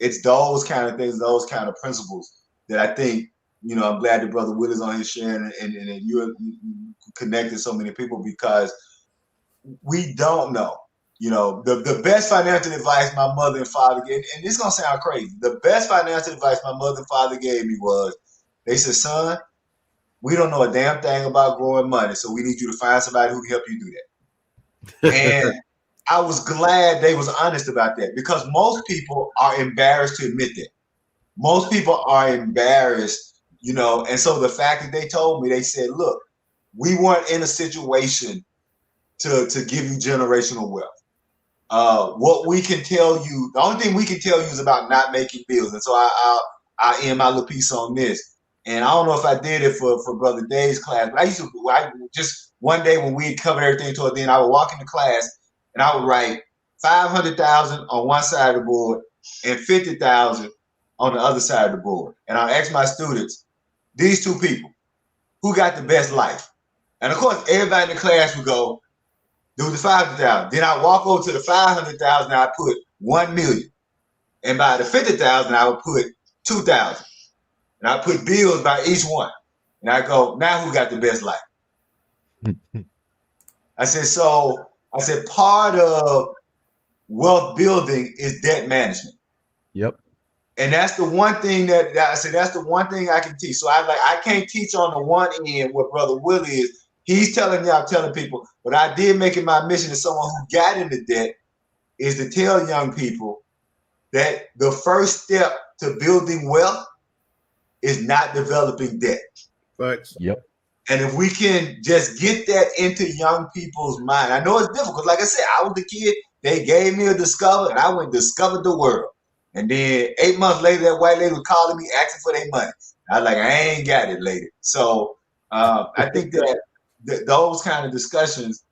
it's those kind of things, those kind of principles that I think, you know, I'm glad that Brother Will is on his sharing and you connected so many people, because we don't know. You know, the best financial advice my mother and father gave, and this is gonna sound crazy, the best financial advice my mother and father gave me was, they said, son, we don't know a damn thing about growing money, so we need you to find somebody who can help you do that. And I was glad they was honest about that, because most people are embarrassed to admit that. Most people are embarrassed, you know, and so the fact that they told me, they said, look, we weren't in a situation to give you generational wealth. What we can tell you, the only thing we can tell you is about not making bills. And so I end my little piece on this. And I don't know if I did it for Brother Dave's class, but I just one day when we covered everything toward the end, I would walk into class and I would write 500,000 on one side of the board and 50,000 on the other side of the board. And I ask my students, these two people, who got the best life? And of course, everybody in the class would go, do the 500,000. Then I walk over to the 500,000. I put 1 million, and by the 50,000, I would put 2,000, and I put bills by each one. And I go, now who got the best life? I said, part of wealth building is debt management. Yep. And that's the one thing that I said, that's the one thing I can teach. So I can't teach on the one end what Brother Willie is. He's telling me, I'm telling people, but I did make it my mission as someone who got into debt is to tell young people that the first step to building wealth is not developing debt. Right. Yep. And if we can just get that into young people's mind, I know it's difficult. Like I said, I was the kid, they gave me a Discover, and I went and discovered the world. And then 8 months later, that white lady was calling me, asking for their money. I was like, I ain't got it, lady. So I think that those kind of discussions,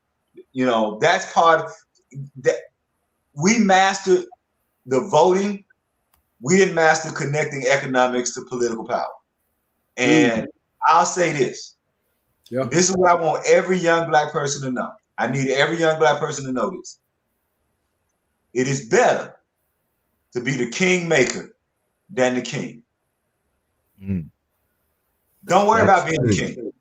you know, that's part of that. We mastered the voting. We didn't master connecting economics to political power. And I'll say this. Yeah. This is what I want every young Black person to know. I need every young Black person to know this. It is better to be the king maker than the king. Don't worry about being the king.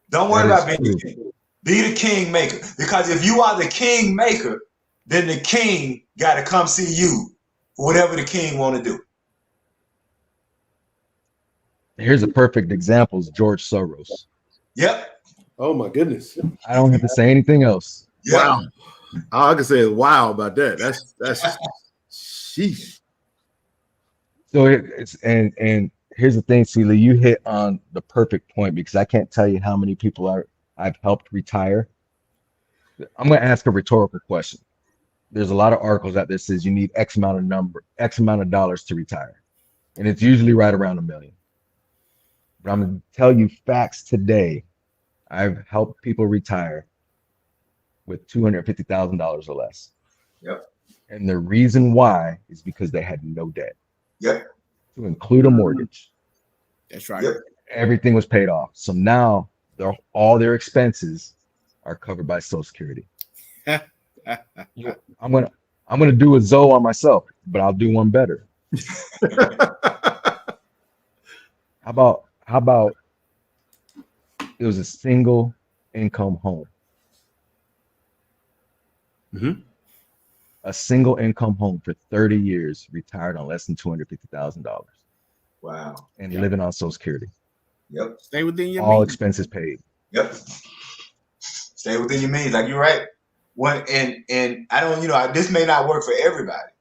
Don't worry about being the king. Be the king maker. Because if you are the king maker, then the king got to come see you for whatever the king want to do. Here's a perfect example: is George Soros. Yep. Oh my goodness. I don't have to say anything else. Yep. Wow. All I can say is wow about that. That's sheesh. So it's and here's the thing, Celia, you hit on the perfect point, because I can't tell you how many people I've helped retire. I'm going to ask a rhetorical question. There's a lot of articles out there that says you need X amount of dollars to retire, and it's usually right around $1 million. But I'm going to tell you facts today. I've helped people retire with $250,000 or less. Yep. And the reason why is because they had no debt. Yep. To include a mortgage. That's right. Yep. Everything was paid off. So now all their expenses are covered by Social Security. I'm gonna do a Zoe on myself, but I'll do one better. How about it was a single income home? Mm-hmm. A single income home for 30 years, retired on less than $250,000. Wow. And living on Social Security. Yep. Stay within your all means. expenses paid. Yep. Stay within your means. Like you're right. And I don't, this may not work for everybody,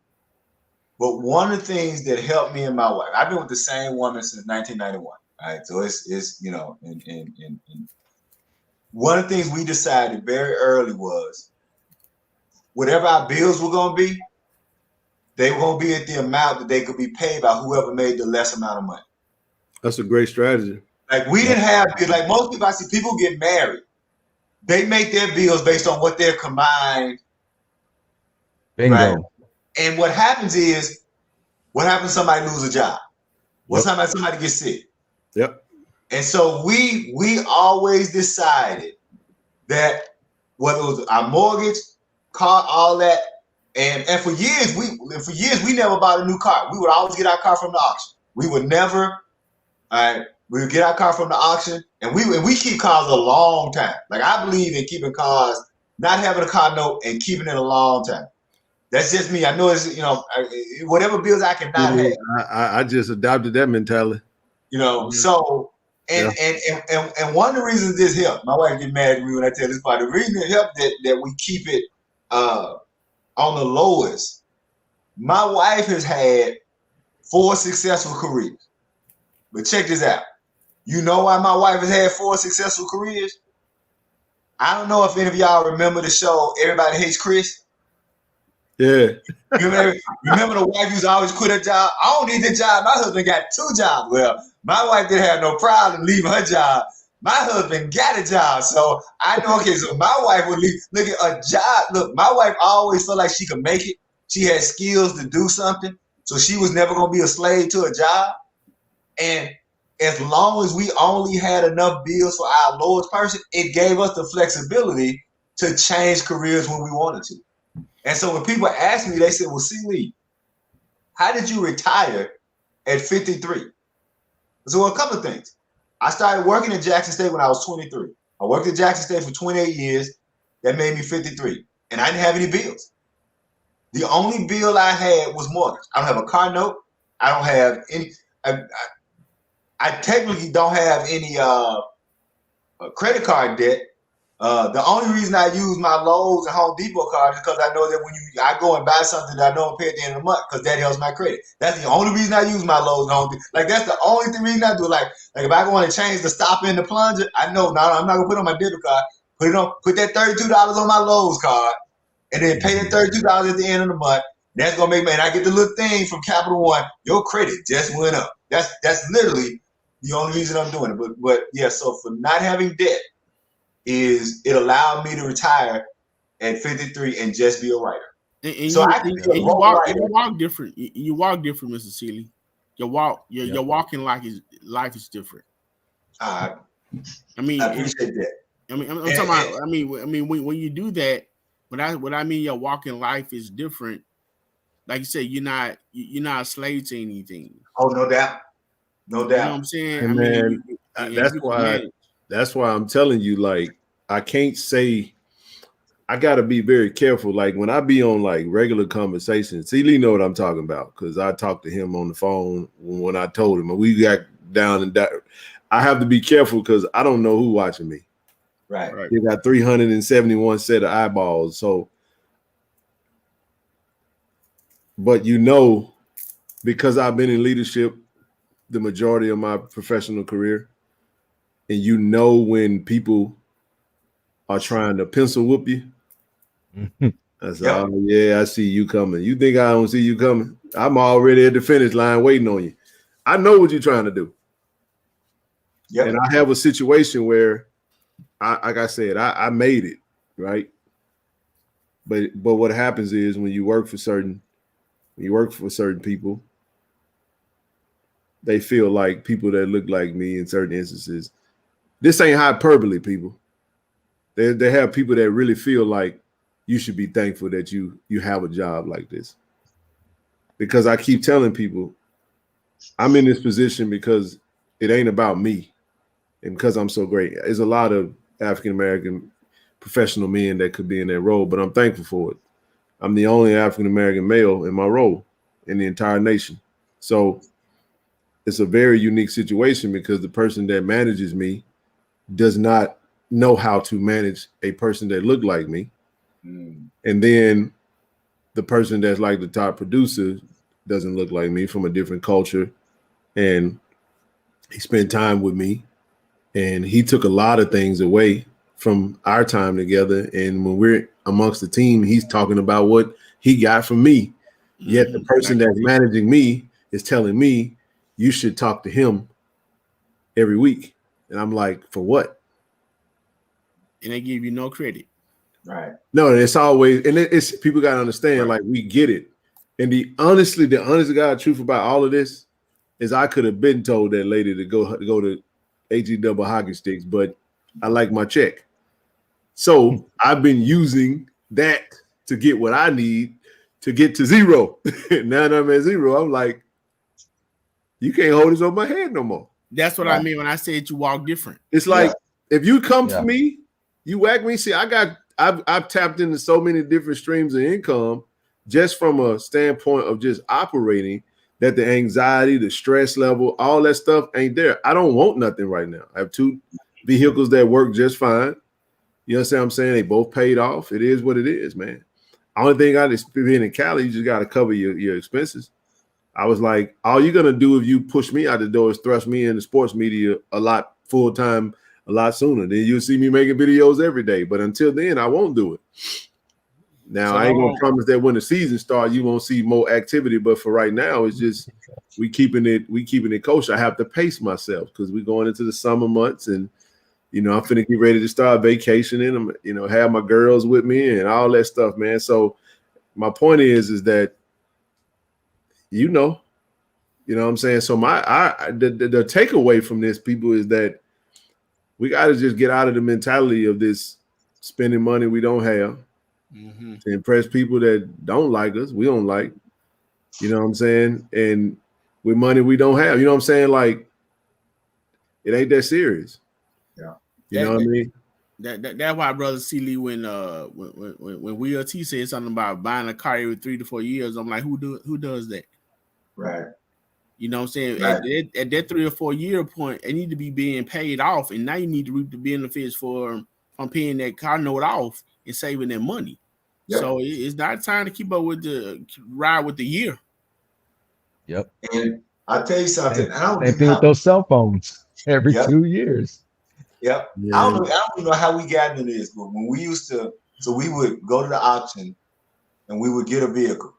but one of the things that helped me and my wife, I've been with the same woman since 1991. All right. So it's and one of the things we decided very early was whatever our bills were going to be, they were going to be at the amount that they could be paid by whoever made the less amount of money. That's a great strategy. Like we didn't have, like most people, I see people get married. They make their bills based on what they're combined. Bingo. Right? And what happens is, somebody lose a job? What somebody gets sick? Yep. And so we always decided that whether it was our mortgage, car, all that, And for years we never bought a new car. We would always get our car from the auction. We would never. We would get our car from the auction, and we keep cars a long time. Like I believe in keeping cars, not having a car note and keeping it a long time. That's just me. I know it's whatever bills I can not have. I just adopted that mentality. So and one of the reasons this helped. My wife get mad at me when I tell this part. The reason it helped that we keep it on the lowest. My wife has had 4 successful careers. But check this out. You know why my wife has had 4 successful careers? I don't know if any of y'all remember the show Everybody Hates Chris. Yeah. Remember the wife used to always quit her job? I don't need the job. My husband got 2 jobs. Well, my wife didn't have no problem leaving her job. My husband got a job. So I know, okay, so my wife would leave. Look at a job. Look, my wife always felt like she could make it. She had skills to do something. So she was never going to be a slave to a job. And as long as we only had enough bills for our lowest person, it gave us the flexibility to change careers when we wanted to. And so when people ask me, they say, well, C. Lee, how did you retire at 53? So a couple of things. I started working at Jackson State when I was 23. I worked at Jackson State for 28 years. That made me 53. And I didn't have any bills. The only bill I had was mortgage. I don't have a car note. I don't have any. I technically don't have any credit card debt. The only reason I use my Lowe's and Home Depot card is because I know that when I go and buy something that I know I'm pay at the end of the month, because that helps my credit. That's the only reason I use my Lowe's and Home Depot. Like that's the only reason I do it. Like if I want to change the stopper and the plunger, I know no, I'm not gonna put it on my debit card. Put that $32 on my Lowe's card, and then pay that $32 at the end of the month. That's gonna make me. And I get the little thing from Capital One. Your credit just went up. That's literally the only reason I'm doing it. But yeah. So for not having debt, it allowed me to retire at 53 and just be a writer. And you walk different. You walk different, Mr. Seeley. Your walking life is different. I mean, I appreciate that. I'm talking about. I mean, when you do that, what I mean, your walking life is different. Like you said, you're not a slave to anything. Oh, no doubt, no doubt. You know what I'm saying? And man, that's why I'm telling you, like, I can't say. I got to be very careful. Like when I be on like regular conversations, see, Lee know what I'm talking about because I talked to him on the phone when I told him, and we got down and down. I have to be careful because I don't know who watching me. Right. You got 371 set of eyeballs. So, but because I've been in leadership the majority of my professional career, and when people are trying to pencil whoop you. I said, oh, yeah, I see you coming. You think I don't see you coming? I'm already at the finish line waiting on you. I know what you're trying to do. Yep. And I have a situation where, like I said, I made it, right? But what happens is when you work for certain people, they feel like people that look like me in certain instances. This ain't hyperbole, people. They have people that really feel like you should be thankful that you have a job like this. Because I keep telling people I'm in this position because it ain't about me and because I'm so great. There's a lot of African-American professional men that could be in that role, but I'm thankful for it. I'm the only African-American male in my role in the entire nation. So it's a very unique situation because the person that manages me does not know how to manage a person that looked like me. And then the person that's like the top producer doesn't look like me, from a different culture. And he spent time with me and he took a lot of things away from our time together. And when we're amongst the team, he's talking about what he got from me. Yet the person that's managing me is telling me you should talk to him every week. And I'm like, for what? And they give you no credit. Right. No, it's always, and it's people got to understand, right. Like we get it. And the honest to God truth about all of this is I could have been told that lady to go to AG double hockey sticks, but I like my check. So I've been using that to get what I need to get to zero. Now that I'm at zero, I'm like, you can't hold this on my head no more. That's what I mean when I said you walk different. It's like if you come for me, you whack me. See, I've tapped into so many different streams of income just from a standpoint of just operating, that the anxiety, the stress level, all that stuff ain't there. I don't want nothing right now. I have 2 vehicles that work just fine. You understand what I'm saying? They both paid off. It is what it is, man. Only thing I just being in Cali, you just got to cover your expenses. I was like, all you're gonna do if you push me out the door is thrust me into sports media a lot full time, a lot sooner. Then you'll see me making videos every day. But until then, I won't do it. Now, I ain't gonna promise that when the season starts, you won't see more activity. But for right now, it's just we keeping it kosher. I have to pace myself because we're going into the summer months, and I'm finna get ready to start vacationing. I'm, have my girls with me and all that stuff, man. So my point is that you know what I'm saying. So the takeaway from this, people, is that we got to just get out of the mentality of this spending money we don't have. Mm-hmm. To impress people that don't like us, we don't like, you know what I'm saying? And with money we don't have, you know what I'm saying? Like, it ain't that serious. Yeah. You know what I mean? That's why Brother C. Lee, when Will T said something about buying a car every 3 to 4 years, I'm like, who does that? Right. You know what I'm saying? Right. At that 3 or 4 year point, it need to be being paid off, and now you need to reap the benefits from paying that car note off and saving that money. Yep. So it's not time to keep up with the ride with the year. Yep. And I'll tell you something. Same thing with those cell phones every 2 years. Yep. Yeah. I don't even know how we got into this, but when we used to, so we would go to the auction and we would get a vehicle,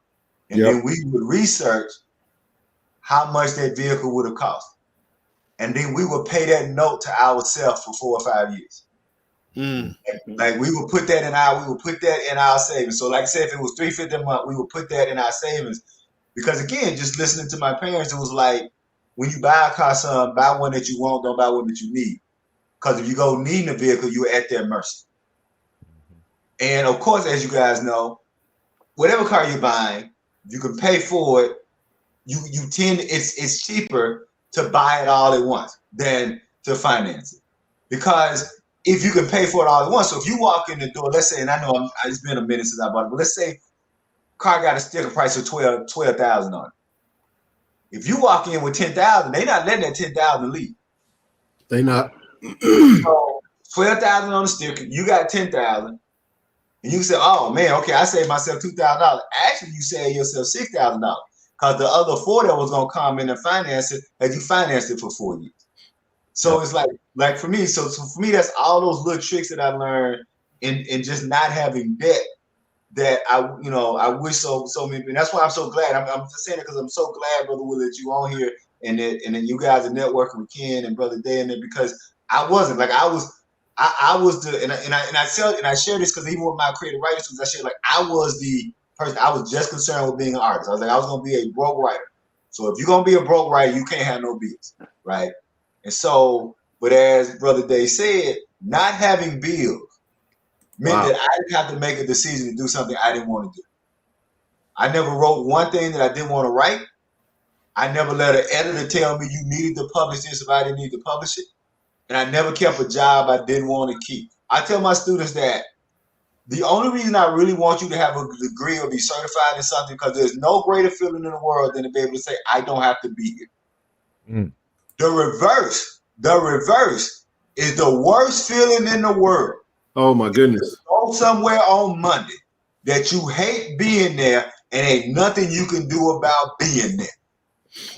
and then we would research how much that vehicle would have cost, and then we would pay that note to ourselves for 4 or 5 years. Like we would put that in our savings. So like I said, if it was $350 a month, we would put that in our savings, because again, just listening to my parents, it was like, when you buy a car, son, buy one that you want, don't buy one that you need. Because if you go needing a vehicle, you're at their mercy. And of course, as you guys know, whatever car you're buying, you can pay for it. You tend, it's cheaper to buy it all at once than to finance it, because if you can pay for it all at once. So if you walk in the door, let's say, and I know it's been a minute since I bought it, but let's say car got a sticker price of $12,000 on it. If you walk in with $10,000, they're not letting that $10,000 leave. They not. So $12,000 on the sticker, you got $10,000, and you say, "Oh man, okay, I saved myself $2,000." Actually, you saved yourself $6,000, because the other $4,000 that was gonna come in and finance it, and you financed it for 4 years. So it's like for me, so for me, that's all those little tricks that I learned in just not having debt, that I wish so many, and that's why I'm so glad. I'm just saying it because I'm so glad, Brother Will, that you on here, and then you guys are networking with Ken and Brother Day in there, because I wasn't like I was the and I share this because even with my creative writing students, I share, like, I was the person, I was just concerned with being an artist. I was like, I was gonna be a broke writer. So if you're gonna be a broke writer, you can't have no bills, right? And so, but as Brother Day said, not having bills meant that I didn't have to make a decision to do something I didn't want to do. I never wrote one thing that I didn't want to write. I never let an editor tell me you needed to publish this if I didn't need to publish it. And I never kept a job I didn't want to keep. I tell my students that the only reason I really want you to have a degree or be certified in something, because there's no greater feeling in the world than to be able to say, I don't have to be here. The reverse is the worst feeling in the world. Oh my goodness. Go somewhere on Monday that you hate being there and ain't nothing you can do about being there.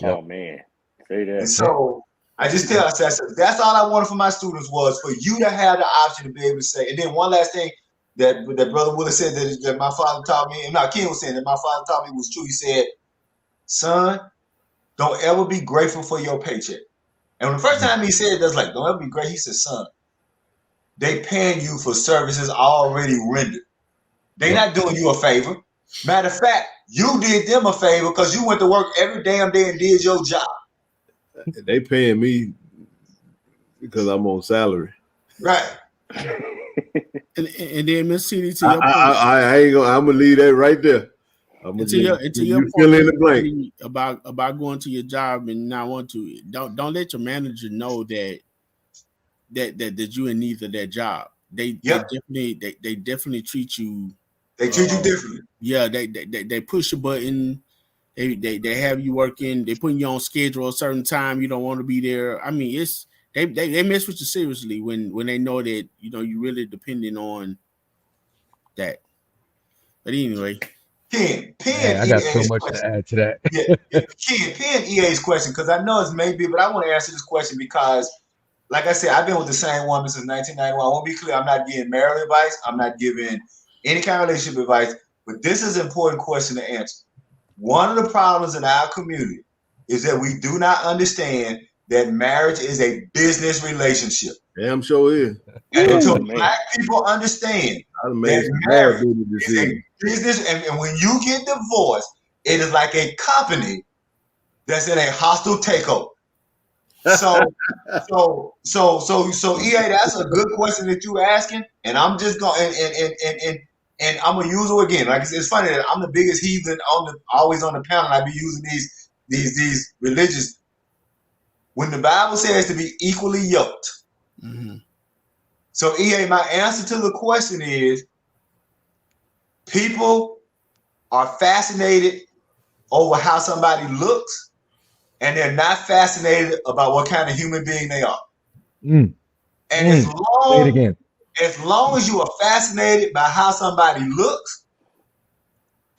Oh man, say that. And so I just tell us that's all I wanted for my students, was for you to have the option to be able to say. And then one last thing that Brother Willis said that my father taught me, and Ken was saying that my father taught me was true. He said, "Son, don't ever be grateful for your paycheck." And the first time he said that's like, don't ever be grateful. He said, "Son, they paying you for services already rendered. They not doing you a favor. Matter of fact, you did them a favor because you went to work every damn day and did your job. They paying me because I'm on salary." Right. And then Miss CDT, I ain't gonna. I'm gonna leave that right there. Into your you point fill in the blank about going to your job and not want to. Don't let your manager know that you in need of that job. They definitely treat you. They treat you differently. Yeah, they push a button. They have you working. They putting you on schedule a certain time. You don't want to be there. I mean, it's they mess with you seriously when they know that you really depending on that. But anyway, Man, I got so much to add to that. Ken EA's question, because I know it's maybe, but I want to answer this question because, like I said, I've been with the same woman since 1991. I want to be clear, I'm not giving marital advice. I'm not giving any kind of relationship advice, but this is an important question to answer. One of the problems in our community is that we do not understand that marriage is a business relationship. Damn sure is. And until black people understand that marriage is a business, and when you get divorced, it is like a company that's in a hostile takeover. So EA, that's a good question that you're asking, and I'm just going and I'm gonna use it again. Like it's funny that I'm the biggest heathen always on the panel. I be using these religious. When the Bible says to be equally yoked. Mm-hmm. So EA, my answer to the question is: people are fascinated over how somebody looks, and they're not fascinated about what kind of human being they are. And as long as you are fascinated by how somebody looks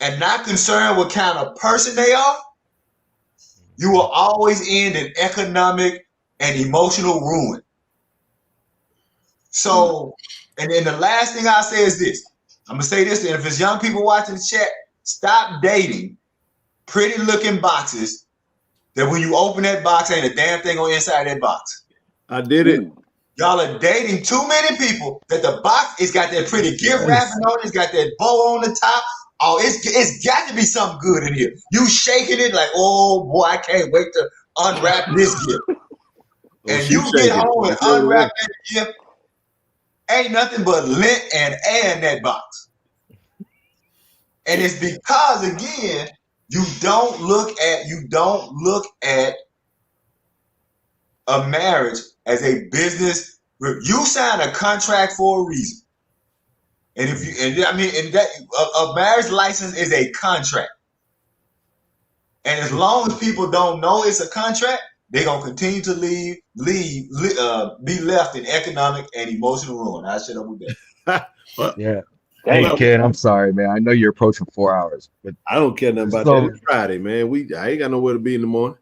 and not concerned what kind of person they are, you will always end in economic and emotional ruin. So, and then the last thing I'll say is this. I'm going to say this, and if it's young people watching the chat, stop dating pretty looking boxes that when you open that box, ain't a damn thing on the inside of that box. I did it. Y'all are dating too many people that the box, it's got that pretty gift wrapping on it, it's got that bow on the top. Oh, it's got to be something good in here. You shaking it like, oh boy, I can't wait to unwrap this gift. And you get home and unwrap that gift, ain't nothing but lint and air in that box. And it's because, again, you don't look at a marriage as a business. You sign a contract for a reason. And a marriage license is a contract. And as long as people don't know it's a contract, they're gonna continue to be left in economic and emotional ruin. I shut up with that. Yeah. Hey, kid, I'm sorry, man. I know you're approaching 4 hours, but I don't care nothing about that. It's Friday, man. I ain't got nowhere to be in the morning.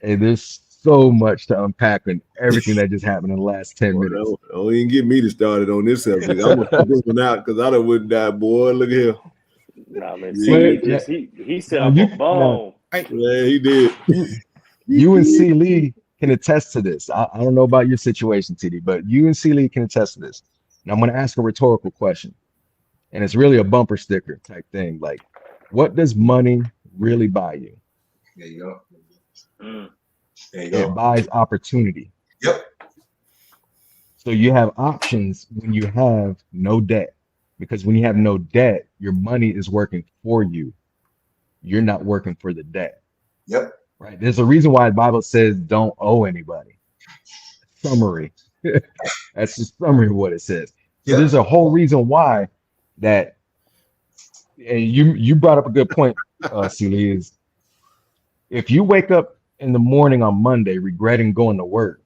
Hey, there's so much to unpack and everything that just happened in the last 10 minutes. Don't even get me started on this subject. I'm gonna put this one out because I done wouldn't die, boy. Look here. Nah, man. He set up a bomb. Yeah, he did. You and C. Lee can attest to this. I don't know about your situation, TD, but you and C. Lee can attest to this. And I'm going to ask a rhetorical question. And it's really a bumper sticker type thing. Like, what does money really buy you? There you go. There you go. It buys opportunity. Yep. So you have options when you have no debt. Because when you have no debt, your money is working for you. You're not working for the debt. Yep. Right. There's a reason why the Bible says don't owe anybody. Summary. That's the summary of what it says. So there's a whole reason why that, and you brought up a good point, Celie, is if you wake up in the morning on Monday regretting going to work,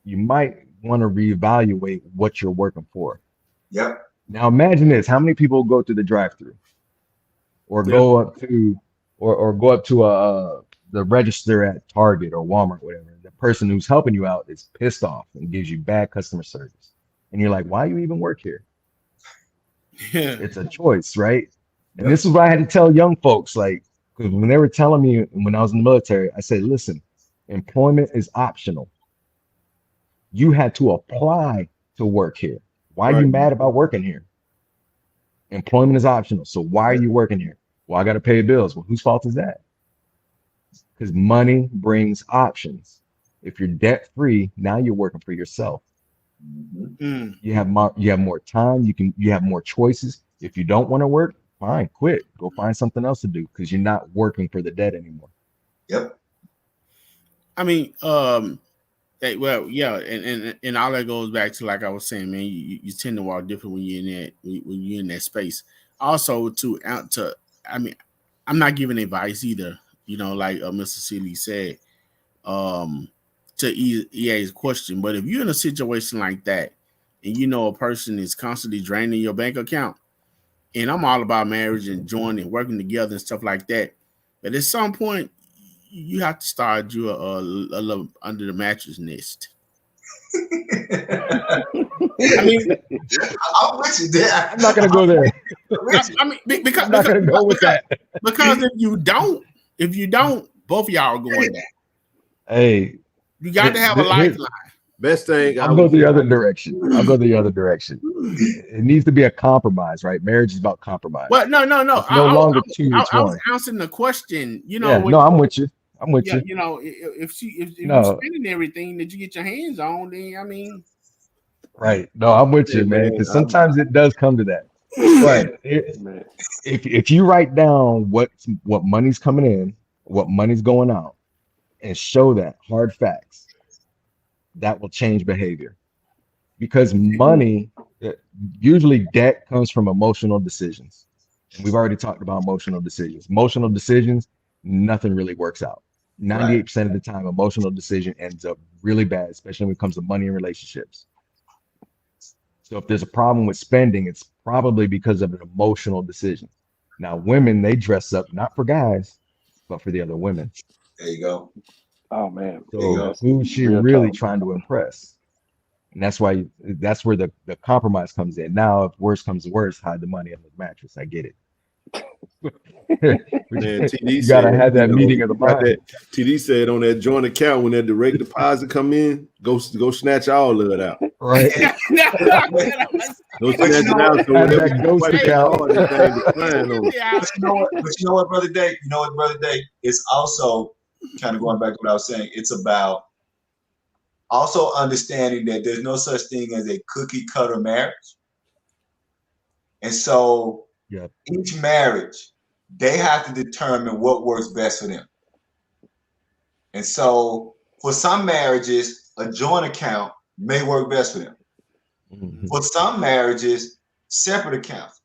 you might want to reevaluate what you're working for. Yep. Now imagine this: how many people go through the drive-through, or go up to, or go up to the register at Target or Walmart, whatever. The person who's helping you out is pissed off and gives you bad customer service, and you're like, "Why do you even work here?" Yeah. It's a choice, right? And this is what I had to tell young folks, like, because when they were telling me when I was in the military, I said, "Listen, employment is optional. You had to apply to work here. Why are you mad about working here? Employment is optional. So why are you working here? Well, I got to pay bills. Well, whose fault is that? Because money brings options. If you're debt free, now you're working for yourself. You have more time. You have more choices. If you don't want to work, fine, quit. Go find something else to do because you're not working for the debt anymore. Yep. I mean, well, yeah, and all that goes back to, like I was saying, man, you tend to walk different when you're in that when you're in that space. Also, I mean, I'm not giving advice either. You know, like Mr. Seeley said, to EA's question. But if you're in a situation like that, and you know a person is constantly draining your bank account, and I'm all about marriage and joining, working together and stuff like that, but at some point, you have to start you a little under the mattress nest. I mean, I'm with you there. I'm not gonna go there. I mean, because I'm not gonna go with that. Because if you don't, both of y'all are going down. Hey, You got to have a lifeline. Best thing I'll go the other direction. It needs to be a compromise, right? Marriage is about compromise. Well, no. It's no longer two. I was answering the question. You know, yeah, I'm with you. I'm with you. You know, if you're spending everything that you get your hands on, then I mean, right? No, I'm with you, man. Because sometimes it does come to that. But if you write down what money's coming in, what money's going out, and show that hard facts, that will change behavior. Because money, usually debt comes from emotional decisions. And we've already talked about emotional decisions. Emotional decisions, nothing really works out. 98% of the time, emotional decision ends up really bad, especially when it comes to money and relationships. So if there's a problem with spending, it's probably because of an emotional decision. Now, women, they dress up not for guys, but for the other women. There you go. Oh man. So who's she really trying to impress? And that's where the compromise comes in. Now, if worse comes to worse, hide the money under the mattress. I get it. Man, TD you gotta have that meeting of the mind. TD said on that joint account when that direct deposit come in, go snatch all of it out. Right. Go snatch it out. So that ghost account. But you know what, Brother Day? It's also kind of going back to what I was saying. It's about also understanding that there's no such thing as a cookie cutter marriage. And so each marriage, they have to determine what works best for them. And so for some marriages, a joint account may work best for them. Mm-hmm. For some marriages, separate accounts,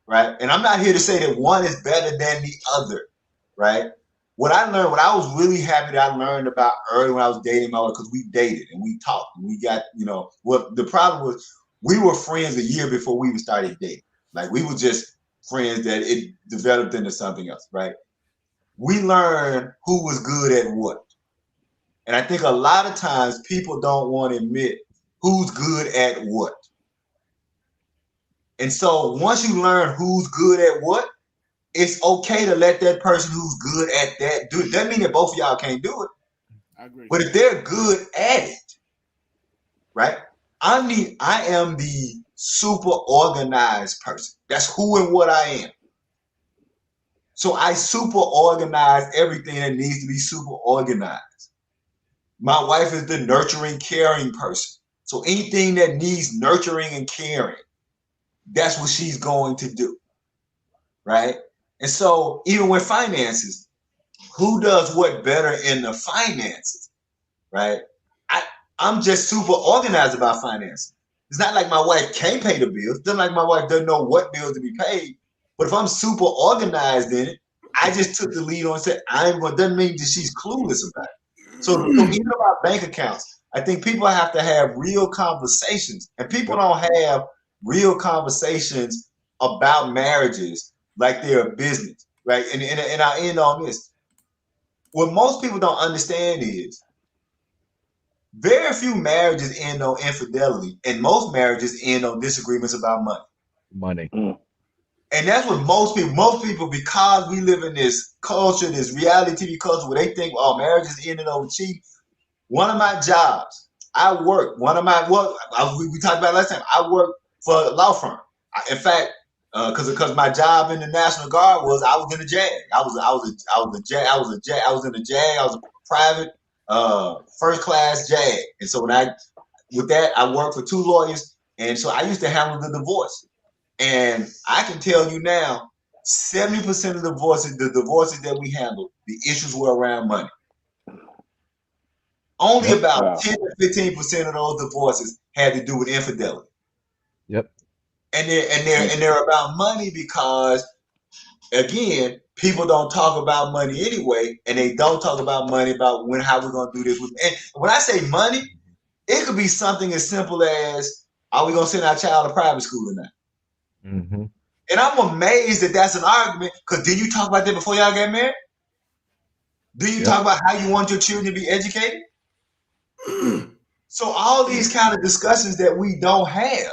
right? And I'm not here to say that one is better than the other, right? What I was really happy that I learned about early when I was dating my wife, because we dated and we talked and we got, what the problem was, we were friends a year before we even started dating. Like we were just friends that it developed into something else, right? We learned who was good at what. And I think a lot of times people don't want to admit who's good at what. And so once you learn who's good at what, it's okay to let that person who's good at that do it. Doesn't mean that both of y'all can't do it. I agree. But if they're good at it, right? I am the super organized person. That's who and what I am. So I super organize everything that needs to be super organized. My wife is the nurturing, caring person. So anything that needs nurturing and caring, that's what she's going to do, right? And so even with finances, who does what better in the finances, right? I'm just super organized about finances. It's not like my wife can't pay the bills. It's not like my wife doesn't know what bills to be paid. But if I'm super organized in it, I just took the lead on and said, doesn't mean that she's clueless about it. So even about bank accounts, I think people have to have real conversations. And people don't have real conversations about marriages like they're a business, right? And I end on this. What most people don't understand is very few marriages end on infidelity, and most marriages end on disagreements about money. And that's what most people, because we live in this culture, this reality TV culture where they think, marriage is ending over cheating. One of my jobs, we talked about last time, I work for a law firm. In fact, because my job in the National Guard was I was in the JAG. I was in the JAG. I was a private first class JAG. And so I worked for two lawyers, and so I used to handle the divorce. And I can tell you now, 70% of the divorces that we handled, the issues were around money. Only about 10 to 15% of those divorces had to do with infidelity. Yep. And they're about money because, again, people don't talk about money anyway, and they don't talk about money about how we're gonna do this. And when I say money, it could be something as simple as, are we gonna send our child to private school or not? Mm-hmm. And I'm amazed that that's an argument, because did you talk about that before y'all got married? Do you talk about how you want your children to be educated? So all these kind of discussions that we don't have.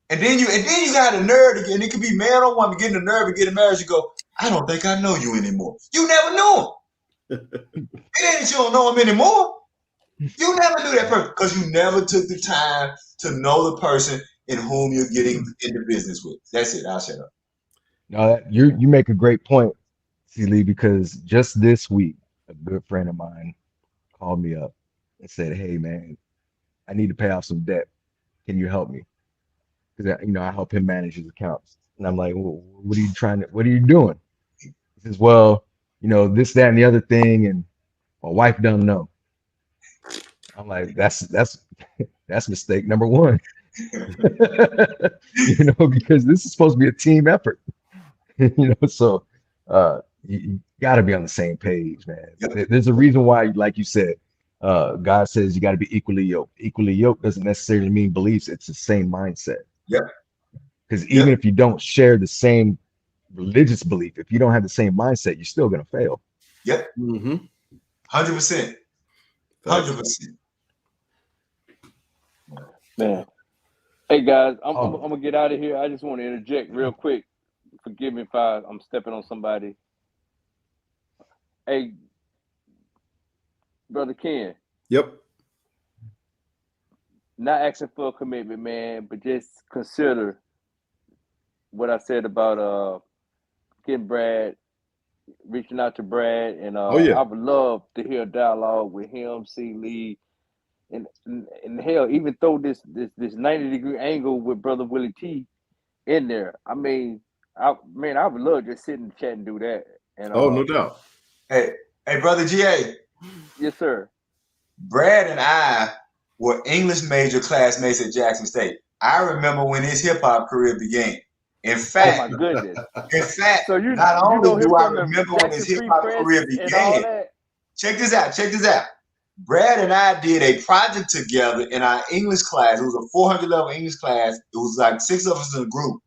And then you got a nerve again. It could be man or woman getting the nerve to get a marriage. You go, I don't think I know you anymore. You never knew him. It ain't that you don't know him anymore. You never knew that person because you never took the time to know the person in whom you're getting into business with. That's it. I'll shut up. No, you make a great point, C. Lee, because just this week, a good friend of mine called me up and said, "Hey, man, I need to pay off some debt. Can you help me?" Because I help him manage his accounts, and I'm like, "Well, what are you doing?" He says, "Well, this, that, and the other thing, and my wife don't know." I'm like, "That's mistake number one." Because this is supposed to be a team effort. So you got to be on the same page, man. Yep. There's a reason why, like you said, God says you got to be equally yoked. Equally yoked doesn't necessarily mean beliefs. It's the same mindset. Yeah. Because even if you don't share the same religious belief, if you don't have the same mindset, you're still going to fail. Yep. 100%. 100%. Man. Hey guys, I'm gonna get out of here. I just want to interject real quick. Forgive me if I'm stepping on somebody. Hey, Brother Ken. Yep. Not asking for a commitment, man, but just consider what I said about getting Brad, reaching out to Brad, and I would love to hear a dialogue with him, C. Lee, and hell, even throw this 90-degree angle with Brother Willie T in there. I mean, I would love just sit in the chat and do that. And no doubt. Hey, Brother GA. Yes, sir. Brad and I were English major classmates at Jackson State. I remember when his hip hop career began. In fact, oh my goodness. So not only do I remember when his hip hop career began. Check this out. Brad and I did a project together in our English class. It was a 400 level English class. It was like 6 of us in a group.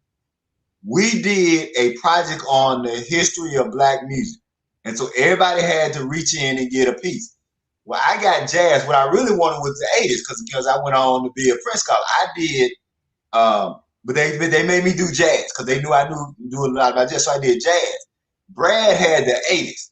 We did a project on the history of Black music. And so everybody had to reach in and get a piece. Well, I got jazz. What I really wanted was the 80s because I went on to be a Prince scholar. I did, but they made me do jazz because they knew I knew a lot about jazz. So I did jazz. Brad had the 80s.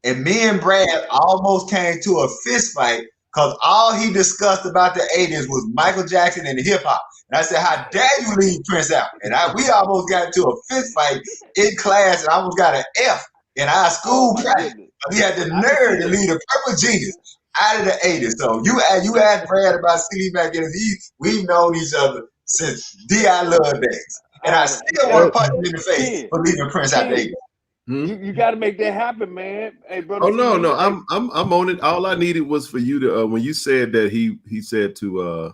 And me and Brad almost came to a fist fight because all he discussed about the 80s was Michael Jackson and hip hop. And I said, how dare you leave Prince out? And we almost got into a fist fight in class and I almost got an F in our school project. He had the nerve to leave the Purple Genius out of the 80s. So you asked Brad about CD back in we've known each other since D.I. Love days. And I still want to punch him in the face for leaving Prince out the 80s. You got to make that happen, man. Hey, brother. Oh no, I'm on it. All I needed was for you to when you said that he said to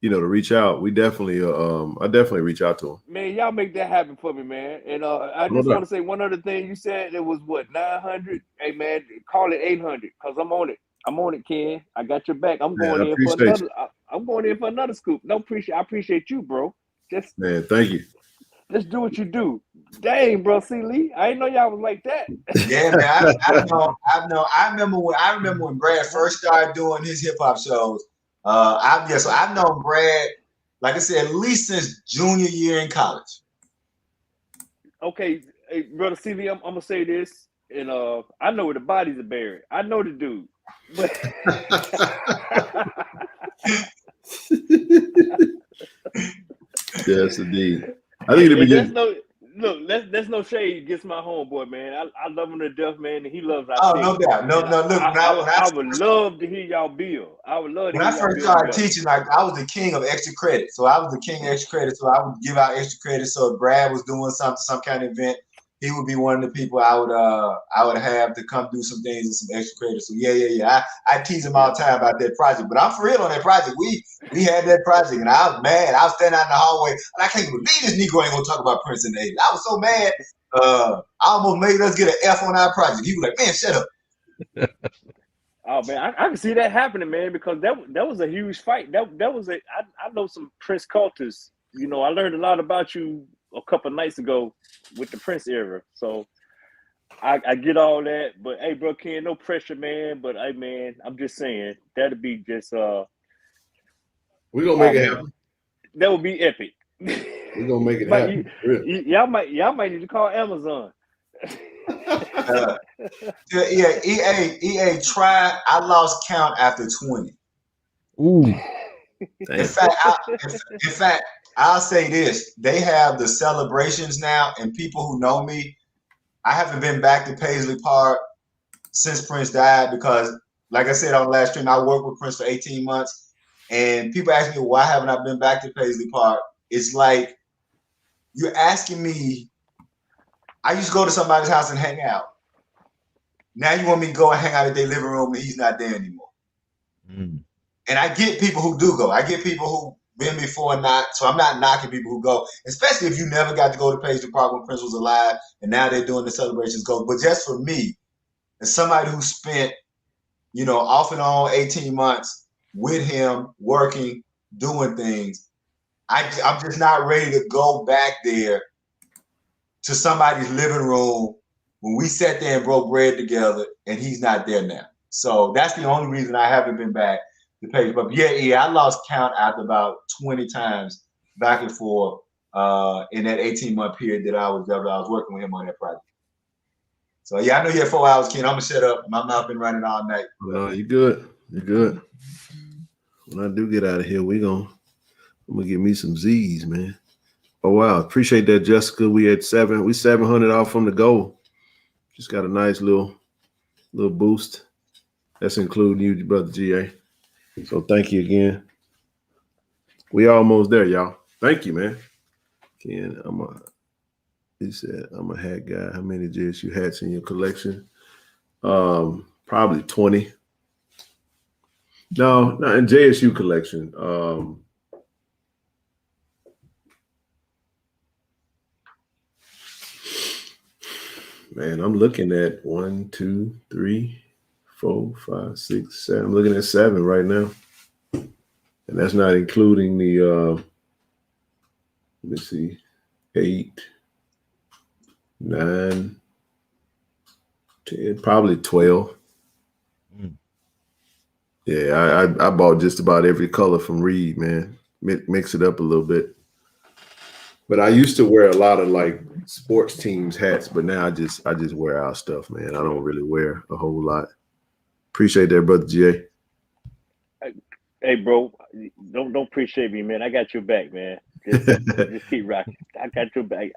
to reach out. We definitely I definitely reach out to him. Man, y'all make that happen for me, man. And I just want to say one other thing. You said it was what, 900? Hey man, call it 800 because I'm on it. I'm on it, Ken. I got your back. I'm going in for another. I'm going in for another scoop. I appreciate you, bro. Man, thank you. Just do what you do. Dang, bro, C. Lee. I didn't know y'all was like that. Yeah, man. I remember when Brad first started doing his hip hop shows. I've known Brad, like I said, at least since junior year in college. Okay, hey, brother C. Lee, I'm gonna say this, and I know where the bodies are buried. I know the dude, but yes, indeed. I think it'd be look, that's no shade against my homeboy, man. I love him to death, man, and he loves our Oh, city. no doubt. No. Look, I would love to hear y'all build. I would love to when hear I y'all first build started together. teaching, like I was the king of extra credit. So I was the king of extra credit. So I would give out extra credit. So if Brad was doing some kind of event, he would be one of the people I would have to come do some things and some extra credit. So yeah. I tease him all the time about that project. But I'm for real on that project. We had that project, and I was mad. I was standing out in the hallway, and I can't believe this Negro ain't gonna talk about Prince in the 80s. I was so mad. I almost made us get an F on our project. He was like, "Man, shut up." Oh man, I can see that happening, man, because that was a huge fight. That was I know some Prince cultists. You know, I learned a lot about you a couple of nights ago with the Prince era. So I get all that, but hey, bro, Ken, no pressure, man. But hey, man, I'm just saying that'd be just We're gonna make it happen. That would be epic. We're gonna make it happen. Y'all might need to call Amazon. Yeah, EA tried. I lost count after 20. Ooh. In fact, I'll say this: they have the celebrations now, and people who know me, I haven't been back to Paisley Park since Prince died because, like I said on the last stream, I worked with Prince for 18 months, and people ask me why haven't I been back to Paisley Park? It's like you're asking me. I used to go to somebody's house and hang out. Now you want me to go and hang out at their living room and he's not there anymore. Mm. And I get people who do go. I get people who been before and not. So I'm not knocking people who go, especially if you never got to go to Paisley Park when Prince was alive and now they're doing the celebrations go. But just for me, as somebody who spent, off and on 18 months with him, working, doing things, I'm just not ready to go back there to somebody's living room when we sat there and broke bread together and he's not there now. So that's the only reason I haven't been back to Paisley. But yeah, I lost count after about 20 times back and forth in that 18-month period that I was working with him on that project. So yeah, I know you had 4 hours, Ken. I'm gonna shut up. My mouth been running all night. No, you're good. You're good. When I do get out of here, I'm gonna get me some Z's, man. Oh wow, appreciate that, Jessica. We at 700 off from the goal. Just got a nice little boost. That's including you, brother GA. So thank you again. We almost there, y'all. Thank you, man. Ken, he said I'm a hat guy. How many JSU hats in your collection? Probably 20. No, not in JSU collection. Man, I'm looking at 1, 2, 3, 4, 5, 6, 7. I'm looking at 7 right now. And that's not including the let me see, 8, 9, 10, probably 12. Mm. Yeah, I bought just about every color from Reed, man. Mix it up a little bit. But I used to wear a lot of like sports teams hats, but now I just wear our stuff, man. I don't really wear a whole lot. Appreciate that, brother GA. Hey, bro, don't appreciate me, man. I got your back, man. Just keep rocking. I got your back.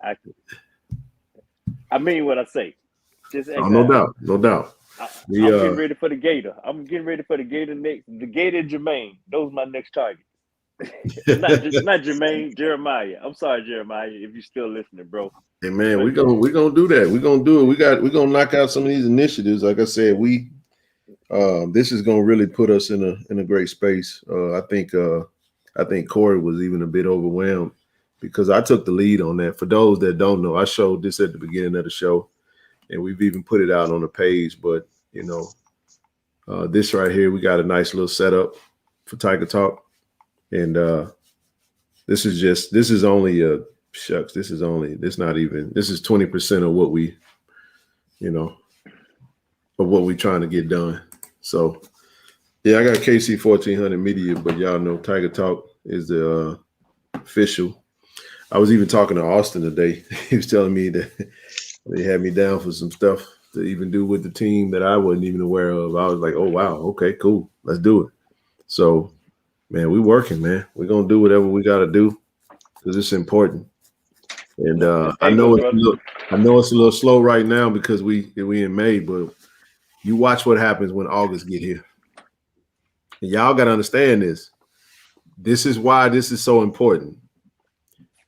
I mean what I say. No doubt. I'm getting ready for the Gator. I'm getting ready for the Gator next. The Gator and Jermaine. Those are my next targets. not Jermaine, Jeremiah. I'm sorry, Jeremiah, if you're still listening, bro. Hey man, we're gonna do that. We're gonna do it. We're gonna knock out some of these initiatives. Like I said, this is gonna really put us in a great space. I think Corey was even a bit overwhelmed because I took the lead on that. For those that don't know, I showed this at the beginning of the show, and we've even put it out on the page. But this right here, we got a nice little setup for Tiger Talk. And this is 20% of what we, of what we're trying to get done. So yeah, I got KC 1400 Media, but y'all know Tiger Talk is the official. I was even talking to Austin today. He was telling me that they had me down for some stuff to even do with the team that I wasn't even aware of. I was like, oh wow, okay, cool, let's do it. So man, we working, man. We're gonna do whatever we gotta do because it's important. And I Hey, know good it's a brother. little, I know it's a little slow right now because we in May, but you watch what happens when August get here. And y'all got to understand this. This is why this is so important.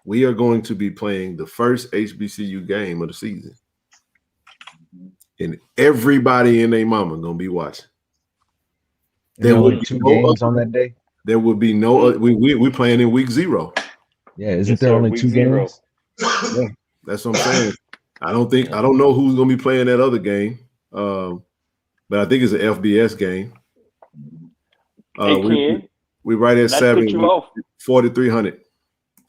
We are going to be playing the first HBCU game of the season. And everybody and their mama going to be watching. There will be 2 games on that day. There will be no we playing in week 0. Yeah, isn't there only 2 games? Yeah, that's what I'm saying. I don't know who's going to be playing that other game. But I think it's an FBS game. Hey, Ken, we right at 7, 4,300.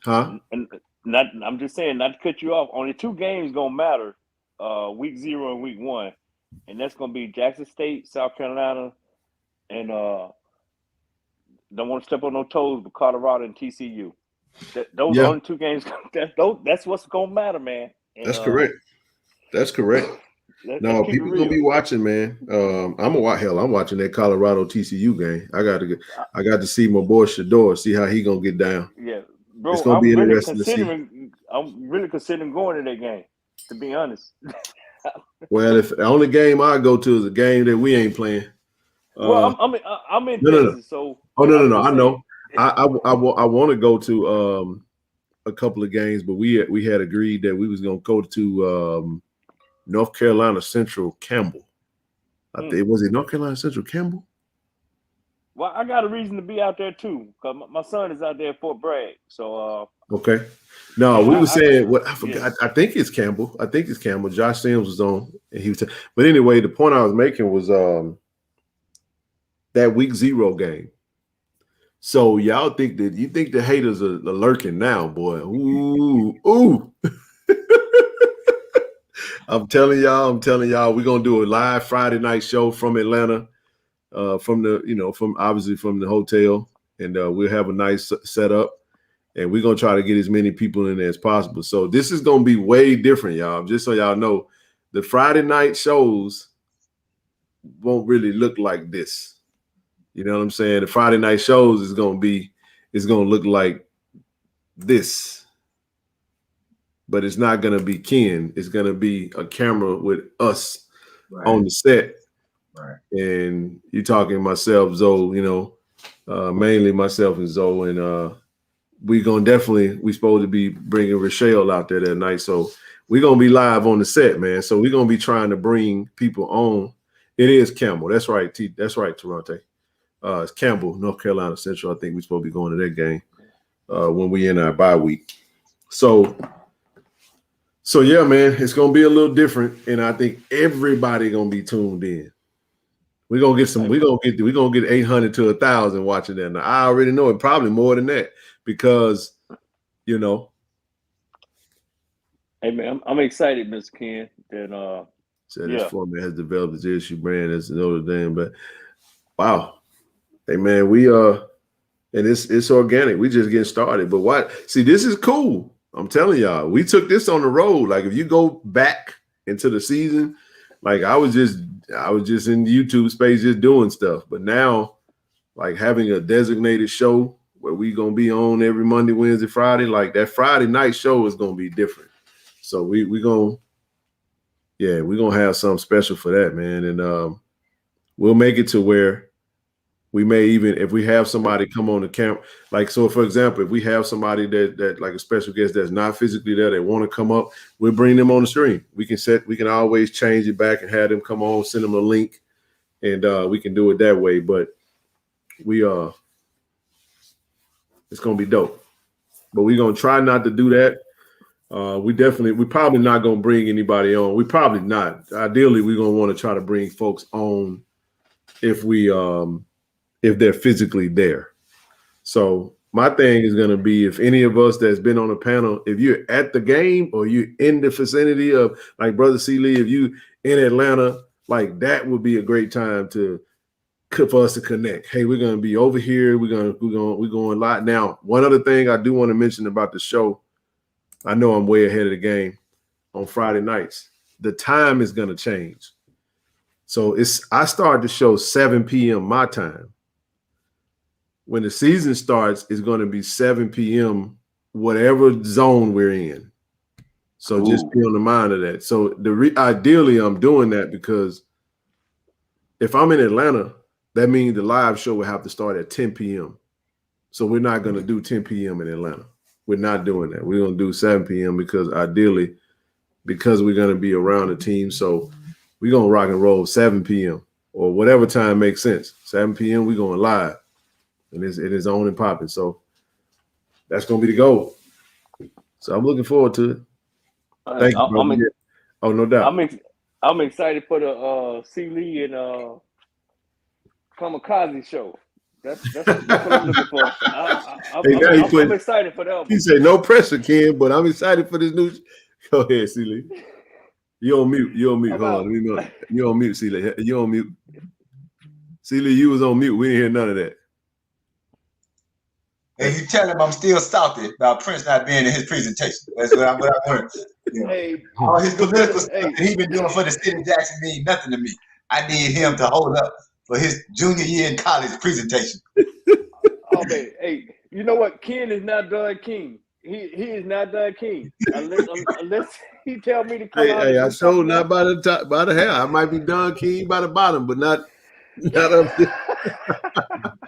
Huh? And I'm just saying, not to cut you off. Only 2 games gonna matter, week 0 and week 1, and that's gonna be Jackson State, South Carolina, and don't want to step on no toes, but Colorado and TCU. Those are only 2 games. That's what's gonna matter, man. And, that's correct. That's correct. No, people gonna be watching, man. I'm watching that Colorado TCU game. I got to see my boy Shador, see how he gonna get down. Yeah, bro. It's gonna be interesting to see. I'm really considering going to that game, to be honest. Well, if the only game I go to is a game that we ain't playing. Well, I'm in Texas, so. Oh no! I know. I want to go to a couple of games, but we had agreed that we was gonna go to North Carolina Central Campbell. Was it North Carolina Central Campbell? Well, I got a reason to be out there too, because my son is out there at Fort Bragg. So okay. No, we were saying what I forgot. I think it's Campbell. Josh Sims was on, and he was. But anyway, the point I was making was that week 0 game. So y'all think the haters are lurking now, boy. Ooh. I'm telling y'all, we're gonna do a live Friday night show from Atlanta, from obviously from the hotel, and we'll have a nice setup, and we're gonna try to get as many people in there as possible. So this is gonna be way different, y'all. Just so y'all know, the Friday night shows won't really look like this. You know what I'm saying? The Friday night shows is gonna look like this. But it's not going to be Ken. It's going to be a camera with us on the set. Right. And you're talking myself, Zoe, mainly myself and Zoe. And we supposed to be bringing Rochelle out there that night. So we're going to be live on the set, man. So we're going to be trying to bring people on. It is Campbell. That's right. That's right, Toronto. It's Campbell, North Carolina Central. I think we're supposed to be going to that game when we in our bye week. So yeah, man, it's gonna be a little different, and I think everybody gonna be tuned in. We're gonna get 800 to 1,000 watching that. Now, I already know it, probably more than that, because Hey man, I'm excited, Mr. Ken. That this format has developed the JSU brand as Notre Dame, but wow, hey man, we and it's organic. We just getting started, but this is cool. I'm telling y'all, we took this on the road. Like if you go back into the season, like I was just in the YouTube space just doing stuff. But now, like having a designated show where we gonna be on every Monday, Wednesday, Friday, like that Friday night show is gonna be different. So we're gonna have something special for that, man. And we'll make it to where we may even, if we have somebody come on the camp, like, so for example, if we have somebody that like a special guest that's not physically there, they want to come up, we'll bring them on the stream. We can always change it back and have them come on, send them a link, and we can do it that way. But it's going to be dope. But we're going to try not to do that. We're probably not going to bring anybody on. We probably not. Ideally, we're going to want to try to bring folks on if they're physically there. So my thing is going to be, if any of us that's been on a panel, if you're at the game or you're in the vicinity of, like Brother C. Lee, if you in Atlanta, like that would be a great time for us to connect. Hey, we're going to be over here. We're going live. Now, one other thing I do want to mention about the show, I know I'm way ahead of the game on Friday nights. The time is going to change. So I start the show 7 p.m. my time. When the season starts, it's going to be 7 p.m. whatever zone we're in. So just be on the mind of that. So ideally, I'm doing that because if I'm in Atlanta, that means the live show will have to start at 10 p.m. So we're not going to do 10 p.m. in Atlanta. We're not doing that. We're going to do 7 p.m. because ideally, because we're going to be around the team. So we're going to rock and roll 7 p.m. or whatever time makes sense. 7 p.m. we're going live. And it is on and popping. So that's going to be the goal. So I'm looking forward to it. Thank you, brother. Oh, no doubt. I'm excited for the C. Lee and Kamikaze show. That's what I'm looking for. I'm excited for that one. He said, no pressure, Ken, but I'm excited for this new. Go ahead, C. Lee. You on mute. You on mute. Hold on. Let me know. You on mute, C. Lee. You on mute. C. Lee, you was on mute. We didn't hear none of that. And you tell him I'm still salty about Prince not being in his presentation. That's what I learned. You know, hey, all his political stuff that he been doing for the city of Jackson mean nothing to me. I need him to hold up for his junior year in college presentation. Oh man, hey, you know what? Ken is not done king. He is not done king. Unless he tell me to come out. Hey, I showed not by the top, by the hair. I might be done king by the bottom, but not up there.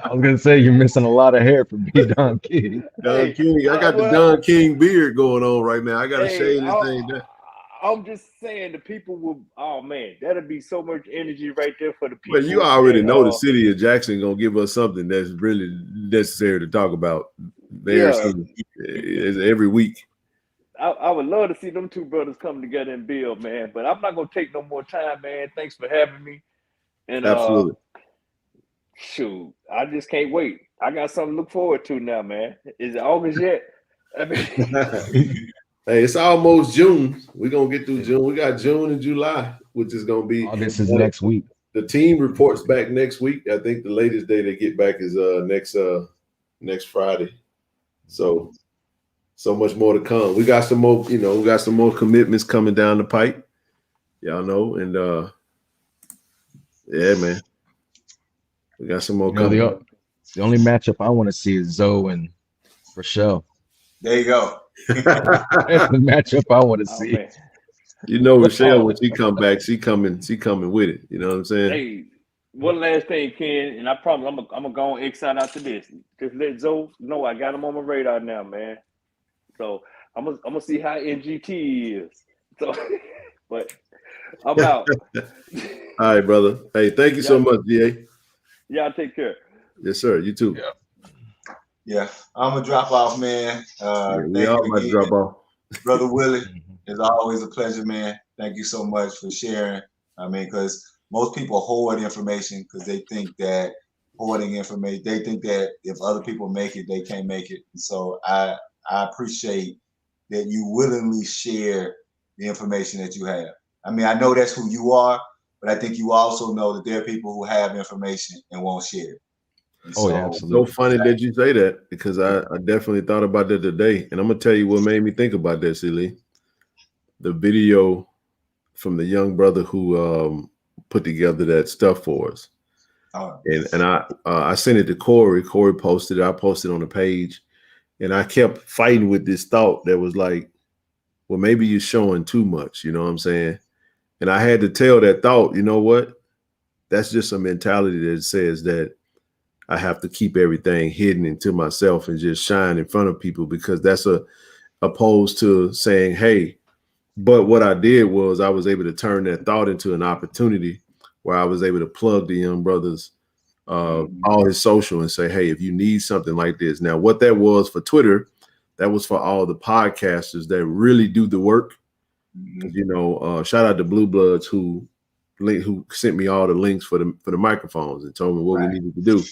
I was gonna say you're missing a lot of hair for me, Don King. Don King, I got the Don King beard going on right now. I gotta shave this thing down. I'm just saying the people will. Oh man, that'll be so much energy right there for the people. But you already know the city of Jackson gonna give us something that's really necessary to talk about very soon. Every week. I would love to see them two brothers come together and build, man. But I'm not gonna take no more time, man. Thanks for having me. And absolutely. Shoot, I just can't wait. I got something to look forward to now, man. Is it August yet? I mean, hey, it's almost June. We're gonna get through June. We got June and July, which is gonna be August is next week. The team reports back next week. I think the latest day they get back is next Friday. So much more to come. We got some more, we got some more commitments coming down the pipe. Y'all know, and yeah, man. We got some more coming. The only matchup I want to see is Zoe and Rochelle. There you go. That's the matchup I want to see. Man. Rochelle, when she come back, she coming with it. You know what I'm saying? Hey, one last thing, Ken, and I promise I'm gonna go on X out after this. Just let Zoe know I got him on my radar now, man. So I'm gonna see how NGT is. So, but I'm out. All right, brother. Hey, thank you so much, DA. Y'all take care. Yes, sir. You too. Yeah. I'm gonna drop off, man. We all might drop off. Brother Willie, it's always a pleasure, man. Thank you so much for sharing. I mean, because most people hoard information because they think that hoarding information, they think that if other people make it, they can't make it. And so I appreciate that you willingly share the information that you have. I mean, I know that's who you are, but I think you also know that there are people who have information and won't share it. Yeah, absolutely. So funny that you say that because I definitely thought about that today. And I'm going to tell you what made me think about that, Silly. The video from the young brother who put together that stuff for us. And I sent it to Corey. Corey posted it. I posted on the page. And I kept fighting with this thought that was like, well, maybe you're showing too much. You know what I'm saying? And I had to tell that thought, you know what? That's just a mentality that says that I have to keep everything hidden into myself and just shine in front of people because that's opposed to saying, hey, but what I did was I was able to turn that thought into an opportunity where I was able to plug the young brothers, all his social and say, hey, if you need something like this. Now, what that was for Twitter, that was for all the podcasters that really do the work. Shout out to Blue Bloods who sent me all the links for the microphones and told me what we needed to do.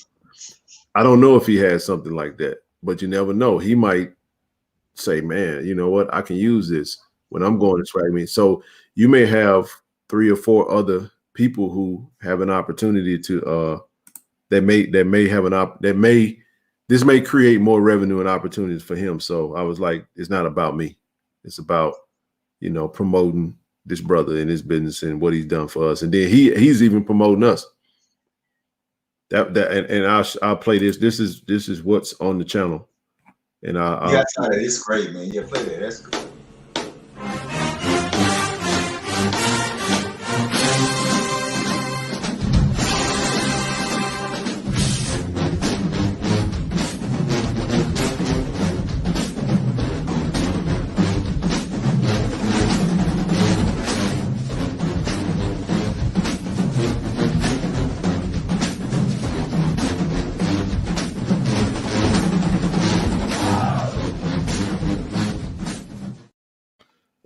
I don't know if he has something like that, but you never know. He might say, man, you know what? I can use this when I'm going to track me. So you may have 3 or 4 other people who have an opportunity to this may create more revenue and opportunities for him. So I was like, it's not about me. It's about, promoting this brother and his business and what he's done for us. And then he's even promoting us. I'll play this. This is what's on the channel. And it's great, man. Yeah, play that. That's good.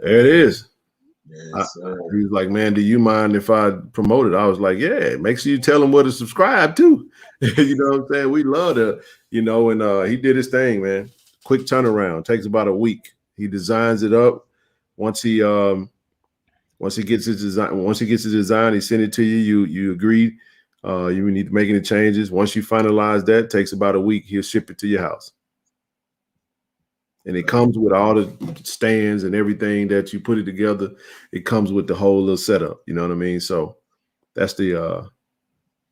There it is. Yes, sir. He was like, man, do you mind if I promote it? I was like, yeah, make sure you tell him where to subscribe to. You know what I'm saying? We love to, you know, and he did his thing, man. Quick turnaround. Takes about a week. He designs it up. Once he gets his design, he send it to you. You agree. You need to make any changes. Once you finalize that, takes about a week. He'll ship it to your house. And it comes with all the stands and everything that you put it together. It comes with the whole little setup. You know what I mean? So that's the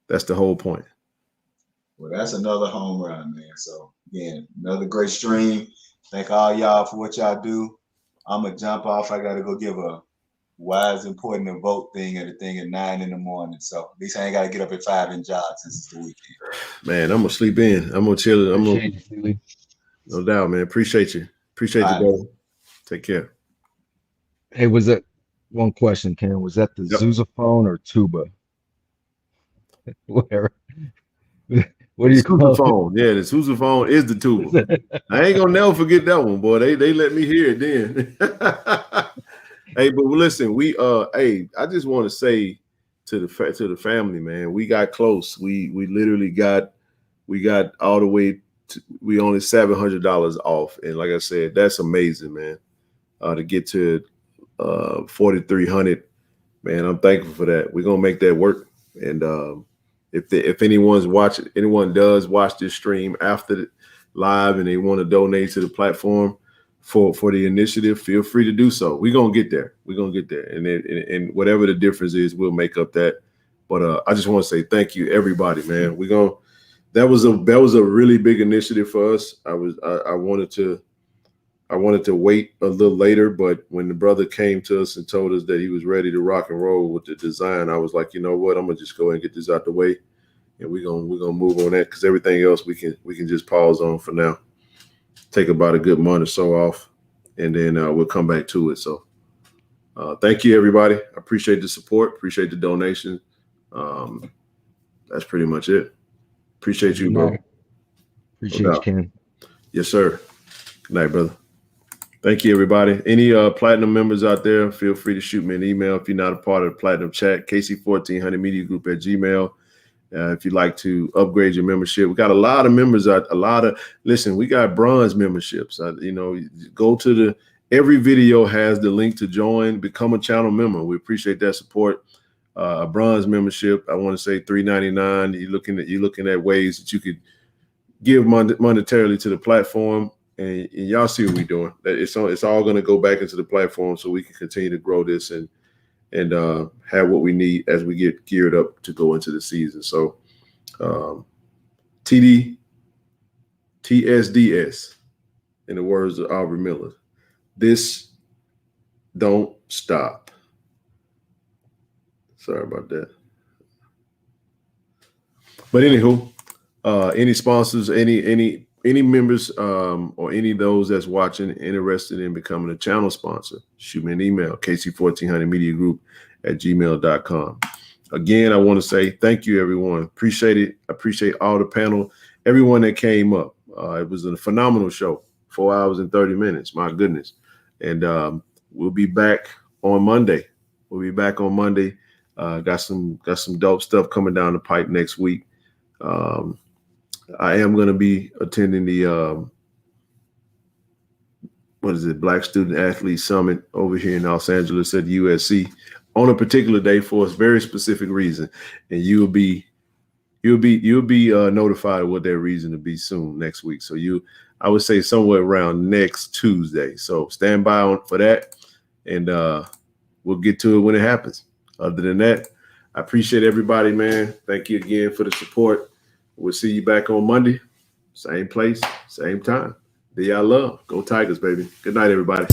whole point. Well, that's another home run, man. So again, another great stream. Thank all y'all for what y'all do. I'm gonna jump off. I gotta go give a wise, important, and vote thing at 9 in the morning. So at least I ain't gotta get up at 5 and jog since it's the weekend. Man, I'm gonna sleep in. I'm gonna chill. No doubt, man. Appreciate you. Appreciate you, brother. Take care. Hey, was that one question, Ken? Was that the sousaphone or tuba? Whatever. What do you call sousaphone? Yeah, the sousaphone is the tuba. I ain't gonna never forget that one, boy. They let me hear it then. Hey, but listen, I just want to say to the family, man, we got close. We literally got all the way to, we only $700 off, and like I said, that's amazing, man. To get to 4,300, man, I'm thankful for that. We're gonna make that work. And if anyone does watch this stream after the live and they want to donate to the platform for the initiative, feel free to do so. We're gonna get there. And whatever the difference is, we'll make up that. But I just want to say thank you, everybody, man. That was a really big initiative for us. I wanted to wait a little later, but when the brother came to us and told us that he was ready to rock and roll with the design, I was like, you know what, I'm gonna just go ahead and get this out the way, and we're gonna move on that, because everything else we can just pause on for now. Take about a good month or so off, and then we'll come back to it. So thank you, everybody. I appreciate the support, appreciate the donation. That's pretty much it. Appreciate you, bro. Appreciate you, Ken. Yes, sir. Good night, brother. Thank you, everybody. Any Platinum members out there, feel free to shoot me an email if you're not a part of the Platinum chat, KC1400 Media Group at Gmail. If you'd like to upgrade your membership, we got a lot of members out. Listen, we got bronze memberships. Go to every video has the link to join, become a channel member. We appreciate that support. A bronze membership, I want to say $3.99. You're looking at ways that you could give monetarily to the platform. And y'all see what we're doing. It's all going to go back into the platform so we can continue to grow this and have what we need as we get geared up to go into the season. So TSDS, in the words of Aubrey Miller, this don't stop. Sorry about that. But anywho, any sponsors, any members or any of those that's watching interested in becoming a channel sponsor, shoot me an email, KC1400mediagroup at gmail.com. Again, I want to say thank you, everyone. Appreciate it. Appreciate all the panel, everyone that came up. It was a phenomenal show, 4 hours and 30 minutes. My goodness. And we'll be back on Monday. Got some dope stuff coming down the pipe next week. I am going to be attending the Black Student Athlete Summit over here in Los Angeles at USC on a particular day for a very specific reason, and you'll be notified of what that reason to be soon next week. So I would say somewhere around next Tuesday. So stand by for that, and we'll get to it when it happens. Other than that, I appreciate everybody, man. Thank you again for the support. We'll see you back on Monday. Same place, same time. Do y'all love. Go Tigers, baby. Good night, everybody.